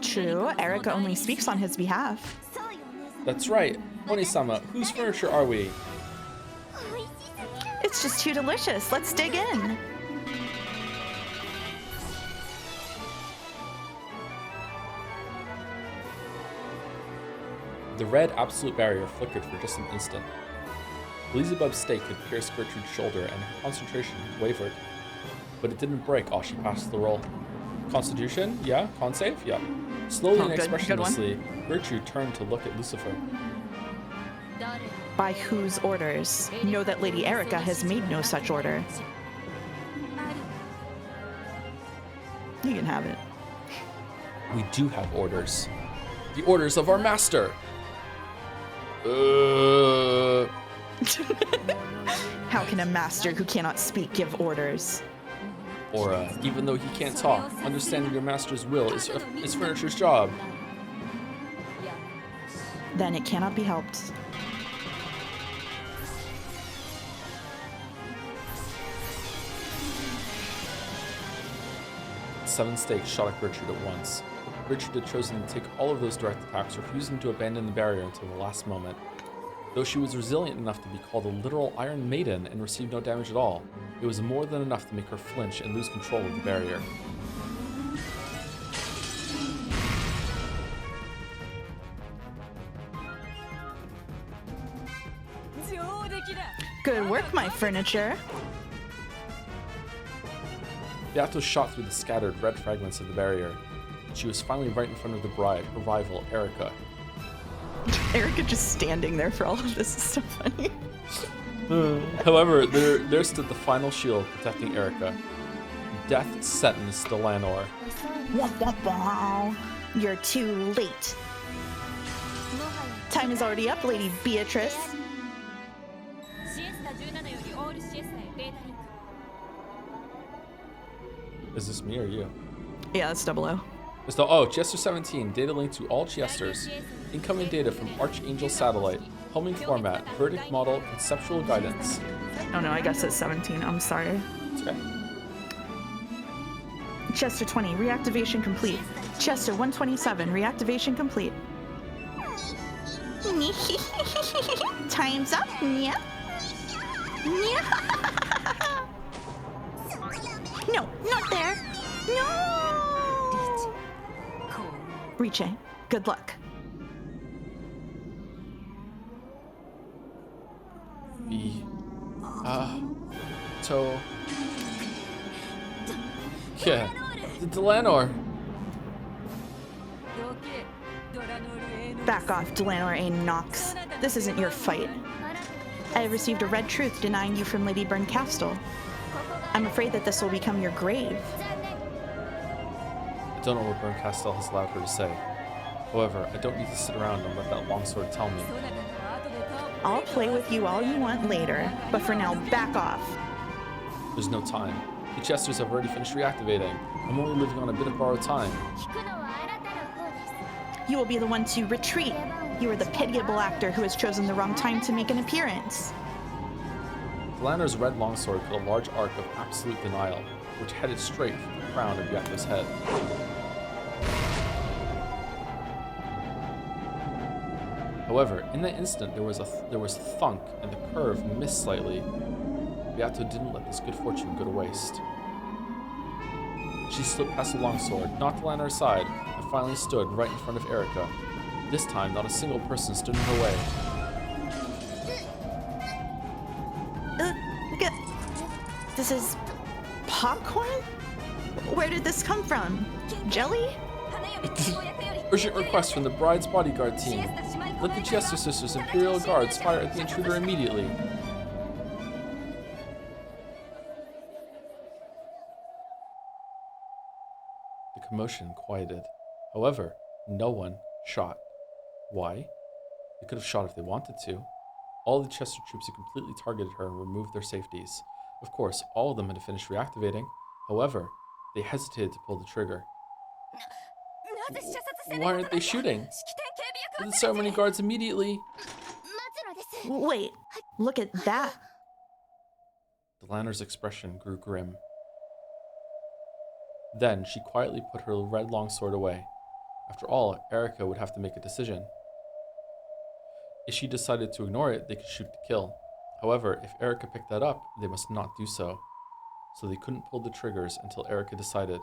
True, Erica only speaks on his behalf. That's right. Oni-sama, whose furniture are we? It's It's just too delicious. Let's dig in. The red absolute barrier flickered for just an instant. Beelzebub's stake had pierced Gertrude's shoulder and her concentration wavered. But it didn't break while she passed the roll. Constitution? Yeah. Con save? Yeah. Slowly and Good one. expressionlessly, Gertrude turned to look at Lucifer. By whose orders? Know that Lady Erica has made no such order. You can have it. We do have orders. The orders of our master! How can a master who cannot speak give orders? Or, even though he can't talk, understanding your master's will is Furniture's job. Then it cannot be helped. Seven stakes shot at Gertrude at once. Gertrude had chosen to take all of those direct attacks, refusing to abandon the barrier until the last moment. Though she was resilient enough to be called a literal Iron Maiden and received no damage at all, it was more than enough to make her flinch and lose control of the barrier. Good work, my furniture. Beato shot through the scattered red fragments of the barrier. She was finally right in front of the bride, her rival, Erica. Erica just standing there for all of this is so funny. However, there stood the final shield protecting Erica. Death sentenced Delanor. Womp womp womp. You're too late. Time is already up, Lady Beatrice. Is this me or you? Yeah, that's 00. Chester 17. Data link to all Chesters. Incoming data from Archangel Satellite. Homing format. Verdict model. Conceptual guidance. Oh no, I guess it's 17. I'm sorry. It's okay. Chester 20, reactivation complete. Chester 127, reactivation complete. Time's up. Yeah. No, not there. No. Riche, good luck. Yeah, the Delanor. Back off, Delanor A. Knox. This isn't your fight. I have received a red truth denying you from Lady Burncastle. I'm afraid that this will become your grave. I don't know what Burncastle has allowed her to say. However, I don't need to sit around and let that longsword tell me. I'll play with you all you want later, but for now, back off. There's no time. The Chesters have already finished reactivating. I'm only living on a bit of borrowed time. You will be the one to retreat. You are the pitiable actor who has chosen the wrong time to make an appearance. Delanor's red longsword cut a large arc of absolute denial, which headed straight for the crown of Yakko's head. However, in that instant, there was thunk, and the curve missed slightly. Beato didn't let this good fortune go to waste. She slipped past the longsword, knocked Delanor's side, and finally stood right in front of Erica. This time, not a single person stood in her way. This is popcorn? Where did this come from? Jelly? Urgent request from the bride's bodyguard team. Let the Chester Sisters Imperial Guards fire at the intruder immediately. The commotion quieted. However, no one shot. Why? They could have shot if they wanted to. All the Chester troops had completely targeted her and removed their safeties. Of course, all of them had finished reactivating. However, they hesitated to pull the trigger. Why aren't they shooting? The ceremony guards immediately. Wait, look at that. Delanor's expression grew grim. Then she quietly put her red longsword away. After all, Erica would have to make a decision. If she decided to ignore it, they could shoot to kill. However, if Erica picked that up, they must not do so. So they couldn't pull the triggers until Erica decided.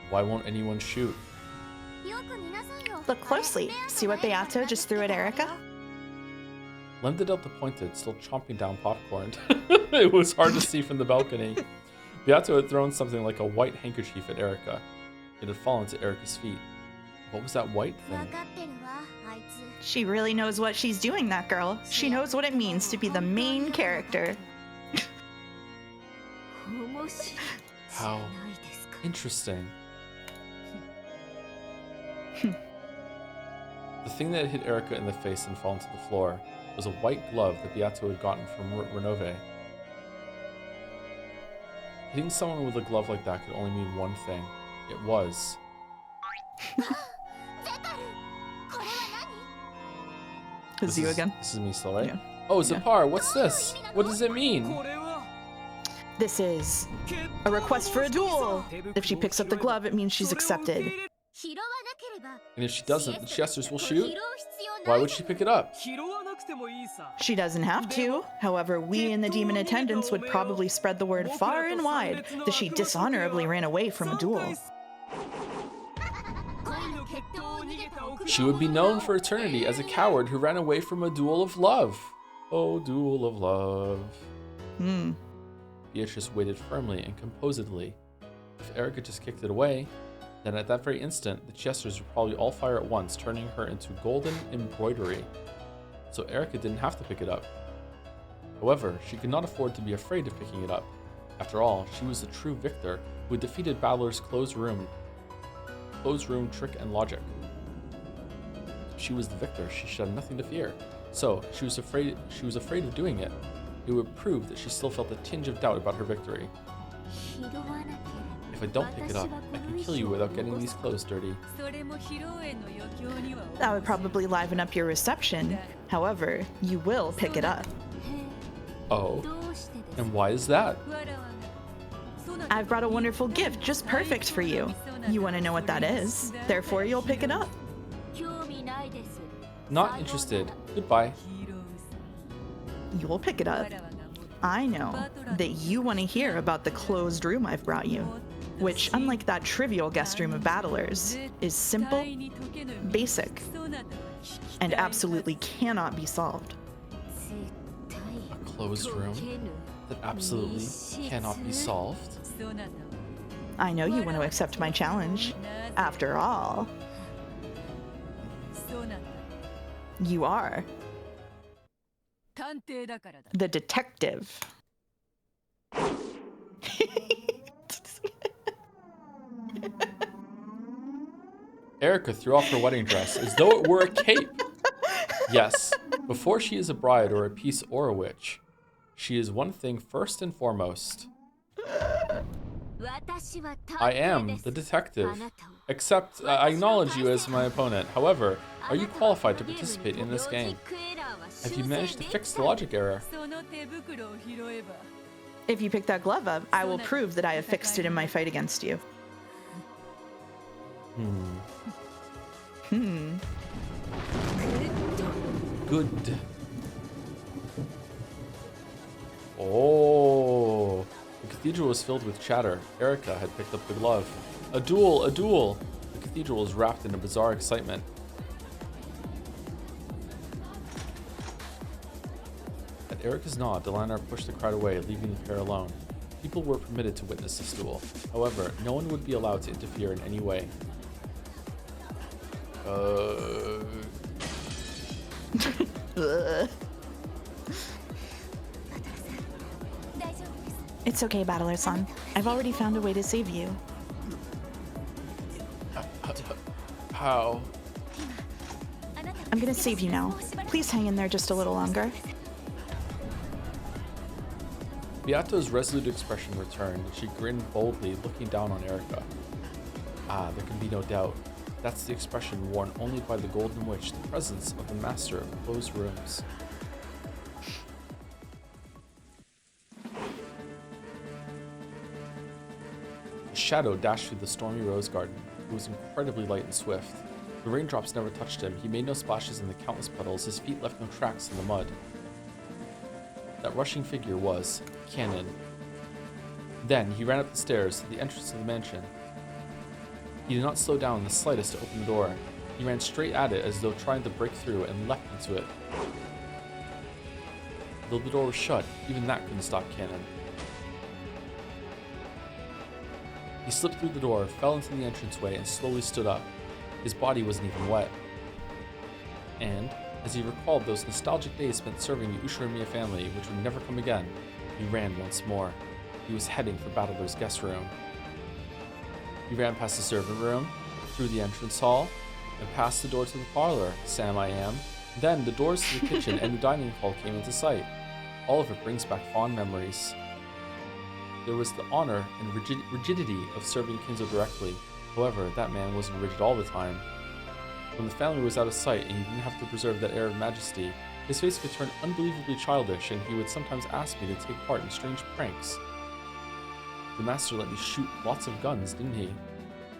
Why won't anyone shoot? Look closely. See what Beato just threw at Erica? Lem dealt the pointed, still chomping down popcorn. It was hard to see from the balcony. Beato had thrown something like a white handkerchief at Erica. It had fallen to Erica's feet. What was that white thing? She really knows what she's doing, that girl. She knows what it means to be the main character. How interesting. The thing that hit Erica in the face and fallen to the floor was a white glove that Beato had gotten from Renove. Hitting someone with a glove like that could only mean one thing. It was... Is you again? This is me still, right? Yeah. Oh, Zapar, what's this? What does it mean? This is a request for a duel. If she picks up the glove, it means she's accepted. And if she doesn't, the Chesters will shoot? Why would she pick it up? She doesn't have to. However, we in the demon attendants would probably spread the word far and wide that she dishonorably ran away from a duel. She would be known for eternity as a coward who ran away from a duel of love. Oh, duel of love. Beatrice waited firmly and composedly. If Erica just kicked it away, then at that very instant, the Chesters would probably all fire at once, turning her into golden embroidery. So Erica didn't have to pick it up. However, she could not afford to be afraid of picking it up. After all, she was the true victor who had defeated Battler's closed room trick and logic. If she was the victor, she should have nothing to fear. So she was afraid of doing it. It would prove that she still felt a tinge of doubt about her victory. If I don't pick it up, I can kill you without getting these clothes dirty. That would probably liven up your reception. However, you will pick it up. Oh, and why is that? I've brought a wonderful gift just perfect for you. You want to know what that is. Therefore, you'll pick it up. Not interested. Goodbye. You'll pick it up. I know that you want to hear about the closed room I've brought you, which, unlike that trivial guest room of battlers, is simple, basic, and absolutely cannot be solved. A closed room that absolutely cannot be solved? I know you want to accept my challenge. After all, you are the detective. Erica threw off her wedding dress as though it were a cape. Yes, before she is a bride or a piece or a witch, she is one thing first and foremost. I am the detective. Except, I acknowledge you as my opponent. However, are you qualified to participate in this game? Have you managed to fix the logic error? If you pick that glove up, I will prove that I have fixed it in my fight against you. Good. Oh. The cathedral was filled with chatter. Erica had picked up the glove. A duel! A duel! The cathedral was wrapped in a bizarre excitement. At Erica's nod, Delanar pushed the crowd away, leaving the pair alone. People were permitted to witness this duel. However, no one would be allowed to interfere in any way. It's okay, Battler-san. I've already found a way to save you. How? I'm gonna save you now. Please hang in there just a little longer. Beato's resolute expression returned, and she grinned boldly, looking down on Erica. Ah, there can be no doubt. That's the expression worn only by the Golden Witch, the presence of the master of closed rooms. A shadow dashed through the stormy rose garden. It was incredibly light and swift. The raindrops never touched him. He made no splashes in the countless puddles. His feet left no tracks in the mud. That rushing figure was Cannon. Then he ran up the stairs to the entrance of the mansion. He did not slow down in the slightest to open the door. He ran straight at it as though trying to break through and leapt into it. Though the door was shut, even that couldn't stop Cannon. He slipped through the door, fell into the entranceway, and slowly stood up. His body wasn't even wet. And, as he recalled those nostalgic days spent serving the Ushiromiya family, which would never come again, he ran once more. He was heading for Battler's guest room. He ran past the servant room, through the entrance hall, and past the door to the parlor, Sam I am. Then the doors to the kitchen and the dining hall came into sight. All of it brings back fond memories. There was the honor and rigidity of serving Kinzo directly. However, that man wasn't rigid all the time. When the family was out of sight and he didn't have to preserve that air of majesty, his face could turn unbelievably childish and he would sometimes ask me to take part in strange pranks. The master let me shoot lots of guns, didn't he?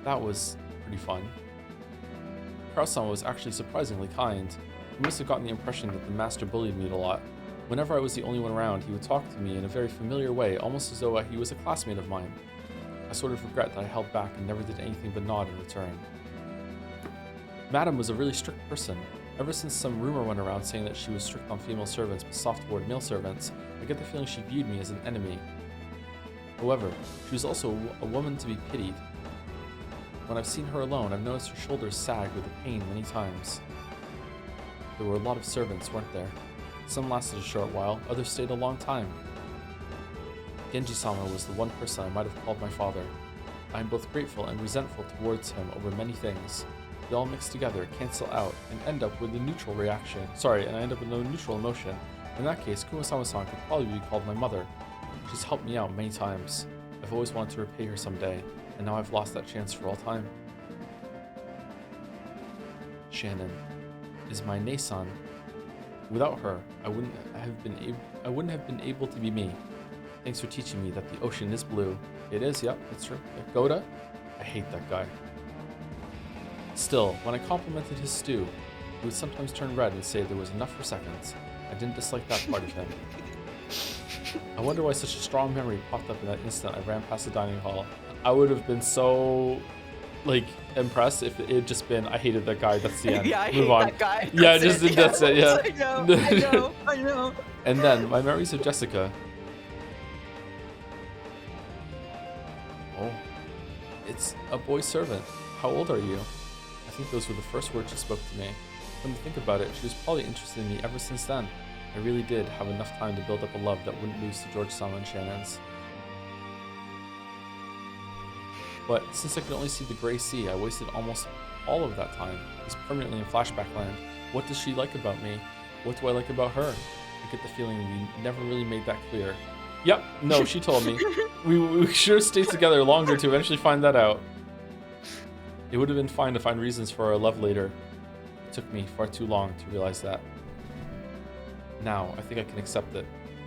That was pretty fun. Karasama was actually surprisingly kind. He must have gotten the impression that the master bullied me a lot. Whenever I was the only one around, he would talk to me in a very familiar way, almost as though he was a classmate of mine. I sort of regret that I held back and never did anything but nod in return. Madam was a really strict person. Ever since some rumor went around saying that she was strict on female servants but soft toward male servants, I get the feeling she viewed me as an enemy. However, she was also a woman to be pitied. When I've seen her alone, I've noticed her shoulders sag with the pain many times. There were a lot of servants, weren't there? Some lasted a short while, others stayed a long time. Genji-sama was the one person I might have called my father. I am both grateful and resentful towards him over many things. They all mix together, cancel out, and end up with a neutral reaction. And I end up with no neutral emotion. In that case, Kumasama-san could probably be called my mother. She's helped me out many times. I've always wanted to repay her someday, and now I've lost that chance for all time. Shannon is my Nei-san. Without her, I wouldn't have been able to be me. Thanks for teaching me that the ocean is blue. It is, yep, it's true. Goda? I hate that guy. Still, when I complimented his stew, he would sometimes turn red and say there was enough for seconds. I didn't dislike that part of him. I wonder why such a strong memory popped up in that instant I ran past the dining hall. I would have been so, impressed if it had just been, I hated that guy, that's the end. Yeah, I Move hate on. that guy. Yeah, That's it. yeah. I know. And then, my memories of Jessica. Oh, it's a boy servant. How old are you? I think those were the first words she spoke to me. When to think about it, she was probably interested in me ever since then. I really did have enough time to build up a love that wouldn't lose to George-sama and Shannon's. But since I could only see the gray sea, I wasted almost all of that time. It's permanently in flashback land. What does she like about me? What do I like about her? I get the feeling we never really made that clear. Yep, no, she told me. We should have stayed together longer to eventually find that out. It would have been fine to find reasons for our love later. It took me far too long to realize that. Now, I think I can accept it.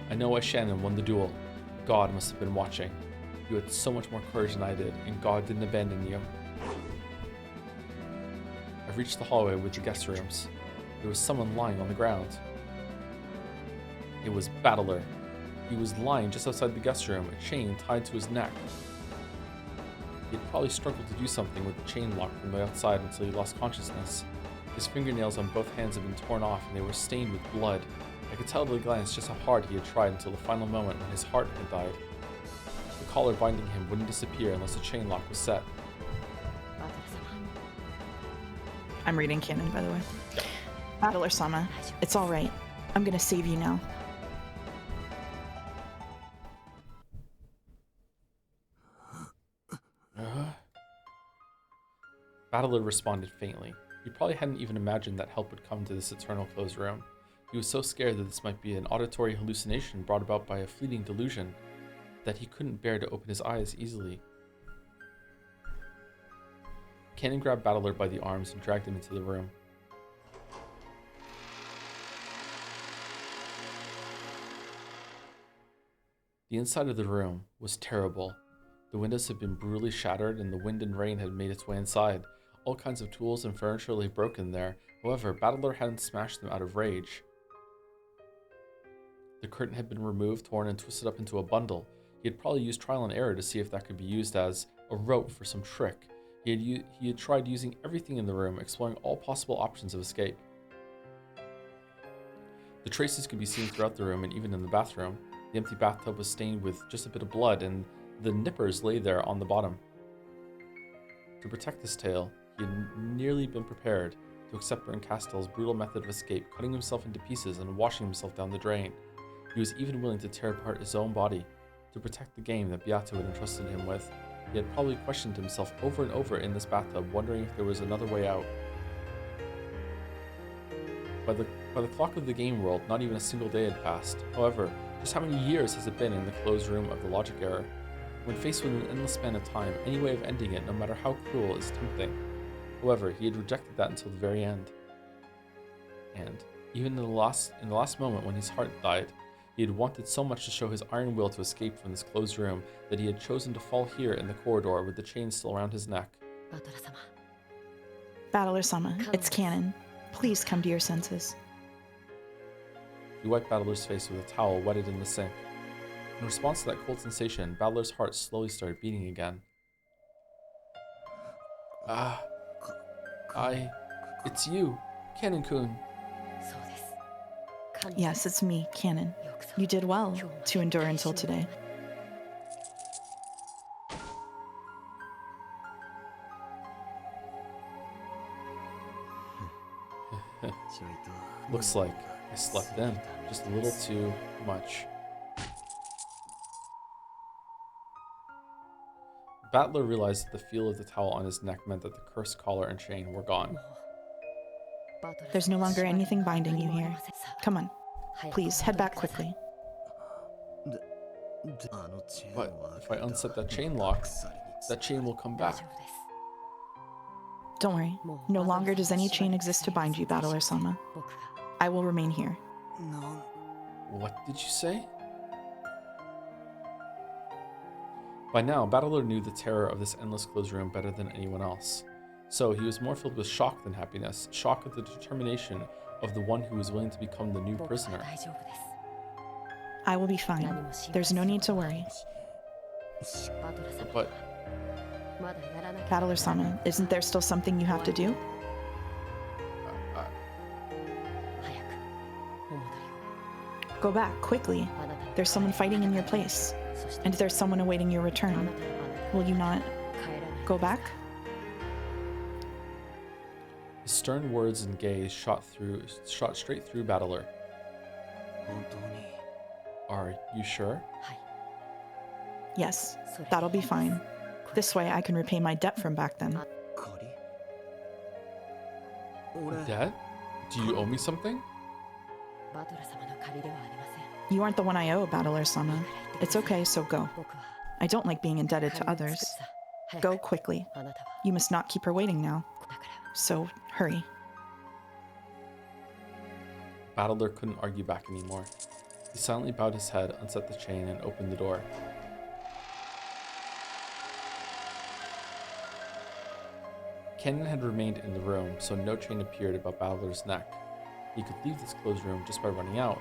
I know why Shannon won the duel. God must have been watching. You had so much more courage than I did, and God didn't abandon you. I reached the hallway with the guest rooms. There was someone lying on the ground. It was Battler. He was lying just outside the guest room, a chain tied to his neck. He had probably struggled to do something with the chain lock from the outside until he lost consciousness. His fingernails on both hands had been torn off and they were stained with blood. I could tell at a glance just how hard he had tried until the final moment when his heart had died. The collar binding him wouldn't disappear unless the chain lock was set. I'm reading canon, by the way. Battler-sama, it's all right. I'm gonna save you now. Battler responded faintly. He probably hadn't even imagined that help would come to this eternal closed room. He was so scared that this might be an auditory hallucination brought about by a fleeting delusion that he couldn't bear to open his eyes easily. Cannon grabbed Battler by the arms and dragged him into the room. The inside of the room was terrible. The windows had been brutally shattered and the wind and rain had made its way inside. All kinds of tools and furniture lay broken there. However, Battler hadn't smashed them out of rage. The curtain had been removed, torn, and twisted up into a bundle. He had probably used trial and error to see if that could be used as a rope for some trick. He had tried using everything in the room, exploring all possible options of escape. The traces could be seen throughout the room and even in the bathroom. The empty bathtub was stained with just a bit of blood, and the nippers lay there on the bottom. To protect his tail, he had nearly been prepared to accept Baron Castell's brutal method of escape, cutting himself into pieces and washing himself down the drain. He was even willing to tear apart his own body to protect the game that Beato had entrusted him with. He had probably questioned himself over and over in this bathtub, wondering if there was another way out. By the clock of the game world, not even a single day had passed. However, just how many years has it been in the closed room of the logic error? When faced with an endless span of time, any way of ending it, no matter how cruel, is tempting. However, he had rejected that until the very end. And even in the last moment when his heart died, he had wanted so much to show his iron will to escape from this closed room that he had chosen to fall here in the corridor with the chain still around his neck. Battler-sama, it's canon. Please come to your senses. He wiped Battler's face with a towel wetted in the sink. In response to that cold sensation, Battler's heart slowly started beating again. It's you, Canon-kun. Yes, it's me, Canon. You did well to endure until today. Looks like I slept in just a little too much. Battler realized that the feel of the towel on his neck meant that the cursed collar and chain were gone. There's no longer anything binding you here. Come on. Please, head back quickly. But if I unset that chain lock, that chain will come back. Don't worry. No longer does any chain exist to bind you, Battler-sama. I will remain here. What did you say? By now, Battler knew the terror of this endless closed room better than anyone else. So he was more filled with shock than happiness, shock at the determination of the one who was willing to become the new prisoner. I will be fine. There's no need to worry. But Battler-sama, isn't there still something you have to do? Go back, quickly. There's someone fighting in your place. And there's someone awaiting your return. Will you not go back? his stern words and gaze shot straight through Battler. Are you sure? Yes, that'll be fine. This way I can repay my debt from back then. Debt? Do you owe me something? You aren't the one I owe, Battler-sama. It's okay, so go. I don't like being indebted to others. Go quickly. You must not keep her waiting now. So, hurry. Battler couldn't argue back anymore. He silently bowed his head, unset the chain, and opened the door. Kennen had remained in the room, so no chain appeared about Battler's neck. He could leave this closed room just by running out.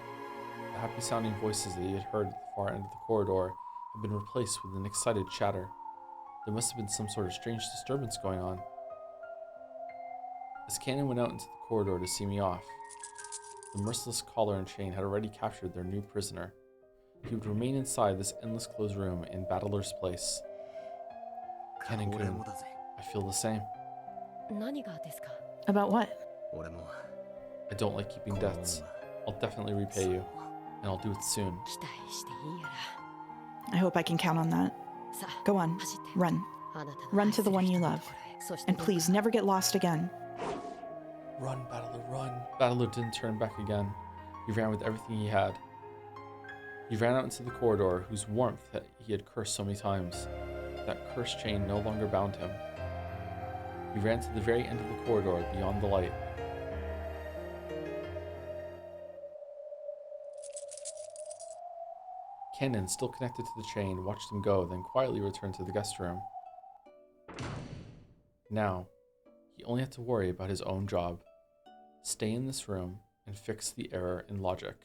The happy-sounding voices that he had heard at the far end of the corridor had been replaced with an excited chatter. There must have been some sort of strange disturbance going on. As Kennen went out into the corridor to see me off, the merciless collar and chain had already captured their new prisoner. He would remain inside this endless closed room in Battler's place. Kennen-kun, I feel the same. About what? I don't like keeping debts. I'll definitely repay you, and I'll do it soon. I hope I can count on that. Go on, run. Run to the one you love. And please, never get lost again. Run, Battler, run. Battler didn't turn back again. He ran with everything he had. He ran out into the corridor, whose warmth that he had cursed so many times. That cursed chain no longer bound him. He ran to the very end of the corridor beyond the light. Kennen, still connected to the chain, watched him go, then quietly returned to the guest room. Now, He only had to worry about his own job. Stay in this room and fix the error in logic.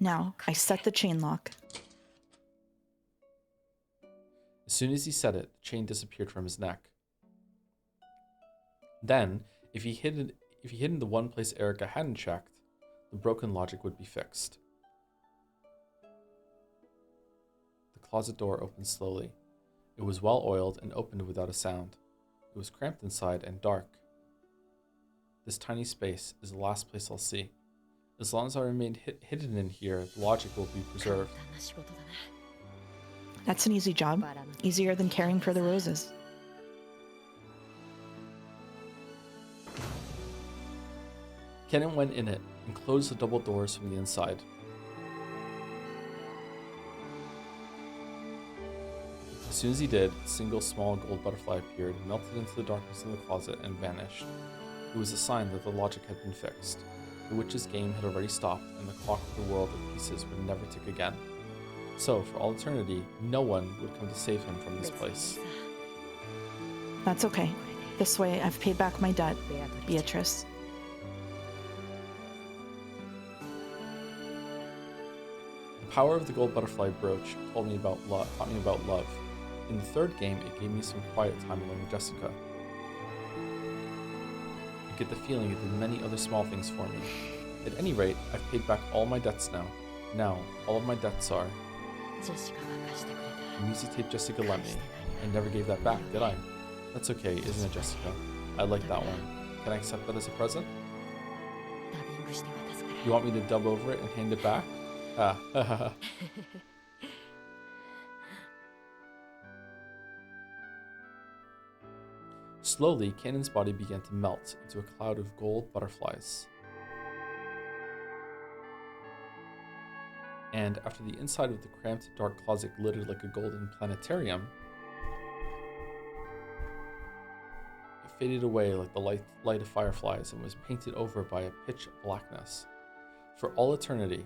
Now, I set the chain lock. As soon as he said it, the chain disappeared from his neck. Then, if he hid in the one place Erica hadn't checked, the broken logic would be fixed. The closet door opened slowly. It was well oiled and opened without a sound. It was cramped inside and dark. This tiny space is the last place I'll see. As long as I remain hidden in here, the logic will be preserved. That's an easy job. Easier than caring for the roses. Kennen went in it and closed the double doors from the inside. As soon as he did, a single small gold butterfly appeared, melted into the darkness of the closet, and vanished. It was a sign that the logic had been fixed. The witch's game had already stopped, and the clock of the world of pieces would never tick again. So, for all eternity, no one would come to save him from this place. That's okay. This way, I've paid back my debt, Beatrice. The power of the gold butterfly brooch taught me about love. In the third game, it gave me some quiet time alone with Jessica. I get the feeling it did many other small things for me. At any rate, I've paid back all my debts now. Now, all of my debts are... The music tape Jessica lent me. I never gave that back, did I? That's okay, isn't it, Jessica? I like that one. Can I accept that as a present? You want me to dub over it and hand it back? Ah, haha. Slowly, Cannon's body began to melt into a cloud of gold butterflies. And after the inside of the cramped, dark closet glittered like a golden planetarium, it faded away like the light of fireflies and was painted over by a pitch blackness. For all eternity,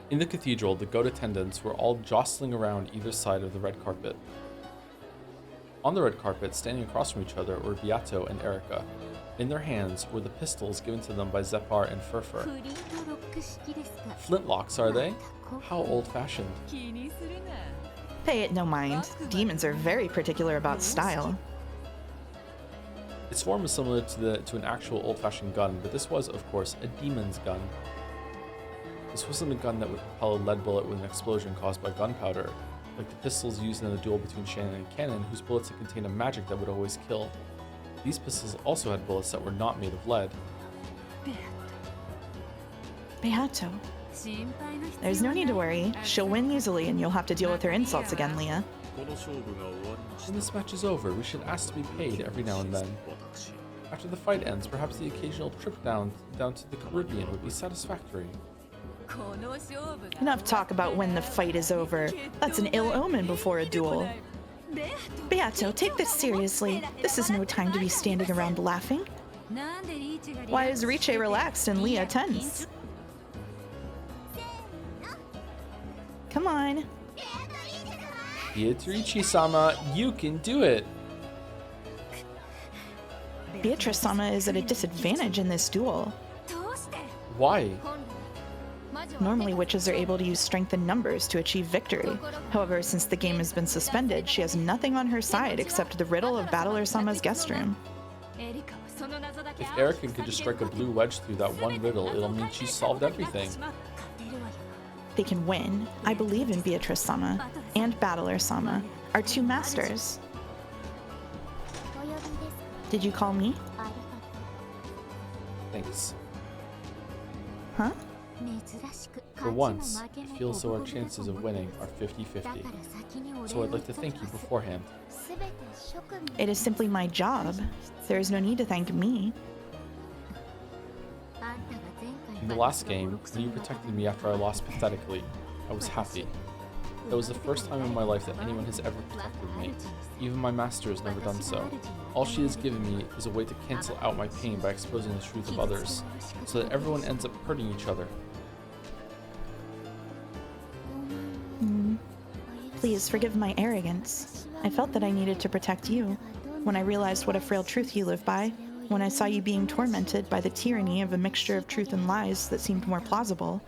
in the cathedral, the goat attendants were all jostling around either side of the red carpet. On the red carpet, standing across from each other, were Beato and Erica. In their hands were the pistols given to them by Zepar and Furfur. Flintlocks, are they? How old-fashioned. Pay it no mind. Demons are very particular about style. Its form was similar to an actual old-fashioned gun, but this was, of course, a demon's gun. This wasn't a gun that would propel a lead bullet with an explosion caused by gunpowder, like the pistols used in the duel between Shannon and Cannon, whose bullets had contained a magic that would always kill. These pistols also had bullets that were not made of lead. Beato. There's no need to worry. She'll win easily and you'll have to deal with her insults again, Leah. When this match is over, we should ask to be paid every now and then. After the fight ends, perhaps the occasional trip down to the Caribbean would be satisfactory. Enough talk about when the fight is over. That's an ill omen before a duel. Beato, take this seriously. This is no time to be standing around laughing. Why is Riche relaxed and Leah tense? Come on. Beatrice-sama, you can do it! Beatrice-sama is at a disadvantage in this duel. Why? Normally, witches are able to use strength in numbers to achieve victory. However, since the game has been suspended, she has nothing on her side except the riddle of Battler-sama's guest room. If Erica could just strike a blue wedge through that one riddle, it'll mean she's solved everything. They can win. I believe in Beatrice-sama and Battler-sama, our two masters. Did you call me? Thanks. Huh? For once, it feels as though our chances of winning are 50-50. So I'd like to thank you beforehand. It is simply my job. There is no need to thank me. In the last game, when you protected me after I lost pathetically, I was happy. That was the first time in my life that anyone has ever protected me. Even my master has never done so. All she has given me is a way to cancel out my pain by exposing the truth of others, so that everyone ends up hurting each other. Please forgive my arrogance. I felt that I needed to protect you. When I realized what a frail truth you live by, when I saw you being tormented by the tyranny of a mixture of truth and lies that seemed more plausible,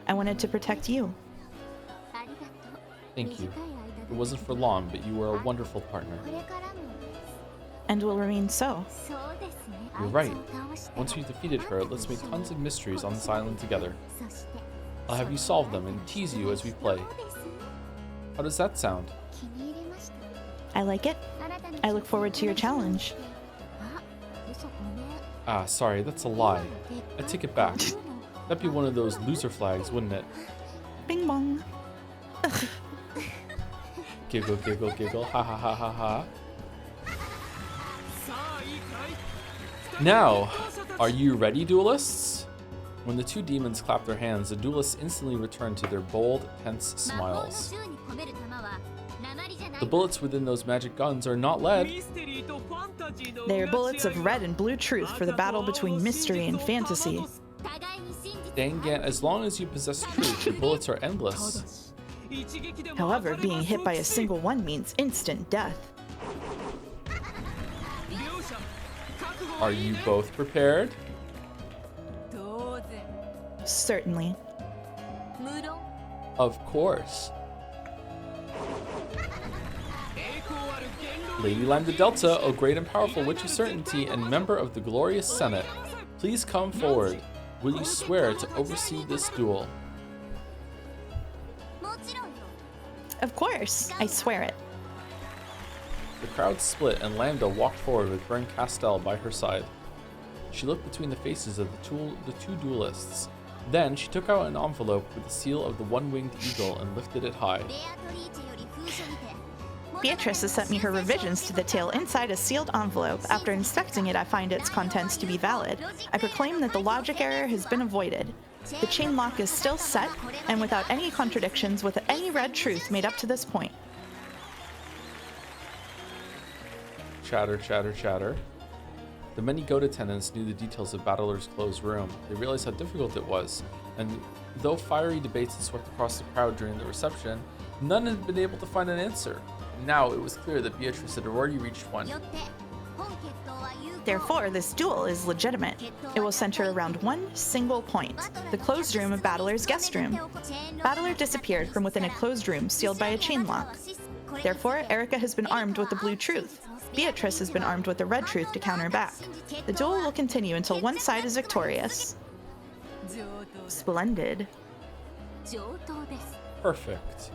I wanted to protect you. Thank you. It wasn't for long, but you were a wonderful partner. And will remain so. You're right. Once we've defeated her, let's make tons of mysteries on this island together. I'll have you solve them and tease you as we play. How does that sound? I like it. I look forward to your challenge. Ah, sorry, that's a lie. I take it back. That'd be one of those loser flags, wouldn't it? Bing bong. Giggle, giggle, giggle, ha ha ha ha ha. Now, are you ready, duelists? When the two demons clapped their hands, the duelists instantly returned to their bold, tense smiles. The bullets within those magic guns are not lead. They are bullets of red and blue truth for the battle between mystery and fantasy. Dang it, as long as you possess truth, your bullets are endless. However, being hit by a single one means instant death. Are you both prepared? Certainly. Of course. Lady Lambda Delta, O great and powerful witch of certainty and member of the glorious Senate, please come forward. Will you swear to oversee this duel? Of course, I swear it. The crowd split and Lambda walked forward with Bern Castell by her side. She looked between the faces of the two duelists. Then she took out an envelope with the seal of the one-winged eagle and lifted it high. Beatrice has sent me her revisions to the tale inside a sealed envelope. After inspecting it, I find its contents to be valid. I proclaim that the logic error has been avoided. The chain lock is still set, and without any contradictions with any red truth made up to this point. Chatter, chatter, chatter. The many goat attendants knew the details of Battler's closed room. They realized how difficult it was, and though fiery debates had swept across the crowd during the reception, none had been able to find an answer. Now it was clear that Beatrice had already reached one. Therefore, this duel is legitimate. It will center around one single point, the closed room of Battler's guest room. Battler disappeared from within a closed room sealed by a chain lock. Therefore, Erica has been armed with the blue truth. Beatrice has been armed with the red truth to counter back. The duel will continue until one side is victorious. Splendid. Perfect.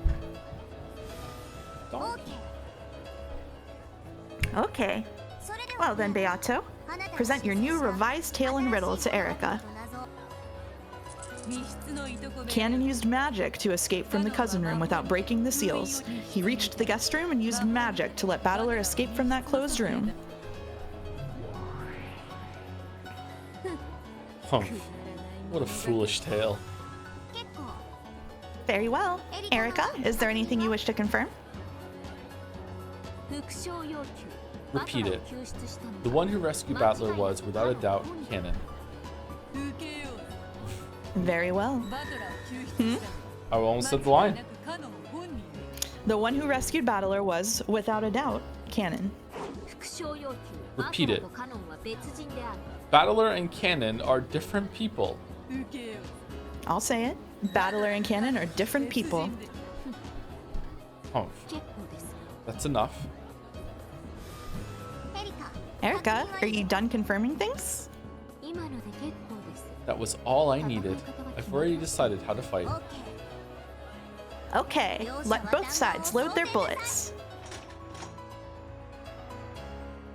Okay. Well then, Beato, present your new revised tale and riddle to Erica. Canon used magic to escape from the cousin room without breaking the seals. He reached the guest room and used magic to let Battler escape from that closed room. Humph. What a foolish tale. Very well. Erica, is there anything you wish to confirm? Repeat it. The one who rescued Battler was, without a doubt, Canon. Very well. I almost said the line. The one who rescued Battler was, without a doubt, Canon. Repeat it. Battler and Canon are different people. I'll say it. Battler and Canon are different people. Humph. That's enough. Erica, are you done confirming things? That was all I needed. I've already decided how to fight. Okay, let both sides load their bullets.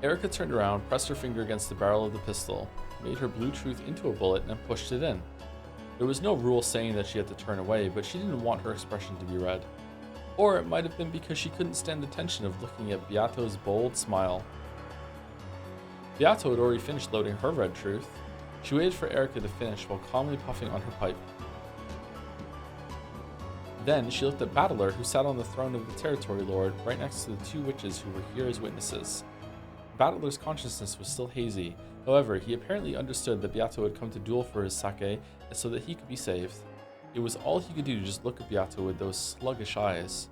Erica turned around, pressed her finger against the barrel of the pistol, made her blue truth into a bullet, and pushed it in. There was no rule saying that she had to turn away, but she didn't want her expression to be read. Or it might have been because she couldn't stand the tension of looking at Beato's bold smile. Beato had already finished loading her red truth. She waited for Erica to finish while calmly puffing on her pipe. Then she looked at Battler, who sat on the throne of the Territory Lord, right next to the two witches who were here as witnesses. Battler's consciousness was still hazy. However, he apparently understood that Beato had come to duel for his sake so that he could be saved. It was all he could do to just look at Beato with those sluggish eyes.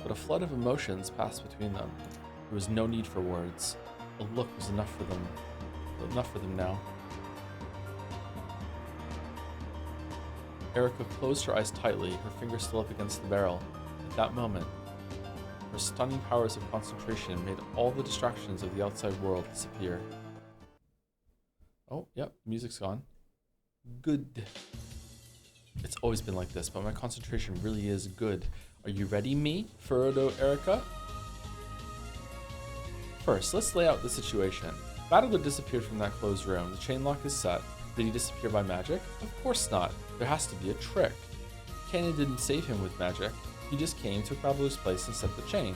But a flood of emotions passed between them. There was no need for words. A look was enough for them now. Erica closed her eyes tightly, her fingers still up against the barrel. At that moment, her stunning powers of concentration made all the distractions of the outside world disappear. Oh, yep, music's gone. Good. It's always been like this, but my concentration really is good. Are you ready, me? Furrodo Erica? First, let's lay out the situation. Battler disappeared from that closed room. The chain lock is set. Did he disappear by magic? Of course not. There has to be a trick. Canon didn't save him with magic. He just came, took Battler's place, and set the chain.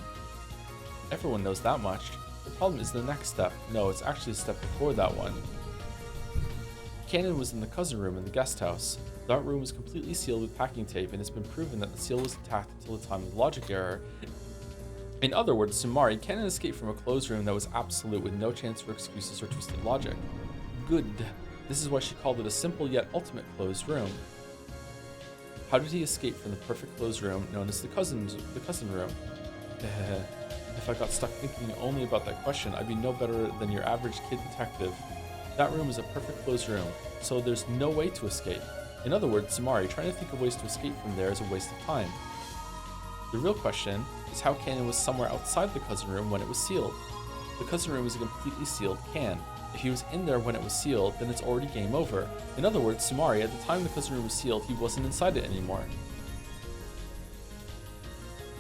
Everyone knows that much. The problem is the next step. No, it's actually a step before that one. Canon was in the cousin room in the guest house. That room was completely sealed with packing tape, and it's been proven that the seal was intact until the time of the logic error. In other words, Sumari, Canon escaped from a closed room that was absolute with no chance for excuses or twisted logic. Good. This is why she called it a simple yet ultimate closed room. How did he escape from the perfect closed room known as the cousin room? If I got stuck thinking only about that question, I'd be no better than your average kid detective. That room is a perfect closed room, so there's no way to escape. In other words, Sumari, trying to think of ways to escape from there is a waste of time. The real question is how Canon was somewhere outside the cousin room when it was sealed. The cousin room is a completely sealed can. If he was in there when it was sealed, then it's already game over. In other words, Sumari, at the time the cousin room was sealed, he wasn't inside it anymore.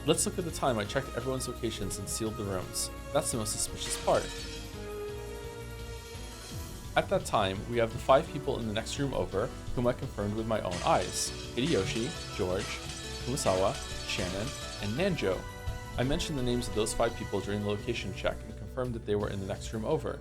Let's look at the time I checked everyone's locations and sealed the rooms. That's the most suspicious part. At that time, we have the 5 people in the next room over, whom I confirmed with my own eyes. Hideyoshi, George, Kumasawa, Shannon, and Nanjo. I mentioned the names of those 5 people during the location check and confirmed that they were in the next room over.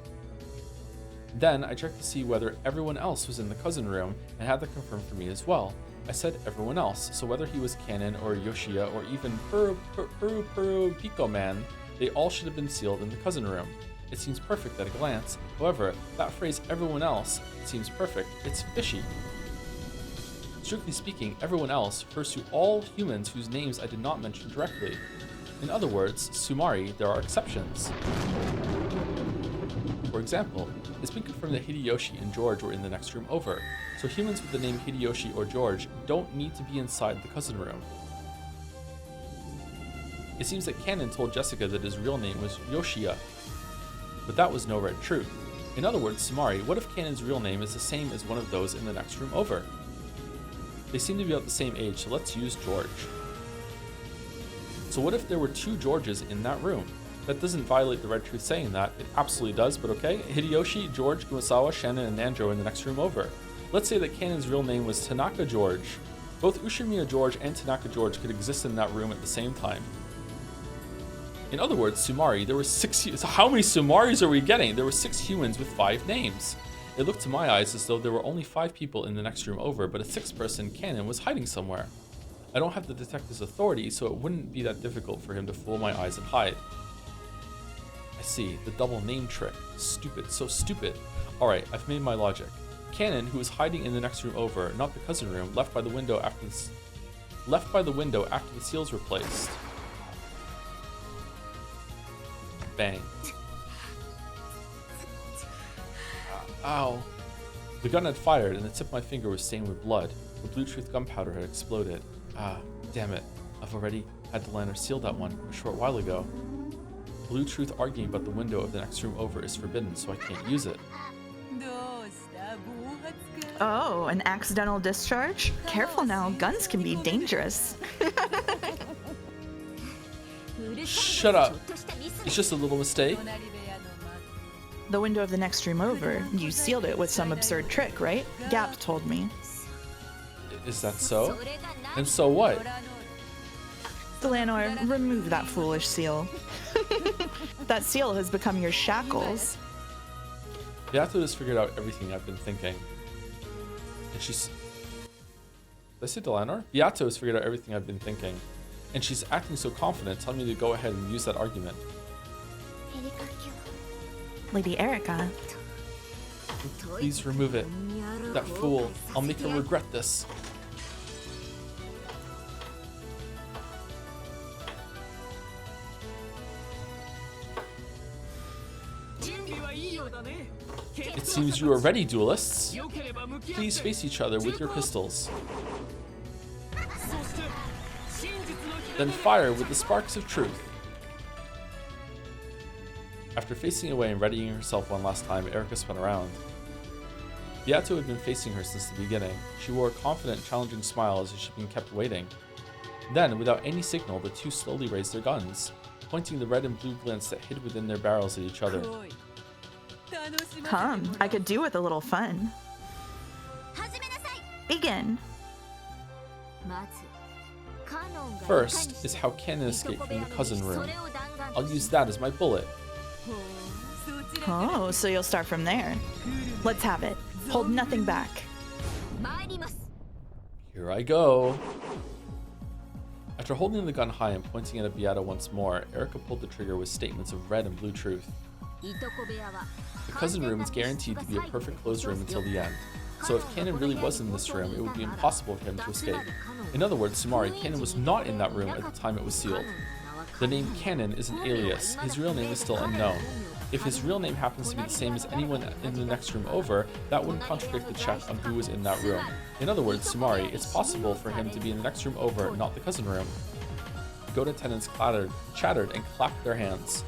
Then I checked to see whether everyone else was in the cousin room and had that confirmed for me as well. I said everyone else, so whether he was Canon or Yoshia or even Puru Pico Man, they all should have been sealed in the cousin room. It seems perfect at a glance. However, that phrase everyone else seems perfect. It's fishy. Strictly speaking, everyone else refers to all humans whose names I did not mention directly. In other words, Sumari, there are exceptions. For example, it's been confirmed that Hideyoshi and George were in the next room over, so humans with the name Hideyoshi or George don't need to be inside the cousin room. It seems that Canon told Jessica that his real name was Yoshia, but that was no red truth. In other words, Sumari, what if Canon's real name is the same as one of those in the next room over? They seem to be about the same age, so let's use George. So what if there were 2 Georges in that room? That doesn't violate the red truth saying that. It absolutely does, but okay. Hideyoshi, George, Kumasawa, Shannon, and Nanjo in the next room over. Let's say that Canon's real name was Tanaka George. Both Ushimiya George and Tanaka George could exist in that room at the same time. In other words, Sumari, there were 6. So how many Sumaris are we getting? There were 6 humans with 5 names. It looked to my eyes as though there were only 5 people in the next room over, but a 6th person, Canon, was hiding somewhere. I don't have the detective's authority, so it wouldn't be that difficult for him to fool my eyes and hide. I see, the double name trick. Stupid, so stupid. Alright, I've made my logic. Canon, who was hiding in the next room over, not the cousin room, left by the window after the seals were placed. Bang. Ow. The gun had fired, and the tip of my finger was stained with blood. The Blue Truth gunpowder had exploded. Ah, damn it. I've already had the lantern seal that one a short while ago. Blue Truth arguing about the window of the next room over is forbidden, so I can't use it. Oh, an accidental discharge? Careful now, guns can be dangerous. Shut up. It's just a little mistake. The window of the next room over, you sealed it with some absurd trick, right? Gap told me. Is that so? And so what? Delanor, remove that foolish seal. That seal has become your shackles. Beato has figured out everything I've been thinking. And I say Delanor? Beato has figured out everything I've been thinking. And she's acting so confident, telling me to go ahead and use that argument. Lady Erica. Please remove it. That fool. I'll make her regret this. It seems you are ready, duelists. Please face each other with your pistols. Then fire with the sparks of truth. After facing away and readying herself one last time, Erica spun around. Beato had been facing her since the beginning. She wore a confident, challenging smile as if she'd been kept waiting. Then, without any signal, the two slowly raised their guns, pointing the red and blue glints that hid within their barrels at each other. Come, I could do with a little fun. Begin. First is how Cannon escaped from the cousin room. I'll use that as my bullet. Oh, so you'll start from there. Let's have it. Hold nothing back. Here I go. After holding the gun high and pointing it at Beato once more, Erica pulled the trigger with statements of red and blue truth. The cousin room is guaranteed to be a perfect closed room until the end. So if Cannon really was in this room, it would be impossible for him to escape. In other words, Sumari, Cannon was not in that room at the time it was sealed. The name Cannon is an alias. His real name is still unknown. If his real name happens to be the same as anyone in the next room over, that wouldn't contradict the check on who was in that room. In other words, Sumari, it's possible for him to be in the next room over, not the cousin room. Goat attendants chattered and clapped their hands,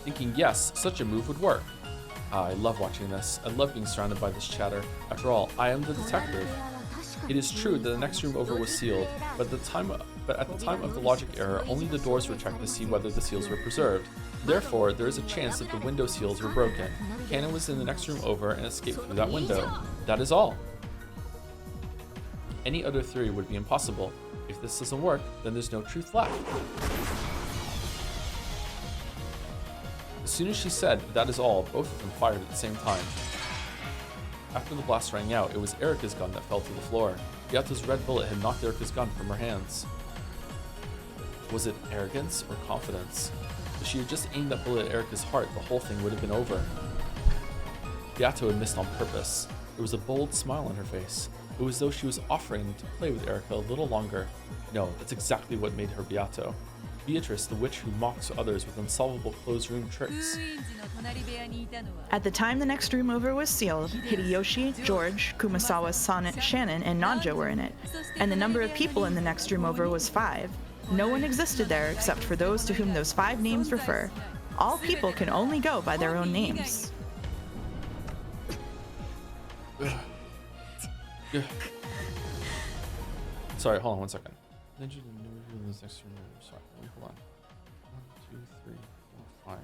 thinking yes, such a move would work. I love watching this. I love being surrounded by this chatter. After all, I am the detective. It is true that the next room over was sealed, but at the time of the logic error, only the doors were checked to see whether the seals were preserved. Therefore, there is a chance that the window seals were broken. Cannon was in the next room over and escaped through that window. That is all. Any other theory would be impossible. If this doesn't work, then there's no truth left. As soon as she said, that is all, both of them fired at the same time. After the blast rang out, it was Erica's gun that fell to the floor. Beato's red bullet had knocked Erica's gun from her hands. Was it arrogance or confidence? If she had just aimed that bullet at Erica's heart, the whole thing would have been over. Beato had missed on purpose. There was a bold smile on her face. It was as though she was offering to play with Erica a little longer. No, that's exactly what made her Beato. Beatrice, the witch who mocks others with unsolvable closed room tricks. At the time the next room over was sealed, Hideyoshi, George, Kumasawa, Shannon, and Nanja were in it, and the number of people in the next room over was 5. No one existed there except for those to whom those 5 names refer. All people can only go by their own names. Sorry, hold on one second. Sorry, hold on. 1, 2, 3, 4, 5.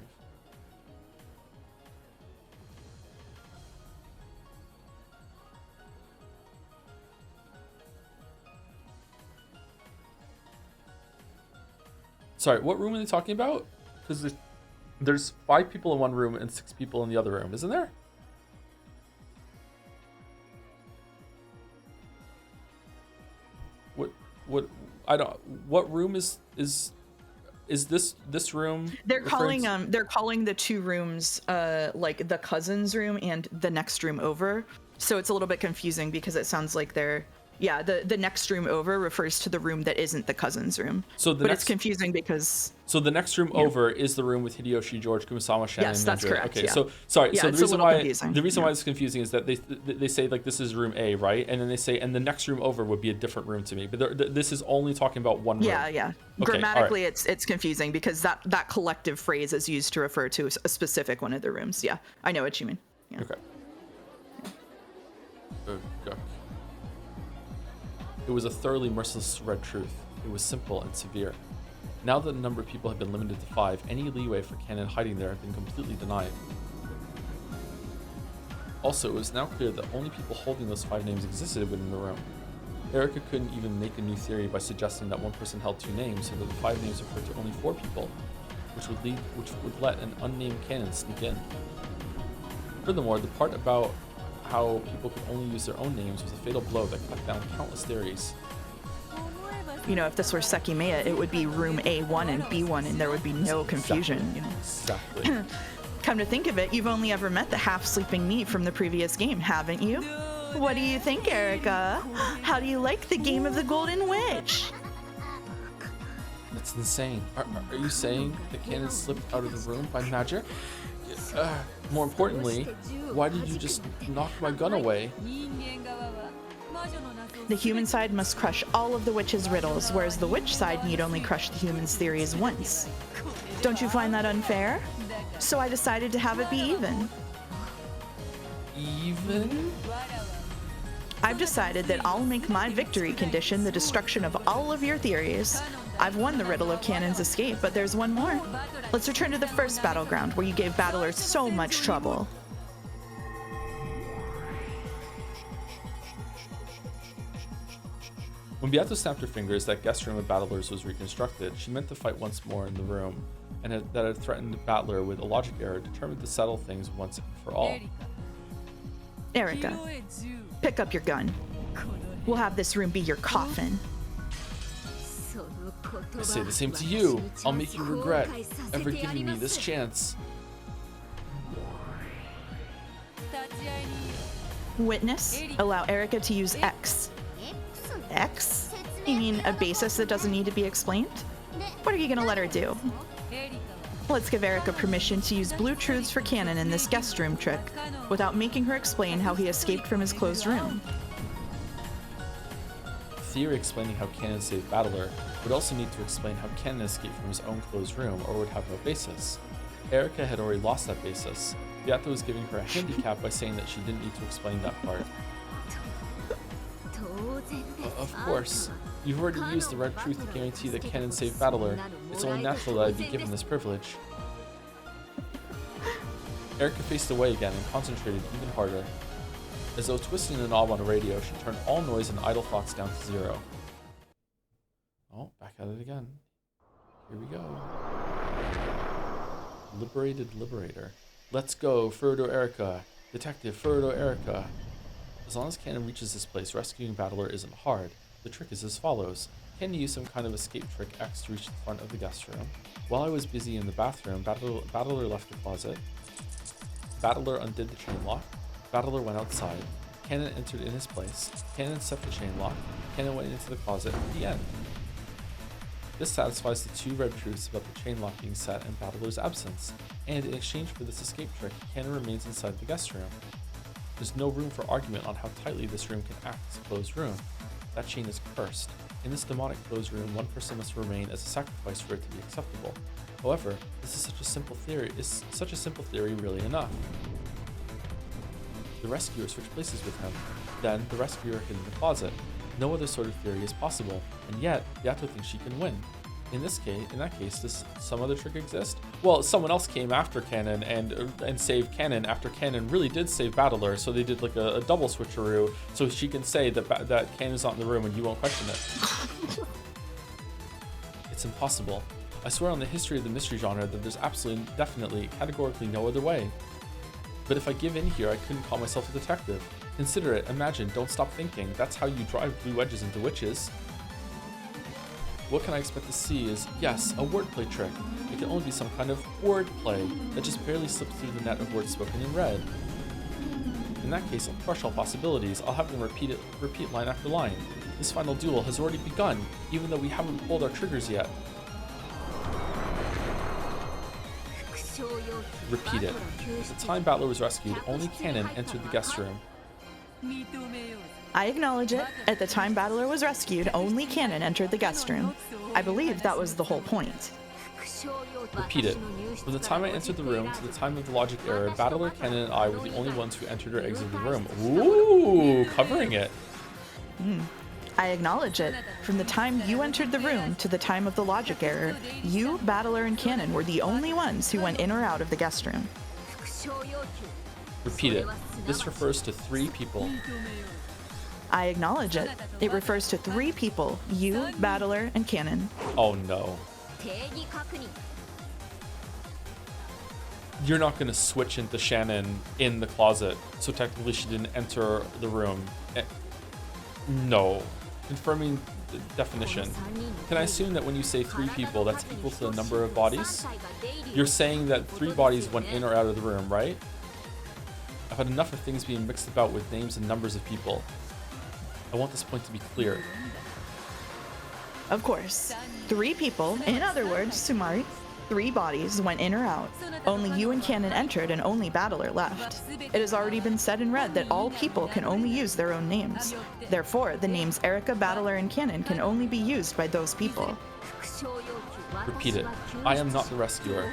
Sorry, what room are they talking about? Because there's 5 people in one room and 6 people in the other room, isn't there? What room is this room? They're calling the 2 rooms like the cousins room and the next room over. So it's a little bit confusing because it sounds like the next room over refers to the room that isn't the cousins room. It's confusing because the next room over is the room with Hideyoshi, George, Kumasawa, Shannon, yes, and that's Ninja. correct. Okay, yeah. so sorry. Yeah, so the reason why it's it's confusing is that they say like this is room A, right? And then they say and the next room over would be a different room to me. But this is only talking about one room. Yeah. Okay, Grammatically, right. it's confusing because that collective phrase is used to refer to a specific one of the rooms. Yeah, I know what you mean. Yeah. Okay. It was a thoroughly merciless red truth. It was simple and severe. Now that the number of people had been limited to 5, any leeway for Cannon hiding there had been completely denied. Also, it was now clear that only people holding those 5 names existed within the room. Erica couldn't even make a new theory by suggesting that one person held 2 names, so that the 5 names referred to only 4 people, which would let an unnamed Cannon sneak in. Furthermore, the part about how people could only use their own names was a fatal blow that cut down countless theories. You know, if this were Sekimeya, it would be room A1 and B1, and there would be no confusion. You know. Exactly. Come to think of it, you've only ever met the half-sleeping me from the previous game, haven't you? What do you think, Erica? How do you like the game of the Golden Witch? That's insane. Are you saying that Cannon slipped out of the room by magic? More importantly, why did you just knock my gun away? The human side must crush all of the witch's riddles, whereas the witch side need only crush the human's theories once. Don't you find that unfair? So I decided to have it be even. Even? I've decided that I'll make my victory condition the destruction of all of your theories. I've won the riddle of Cannon's escape, but there's one more. Let's return to the first battleground where you gave battlers so much trouble. When Beato snapped her fingers, that guest room of battlers was reconstructed. She meant to fight once more in the room, and that had threatened battler with a logic error, determined to settle things once and for all. Erica, pick up your gun. We'll have this room be your coffin. I say the same to you. I'll make you regret ever giving me this chance. Witness, allow Erica to use X. X? You mean a basis that doesn't need to be explained? What are you gonna let her do? Let's give Erica permission to use blue truths for Cannon in this guest room trick, without making her explain how he escaped from his closed room. Theory explaining how Cannon saved Battler would also need to explain how Cannon escaped from his own closed room, or would have no basis. Erica had already lost that basis. Beato was giving her a handicap by saying that she didn't need to explain that part. Of course. You've already used the red truth to guarantee that Cannon saved Battler. It's only natural that I'd be given this privilege. Erica faced away again and concentrated even harder. As though twisting the knob on a radio, she turned all noise and idle thoughts down to zero. Oh, back at it again. Here we go. Liberated Liberator. Let's go, Furdo Erica. Detective Furdo Erica. As long as Cannon reaches this place, rescuing Battler isn't hard. The trick is as follows. Cannon used some kind of escape trick X to reach the front of the guest room. While I was busy in the bathroom, Battler left the closet. Battler undid the chain lock. Battler went outside. Cannon entered in his place. Cannon set the chain lock. Cannon went into the closet. The end. This satisfies the two red truths about the chain lock being set and Battler's absence. And in exchange for this escape trick, Cannon remains inside the guest room. There's no room for argument on how tightly this room can act as a closed room. That chain is cursed. In this demonic closed room, one person must remain as a sacrifice for it to be acceptable. However, this is such a simple theory. Is such a simple theory really enough? The rescuer switched places with him. Then the rescuer hid in the closet. No other sort of theory is possible, and yet Beato thinks she can win. In that case, does some other trick exist? Well, someone else came after Cannon and saved Cannon after Cannon really did save Battler, so they did like a double switcheroo, so she can say that Cannon's not in the room and you won't question it. It's impossible. I swear on the history of the mystery genre that there's absolutely, definitely, categorically no other way. But if I give in here, I couldn't call myself a detective. Consider it, imagine, don't stop thinking. That's how you drive blue wedges into witches. What can I expect to see is, yes, a wordplay trick. It can only be some kind of wordplay that just barely slips through the net of words spoken in red. In that case, I'll crush all possibilities. I'll have them repeat line after line. This final duel has already begun, even though we haven't pulled our triggers yet. Repeat it. At the time Battler was rescued, only Cannon entered the guest room. I acknowledge it. At the time Battler was rescued, only Cannon entered the guest room. I believe that was the whole point. Repeat it. From the time I entered the room to the time of the logic error, Battler, Cannon, and I were the only ones who entered or exited the room. Ooh, covering it. I acknowledge it. From the time you entered the room to the time of the logic error, you, Battler, and Cannon were the only ones who went in or out of the guest room. Repeat it. This refers to 3 people. I acknowledge it. It refers to 3 people, you, Battler, and Cannon. Oh no. you're not going to switch into Shannon in the closet, so technically she didn't enter the room. No. Confirming the definition. Can I assume that when you say 3 people, that's equal to the number of bodies? You're saying that 3 bodies went in or out of the room, right? I've had enough of things being mixed about with names and numbers of people. I want this point to be clear. Of course. 3 people, in other words, Sumari, 3 bodies went in or out. Only you and Canon entered and only Battler left. It has already been said and read that all people can only use their own names. Therefore, the names Erica, Battler, and Canon can only be used by those people. Repeat it. I am not the rescuer.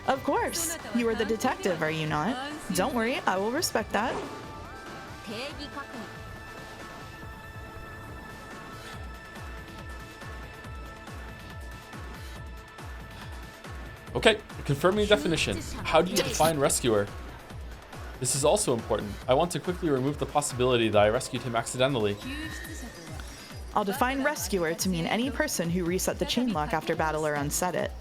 Of course. You are the detective, are you not? Don't worry, I will respect that. Okay, confirming definition. How do you define rescuer? This is also important. I want to quickly remove the possibility that I rescued him accidentally. I'll define rescuer to mean any person who reset the chain lock after Battler unset it.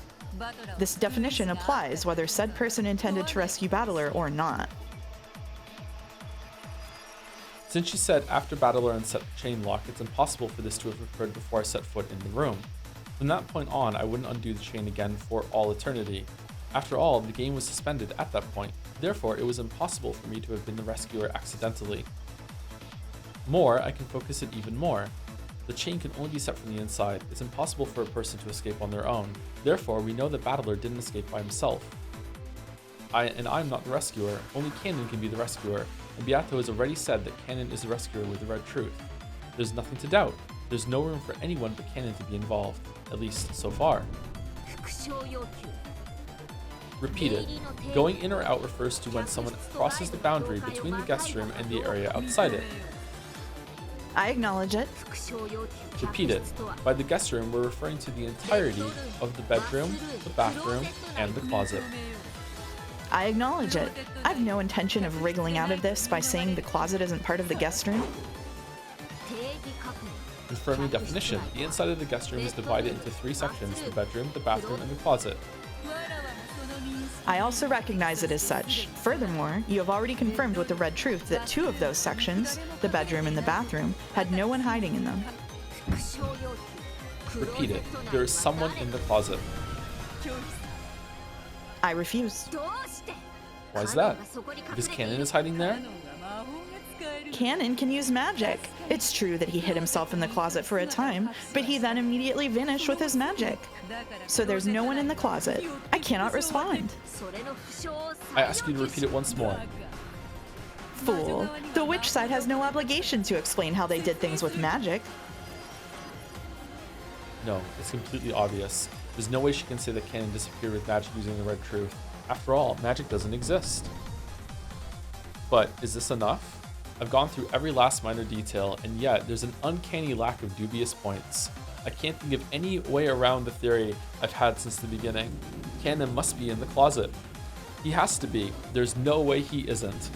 This definition applies whether said person intended to rescue Battler or not. Since she said after Battler unset the chain lock, it's impossible for this to have occurred before I set foot in the room. From that point on, I wouldn't undo the chain again for all eternity. After all, the game was suspended at that point. Therefore, it was impossible for me to have been the rescuer accidentally. More, I can focus it even more. The chain can only be set from the inside. It's impossible for a person to escape on their own. Therefore, we know that Battler didn't escape by himself. I'm not the rescuer. Only Canon can be the rescuer, and Beato has already said that Canon is the rescuer with the red truth. There's nothing to doubt. There's no room for anyone but Canon to be involved, at least so far. Repeated. Going in or out refers to when someone crosses the boundary between the guest room and the area outside it. I acknowledge it. Repeated. By the guest room, we're referring to the entirety of the bedroom, the bathroom, and the closet. I acknowledge it. I've no intention of wriggling out of this by saying the closet isn't part of the guest room. Confirming definition. The inside of the guest room is divided into 3 sections: the bedroom, the bathroom, and the closet. I also recognize it as such. Furthermore, you have already confirmed with the red truth that 2 of those sections, the bedroom and the bathroom, had no one hiding in them. Repeated. There is someone in the closet. I refuse. Why is that? Because Canon is hiding there? Canon can use magic. It's true that he hid himself in the closet for a time, but he then immediately vanished with his magic. So there's no one in the closet. I cannot respond. I ask you to repeat it once more. Fool. The witch side has no obligation to explain how they did things with magic. No, it's completely obvious. There's no way she can say that Canon disappeared with magic using the red truth. After all, magic doesn't exist. But is this enough? I've gone through every last minor detail, and yet there's an uncanny lack of dubious points. I can't think of any way around the theory I've had since the beginning. Canon must be in the closet. He has to be. There's no way he isn't.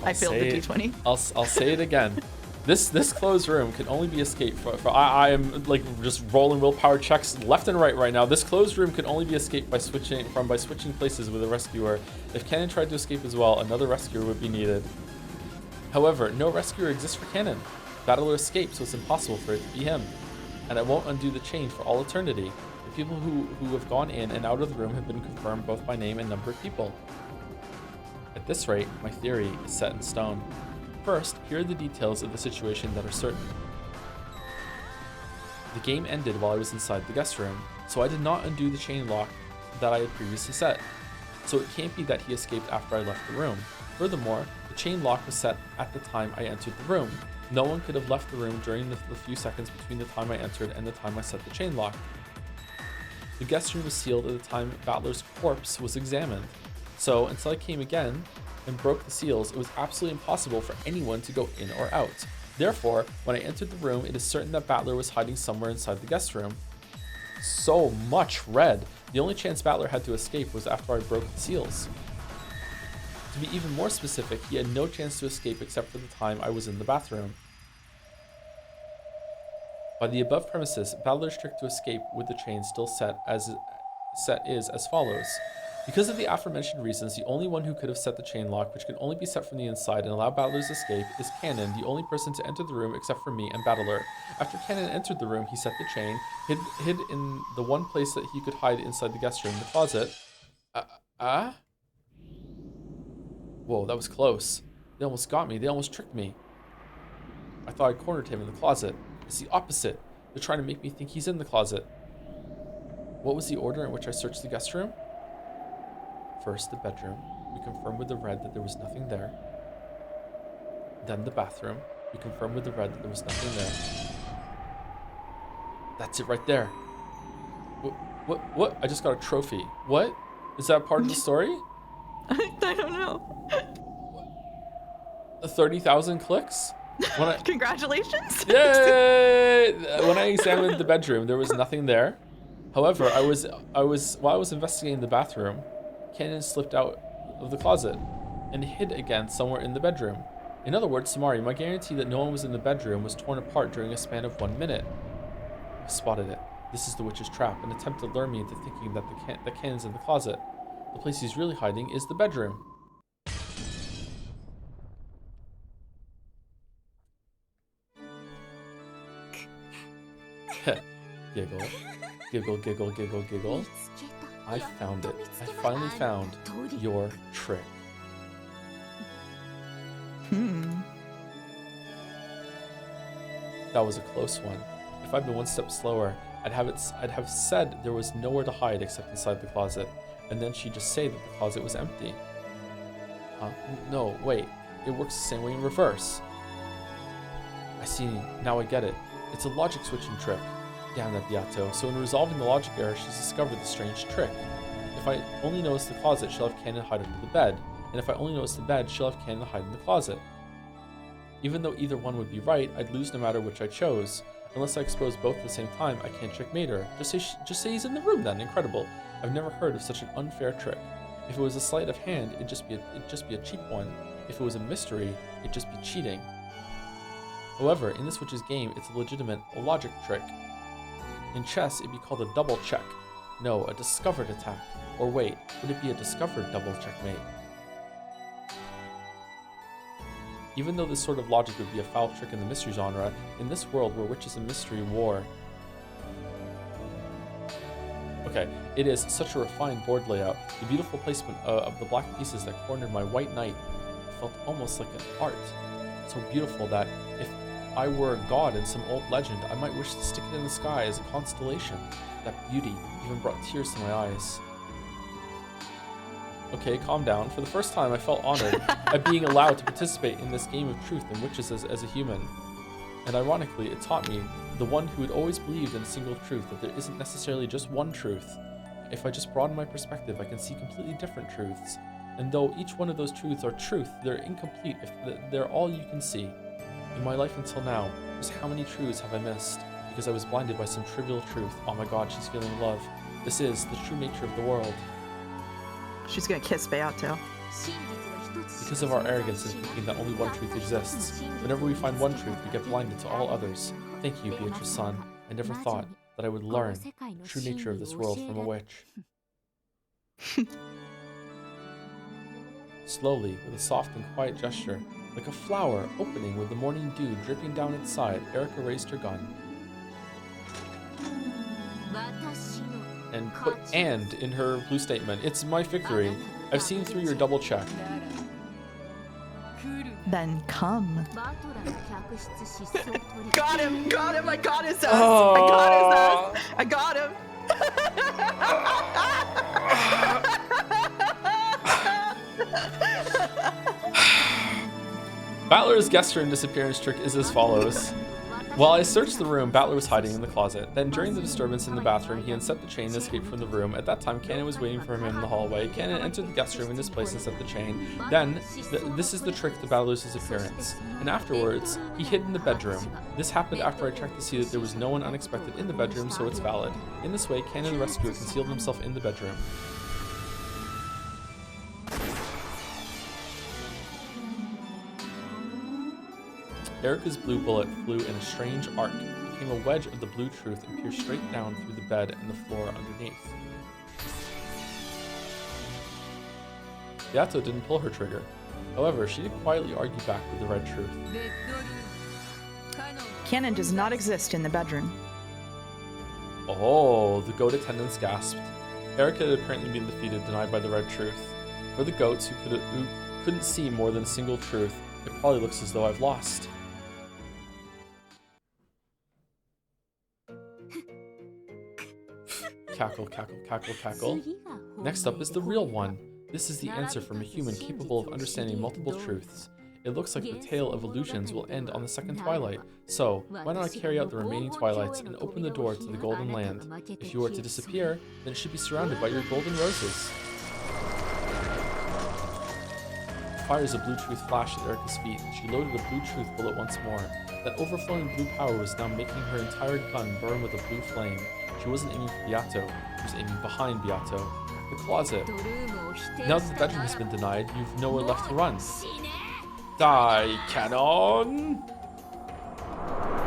I failed the D20. I'll say it again. This closed room can only be escaped I am like just rolling willpower checks left and right now. This closed room can only be escaped by switching places with a rescuer. If Canon tried to escape as well, another rescuer would be needed. However, no rescuer exists for Canon. Battler escaped, so it's impossible for it to be him. And I won't undo the chain for all eternity. The people who have gone in and out of the room have been confirmed both by name and number of people. At this rate, my theory is set in stone. First, here are the details of the situation that are certain. The game ended while I was inside the guest room, so I did not undo the chain lock that I had previously set. So it can't be that he escaped after I left the room. Furthermore, the chain lock was set at the time I entered the room. No one could have left the room during the few seconds between the time I entered and the time I set the chain lock. The guest room was sealed at the time Battler's corpse was examined. So until I came again and broke the seals, it was absolutely impossible for anyone to go in or out. Therefore, when I entered the room, it is certain that Battler was hiding somewhere inside the guest room. So much red. The only chance Battler had to escape was after I broke the seals. To be even more specific, he had no chance to escape except for the time I was in the bathroom. By the above premises, Battler's trick to escape with the chain still set is as follows. Because of the aforementioned reasons, the only one who could have set the chain lock, which can only be set from the inside and allow Battler's escape, is Cannon, the only person to enter the room except for me and Battler. After Cannon entered the room, he set the chain, hid in the one place that he could hide inside the guest room, the closet. Whoa, that was close. They almost got me. They almost tricked me. I thought I cornered him in the closet. It's the opposite. They're trying to make me think he's in the closet. What was the order in which I searched the guest room? First, the bedroom. We confirmed with the red that there was nothing there. Then the bathroom. We confirmed with the red that there was nothing there. That's it right there. What? I just got a trophy. What? Is that part of the story? I don't know. 30,000 clicks? Congratulations. Yay! When I examined the bedroom, there was nothing there. However, while I was investigating the bathroom, Cannon slipped out of the closet and hid again somewhere in the bedroom. In other words, Samari, my guarantee that no one was in the bedroom was torn apart during a span of 1 minute. I spotted it. This is the witch's trap, an attempt to lure me into thinking that the Cannon's in the closet. The place he's really hiding is the bedroom. Giggle. Giggle, giggle, giggle, giggle. I found it. I finally found your trick. That was a close one. If I'd been one step slower, I'd have said there was nowhere to hide except inside the closet, and then she'd just say that the closet was empty. Huh? No, wait. It works the same way in reverse. I see. Now I get it. It's a logic switching trick. Damn that Beato. So in resolving the logic error, she's discovered the strange trick. If I only notice the closet, she'll have Cannon hide under the bed. And if I only notice the bed, she'll have Cannon hide in the closet. Even though either one would be right, I'd lose no matter which I chose. Unless I expose both at the same time, I can't checkmate her. Just say he's in the room then. Incredible. I've never heard of such an unfair trick. If it was a sleight of hand, it'd just be a cheap one. If it was a mystery, it'd just be cheating. However, in this witch's game, it's a legitimate logic trick. In chess, it'd be called a double check. No, a discovered attack. Or wait, would it be a discovered double checkmate? Even though this sort of logic would be a foul trick in the mystery genre, in this world where witches and mystery war... Okay, it is such a refined board layout. The beautiful placement of the black pieces that cornered my white knight felt almost like an art. So beautiful that if I were a god in some old legend, I might wish to stick it in the sky as a constellation. That beauty even brought tears to my eyes. Okay, calm down. For the first time, I felt honored at being allowed to participate in this game of truth and witches as a human. And ironically, it taught me, the one who had always believed in a single truth, that there isn't necessarily just one truth. If I just broaden my perspective, I can see completely different truths. And though each one of those truths are truth, they're incomplete if they're all you can see. In my life until now, just how many truths have I missed? Because I was blinded by some trivial truth. Oh my god, she's feeling love. This is the true nature of the world. She's gonna kiss Beato. Because of our arrogance in thinking that only one truth exists, whenever we find one truth, we get blinded to all others. Thank you, Beatrice-san. I never thought that I would learn the true nature of this world from a witch. Slowly, with a soft and quiet gesture, like a flower opening with the morning dew dripping down its side, Erica raised her gun. And put "and" in her blue statement. It's my victory. I've seen through your double check. Then come. Got him! Got him! I got his ass! Oh. I got his ass! I got him! Battler's guest room disappearance trick is as follows. While I searched the room, Battler was hiding in the closet. Then, during the disturbance in the bathroom, he unset the chain and escaped from the room. At that time, Cannon was waiting for him in the hallway. Cannon entered the guest room in this place and set the chain. Then, this is the trick to Battler's disappearance. And afterwards, he hid in the bedroom. This happened after I checked to see that there was no one unexpected in the bedroom, so it's valid. In this way, Cannon the rescuer concealed himself in the bedroom. Erica's blue bullet flew in a strange arc, became a wedge of the blue truth, and pierced straight down through the bed and the floor underneath. Beato didn't pull her trigger. However, she did quietly argue back with the red truth. Cannon does not exist in the bedroom. Oh, the goat attendants gasped. Erica had apparently been defeated, denied by the red truth. For the goats who couldn't see more than a single truth, it probably looks as though I've lost. Cackle, cackle, cackle, cackle. Next up is the real one. This is the answer from a human capable of understanding multiple truths. It looks like the tale of illusions will end on the second twilight, so why not carry out the remaining twilights and open the door to the golden land? If you were to disappear, then it should be surrounded by your golden roses. Fires of blue truth flashed at Erica's feet, and she loaded a blue truth bullet once more. That overflowing blue power was now making her entire gun burn with a blue flame. She wasn't aiming for Beato, she was aiming behind Beato. The closet. Now that the bedroom has been denied, you've nowhere left to run. Die, cannon!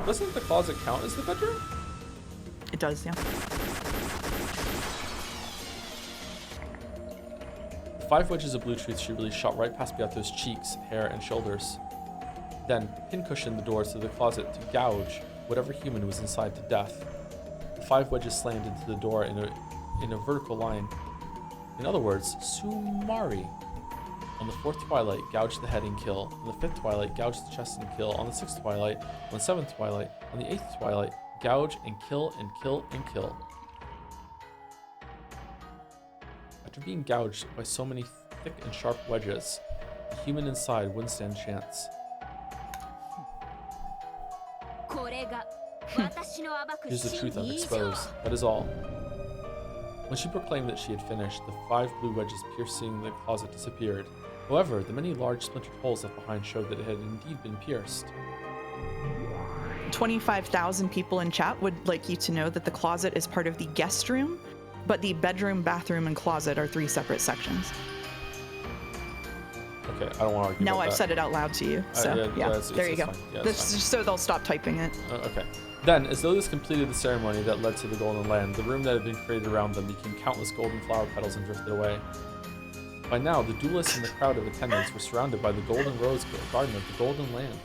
Doesn't the closet count as the bedroom? It does, yeah. The 5 wedges of blue truth she really shot right past Beato's cheeks, hair, and shoulders. Then pincushioned the doors to the closet to gouge whatever human was inside to death. The 5 wedges slammed into the door in a vertical line. In other words, Sumari. On the 4th twilight, gouge the head and kill. On the 5th twilight, gouge the chest and kill. On the 6th twilight, on the 7th twilight, on the 8th twilight, gouge and kill and kill and kill. After being gouged by so many thick and sharp wedges, the human inside wouldn't stand a chance. Here's the truth I've exposed. That is all. When she proclaimed that she had finished, the 5 blue wedges piercing the closet disappeared. However, the many large splintered holes left behind showed that it had indeed been pierced. 25,000 people in chat would like you to know that the closet is part of the guest room, but the bedroom, bathroom, and closet are 3 separate sections. Okay, I don't want to argue Now about I've that. said it out loud to you, so there you go. Fine. Yeah, This fine. is so they'll stop typing it. Okay. Then, as though this completed the ceremony that led to the Golden Land, the room that had been created around them became countless golden flower petals and drifted away. By now, the duelists and the crowd of attendants were surrounded by the golden rose garden of the Golden Land.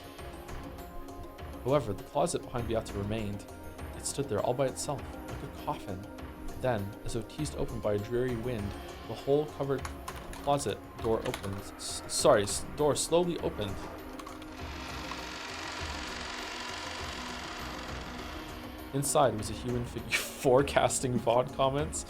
However, the closet behind Beato remained. It stood there all by itself, like a coffin. Then, as though teased open by a dreary wind, the hole-covered closet door door slowly opened. Inside was a human figure forecasting VOD comments.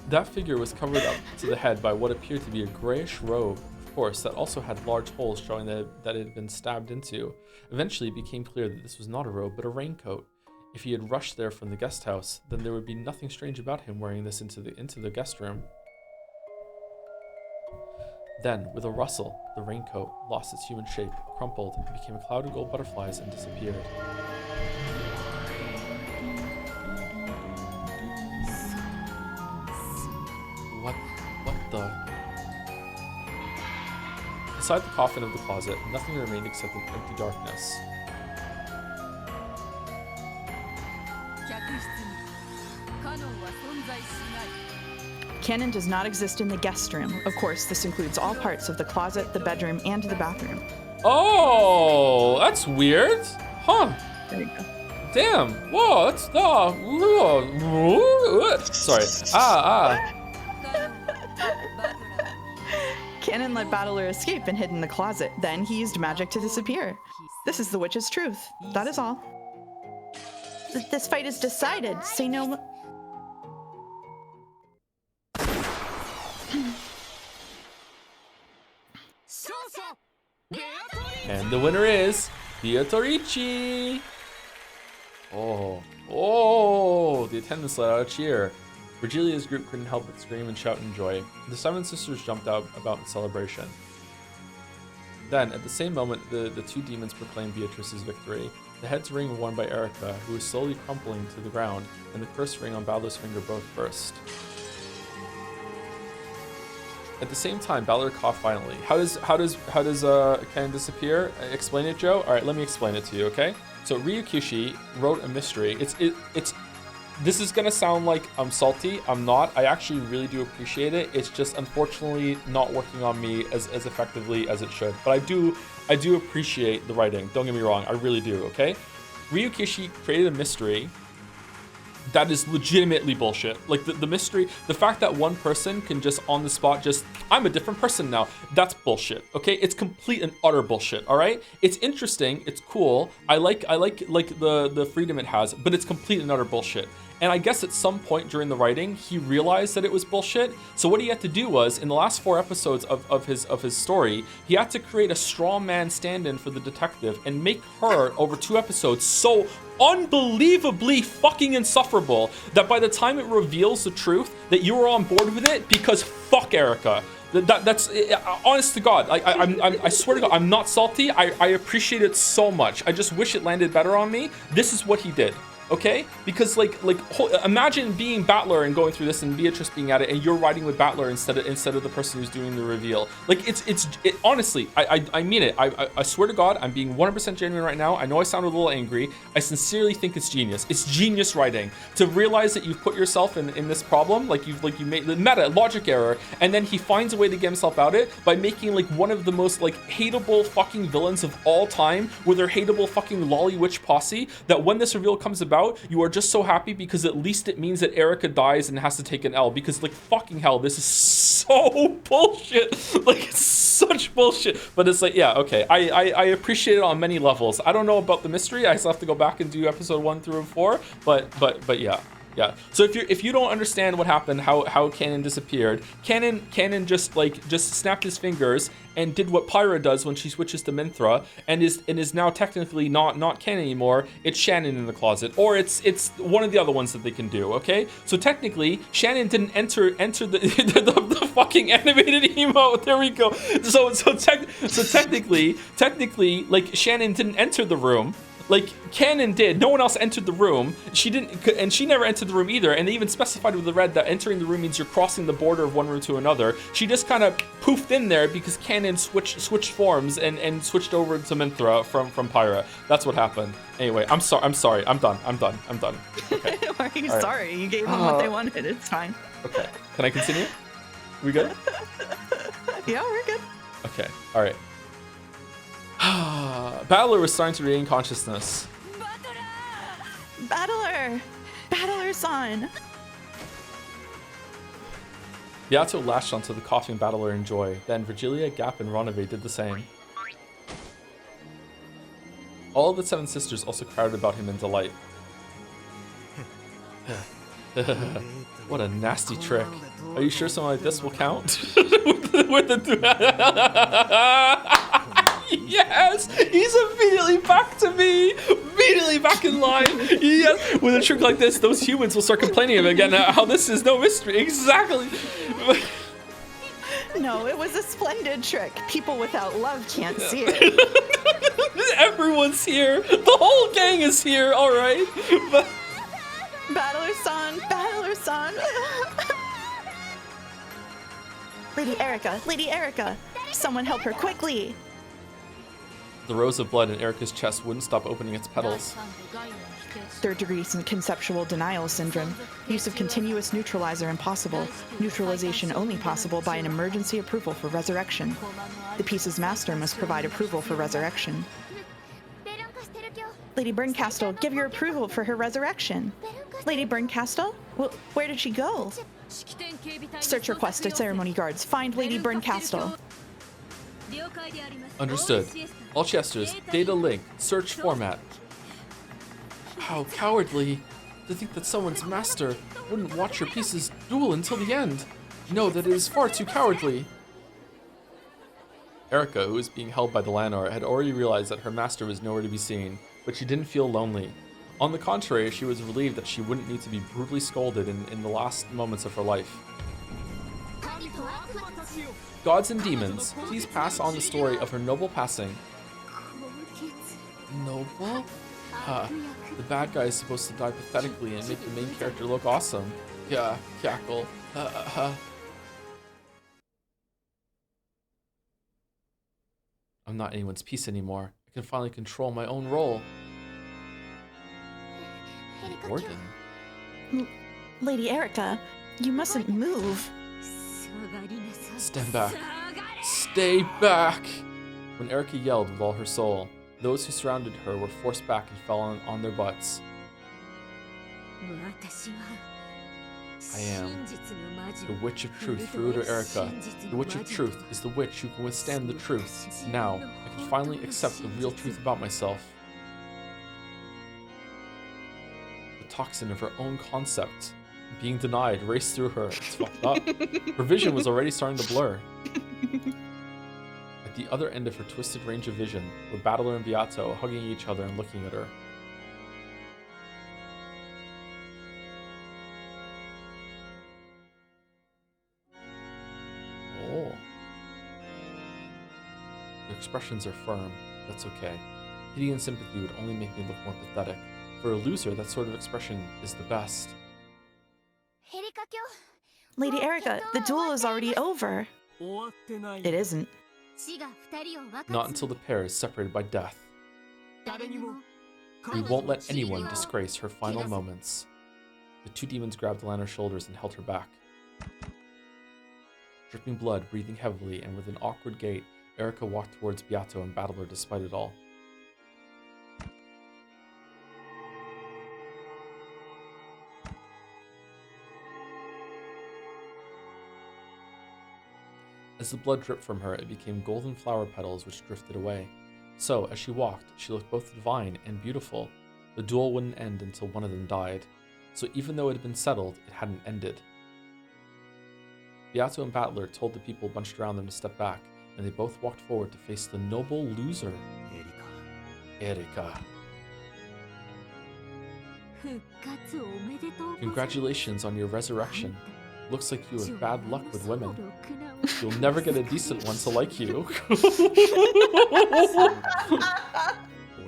That figure was covered up to the head by what appeared to be a grayish robe, of course, that also had large holes showing that it had been stabbed into. Eventually it became clear that this was not a robe, but a raincoat. If he had rushed there from the guest house, then there would be nothing strange about him wearing this into the guest room. Then, with a rustle, the raincoat lost its human shape, crumpled, and became a cloud of gold butterflies and disappeared. What the? Inside the coffin of the closet, nothing remained except an empty darkness. Cannon does not exist in the guest room. Of course, this includes all parts of the closet, the bedroom, and the bathroom. Oh, that's weird. Huh. There you go. Damn. Whoa, that's sorry. Cannon let Battler escape and hid in the closet. Then he used magic to disappear. This is the witch's truth. That is all. This fight is decided. Say no. And the winner is Beatorici. Oh, the attendants let out a cheer. Virgilia's group couldn't help but scream and shout in joy. The 7 sisters jumped out about in celebration. Then, at the same moment, the 2 demons proclaimed Beatrice's victory. The head's ring were worn by Erica, who was slowly crumpling to the ground, and the cursed ring on Balor's finger both burst. At the same time, Balor coughed violently. How does Cannon disappear? Explain it, Joe. All right, let me explain it to you. Okay. So Ryukishi wrote a mystery. It's this is gonna sound like I'm salty. I'm not. I actually really do appreciate it. It's just unfortunately not working on me as effectively as it should. But I do appreciate the writing. Don't get me wrong. I really do. Okay, Ryukishi created a mystery that is legitimately bullshit. Like the mystery, the fact that one person can just on the spot just, I'm a different person now. That's bullshit. Okay, it's complete and utter bullshit. All right, it's interesting, it's cool. I like the freedom it has, but it's complete and utter bullshit. And I guess at some point during the writing, he realized that it was bullshit. So what he had to do was, in the last 4 episodes of his story, he had to create a straw man stand-in for the detective and make her, over 2 episodes, so unbelievably fucking insufferable that by the time it reveals the truth, that you were on board with it because fuck Erica. That's honest to God. I swear to God, I'm not salty. I appreciate it so much. I just wish it landed better on me. This is what he did. Okay, because imagine being Battler and going through this, and Beatrice being at it, and you're riding with Battler instead of the person who's doing the reveal. Like it's honestly, I mean it. I swear to God, I'm being 100% genuine right now. I know I sound a little angry. I sincerely think it's genius. It's genius writing to realize that you've put yourself in this problem, you made the meta logic error, and then he finds a way to get himself out it by making one of the most hateable fucking villains of all time with their hateable fucking lolly witch posse. That when this reveal comes about, you are just so happy because at least it means that Erica dies and has to take an L, because fucking hell, this is so bullshit. It's such bullshit. But it's yeah, okay, I appreciate it on many levels. I don't know about the mystery. I still have to go back and do episode 1 through 4, but yeah. Yeah. So if you don't understand what happened, how Canon disappeared, Canon just snapped his fingers and did what Pyra does when she switches to Minthra, and is now technically not Canon anymore. It's Shannon in the closet, or it's one of the other ones that they can do. Okay. So technically, Shannon didn't enter the fucking animated emote. There we go. So technically, Shannon didn't enter the room. Canon did. No one else entered the room. She didn't, and she never entered the room either. And they even specified with the red that entering the room means you're crossing the border of one room to another. She just kind of poofed in there because Canon switched forms and switched over to Minthra from Pyra. That's what happened. Anyway, I'm sorry. I'm done. Okay. Why are you sorry? You gave them what they wanted. It's fine. Okay. Can I continue? We good? Yeah, we're good. Okay. All right. Battler was starting to regain consciousness. Battler-san. Yato latched onto the coughing Battler in joy. Then Virgilia, Gap, and Ronave did the same. All of the 7 sisters also crowded about him in delight. What a nasty trick. Are you sure something like this will count? with the Yes! He's immediately back to me! Immediately back in line! Yes! With a trick like this, those humans will start complaining again how this is no mystery. Exactly! No, it was a splendid trick. People without love can't see it. Everyone's here! The whole gang is here, alright? Battler-san! Lady Erica! Someone help her quickly! The rose of blood in Erica's chest wouldn't stop opening its petals. 3rd degree conceptual denial syndrome. Use of continuous neutralizer impossible. Neutralization only possible by an emergency approval for resurrection. The piece's master must provide approval for resurrection. Lady Berncastle, give your approval for her resurrection. Lady Berncastle? Where did she go? Search request to ceremony guards. Find Lady Berncastle. Understood. All chesters, data link, search format. How cowardly. To think that someone's master wouldn't watch her pieces duel until the end. No, that is far too cowardly. Erica, who was being held by the Lanor, had already realized that her master was nowhere to be seen, but she didn't feel lonely. On the contrary, she was relieved that she wouldn't need to be brutally scolded in the last moments of her life. Gods and demons, please pass on the story of her noble passing. Noble? The bad guy is supposed to die pathetically and make the main character look awesome. Yeah, cackle. I'm not anyone's piece anymore. I can finally control my own role. Warden? Lady Erica, you mustn't move. Stand back. Stay back! When Erica yelled with all her soul, those who surrounded her were forced back and fell on their butts. I am the Witch of Truth, Furuta Erica. The Witch of Truth is the witch who can withstand the truth. Now, I can finally accept the real truth about myself. The toxin of her own concept being denied raced through her. It's fucked up. Her vision was already starting to blur. At the other end of her twisted range of vision were Battler and Beato hugging each other and looking at her. Oh. Their expressions are firm. That's okay. Pity and sympathy would only make me look more pathetic. For a loser, that sort of expression is the best. Lady Erica, the duel is already over. It isn't. Not until the pair is separated by death. We won't let anyone disgrace her final moments. The two demons grabbed Lana's shoulders and held her back. Dripping blood, breathing heavily, and with an awkward gait, Erica walked towards Beato and Battler despite it all. As the blood dripped from her, it became golden flower petals which drifted away. So, as she walked, she looked both divine and beautiful. The duel wouldn't end until one of them died. So even though it had been settled, it hadn't ended. Beato and Battler told the people bunched around them to step back, and they both walked forward to face the noble loser, Erika. Congratulations on your resurrection. Looks like you have bad luck with women. You'll never get a decent one to like you.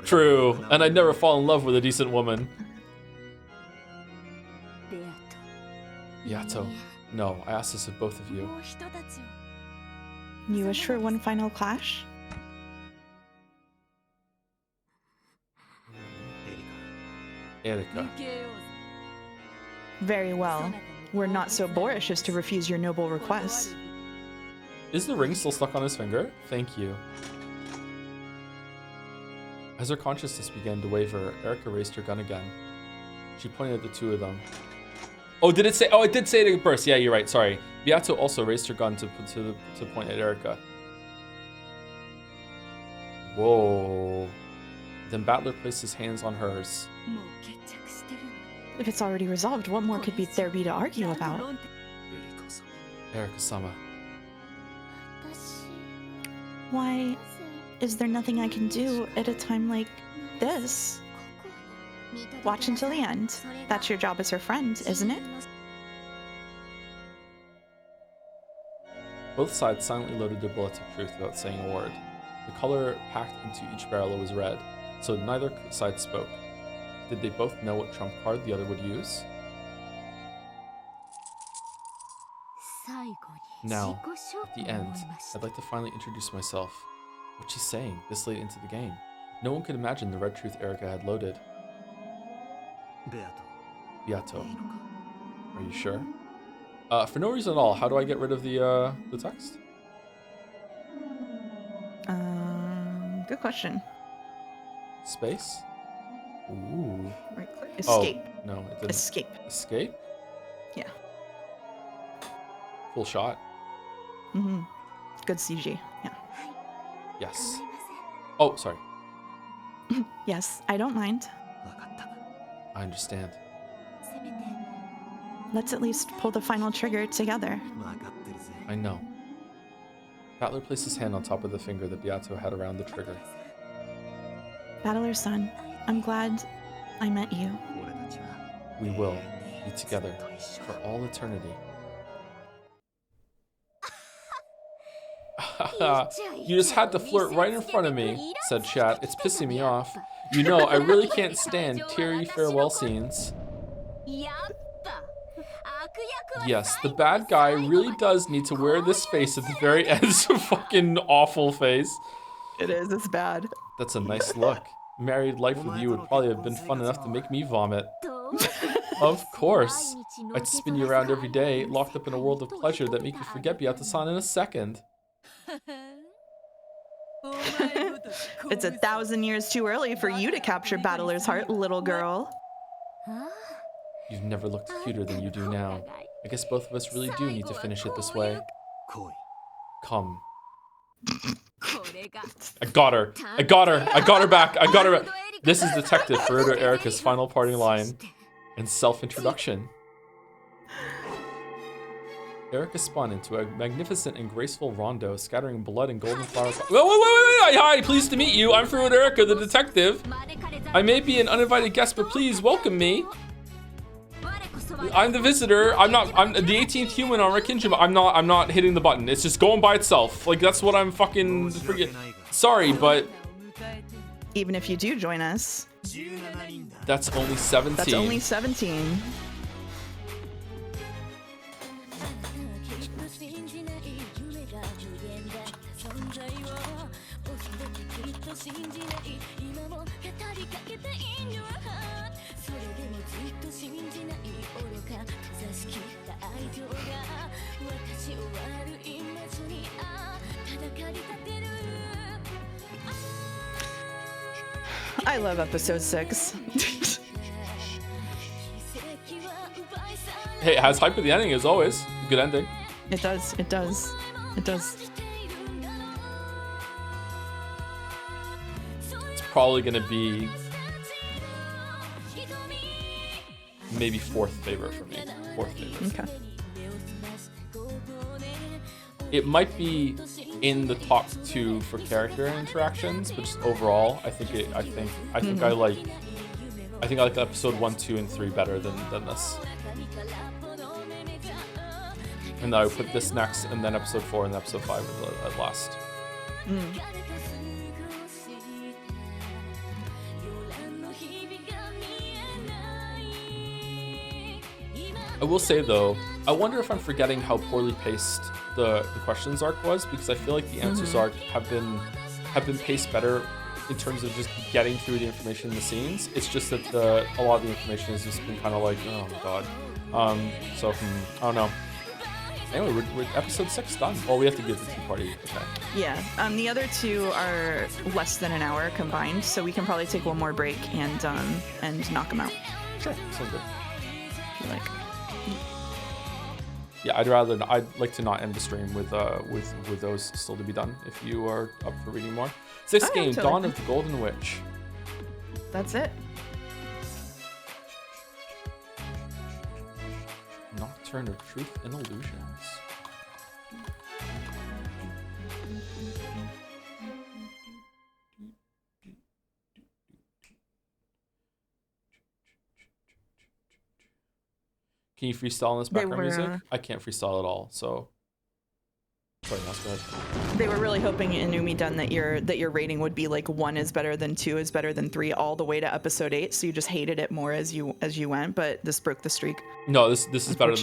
True, and I'd never fall in love with a decent woman. Beato, no, I asked this of both of you. You wish for one final clash? Erika. Very well. We're not so boorish as to refuse your noble request. Is the ring still stuck on his finger? Thank you. As her consciousness began to waver, Erika raised her gun again. She pointed at the two of them. Oh, did it say? Oh, it did say it burst. Yeah, you're right. Sorry. Beato also raised her gun to point at Erika. Whoa. Then Battler placed his hands on hers. If it's already resolved, what more could there be to argue about? Erika-sama. Why, is there nothing I can do at a time like this? Watch until the end. That's your job as her friend, isn't it? Both sides silently loaded their bullets of truth without saying a word. The color packed into each barrel was red, so neither side spoke. Did they both know what trump card the other would use? Now, at the end, I'd like to finally introduce myself. What she's saying this late into the game. No one could imagine the red truth Erika had loaded. Beato. Are you sure? For no reason at all, how do I get rid of the text? Good question. Space? Ooh. Right click. Escape. Oh, no, it didn't. Escape. Escape? Yeah. Full shot. Mm-hmm. Good CG. Yeah. Yes. Oh, sorry. Yes, I don't mind. I understand. Let's at least pull the final trigger together. I know. Battler placed his hand on top of the finger that Beato had around the trigger. Battler's son, I'm glad I met you. We will be together for all eternity. You just had to flirt right in front of me, said Chat. It's pissing me off. You know, I really can't stand teary farewell scenes. Yes, the bad guy really does need to wear this face at the very end. It's a fucking awful face. It is, it's bad. That's a nice look. Married life with you would probably have been fun enough to make me vomit. Of course. I'd spin you around every day, locked up in a world of pleasure that make you forget beyond the sun in a second. It's 1,000 years too early for you to capture Battler's heart, little girl. You've never looked cuter than you do now. I guess both of us really do need to finish it this way. Come. I got her. I got her. I got her back. I got her back. This is Detective Furuta Erika's final parting line and self-introduction. Erika spun into a magnificent and graceful rondo, scattering blood and golden flower. Wait. Hi, pleased to meet you. I'm Furuta Erika, the detective. I may be an uninvited guest, but please welcome me. I'm the visitor. I'm the 18th human on Rakinjima. I'm not hitting the button. It's just going by itself. Like, that's what I'm fucking forget. Sorry, but Even if you do join us, that's only 17. that's only 17. I love episode 6. Hey, it has hype at the ending as always. Good ending. It does. It does. It does. It's probably gonna be maybe fourth favorite for me. Fourth favorite. Okay. It might be in the top 2 for character interactions, but just overall, I think I like episode 1, 2, and 3 better than this. And then I would put this next, and then episode 4 and episode 5 at last. I will say though, I wonder if I'm forgetting how poorly paced the questions arc was, because I feel like the answers arc have been paced better in terms of just getting through the information in the scenes. It's just that a lot of the information has just been kind of like, oh my god. I don't know. Anyway, we're episode 6 done. Well, we have to give the two-party attack. Yeah. The other 2 are less than an hour combined, so we can probably take one more break and knock them out. Sure, sounds good. Like. Yeah, I'd like to not end the stream with those still to be done. If you are up for reading more. Sixth game, totally. Dawn of the Golden Witch. That's it. Nocturne of Truth and Illusions. Can you freestyle on this background music? I can't freestyle at all, so. Sorry, Mouse, go ahead. They were really hoping in Umi-dun that your rating would be like 1 is better than 2 is better than 3 all the way to episode 8, so you just hated it more as you went, but this broke the streak. No, this is better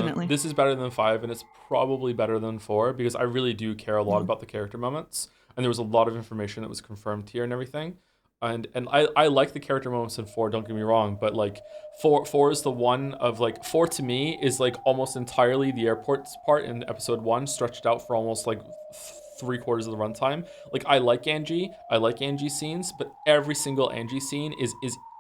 than 5, and it's probably better than 4 because I really do care a lot about the character moments, and there was a lot of information that was confirmed here and everything. And I like the character moments in 4, don't get me wrong, but like 4 is the one of like 4 to me is like almost entirely the airport part in episode 1 stretched out for almost like 3/4 of the runtime. Like I like Angie scenes, but every single Angie scene is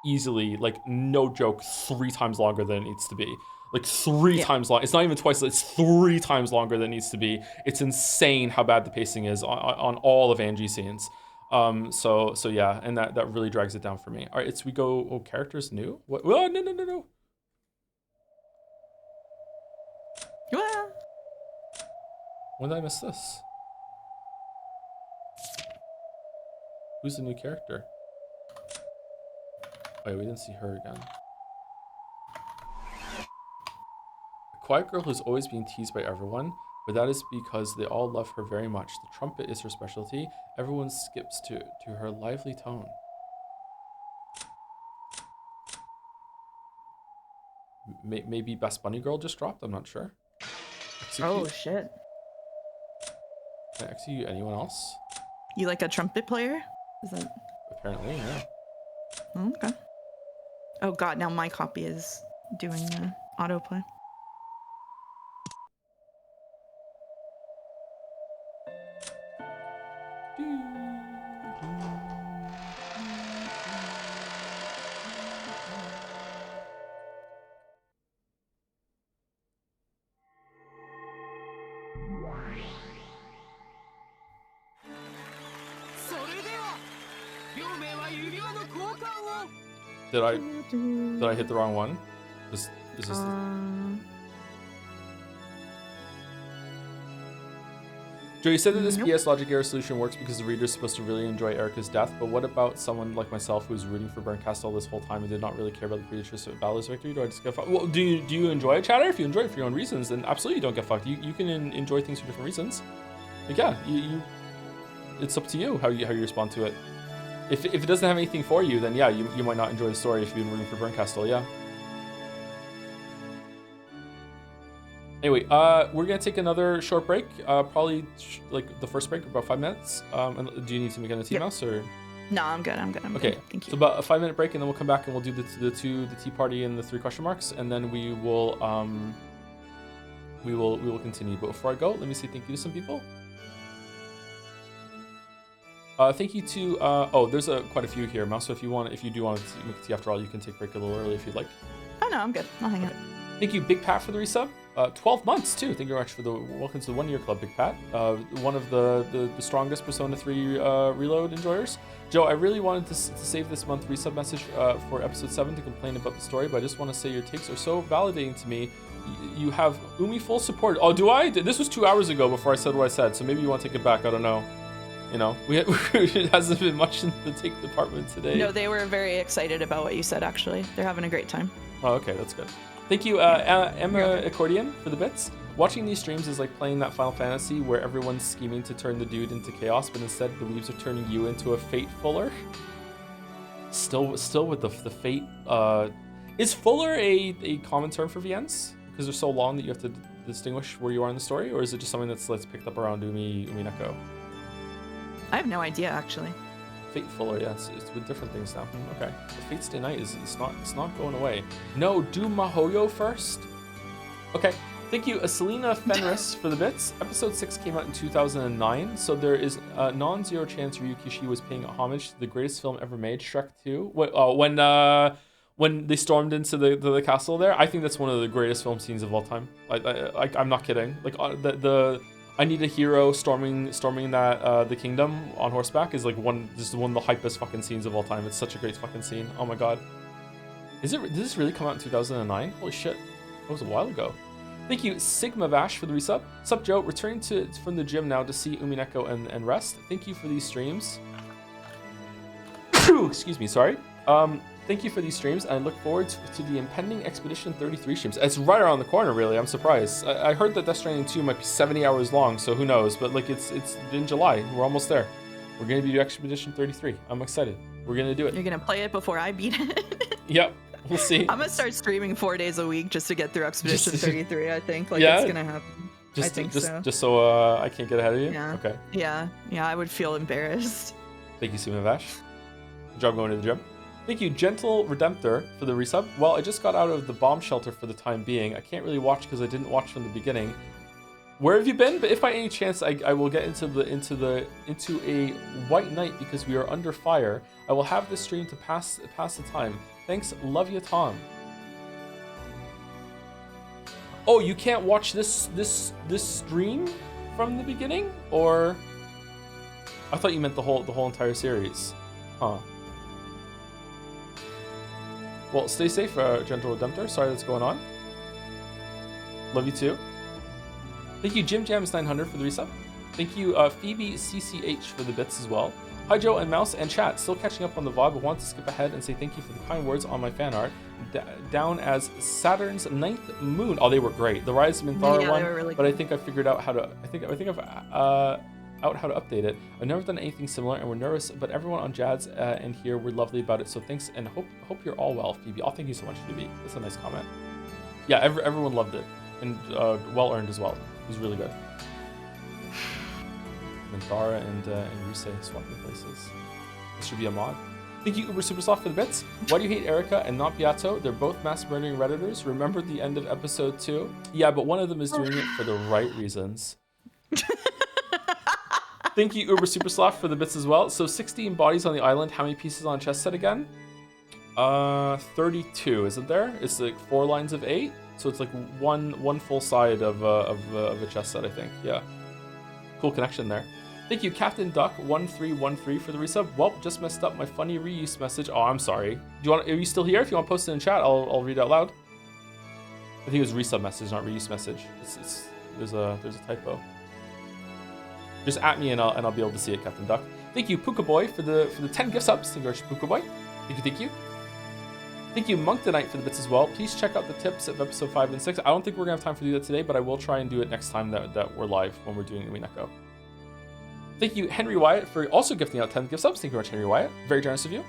easily, like no joke, 3 times longer than it needs to be. Like 3 times long. It's not even twice, it's 3 times longer than it needs to be. It's insane how bad the pacing is on all of Angie scenes. So yeah, and that really drags it down for me. All right, we go, characters new? What? Oh, no. Well, When did I miss this? Who's the new character? Oh yeah, we didn't see her again. A quiet girl who's always being teased by everyone, but that is because they all love her very much. The trumpet is her specialty. Everyone skips to her lively tone. Maybe Best Bunny Girl just dropped? I'm not sure. Execute. oh shit. Can I execute anyone else? You like a trumpet player? Is that Apparently, yeah. okay? Oh god, now my copy is doing autoplay. Did I hit the wrong one? Is this Joe, you said that this Nope. PS logic error solution works because the reader is supposed to really enjoy Erica's death, but what about someone like myself who's rooting for Burncastle this whole time and did not really care about the previous Balor's victory? Do I just get fucked? Well, do you enjoy it, chatter? If you enjoy it for your own reasons, then absolutely don't get fucked. You can enjoy things for different reasons. Like, yeah, you it's up to you how you respond to it. If it doesn't have anything for you, then yeah, you might not enjoy the story if you've been rooting for Burncastle, yeah. Anyway, we're gonna take another short break. Probably like the first break, about 5 minutes. And do you need to make an tea mouse or? No, I'm good. I'm good. Okay, Good. Thank you. so about a 5-minute break, and then we'll come back and we'll do the tea party and the 3 question marks, and then we will continue. But before I go, let me say thank you to some people. Thank you to there's quite a few here, Mouse. So if you do want to make a tea after all, you can take a break a little early if you'd like. Oh no, I'm good. I'll hang out. Thank you, Big Pat, for the resub. 12 months too. Thank you very much for the welcome to the 1 year club, Big Pat. One of the strongest Persona 3 reload enjoyers. Joe, I really wanted to save this month resub message for episode 7 to complain about the story, but I just want to say your takes are so validating to me. You have Umi full support. Oh, do I? This was 2 hours ago before I said what I said, so maybe you want to take it back. I don't know. You know, it hasn't been much in the take department today. No, they were very excited about what you said, actually. They're having a great time. Oh, okay, that's good. Thank you, Emma Accordion, for the bits. Watching these streams is like playing that Final Fantasy where everyone's scheming to turn the dude into chaos, but instead the weaves are turning you into a fate fuller. Still with the fate. Is fuller a common term for VNs? Because they're so long that you have to distinguish where you are in the story, or is it just something that's picked up around Umineko? I have no idea, actually. Fate fuller, yeah, it's with different things now. Okay, the Fate Stay Night it's not going away. No, do Mahoyo first. Okay, thank you, Selena Fenris, for the bits. Episode 6 came out in 2009, so there is a non-zero chance Ryukishi was paying homage to the greatest film ever made, Shrek 2. When they stormed into the castle there, I think that's one of the greatest film scenes of all time. I'm not kidding. Like the I Need a Hero storming that the kingdom on horseback is like one of the hypest fucking scenes of all time. It's such a great fucking scene. Oh my god. Did this really come out in 2009? Holy shit. That was a while ago. Thank you, Sigma Vash, for the resub. Sup, Joe? Returning from the gym now to see Umineko and rest. Thank you for these streams. Excuse me, sorry. Thank you for these streams. I look forward to the impending Expedition 33 streams. It's right around the corner, really. I'm surprised. I heard that Death Stranding 2 might be 70 hours long, so who knows? But like, it's in July. We're almost there. We're gonna be doing Expedition 33. I'm excited. We're gonna do it. You're gonna play it before I beat it? Yep. We'll see. I'm gonna start streaming 4 days a week just to get through Expedition 33. I think Yeah? it's gonna happen. I think so. Just so I can't get ahead of you. Yeah. Okay. Yeah. I would feel embarrassed. Thank you, Sigma Vash. Good job going to the gym. Thank you, Gentle Redemptor, for the resub. Well, I just got out of the bomb shelter for the time being. I can't really watch because I didn't watch from the beginning. Where have you been? But if by any chance I will get into a white night because we are under fire, I will have this stream to pass the time. Thanks, love you, Tom. Oh, you can't watch this stream from the beginning, or I thought you meant the whole entire series. Huh. Well, stay safe, Gentle Redemptor. Sorry that's going on. Love you too. Thank you, Jim Jams 900 for the resub. Thank you, Phoebe CCH for the bits as well. Hi, Joe and Mouse and chat. Still catching up on the VOD, but want to skip ahead and say thank you for the kind words on my fan art. Down as Saturn's 9th moon. Oh, they were great. The Rise of Minthara one, were really but good. I think I figured out how to. I think I've out how to update it. I've never done anything similar, and we're nervous, but everyone on Jad's and here were lovely about it. So thanks, and hope you're all well, Phoebe. Oh, thank you so much, Phoebe. That's a nice comment. Yeah, everyone loved it, and well earned as well. It was really good. Minthara and Rise swapping places. This should be a mod. Thank you, Uber Supersoft, for the bits. Why do you hate Erica and not Beato? They're both mass murdering Redditors. Remember the end of episode 2? Yeah, but one of them is doing it for the right reasons. Thank you, Uber Supersoft, for the bits as well. So 16 bodies on the island. How many pieces on a chess set again? 32, isn't there? It's like 4 lines of 8. So it's like one full side of a chess set, I think. Yeah. Cool connection there. Thank you, Captain Duck 1313 for the resub. Well, just messed up my funny reuse message. Oh, I'm sorry. Are you still here? If you want to post it in chat, I'll read it out loud. I think it was resub message, not reuse message. There's a typo. Just at me and I'll be able to see it, Captain Duck. Thank you, Puka Boy, for the 10 gift subs. Thank you, Puka Boy. Thank you. Thank you, Monk the Knight, for the bits as well. Please check out the tips of episode 5 and 6. I don't think we're gonna have time to do that today, but I will try and do it next time that we're live when we're doing Umineko. Thank you, Henry Wyatt, for also gifting out 10 gift subs. Thank you very much, Henry Wyatt. Very generous of you.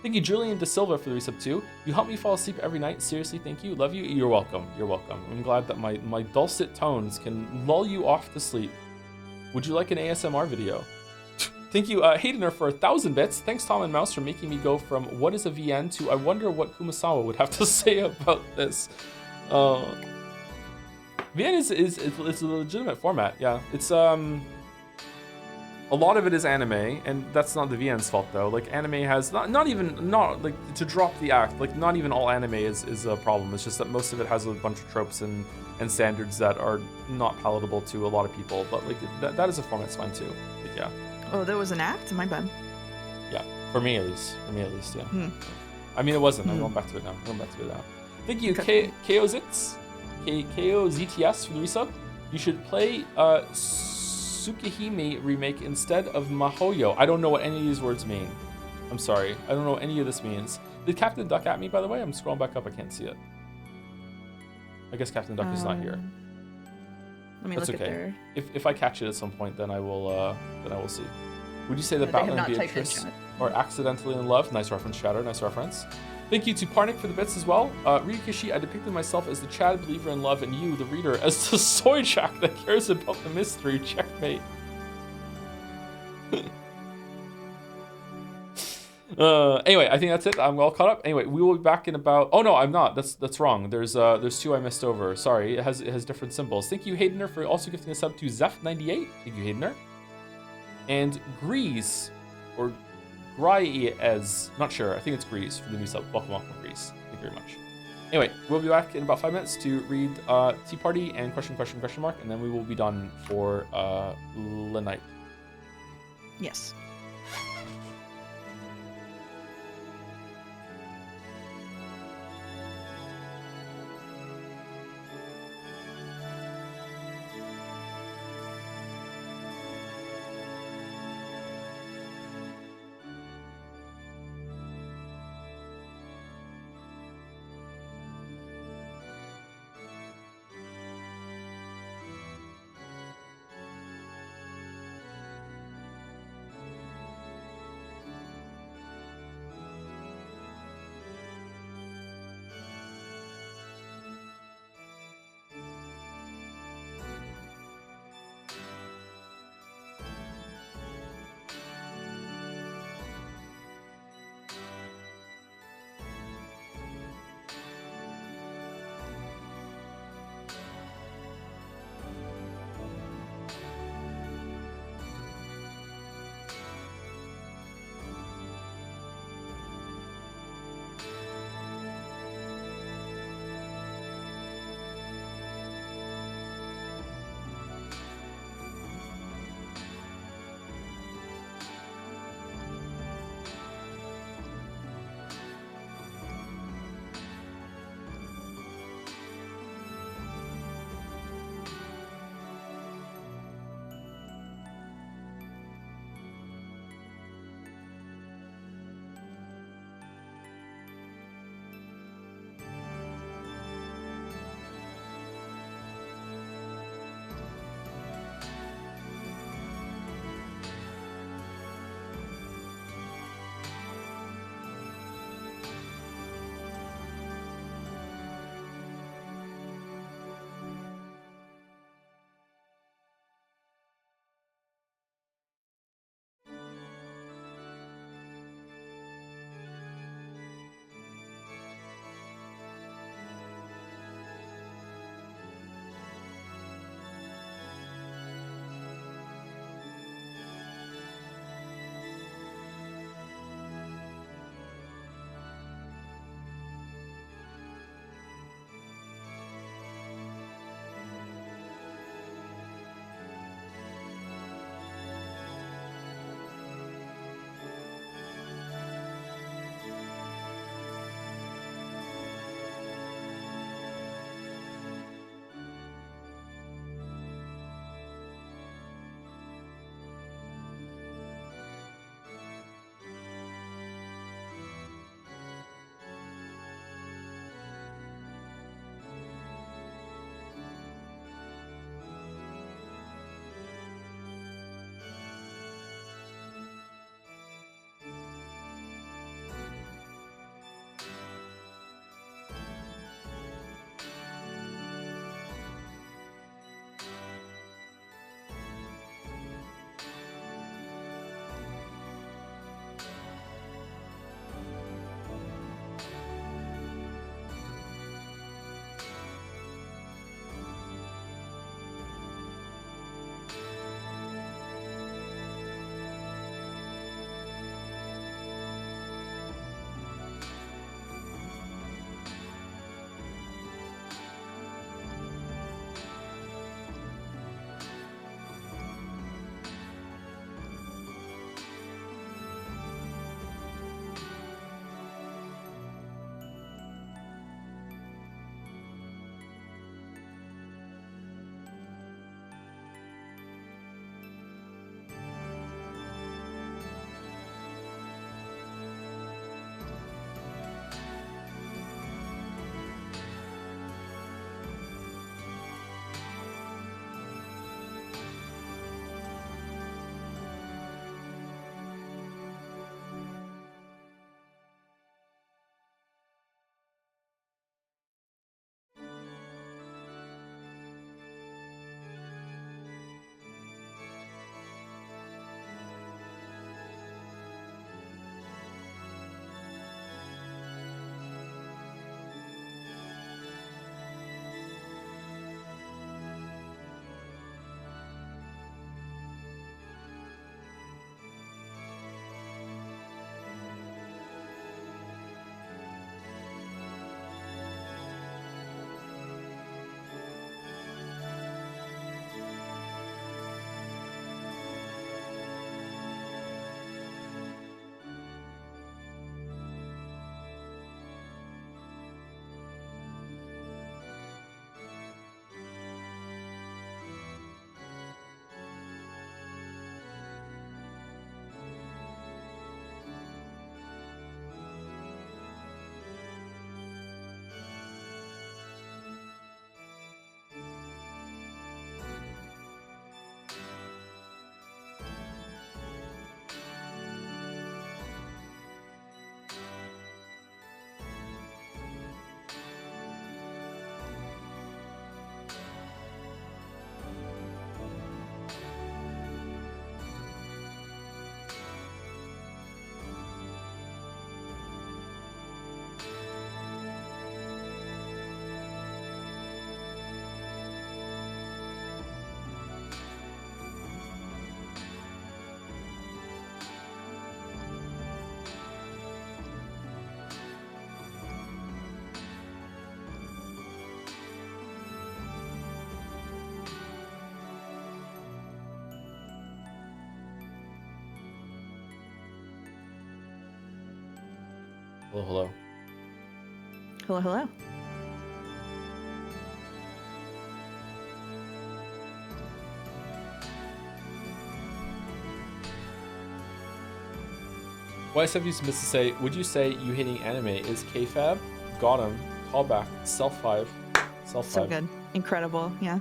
Thank you, Julian De Silva, for the resub too. You help me fall asleep every night. Seriously, thank you. Love you. You're welcome. You're welcome. I'm glad that my dulcet tones can lull you off to sleep. Would you like an ASMR video? Thank you, Haydener, for 1,000 bits. Thanks, Tom and Mouse, for making me go from what is a VN to I wonder what Kumasawa would have to say about this. VN is a legitimate format. Yeah, it's a lot of it is anime, and that's not the VN's fault though. Like anime has not like to drop the act. Like not even all anime is a problem. It's just that most of it has a bunch of tropes and standards that are not palatable to a lot of people. But like that is a format's fine too. Like, yeah. Oh, there was an act? My bad. Yeah, for me at least. Yeah. I mean, it wasn't. I'm going back to it now. Thank you, Okay. KOZTS for the resub. You should play Tsukihime remake instead of Mahoyo. I don't know what any of these words mean. I'm sorry. I don't know what any of this means. Did Captain Duck at me, by the way? I'm scrolling back up. I can't see it. I guess Captain Duck is not here. Let me That's look okay. at their... If I catch it at some point, then I will see. Would you say that They have Batman not and typed in Beatrice chat. are accidentally in love? Nice reference, Shadow. Nice reference. Thank you to Parnik for the bits as well. Ryukishi, I depicted myself as the Chad believer in love and you, the reader, as the soy jack that cares about the mystery. Checkmate. Anyway, I think that's it. I'm all caught up. Anyway, we will be back in about... Oh, no, I'm not. That's wrong. There's 2 I missed over. Sorry, it has different symbols. Thank you, Haydener, for also gifting a sub to Zeph98. Thank you, Haydener. And Grease, or Gries, not sure. I think it's Grease for the new sub. Welcome, Grease. Thank you very much. Anyway, we'll be back in about 5 minutes to read Tea Party and question mark, and then we will be done for the night. Yes. Hello, hello. Hello, hello. YSW submits to say, would you say you hating anime is kayfabe? Got him. Callback. Self 5. Self 5. So good. Incredible. Yeah.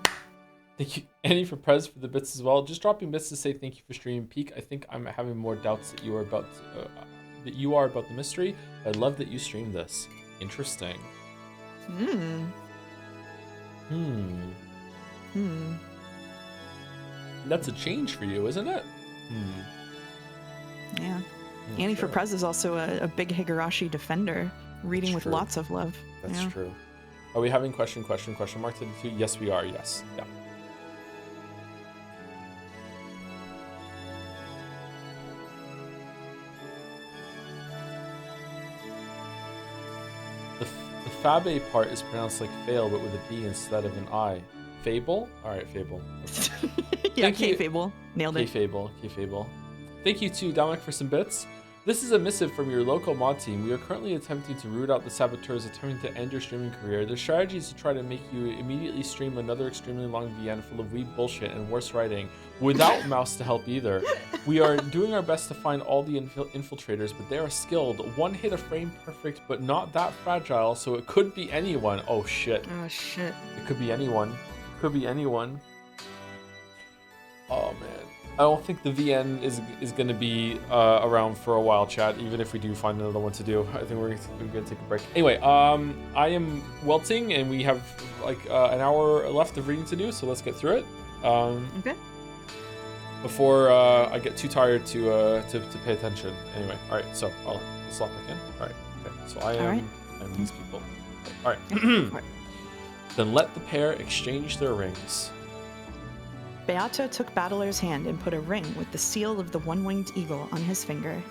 Thank you, Annie, for Prez for the bits as well. Just dropping bits to say thank you for streaming Peak. I think I'm having more doubts that you are about the mystery. I love that you streamed this. Interesting. That's a change for you, isn't it? Yeah. Annie for Prez is also a big Higurashi defender, reading That's with true. lots of love. That's Yeah. true. Are we having question mark 32? Yes, we are. Yes. Yeah. The Fabe part is pronounced like fail, but with a B instead of an I. Fable? Alright, Fable. Okay. Yeah, Thank you. K-Fable. Nailed it. K-Fable. Thank you to Dominic for some bits. This is a missive from your local mod team. We are currently attempting to root out the saboteurs attempting to end your streaming career. Their strategy is to try to make you immediately stream another extremely long VN full of weeb bullshit and worse writing, without mouse to help either. We are doing our best to find all the infiltrators, but they are skilled. One hit a frame perfect, but not that fragile, so it could be anyone. Oh shit. Oh, shit. It could be anyone. Could be anyone. Oh man. I don't think the VN is going to be around for a while, chat, even if we do find another one to do. I think we're going to take a break. Anyway, I am welting, and we have like an hour left of reading to do, so let's get through it. Okay. Before I get too tired to pay attention. Anyway, all right, so I'll slot back in. All right, okay. So I'm these people. All right. Then let the pair exchange their rings. Beato took Battler's hand and put a ring with the seal of the one-winged eagle on his finger.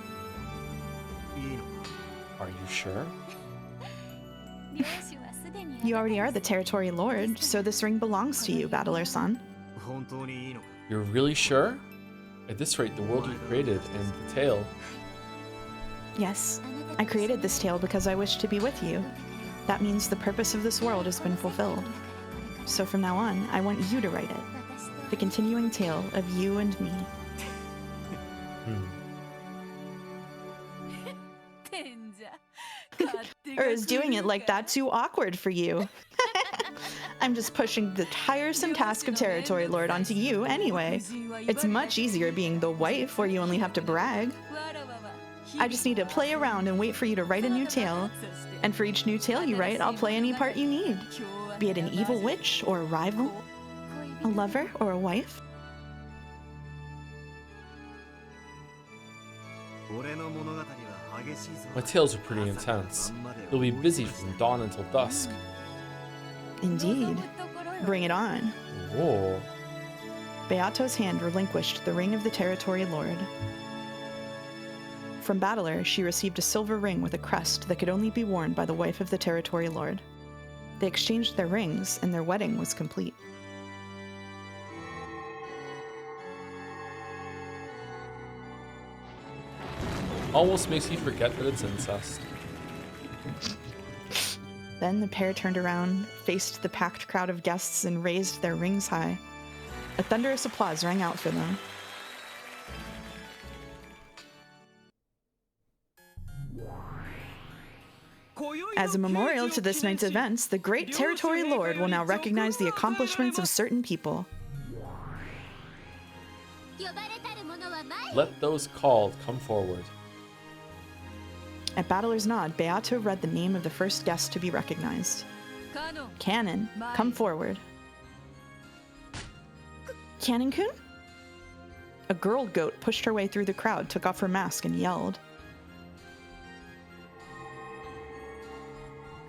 Are you sure? You already are the territory lord, so this ring belongs to you, Battler-san. You're really sure? At this rate, the world you created and the tale. Yes, I created this tale because I wish to be with you. That means the purpose of this world has been fulfilled. So from now on, I want you to write it. The continuing tale of you and me. Or is doing it like that too awkward for you? I'm just pushing the tiresome task of territory lord onto you anyway. It's much easier being the wife where you only have to brag. I just need to play around and wait for you to write a new tale. And for each new tale you write, I'll play any part you need. Be it an evil witch or a rival, a lover or a wife. My tales are pretty intense. You'll be busy from dawn until dusk. Indeed. Bring it on. Whoa. Beato's hand relinquished the ring of the territory lord. From Battler, she received a silver ring with a crest that could only be worn by the wife of the territory lord. They exchanged their rings, and their wedding was complete. Almost makes you forget that it's incest. Then the pair turned around, faced the packed crowd of guests, and raised their rings high. A thunderous applause rang out for them. As a memorial to this night's events, the great territory lord will now recognize the accomplishments of certain people. Let those called come forward. At Battler's nod, Beato read the name of the first guest to be recognized. Cannon, come forward. Cannon-kun? A girl goat pushed her way through the crowd, took off her mask, and yelled.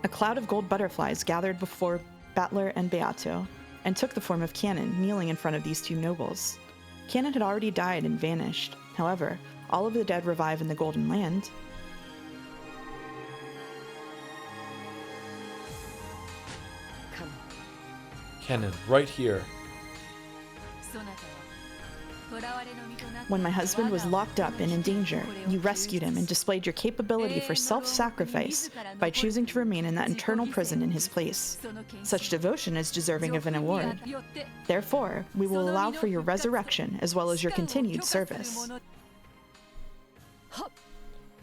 A cloud of gold butterflies gathered before Battler and Beato, and took the form of Cannon, kneeling in front of these two nobles. Cannon had already died and vanished. However, all of the dead revive in the Golden Land. Cannon, right here. When my husband was locked up and in danger, you rescued him and displayed your capability for self-sacrifice by choosing to remain in that internal prison in his place. Such devotion is deserving of an award. Therefore, we will allow for your resurrection as well as your continued service.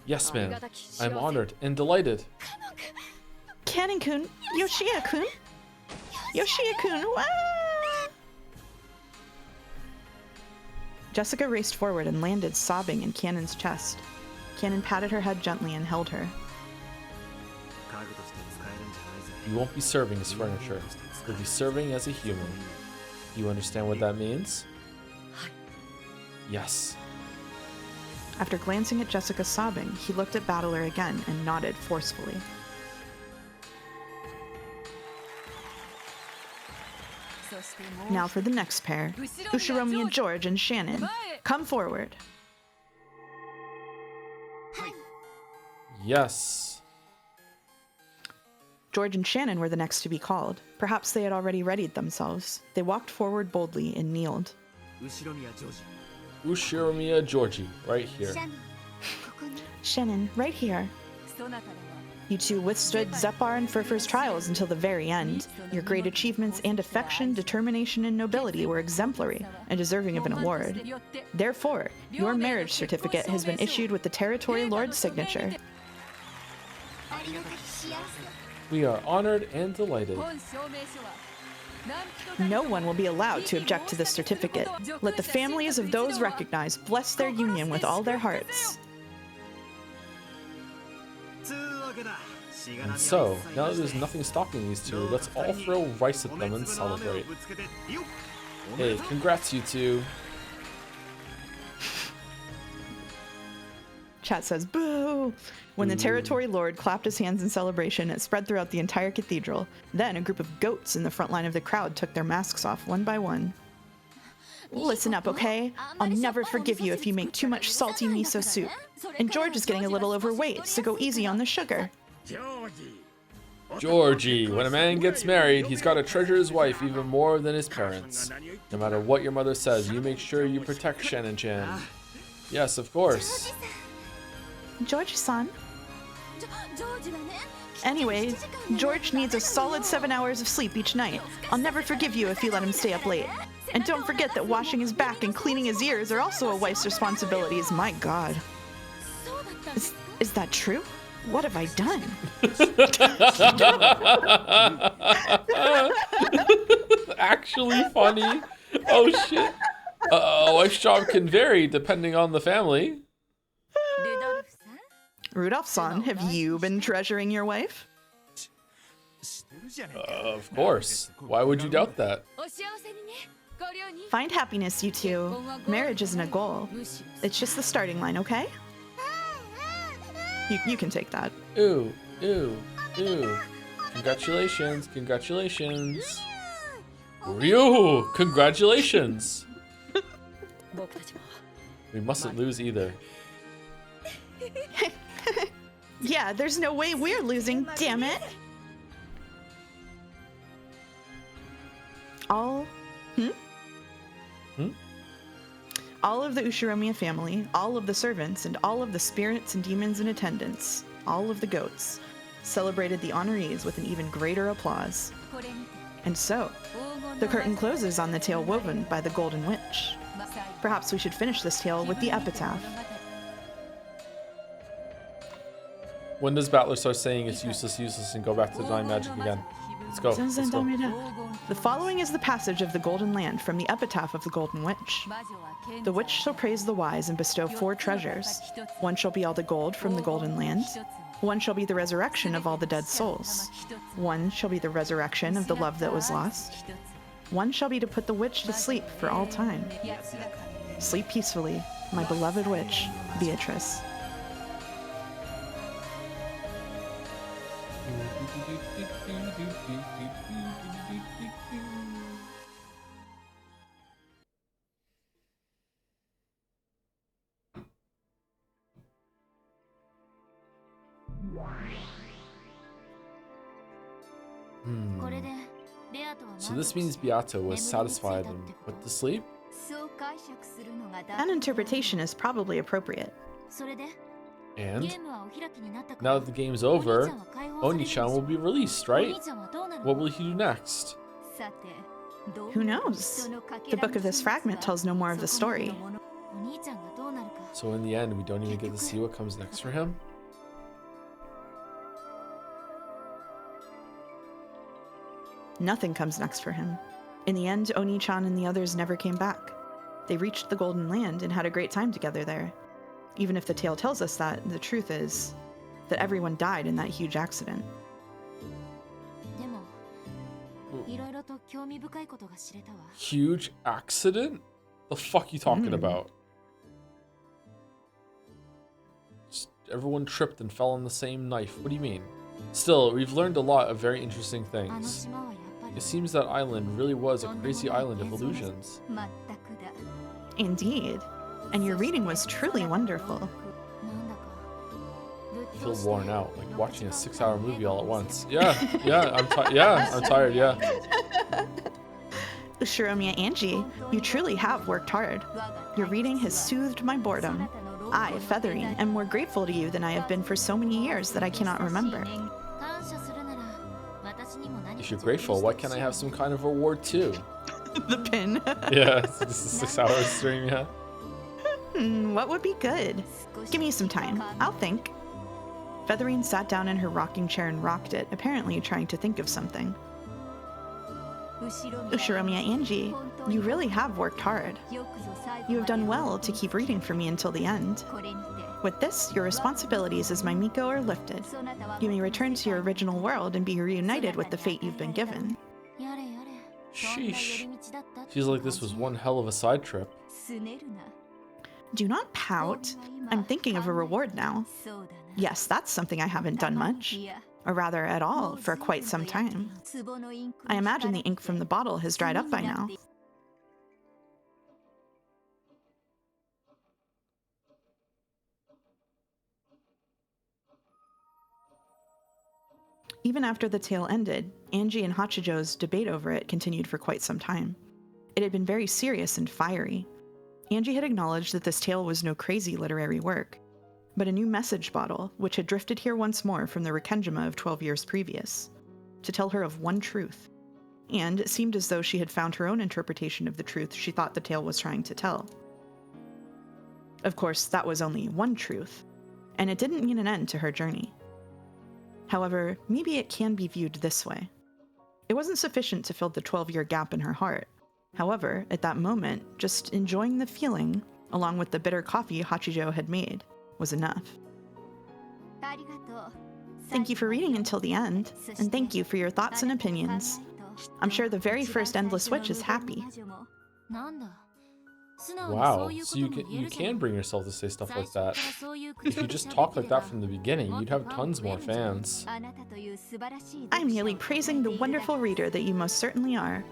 Yes, ma'am. I'm honored and delighted. Canon-kun, Yoshia-kun, Yoshia-kun, wah! Jessica raced forward and landed sobbing in Cannon's chest. Cannon patted her head gently and held her. You won't be serving as furniture. You'll be serving as a human. You understand what that means? Yes. After glancing at Jessica sobbing, he looked at Battler again and nodded forcefully. Now for the next pair, Ushiromi, George, and Shannon. Come forward. Yes. George and Shannon were the next to be called. Perhaps they had already readied themselves. They walked forward boldly and kneeled. Ushiromiya Georgie, right here. Shannon, right here. You two withstood Zepar and Furfur's trials until the very end. Your great achievements and affection, determination, and nobility were exemplary and deserving of an award. Therefore, your marriage certificate has been issued with the Territory Lord's signature. We are honored and delighted. No one will be allowed to object to this certificate. Let the families of those recognized bless their union with all their hearts. And so, now that there's nothing stopping these two, let's all throw rice at them and celebrate. Hey, congrats you two. Chat says, boo! When the Territory Lord clapped his hands in celebration, it spread throughout the entire cathedral. Then a group of goats in the front line of the crowd took their masks off one by one. Listen up, okay? I'll never forgive you if you make too much salty miso soup. And George is getting a little overweight, so go easy on the sugar. Georgie, when a man gets married, he's got to treasure his wife even more than his parents. No matter what your mother says, you make sure you protect Shannon-chan. Yes, of course. George-san? Anyway, George needs a solid 7 hours of sleep each night. I'll never forgive you if you let him stay up late. And don't forget that washing his back and cleaning his ears are also a wife's responsibilities. My God. Is that true? What have I done? Actually funny. Oh shit. Wife's job can vary depending on the family. Rudolph-san, have you been treasuring your wife? Of course. Why would you doubt that? Find happiness, you two. Marriage isn't a goal. It's just the starting line, okay? You can take that. Ooh, ooh, ooh. Congratulations, congratulations. Ryu, congratulations. We mustn't lose either. Yeah, there's no way we're losing, damn it. All of the Ushiromiya family, all of the servants, and all of the spirits and demons in attendance, all of the goats, celebrated the honorees with an even greater applause. And so, the curtain closes on the tale woven by the Golden Witch. Perhaps we should finish this tale with the epitaph. When does Battler start saying it's useless, and go back to Divine Magic again? Let's go. Let's go. The following is the passage of the Golden Land from the epitaph of the Golden Witch. The witch shall praise the wise and bestow 4 treasures. One shall be all the gold from the Golden Land. One shall be the resurrection of all the dead souls. One shall be the resurrection of the love that was lost. One shall be to put the witch to sleep for all time. Sleep peacefully, my beloved witch, Beatrice. So this means Beato was satisfied and put to sleep? That interpretation is probably appropriate. And now that the game's over, Oni-chan will be released, right? What will he do next? Who knows? The book of this fragment tells no more of the story. So in the end, we don't even get to see what comes next for him? Nothing comes next for him. In the end, Oni-chan and the others never came back. They reached the Golden Land and had a great time together there. Even if the tale tells us that, the truth is that everyone died in that huge accident. Huge accident? The fuck you talking about? Just everyone tripped and fell on the same knife. What do you mean? Still, we've learned a lot of very interesting things. It seems that island really was a crazy island of illusions. Indeed. And your reading was truly wonderful. I feel worn out, like watching a 6-hour movie all at once. I'm tired, yeah. Ushiromiya Angie, you truly have worked hard. Your reading has soothed my boredom. I, Feathery, am more grateful to you than I have been for so many years that I cannot remember. If you're grateful, why can't I have some kind of reward too? The pin. Yeah, this is 6 hours stream, yeah. What would be good? Give me some time. I'll think. Featherine sat down in her rocking chair and rocked it, apparently trying to think of something. Ushiromiya Angie, you really have worked hard. You have done well to keep reading for me until the end. With this, your responsibilities as my Miko are lifted. You may return to your original world and be reunited with the fate you've been given. Sheesh. Feels like this was one hell of a side trip. Do not pout. I'm thinking of a reward now. Yes, that's something I haven't done much, or rather at all, for quite some time. I imagine the ink from the bottle has dried up by now. Even after the tale ended, Angie and Hachijo's debate over it continued for quite some time. It had been very serious and fiery. Angie had acknowledged that this tale was no crazy literary work, but a new message bottle, which had drifted here once more from the Rikenjima of 12 years previous, to tell her of one truth. And it seemed as though she had found her own interpretation of the truth she thought the tale was trying to tell. Of course, that was only one truth, and it didn't mean an end to her journey. However, maybe it can be viewed this way. It wasn't sufficient to fill the 12-year gap in her heart. However, at that moment, just enjoying the feeling, along with the bitter coffee Hachijo had made, was enough. Thank you for reading until the end, and thank you for your thoughts and opinions. I'm sure the very first Endless Witch is happy. Wow, so you can bring yourself to say stuff like that. If you just talk like that from the beginning, you'd have tons more fans. I'm merely praising the wonderful reader that you most certainly are.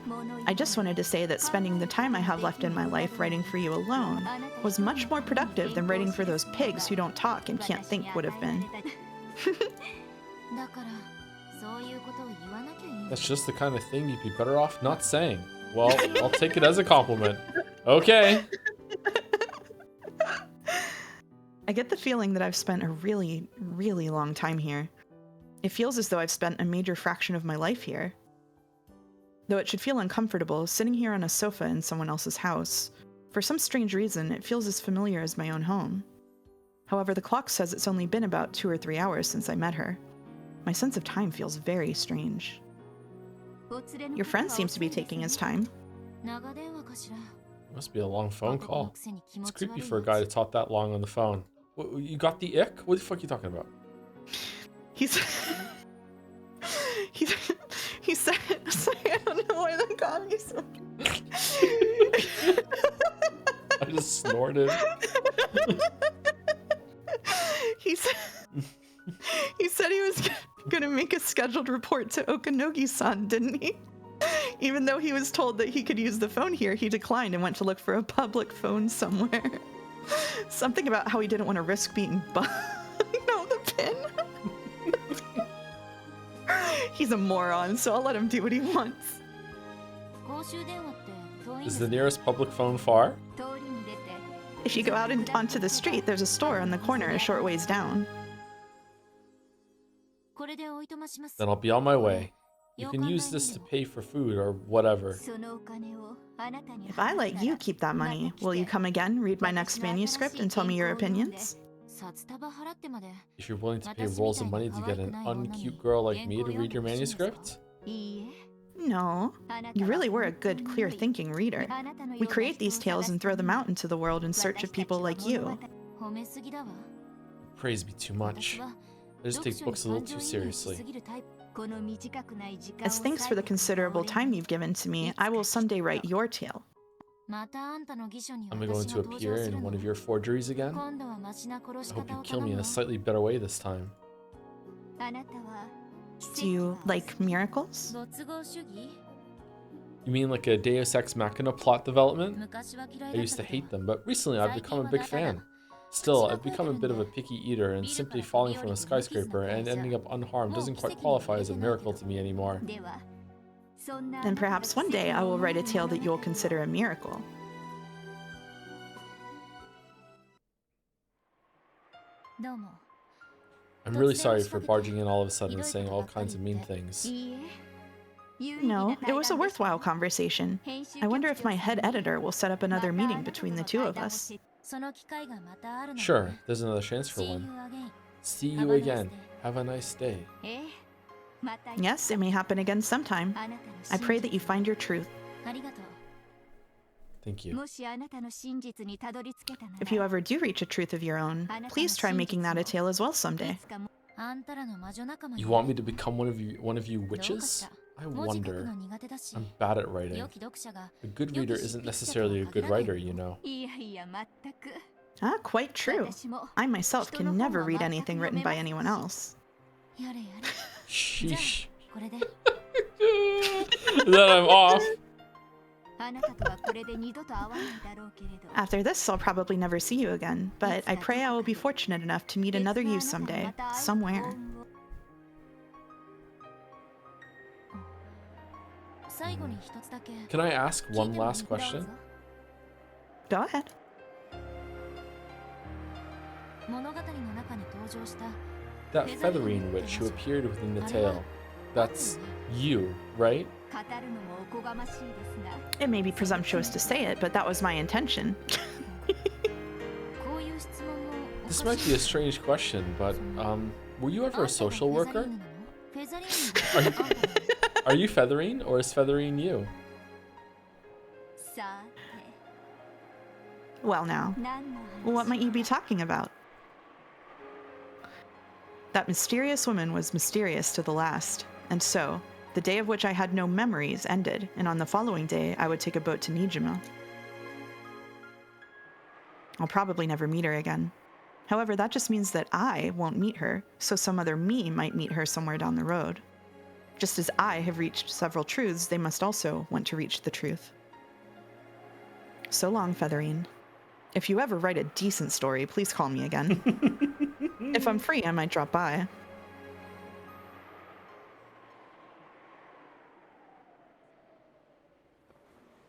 I just wanted to say that spending the time I have left in my life writing for you alone was much more productive than writing for those pigs who don't talk and can't think would have been. That's just the kind of thing you'd be better off not saying. Well, I'll take it as a compliment. Okay. I get the feeling that I've spent a really, really long time here. It feels as though I've spent a major fraction of my life here. Though it should feel uncomfortable, sitting here on a sofa in someone else's house, for some strange reason, it feels as familiar as my own home. However, the clock says it's only been about 2 or 3 hours since I met her. My sense of time feels very strange. Your friend seems to be taking his time. Must be a long phone call. It's creepy for a guy to talk that long on the phone. What, you got the ick? What the fuck are you talking about? He said, sorry, I don't know why that got me so. I just snorted. He said he was gonna make a scheduled report to Okanogi-san, didn't he? Even though he was told that he could use the phone here, he declined and went to look for a public phone somewhere. Something about how he didn't want to risk being bugged. No, the pin. He's a moron, so I'll let him do what he wants. Is the nearest public phone far? If you go out onto the street, there's a store on the corner a short ways down. Then I'll be on my way. You can use this to pay for food or whatever. If I let you keep that money, will you come again, read my next manuscript, and tell me your opinions? If you're willing to pay rolls of money to get an uncute girl like me to read your manuscript? No. You really were a good, clear-thinking reader. We create these tales and throw them out into the world in search of people like you. Praise be too much. I just take books a little too seriously. As thanks for the considerable time you've given to me, I will someday write your tale. Am I going to appear in one of your forgeries again? I hope you kill me in a slightly better way this time. Do you like miracles? You mean like a Deus Ex Machina plot development? I used to hate them, but recently I've become a big fan. Still, I've become a bit of a picky eater, and simply falling from a skyscraper and ending up unharmed doesn't quite qualify as a miracle to me anymore. Then perhaps one day I will write a tale that you'll consider a miracle. I'm really sorry for barging in all of a sudden and saying all kinds of mean things. No, it was a worthwhile conversation. I wonder if my head editor will set up another meeting between the two of us. Sure, there's another chance for one. See you again. Have a nice day. Yes, it may happen again sometime. I pray that you find your truth. Thank you. If you ever do reach a truth of your own, please try making that a tale as well someday. You want me to become one of you witches? I wonder. I'm bad at writing. A good reader isn't necessarily a good writer, you know. Ah, quite true. I myself can never read anything written by anyone else. Sheesh. Then I'm off. After this, I'll probably never see you again, but I pray I will be fortunate enough to meet another you someday, somewhere. Can I ask one last question? Go ahead. That featherine witch who appeared within the tale, that's you, right? It may be presumptuous to say it, but that was my intention. This might be a strange question, but, were you ever a social worker? Are you Featherine, or is Featherine you? Well now, what might you be talking about? That mysterious woman was mysterious to the last, and so, the day of which I had no memories ended, and on the following day I would take a boat to Nijima. I'll probably never meet her again. However, that just means that I won't meet her, so some other me might meet her somewhere down the road. Just as I have reached several truths, they must also want to reach the truth. So long, Featherine. If you ever write a decent story, please call me again. If I'm free, I might drop by.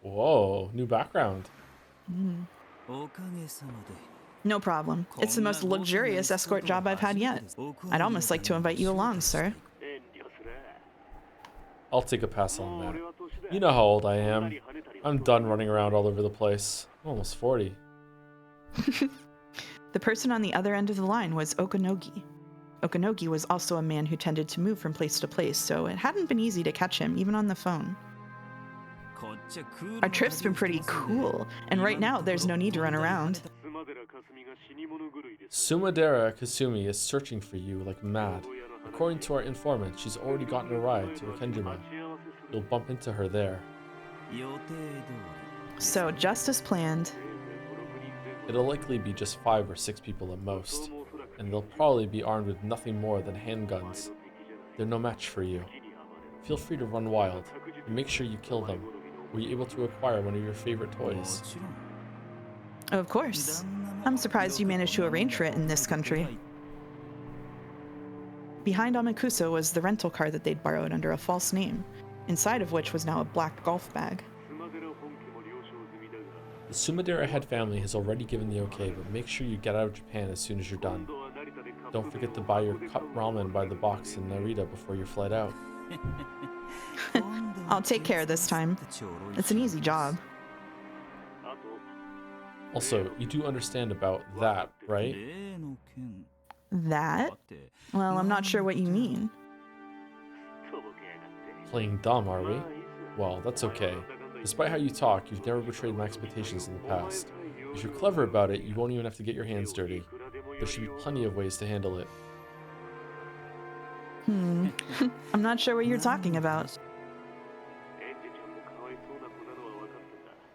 Whoa, new background. No problem. It's the most luxurious escort job I've had yet. I'd almost like to invite you along, sir. I'll take a pass on that. You know how old I am. I'm done running around all over the place. I'm almost 40. The person on the other end of the line was Okanogi. Okanogi was also a man who tended to move from place to place, so it hadn't been easy to catch him, even on the phone. Our trip's been pretty cool, and right now there's no need to run around. Sumadera Kasumi is searching for you like mad. According to our informant, she's already gotten a ride to Rikenjima. You'll bump into her there. So, just as planned. It'll likely be just 5 or 6 people at most, and they'll probably be armed with nothing more than handguns. They're no match for you. Feel free to run wild, and make sure you kill them. Were you able to acquire one of your favorite toys? Of course. I'm surprised you managed to arrange for it in this country. Behind Amakusa was the rental car that they'd borrowed under a false name, inside of which was now a black golf bag. The Sumidera head family has already given the okay, but make sure you get out of Japan as soon as you're done. Don't forget to buy your cup ramen by the box in Narita before your flight out. I'll take care this time. It's an easy job. Also, you do understand about that, right? That? Well, I'm not sure what you mean. Playing dumb, are we? Well, that's okay. Despite how you talk, you've never betrayed my expectations in the past. If you're clever about it, you won't even have to get your hands dirty. There should be plenty of ways to handle it. I'm not sure what you're talking about.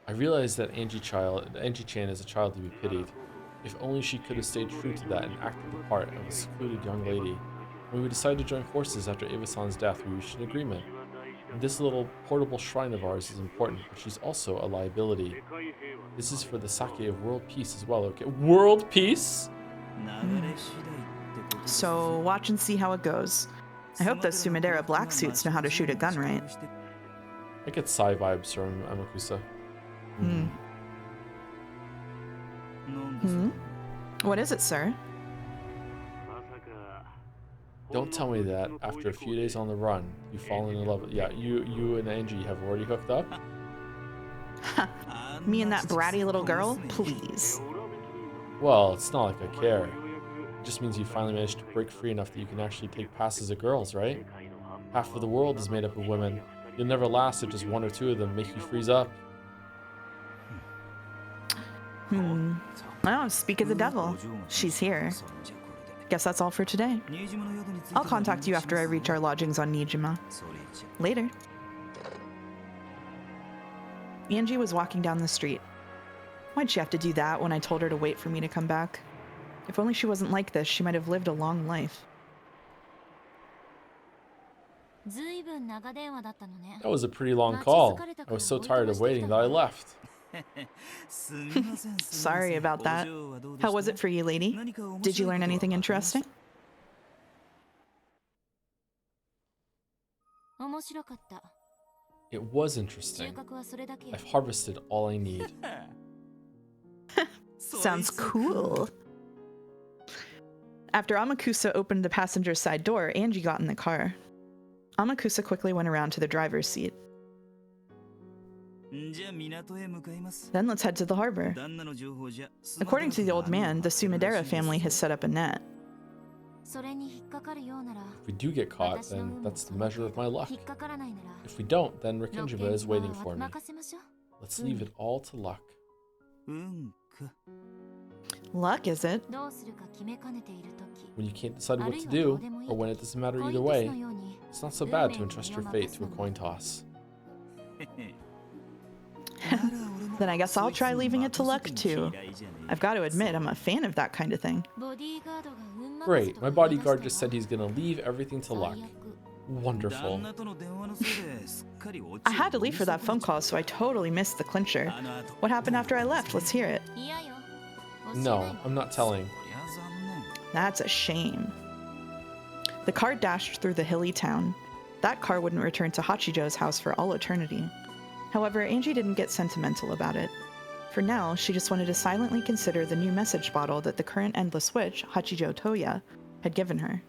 I realize that Angie-chan is a child to be pitied. If only she could have stayed true to that and acted the part of a secluded young lady. When we decided to join forces after Eva-san's death, we reached an agreement. This little portable shrine of ours is important, but she's also a liability. This is for the sake of world peace as well, okay? World peace? So watch and see how it goes. I hope those Sumidera black suits know how to shoot a gun right. I get Psy vibes from Amakusa. What is it, sir? Don't tell me that after a few days on the run, you've fallen in love with... Yeah, you and Angie have already hooked up? Me and that bratty little girl? Please. Well, it's not like I care. It just means you finally managed to break free enough that you can actually take passes at girls, right? Half of the world is made up of women. You'll never last if just one or two of them make you freeze up. Oh, speak of the devil. She's here. Guess that's all for today. I'll contact you after I reach our lodgings on Nijima. Later. Angie was walking down the street. Why'd she have to do that when I told her to wait for me to come back? If only she wasn't like this, she might have lived a long life. That was a pretty long call. I was so tired of waiting that I left. Sorry about that. How was it for you, lady? Did you learn anything interesting? It was interesting. I've harvested all I need. Sounds cool. After Amakusa opened the passenger side door, Angie got in the car. Amakusa quickly went around to the driver's seat. Then let's head to the harbor. According to the old man, the Sumidera family has set up a net. If we do get caught, then that's the measure of my luck. If we don't, then Rikenjiba is waiting for me. Let's leave it all to luck. Luck, is it? When you can't decide what to do, or when it doesn't matter either way, it's not so bad to entrust your fate to a coin toss. Then I guess I'll try leaving it to luck too. I've got to admit, I'm a fan of that kind of thing. Great, my bodyguard just said he's gonna leave everything to luck. Wonderful. I had to leave for that phone call, so I totally missed the clincher. What happened after I left? Let's hear it. No, I'm not telling. That's a shame. The car dashed through the hilly town. That car wouldn't return to Hachijo's house for all eternity. However, Angie didn't get sentimental about it. For now, she just wanted to silently consider the new message bottle that the current Endless Witch, Hachijo Toya, had given her.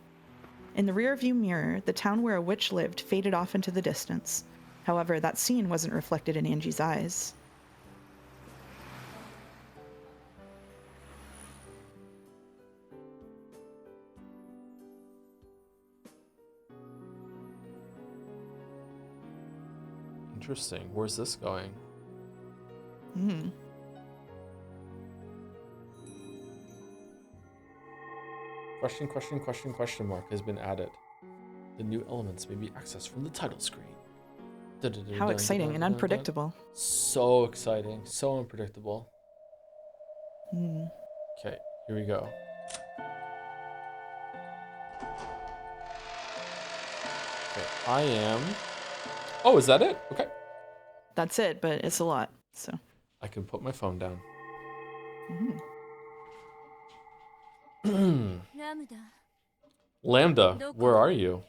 In the rearview mirror, the town where a witch lived faded off into the distance. However, that scene wasn't reflected in Angie's eyes. Interesting. Where's this going? Question mark has been added. The new elements may be accessed from the title screen. How exciting and unpredictable. So exciting. So unpredictable. Okay, here we go. Okay, I am... Oh, is that it? Okay. That's it, but it's a lot, so. I can put my phone down. Lambda, where are you?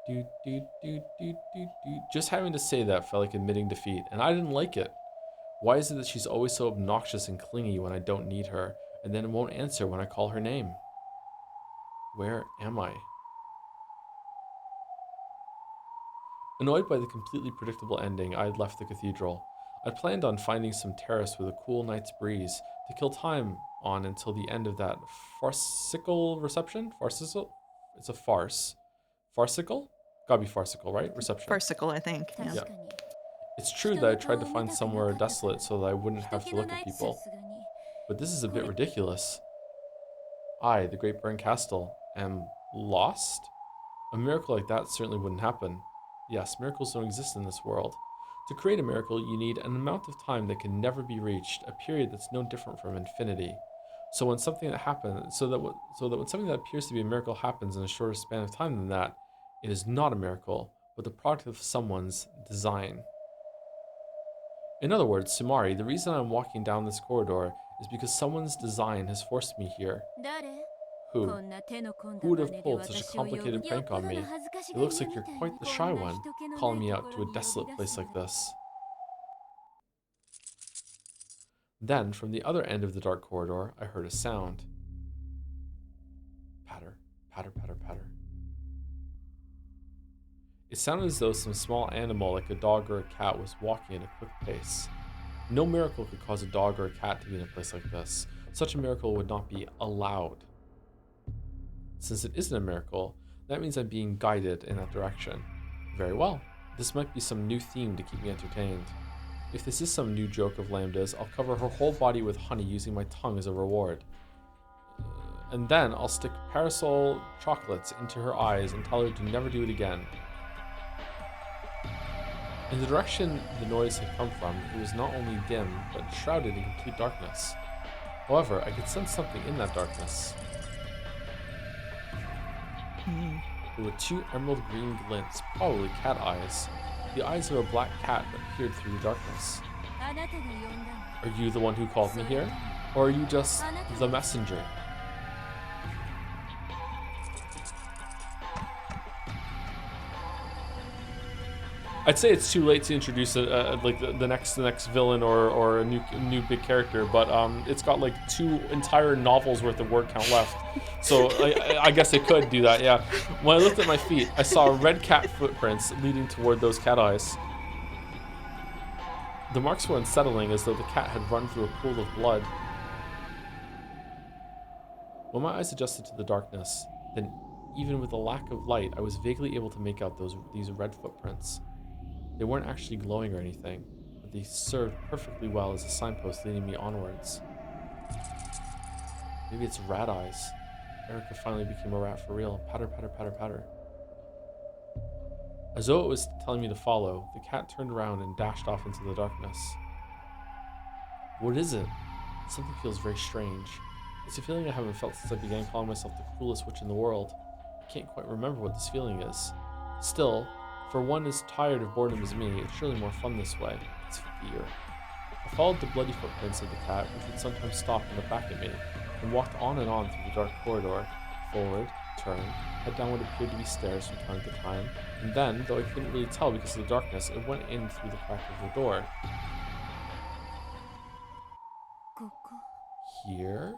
Do, do, do, do, do, do. Just having to say that felt like admitting defeat, and I didn't like it. Why is it that she's always so obnoxious and clingy when I don't need her, and then won't answer when I call her name? Where am I? Annoyed by the completely predictable ending, I had left the cathedral. I'd planned on finding some terrace with a cool night's breeze to kill time on until the end of that farcical reception? Farcical? It's a farce. Farcical? Gotta be farcical, right? Reception. Farcical, I think. Yeah. Yeah. It's true that I tried to find somewhere desolate so that I wouldn't have to look at people. But this is a bit ridiculous. I, the Great Burn Castle, am lost? A miracle like that certainly wouldn't happen. Yes, miracles don't exist in this world. To create a miracle, you need an amount of time that can never be reached, a period that's no different from infinity. So when something that happens, so that when something that appears to be a miracle happens in a shorter span of time than that, it is not a miracle, but the product of someone's design. In other words, Sumari, the reason I'm walking down this corridor is because someone's design has forced me here. Who? Who would have pulled such a complicated prank on me? It looks like you're quite the shy one, calling me out to a desolate place like this. Then, from the other end of the dark corridor, I heard a sound. Patter, patter, patter, patter. It sounded as though some small animal like a dog or a cat was walking at a quick pace. No miracle could cause a dog or a cat to be in a place like this. Such a miracle would not be allowed. Since it isn't a miracle, that means I'm being guided in that direction. Very well. This might be some new theme to keep me entertained. If this is some new joke of Lambda's, I'll cover her whole body with honey using my tongue as a reward. And then I'll stick parasol chocolates into her eyes and tell her to never do it again. In the direction the noise had come from, it was not only dim, but shrouded in complete darkness. However, I could sense something in that darkness. There were two emerald green glints, probably cat eyes. The eyes of a black cat that peered through the darkness. Are you the one who called me here? Or are you just the messenger? I'd say it's too late to introduce like the next villain or a new big character, but it's got like 2 entire novels worth of word count left, so I guess I could do that. Yeah. When I looked at my feet, I saw red cat footprints leading toward those cat eyes. The marks were unsettling, as though the cat had run through a pool of blood. When my eyes adjusted to the darkness, then even with the lack of light, I was vaguely able to make out these red footprints. They weren't actually glowing or anything, but they served perfectly well as a signpost leading me onwards. Maybe it's rat eyes. Erica finally became a rat for real. Patter, patter, patter, patter. As though it was telling me to follow, the cat turned around and dashed off into the darkness. What is it? Something feels very strange. It's a feeling I haven't felt since I began calling myself the cruelest witch in the world. I can't quite remember what this feeling is. Still, for one as tired of boredom as me, it's surely more fun this way. It's fear. I followed the bloody footprints of the cat, which would sometimes stop and look back at me, and walked on and on through the dark corridor, forward, turn, head down what appeared to be stairs from time to time, and then, though I couldn't really tell because of the darkness, it went in through the crack of the door. Here?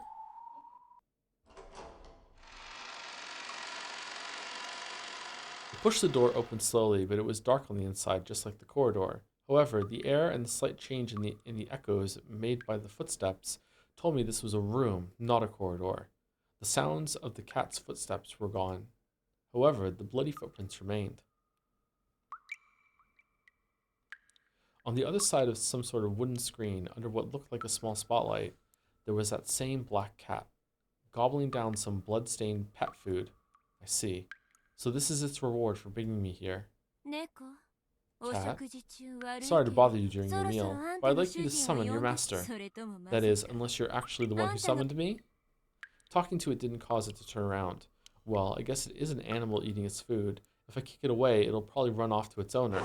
I pushed the door open slowly, but it was dark on the inside, just like the corridor. However, the air and the slight change in the echoes made by the footsteps told me this was a room, not a corridor. The sounds of the cat's footsteps were gone. However, the bloody footprints remained. On the other side of some sort of wooden screen, under what looked like a small spotlight, there was that same black cat, gobbling down some blood-stained pet food. I see. So this is its reward for bringing me here. Cat, sorry to bother you during your meal, but I'd like you to summon your master. That is, unless you're actually the one who summoned me? Talking to it didn't cause it to turn around. Well, I guess it is an animal eating its food. If I kick it away, it'll probably run off to its owner.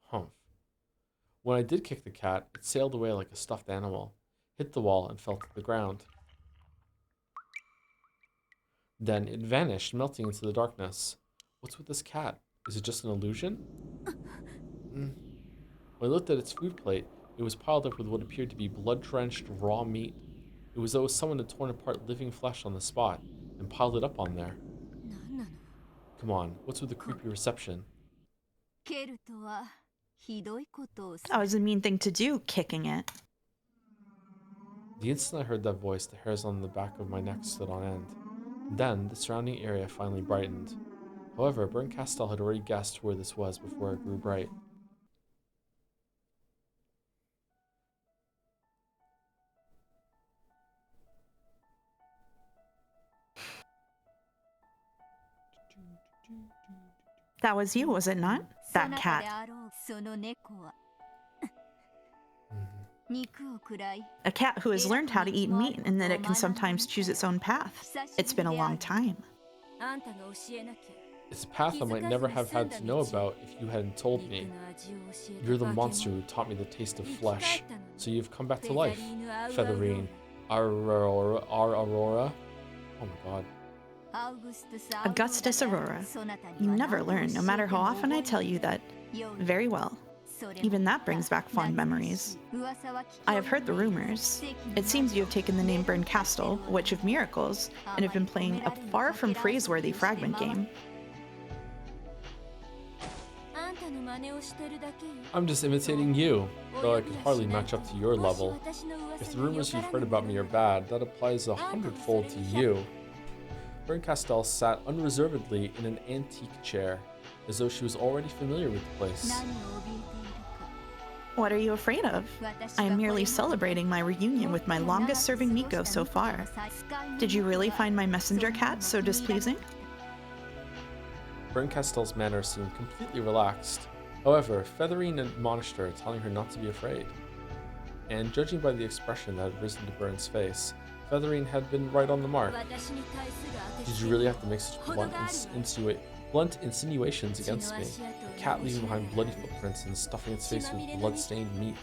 Humph. When I did kick the cat, it sailed away like a stuffed animal, hit the wall, and fell to the ground. Then it vanished, melting into the darkness. What's with this cat? Is it just an illusion? When I looked at its food plate, it was piled up with what appeared to be blood-drenched raw meat. It was though someone had torn apart living flesh on the spot and piled it up on there. Come on, what's with the creepy reception? That was a mean thing to do, kicking it. The instant I heard that voice, the hairs on the back of my neck stood on end. Then, the surrounding area finally brightened. However, Berncastel had already guessed where this was before it grew bright. That was you, was it not? That cat. A cat who has learned how to eat meat and that it can sometimes choose its own path. It's been a long time. It's a path I might never have had to know about if you hadn't told me. You're the monster who taught me the taste of flesh, so you've come back to life. Featherine. Aurora. Oh my god. Augustus Aurora. You never learn, no matter how often I tell you that. Very well. Even that brings back fond memories. I have heard the rumors. It seems you have taken the name Berncastel, Witch of Miracles, and have been playing a far from praiseworthy fragment game. I'm just imitating you, though I could hardly match up to your level. If the rumors you've heard about me are bad, that applies 100-fold to you. Berncastel sat unreservedly in an antique chair, as though she was already familiar with the place. What are you afraid of? I am merely celebrating my reunion with my longest-serving Miko so far. Did you really find my messenger cat so displeasing? Berncastel's manner seemed completely relaxed. However, Featherine admonished her, telling her not to be afraid. And judging by the expression that had risen to Burn's face, Featherine had been right on the mark. Did you really have to make such blunt insinuations against me? A cat leaving behind bloody footprints and stuffing its face with blood-stained meat.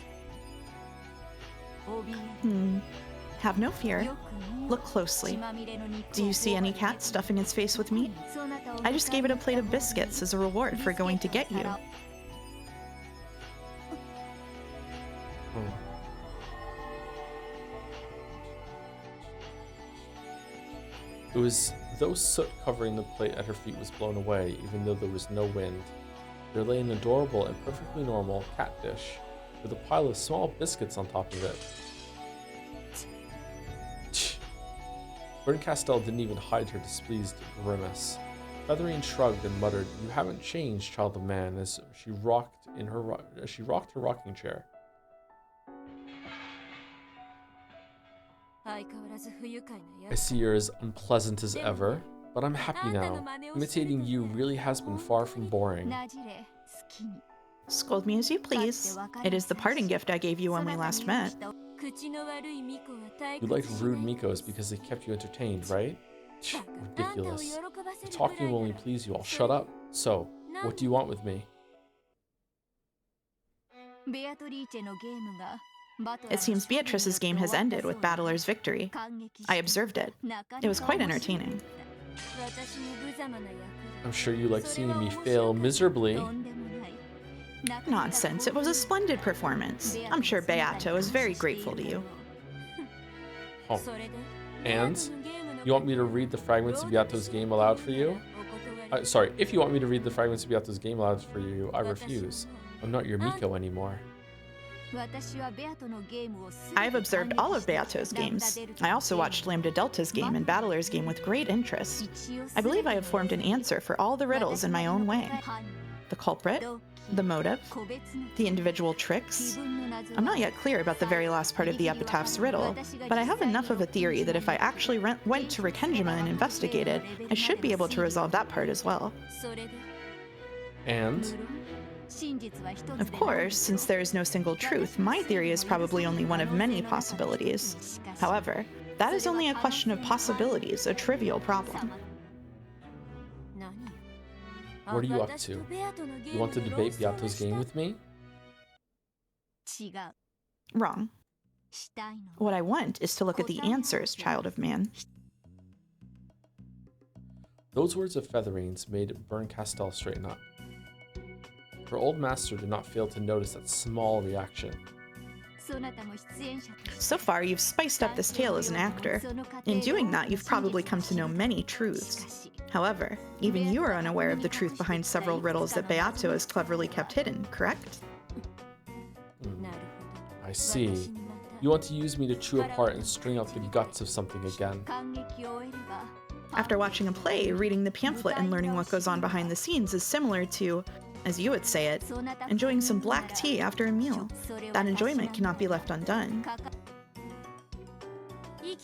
Have no fear. Look closely. Do you see any cat stuffing its face with meat? I just gave it a plate of biscuits as a reward for going to get you. It was though soot covering the plate at her feet was blown away, even though there was no wind. There lay an adorable and perfectly normal cat dish, with a pile of small biscuits on top of it. Berncastel didn't even hide her displeased grimace. Featherine shrugged and muttered, "You haven't changed, child of man," as she rocked her rocking chair. I see you're as unpleasant as ever, but I'm happy now. Imitating you really has been far from boring. Scold me as you please. It is the parting gift I gave you when we last met. You liked rude Mikos because they kept you entertained, right? Ridiculous. The talking will only please you all. Shut up. So, what do you want with me? It seems Beatrice's game has ended with Battler's victory. I observed it. It was quite entertaining. I'm sure you like seeing me fail miserably. Nonsense, it was a splendid performance. I'm sure Beato is very grateful to you. Oh. And? You want me to read the fragments of Beato's game aloud for you? Sorry, if you want me to read the fragments of Beato's game aloud for you, I refuse. I'm not your Miko anymore. I have observed all of Beato's games. I also watched Lambda Delta's game and Battler's game with great interest. I believe I have formed an answer for all the riddles in my own way. The culprit, the motive, the individual tricks. I'm not yet clear about the very last part of the epitaph's riddle, but I have enough of a theory that if I actually went to Rikkenjima and investigated, I should be able to resolve that part as well. And? Of course, since there is no single truth, my theory is probably only one of many possibilities. However, that is only a question of possibilities, a trivial problem. What are you up to? You want to debate Beato's game with me? Wrong. What I want is to look at the answers, child of man. Those words of Featherine's made Berncastel straighten up. Her old master did not fail to notice that small reaction. So far, you've spiced up this tale as an actor. In doing that, you've probably come to know many truths. However, even you are unaware of the truth behind several riddles that Beato has cleverly kept hidden, correct? I see. You want to use me to chew apart and string out the guts of something again. After watching a play, reading the pamphlet and learning what goes on behind the scenes is similar to, as you would say it, enjoying some black tea after a meal. That enjoyment cannot be left undone. You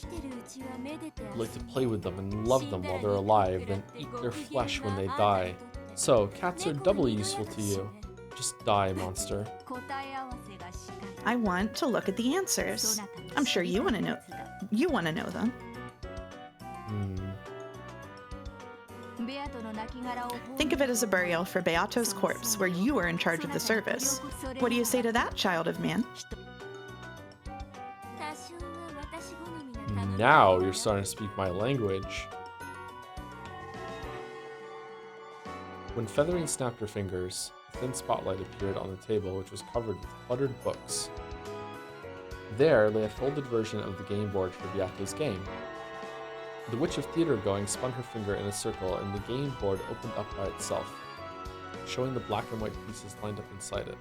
like to play with them and love them while they're alive, then eat their flesh when they die. So, cats are doubly useful to you. Just die, monster. I want to look at the answers. I'm sure you want to know. You want to know them. Think of it as a burial for Beato's corpse, where you are in charge of the service. What do you say to that, child of man? Now you're starting to speak my language. When Featherine snapped her fingers, a thin spotlight appeared on the table, which was covered with cluttered books. There lay a folded version of the game board for Beato's game. The Witch of Theater Going spun her finger in a circle, and the game board opened up by itself, showing the black and white pieces lined up inside it.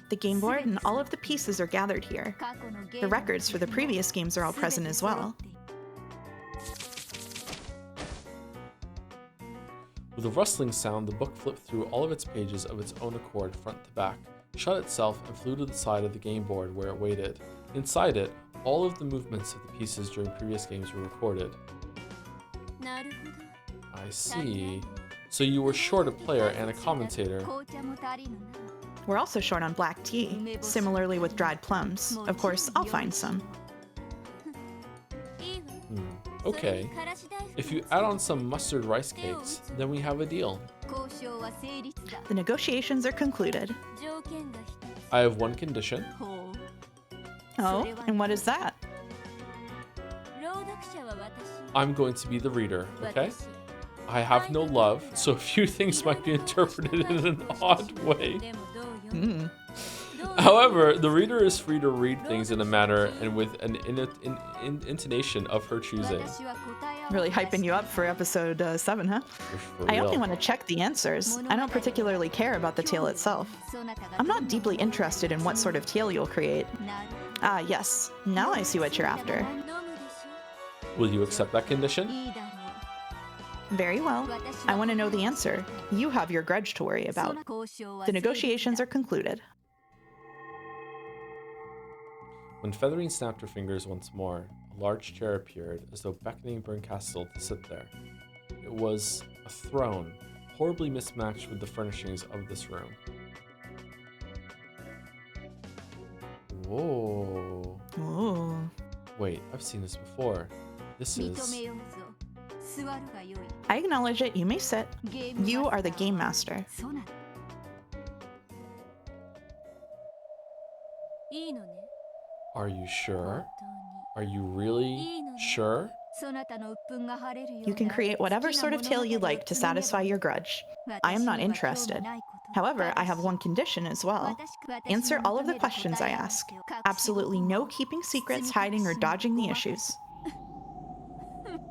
The game board and all of the pieces are gathered here. The records for the previous games are all present as well. With a rustling sound, the book flipped through all of its pages of its own accord, front to back, shut itself, and flew to the side of the game board where it waited. Inside it, all of the movements of the pieces during previous games were recorded. I see. So you were short a player and a commentator. We're also short on black tea, similarly with dried plums. Of course, I'll find some. Okay. If you add on some mustard rice cakes, then we have a deal. The negotiations are concluded. I have one condition. Oh, and what is that? I'm going to be the reader, okay? I have no love, so a few things might be interpreted in an odd way. However, the reader is free to read things in a manner and with an intonation of her choosing. Really hyping you up for episode 7, huh? For I only real. want to check the answers. I don't particularly care about the tale itself. I'm not deeply interested in what sort of tale you'll create. Ah, yes. Now I see what you're after. Will you accept that condition? Very well. I want to know the answer. You have your grudge to worry about. The negotiations are concluded. When Featherine snapped her fingers once more, a large chair appeared, as though beckoning Berncastel to sit there. It was a throne, horribly mismatched with the furnishings of this room. Whoa. Ooh. Wait, I've seen this before. This is... I acknowledge it. You may sit. You are the game master. Are you sure? Are you really sure? You can create whatever sort of tale you like to satisfy your grudge. I am not interested. However, I have one condition as well. Answer all of the questions I ask. Absolutely no keeping secrets, hiding, or dodging the issues.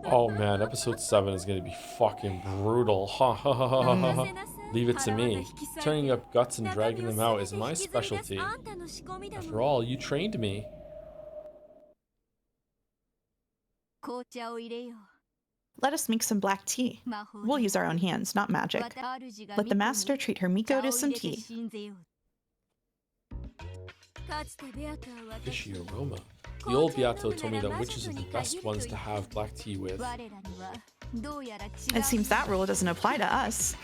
Oh man, episode 7 is gonna be fucking brutal. Ha ha ha ha ha ha. Leave it to me. Turning up guts and dragging them out is my specialty. After all, you trained me. Let us make some black tea. We'll use our own hands, not magic. Let the master treat her Miko to some tea. Fishy aroma. The old Beato told me that witches are the best ones to have black tea with. It seems that rule doesn't apply to us.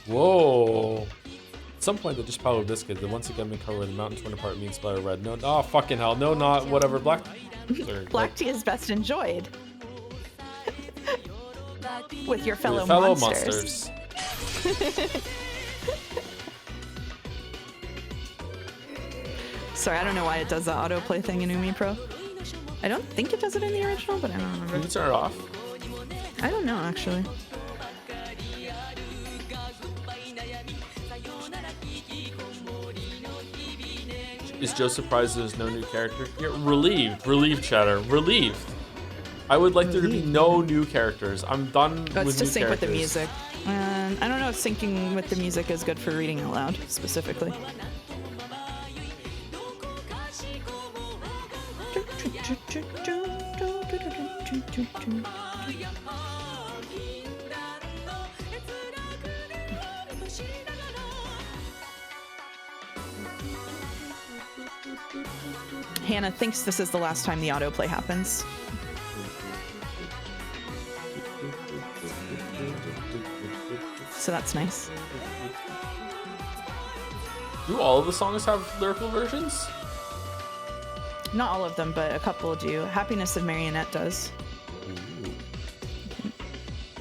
Whoa. At some point, they just piled biscuit. They once again been covered with the mountain torn apart, meat splatter red. No, oh, fucking hell. No, not whatever. Black. Black tea is best enjoyed. With your fellow monsters. Sorry, I don't know why it does the autoplay thing in Umi Pro. I don't think it does it in the original, but I don't Can remember. you turn it off? I don't know, actually. Is Joe surprised there's no new character? Yeah, relieved, chatter, relieved. I would like there to be no new characters. I'm done Oh, with it's to new sync with the characters. music. And I don't know if syncing with the music is good for reading out loud, specifically. Hannah thinks this is the last time the autoplay happens. So that's nice. Do all of the songs have lyrical versions? Not all of them, but a couple do. Happiness of Marionette does. Ooh. I'm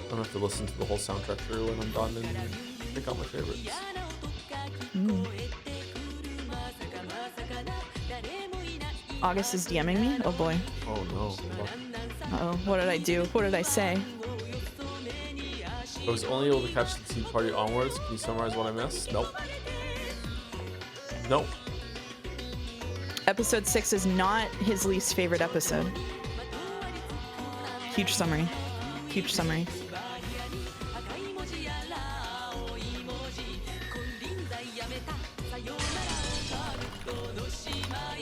gonna have to listen to the whole soundtrack through when I'm done and pick out my favorites. August is DMing me? Oh boy. Oh no. Uh-oh. What did I do? What did I say? I was only able to catch the Tea Party onwards. Can you summarize what I missed? Nope. Nope. Episode 6 is not his least favorite episode. Huge summary. Huge summary.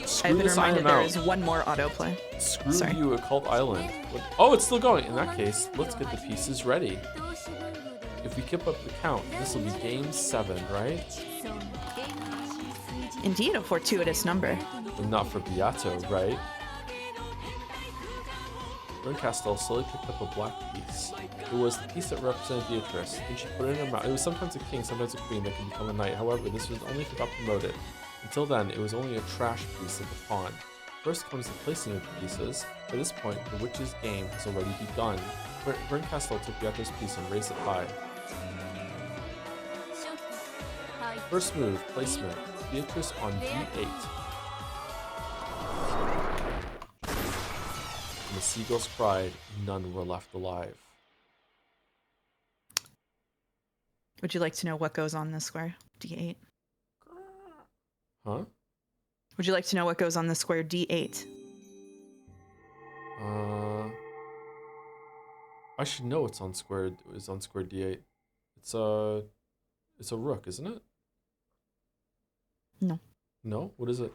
Screw I've been this reminded island there out. is one more autoplay. Screw Sorry. you, Occult Island. Oh, it's still going. In that case, let's get the pieces ready. If we keep up the count, this will be game 7, right? Indeed, a fortuitous number. But not for Beato, right? Berncastel slowly picked up a black piece. It was the piece that represented Beatrice. Then she put it in her mouth. It was sometimes a king, sometimes a queen that could become a knight. However, this was only if it got promoted. Until then, it was only a trash piece at the pawn. First comes the placing of the pieces. By this point, the witch's game has already begun. Berncastel took Beatrice's piece and raised it high. First move, placement. Beatrice on D8. And the seagulls cried, none were left alive. Would you like to know what goes on this square? D8. Huh? Would you like to know what goes on the square D8? I should know it's on square D8. It's a rook, isn't it? No. No? What is it?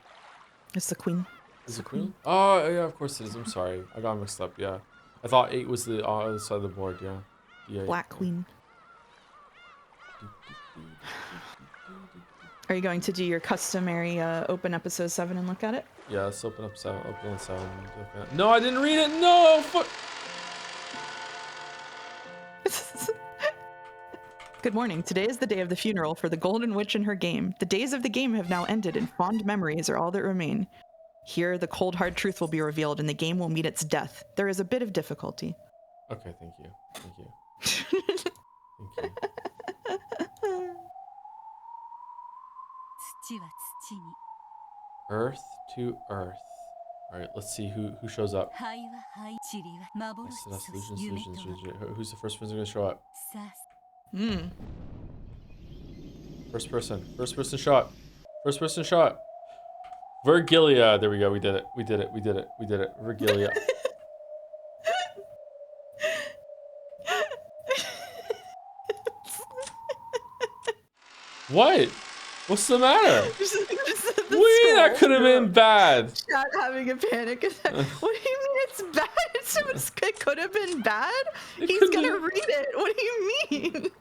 It's the queen. Is it queen? Oh, yeah, of course it is. I'm sorry. I got mixed up, yeah. I thought 8 was the other side of the board, yeah. D8. Black queen. Are you going to do your customary open episode 7 and look at it? Yeah, let's open up 7. Open on 7. Okay. No, I didn't read it. No! Fuck! Good morning. Today is the day of the funeral for the Golden Witch and her game. The days of the game have now ended, and fond memories are all that remain. Here, the cold, hard truth will be revealed, and the game will meet its death. There is a bit of difficulty. Okay, thank you. Thank you. Thank you. Earth to earth. Alright, let's see who shows up. Solutions. Who's the first person going to show up? First person shot. First person shot. Virgilia. There we go. We did it. Virgilia. What? What's the matter? Wait, that could have been bad. Chat having a panic attack. What do you mean it's bad? It could have been bad? He's gonna read it. What do you mean?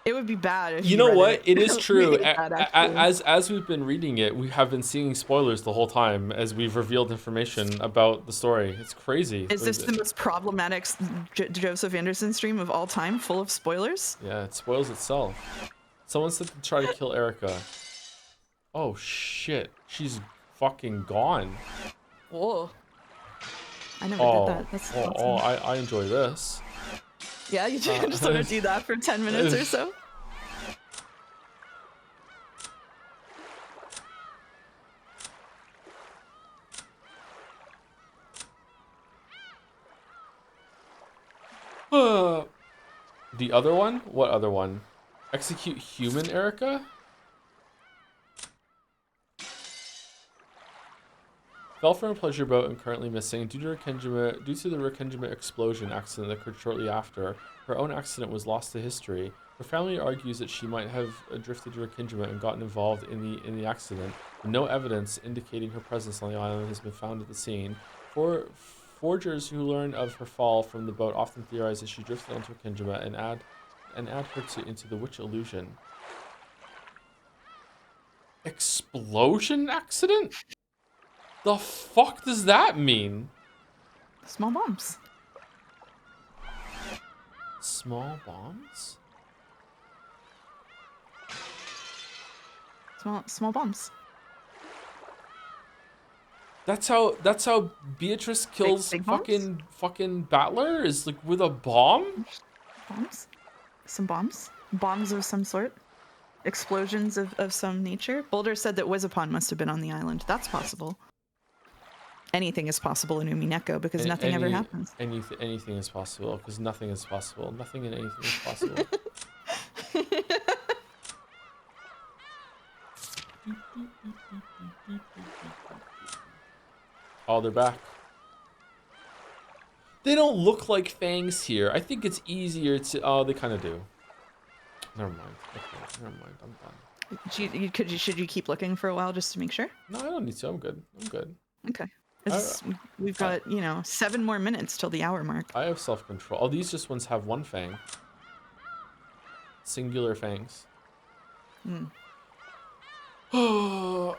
It would be bad if you know read what? It is true. Really bad, actually. As we've been reading it, we have been seeing spoilers the whole time as we've revealed information about the story. It's crazy. Is this the most problematic Joseph Anderson stream of all time, full of spoilers? Yeah, it spoils itself. Someone said to try to kill Erica. Oh shit, she's fucking gone. Whoa. I never did that. That's awesome. I enjoy this. Yeah, you just want to do that for 10 minutes or so? The other one? What other one? Execute human Erica? Fell from a pleasure boat and currently missing due to the Rekenjima explosion accident that occurred shortly after. Her own accident was lost to history. Her family argues that she might have drifted to Rekenjima and gotten involved in the accident, but no evidence indicating her presence on the island has been found at the scene. Forgers who learn of her fall from the boat often theorize that she drifted onto Rekenjima and add her into the witch illusion. Explosion accident? The fuck does that mean? Small bombs. Small bombs? Small bombs. That's how Beatrice kills Big bombs? fucking Battler is like with a bomb? Bombs? Some bombs? Bombs of some sort? Explosions of some nature? Boulder said that Wizapon must have been on the island. That's possible. Anything is possible in Umineko because nothing ever happens. Anything is possible because nothing is possible. Nothing and anything is possible. Oh, they're back. They don't look like fangs here. I think it's easier to... Oh, they kind of do. Never mind. Okay, never mind. I'm done. Should you keep looking for a while just to make sure? No, I don't need to. I'm good. Okay. We've got, 7 more minutes till the hour mark. I have self-control. Oh, these just ones have one fang. Singular fangs. All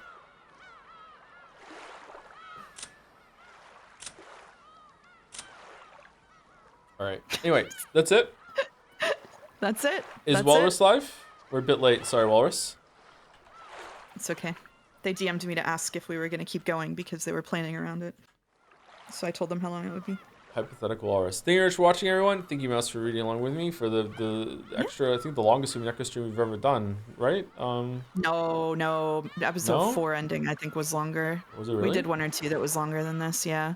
right. Anyway, that's it. That's it. Is That's Walrus it. live? We're a bit late. Sorry, Walrus. It's okay. They DM'd me to ask if we were going to keep going because they were planning around it. So I told them how long it would be. Hypothetical Walrus. Thank you very much for watching, everyone. Thank you, Mouse, for reading along with me for the extra, I think the longest Umineko stream we've ever done, right? No. Episode No? 4 ending, I think, was longer. Was it really? We did 1 or 2 that was longer than this, yeah.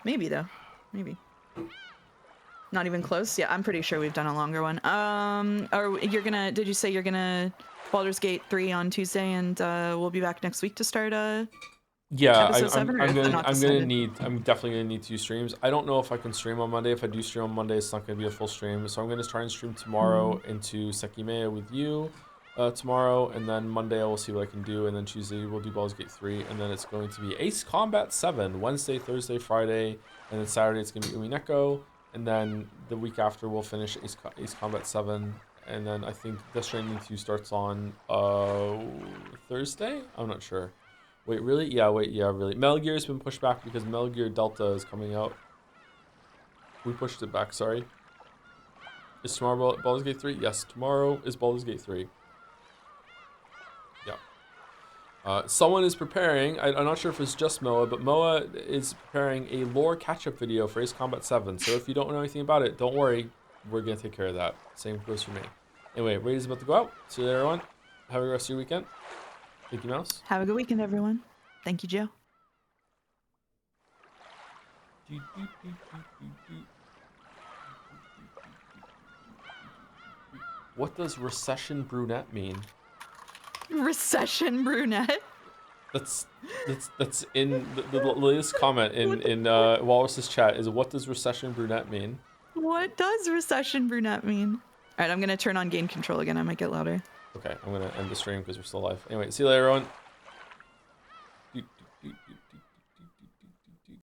Maybe, though. Maybe. Not even close? Yeah, I'm pretty sure we've done a longer one. Did you say you're gonna Baldur's Gate 3 on Tuesday and we'll be back next week to start Yeah, episode 7, or is it not I'm decided? definitely gonna need 2 streams. I don't know if I can stream on Monday. If I do stream on Monday, it's not gonna be a full stream. So I'm gonna try and stream tomorrow into Sekimea with you tomorrow, and then Monday I will see what I can do, and then Tuesday we'll do Baldur's Gate 3, and then it's going to be Ace Combat 7 Wednesday, Thursday, Friday, and then Saturday it's gonna be Umineko, and then the week after we'll finish Ace Combat 7. And then I think Death Stranding 2 starts on Thursday? I'm not sure. Wait, really? Yeah, really. Metal Gear has been pushed back because Metal Gear Delta is coming out. We pushed it back, sorry. Is tomorrow Baldur's Gate 3? Yes, tomorrow is Baldur's Gate 3. Yeah. Someone is preparing, I'm not sure if it's just Moa, but Moa is preparing a lore catch-up video for Ace Combat 7. So if you don't know anything about it, don't worry. We're going to take care of that. Same goes for me. Anyway, Raid is about to go out. See you later, everyone. Have a good rest of your weekend. Thank you, Mouse. Have a good weekend, everyone. Thank you, Joe. What does recession brunette mean? Recession brunette? That's in the latest comment in Walrus's chat is what does recession brunette mean? What does recession brunette mean? All right, I'm going to turn on gain control again. I might get louder. Okay, I'm going to end the stream because we're still live. Anyway, see you later, everyone.